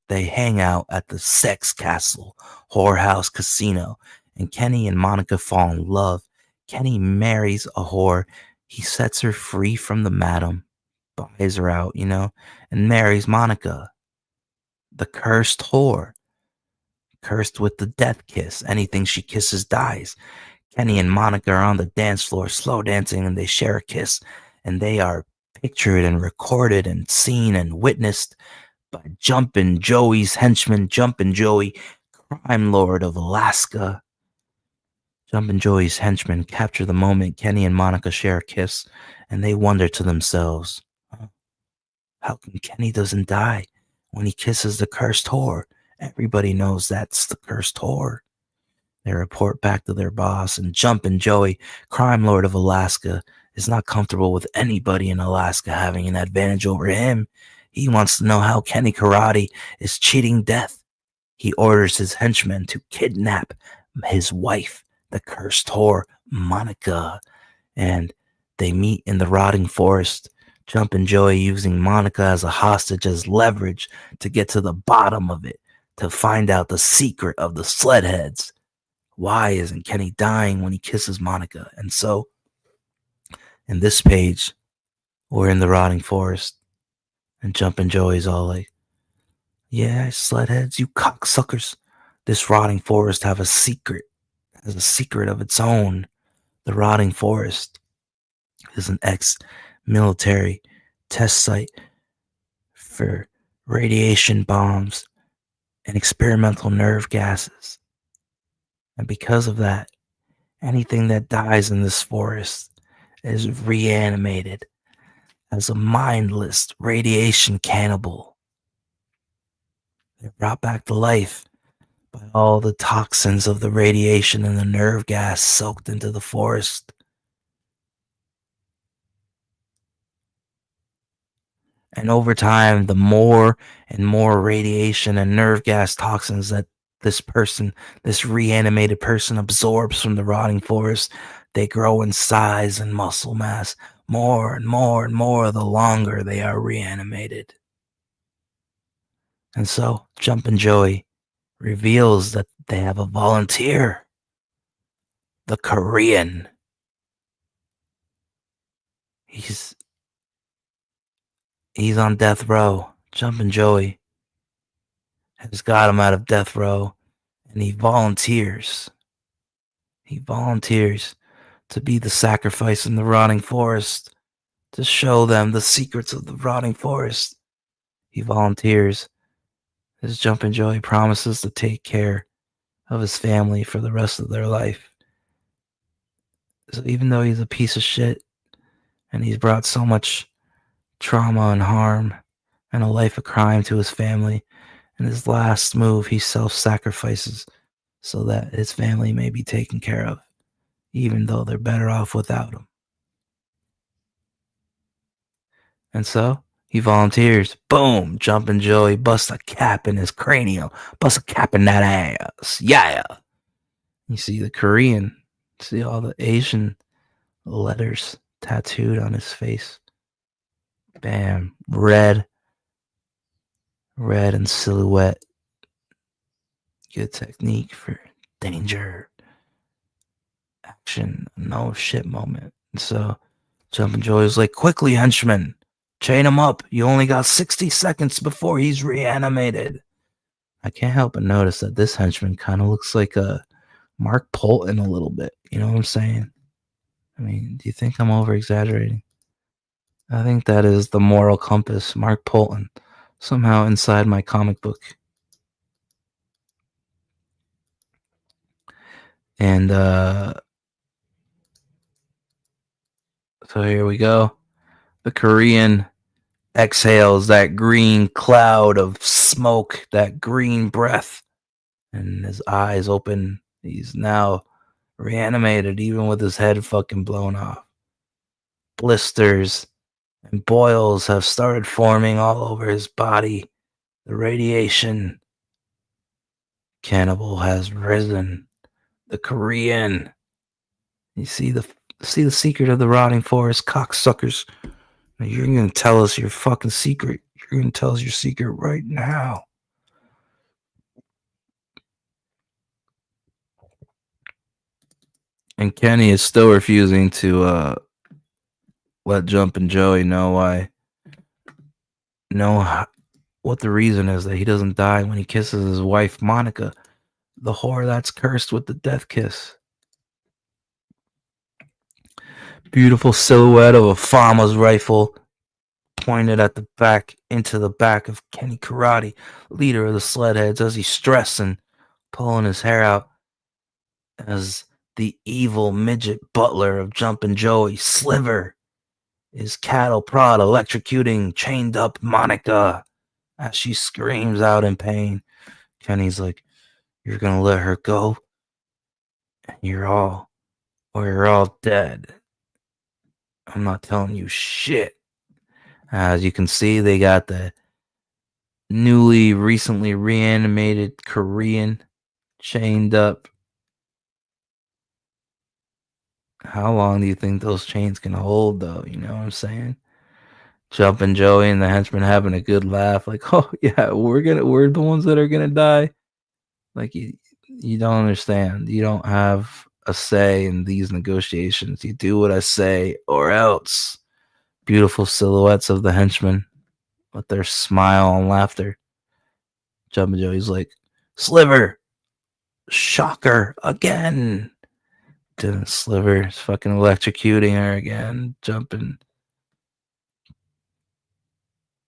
they hang out at the Sex Castle, whorehouse casino, and Kenny and Monica fall in love. Kenny marries a whore. He sets her free from the madam, buys her out, and marries Monica, the cursed whore, cursed with the death kiss. Anything she kisses dies. Kenny and Monica are on the dance floor, slow dancing, and they share a kiss, and they are pictured and recorded and seen and witnessed by Jumpin' Joey's henchman, Jumpin' Joey, crime lord of Alaska. Jumpin' Joey's henchmen capture the moment Kenny and Monica share a kiss, and they wonder to themselves, how come Kenny doesn't die when he kisses the cursed whore? Everybody knows that's the cursed whore. They report back to their boss, and Jumpin' Joey, crime lord of Alaska, is not comfortable with anybody in Alaska having an advantage over him. He wants to know how Kenny Karate is cheating death. He orders his henchmen to kidnap his wife, the cursed whore, Monica, and they meet in the rotting forest. Jumpin' Joey using Monica as a hostage as leverage to get to the bottom of it, to find out the secret of the Sledheads. Why isn't Kenny dying when he kisses Monica? And so, in this page, we're in the rotting forest, and Jumpin' Joey's all like, yeah, Sledheads, you cocksuckers. This rotting forest has a secret of its own. The rotting forest is an ex-military test site for radiation bombs and experimental nerve gases. And because of that, anything that dies in this forest is reanimated as a mindless radiation cannibal. They're brought back to life by all the toxins of the radiation and the nerve gas soaked into the forest. And over time, the more and more radiation and nerve gas toxins that this person, this reanimated person, absorbs from the rotting forest, they grow in size and muscle mass more and more and more the longer they are reanimated. And so Jumpin' Joey reveals that they have a volunteer, the Korean. He's on death row. Jumpin' Joey has got him out of death row, and he volunteers. He volunteers to be the sacrifice in the rotting forest, to show them the secrets of the rotting forest. He volunteers as Jumpin' Joey promises to take care of his family for the rest of their life. So even though he's a piece of shit and he's brought so much trauma and harm and a life of crime to his family, in his last move he self-sacrifices so that his family may be taken care of, even though they're better off without him. And so he volunteers. Boom! Jumpin' Joey busts a cap in his cranium. Busts a cap in that ass. Yeah! You see the Korean. See all the Asian letters tattooed on his face. Bam. Red and silhouette. Good technique for danger. Action. No shit moment. And so Jumpin' Joey's like, quickly, henchman. Chain him up. You only got 60 seconds before he's reanimated. I can't help but notice that this henchman kind of looks like a Mark Polton a little bit. You know what I'm saying? I mean, do you think I'm over exaggerating? I think that is the moral compass, Mark Polton, somehow inside my comic book. And so here we go. The Korean exhales that green cloud of smoke, that green breath, and his eyes open. He's now reanimated, even with his head fucking blown off. Blisters and boils have started forming all over his body. The radiation cannibal has risen. The Korean. You see the secret of the rotting forest, cocksuckers. You're gonna tell us your fucking secret. You're gonna tell us your secret right now. And Kenny is still refusing to let Jumpin' Joey know what the reason is that he doesn't die when he kisses his wife Monica, the whore that's cursed with the death kiss. Beautiful silhouette of a farmer's rifle pointed at the back, into the back of Kenny Karate, leader of the Sledheads, as he's stressing, pulling his hair out, as the evil midget butler of Jumpin' Joey, Sliver, is cattle prod electrocuting chained up Monica as she screams out in pain. Kenny's like, you're gonna let her go? And you're all dead. I'm not telling you shit. As you can see, they got the recently reanimated Korean chained up. How long do you think those chains can hold, though? You know what I'm saying? Jumpin' Joey and the henchman having a good laugh, like, oh yeah, we're the ones that are gonna die. Like you don't understand. You don't have a say in these negotiations. You do what I say, or else. Beautiful silhouettes of the henchmen with their smile and laughter. Jumpin' Joey's like, Sliver, shocker again. Then Sliver's fucking electrocuting her again, jumping.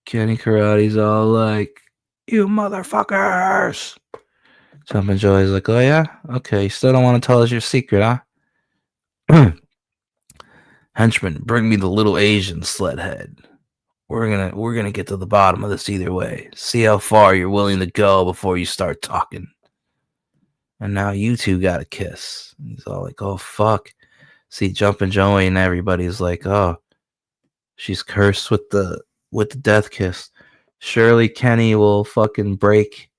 Kenny Karate's all like, you motherfuckers. Jumpin' Joey's like, oh yeah? Okay, you still don't want to tell us your secret, huh? Henchman, bring me the little Asian sledhead. We're gonna get to the bottom of this either way. See how far you're willing to go before you start talking. And now you two got a kiss. He's all like, oh fuck. See, Jumpin' Joey and everybody's like, oh, she's cursed with the death kiss. Surely Kenny will fucking break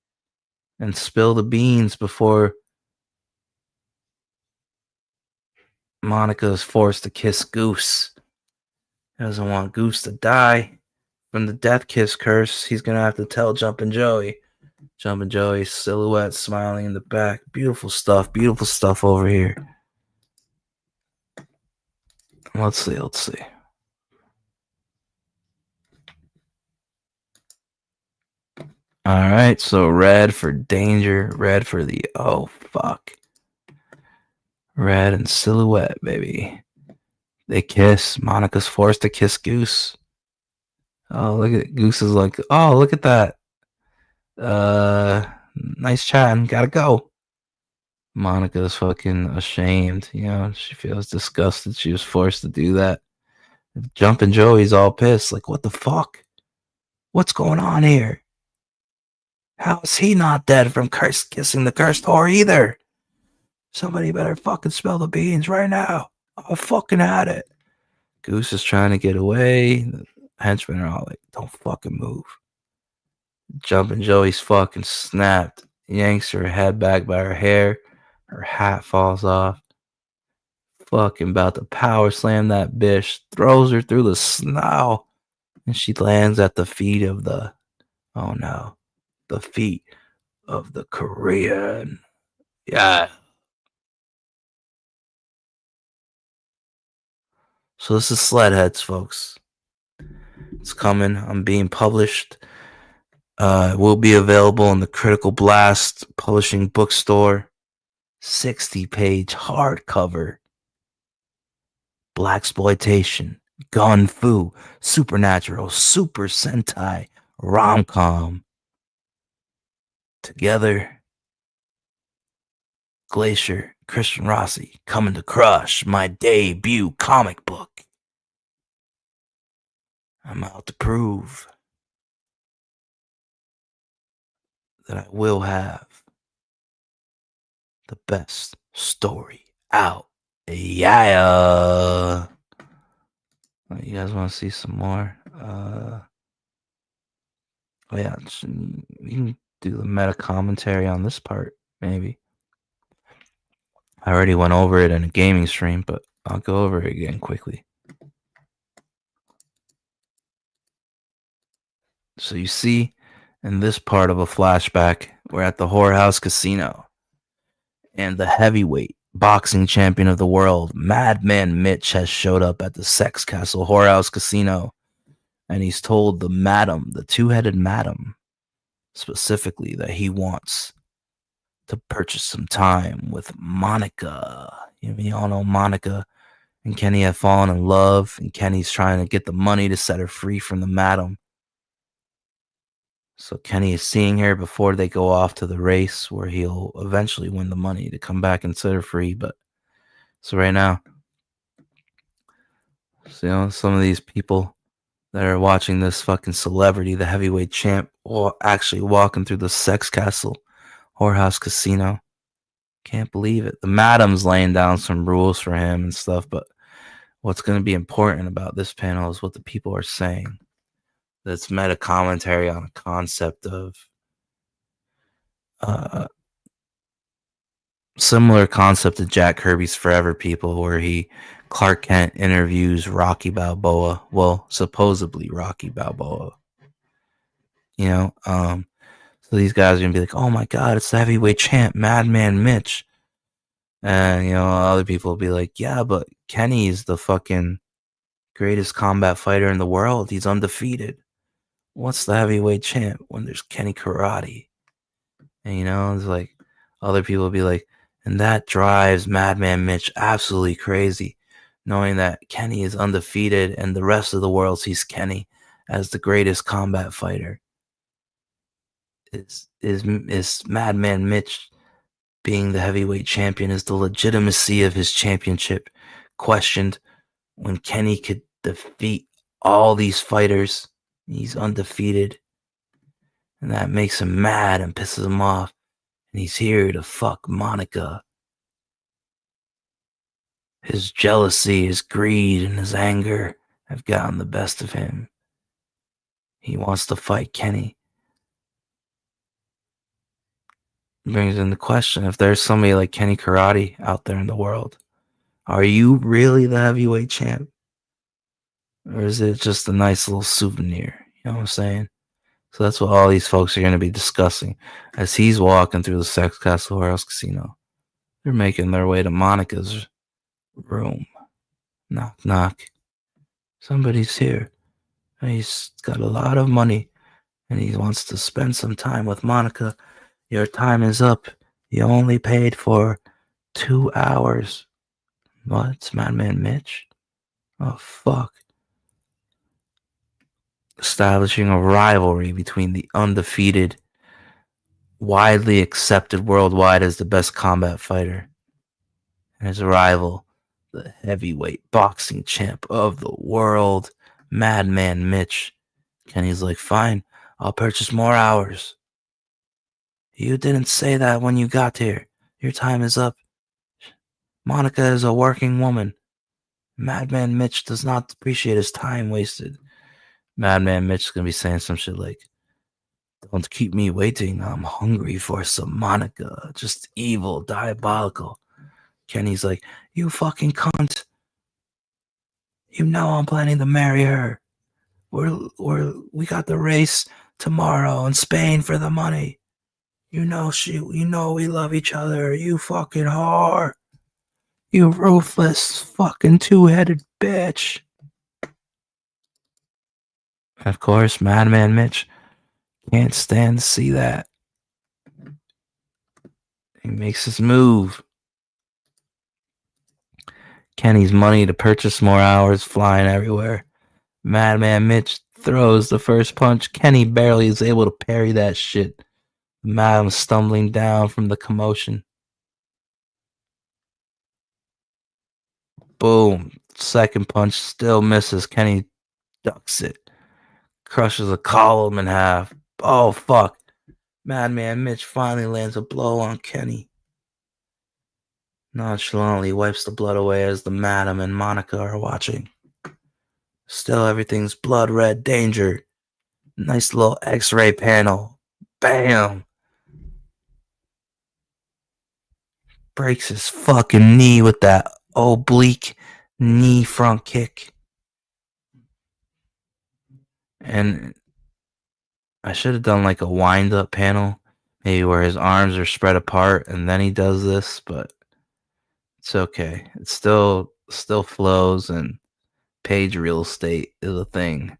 and spill the beans before Monica is forced to kiss Goose. He doesn't want Goose to die from the death kiss curse. He's going to have to tell Jumpin' Joey. Jumpin' Joey's silhouette smiling in the back. Beautiful stuff over here. Let's see. All right, so red for danger, red for the oh fuck. Red and silhouette, baby. They kiss. Monica's forced to kiss Goose. Oh, look at Goose is like, oh, look at that. Nice chatting. Gotta go. Monica's fucking ashamed. You know, she feels disgusted. She was forced to do that. Jumpin' Joey's all pissed. Like, what the fuck? What's going on here? How is he not dead from kissing the cursed whore either? Somebody better fucking spill the beans right now. I'm fucking at it. Goose is trying to get away. The henchmen are all like, don't fucking move. Jumpin' Joey's fucking snapped. Yanks her head back by her hair. Her hat falls off. Fucking about to power slam that bitch. Throws her through the snow. And she lands at the feet of the... Oh no. The feet of the Korean. Yeah. So this is Sledheads, folks. It's coming. I'm being published. It will be available in the Critical Blast Publishing Bookstore. 60-page hardcover. Blaxploitation, gun fu, supernatural, super sentai, rom-com. Together, Glacier, Christian Rossi, coming to crush my debut comic book. I'm out to prove that I will have the best story out. Yeah. You guys want to see some more? Oh yeah, we can do the meta commentary on this part, maybe. I already went over it in a gaming stream, but I'll go over it again quickly. So you see, in this part of a flashback, we're at the Whorehouse Casino, and the heavyweight boxing champion of the world, Madman Mitch, has showed up at the Sex Castle Whorehouse Casino, and he's told the madam, the two-headed madam, specifically that he wants to purchase some time with Monica. You all know Monica and Kenny have fallen in love, and Kenny's trying to get the money to set her free from the madam. So Kenny is seeing her before they go off to the race where he'll eventually win the money to come back and set her free. But so right now, so, some of these people that are watching this fucking celebrity, the heavyweight champ, actually walking through the Sex Castle Whorehouse Casino. Can't believe it. The madam's laying down some rules for him and stuff, but what's going to be important about this panel is what the people are saying. That's meta commentary on a concept of similar concept to Jack Kirby's Forever People, where Clark Kent interviews Rocky Balboa. Well, supposedly Rocky Balboa. So these guys are gonna be like, "Oh my God, it's the heavyweight champ, Madman Mitch," and other people will be like, "Yeah, but Kenny's the fucking greatest combat fighter in the world. He's undefeated. What's the heavyweight champ when there's Kenny Karate?" And it's like other people will be like, and that drives Madman Mitch absolutely crazy, knowing that Kenny is undefeated and the rest of the world sees Kenny as the greatest combat fighter. Is Madman Mitch being the heavyweight champion, is the legitimacy of his championship questioned when Kenny could defeat all these fighters? He's undefeated, and that makes him mad and pisses him off, and he's here to fuck Monica. His jealousy, his greed, and his anger have gotten the best of him. He wants to fight Kenny. brings into question if there's somebody like Kenny Karate out there in the world. Are you really the heavyweight champ? Or is it just a nice little souvenir? You know what I'm saying? So that's what all these folks are going to be discussing as he's walking through the Sex Castle Royals Casino. They're making their way to Monica's room. Knock, knock. Somebody's here. He's got a lot of money and he wants to spend some time with Monica. Your time is up. You only paid for 2 hours. What? It's Madman Mitch? Oh, fuck. Establishing a rivalry between the undefeated, widely accepted worldwide as the best combat fighter, and his rival, the heavyweight boxing champ of the world, Madman Mitch. Kenny's like, fine, I'll purchase more hours. You didn't say that when you got here. Your time is up. Monica is a working woman. Madman Mitch does not appreciate his time wasted. Madman Mitch is going to be saying some shit like, don't keep me waiting. I'm hungry for some Monica. Just evil, diabolical. Kenny's like, you fucking cunt. You know I'm planning to marry her. We got the race tomorrow in Spain for the money. You know we love each other. You fucking whore. You ruthless fucking two-headed bitch. Of course, Madman Mitch can't stand to see that. He makes his move. Kenny's money to purchase more hours flying everywhere. Madman Mitch throws the first punch. Kenny barely is able to parry that shit. Madam stumbling down from the commotion. Boom. Second punch still misses. Kenny ducks it. Crushes a column in half. Oh, fuck. Madman Mitch finally lands a blow on Kenny. Nonchalantly wipes the blood away as the Madam and Monica are watching. Still everything's blood red danger. Nice little x-ray panel. Bam! Breaks his fucking knee with that oblique knee front kick. And I should have done like a wind-up panel, maybe where his arms are spread apart and then he does this, but it's okay. It still flows, and page real estate is a thing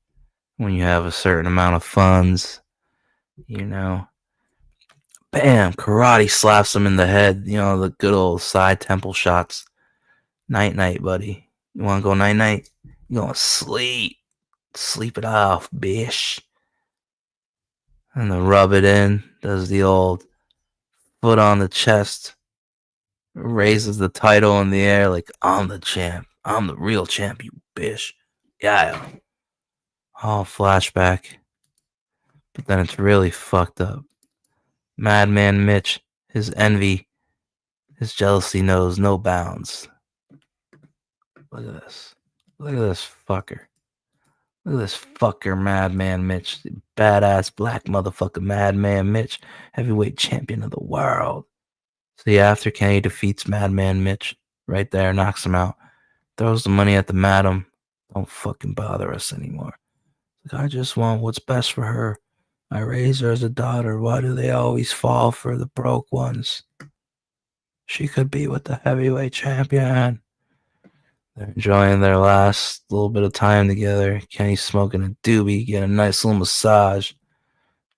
when you have a certain amount of funds, you know. Bam! Karate slaps him in the head. You know, the good old side temple shots. Night-night, buddy. You want to go night-night? You going to sleep. Sleep it off, bitch. And then rub it in. Does the old foot on the chest. Raises the title in the air like, I'm the champ. I'm the real champ, you bitch. Yeah. All flashback. But then it's really fucked up. Madman Mitch, his envy, his jealousy knows no bounds. Look at this. Look at this fucker. Look at this fucker, Madman Mitch. Badass black motherfucker, Madman Mitch. Heavyweight champion of the world. See, after Kenny defeats Madman Mitch, right there, knocks him out, throws the money at the Madam. Don't fucking bother us anymore. Like, I just want what's best for her. I raised her as a daughter. Why do they always fall for the broke ones? She could be with the heavyweight champion. They're enjoying their last little bit of time together. Kenny's smoking a doobie, getting a nice little massage.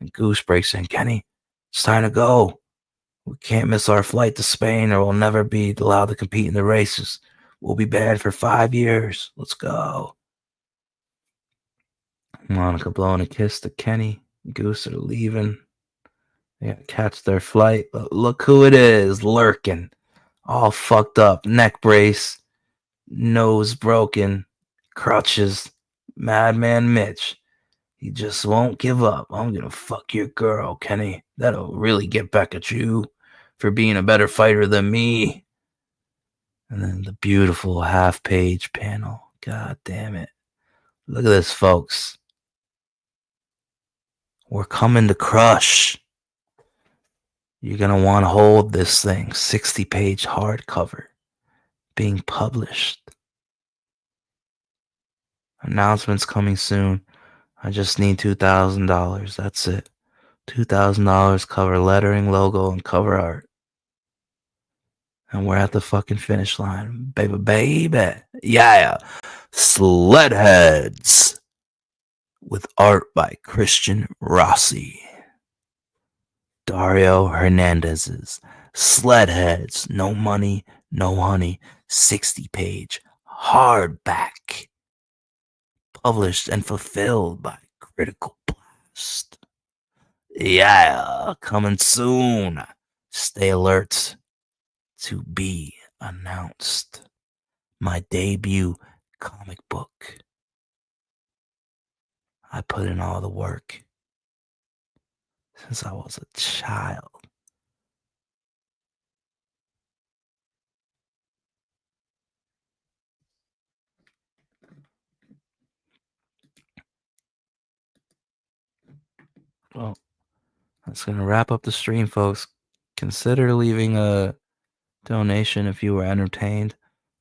And Goose breaks in. Kenny, it's time to go. We can't miss our flight to Spain or we'll never be allowed to compete in the races. We'll be banned for 5 years. Let's go. Monica blowing a kiss to Kenny. Goose are leaving. They gotta catch their flight. But look who it is, lurking. All fucked up. Neck brace. Nose broken. Crutches. Madman Mitch. He just won't give up. I'm gonna fuck your girl, Kenny. That'll really get back at you for being a better fighter than me. And then the beautiful half-page panel. God damn it. Look at this, folks. We're coming to crush. You're going to want to hold this thing, 60-page hardcover, being published. Announcements coming soon. I just need $2,000. That's it. $2,000, cover lettering, logo, and cover art. And we're at the fucking finish line. Baby. Yeah. Sledheads. With art by Christian Rossi. Dario Hernandez's Sledheads. No money, no honey. 60-page hardback. Published and fulfilled by Critical Blast. Yeah, coming soon. Stay alert. To be announced. My debut comic book. I put in all the work since I was a child. Well, that's going to wrap up the stream, folks. Consider leaving a donation if you were entertained.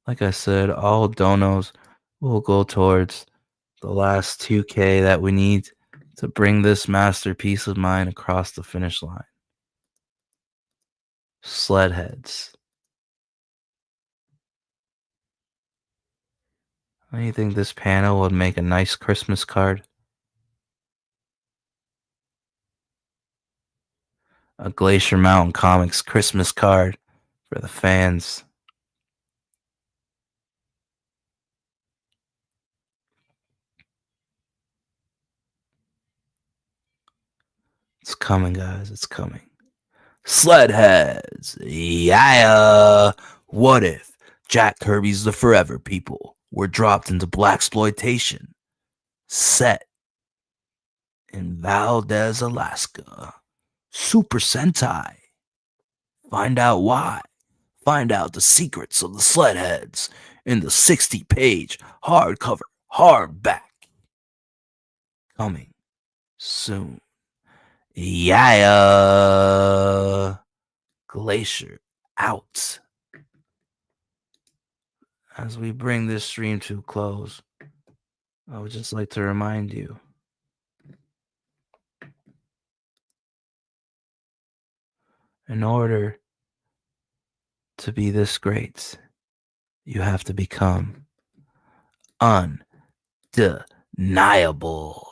Like I said, all donos will go towards the last 2K that we need to bring this masterpiece of mine across the finish line. Sledheads. Don't you think this panel would make a nice Christmas card? A Glacier Mountain Comics Christmas card for the fans. It's coming, guys. It's coming. Sledheads. Yeah. What if Jack Kirby's The Forever People were dropped into blaxploitation, set in Valdez, Alaska? Super Sentai. Find out why. Find out the secrets of the Sledheads in the 60-page hardcover hardback. Coming soon. Yeah. Glacier out. As we bring this stream to a close, I would just like to remind you in order to be this great, you have to become undeniable.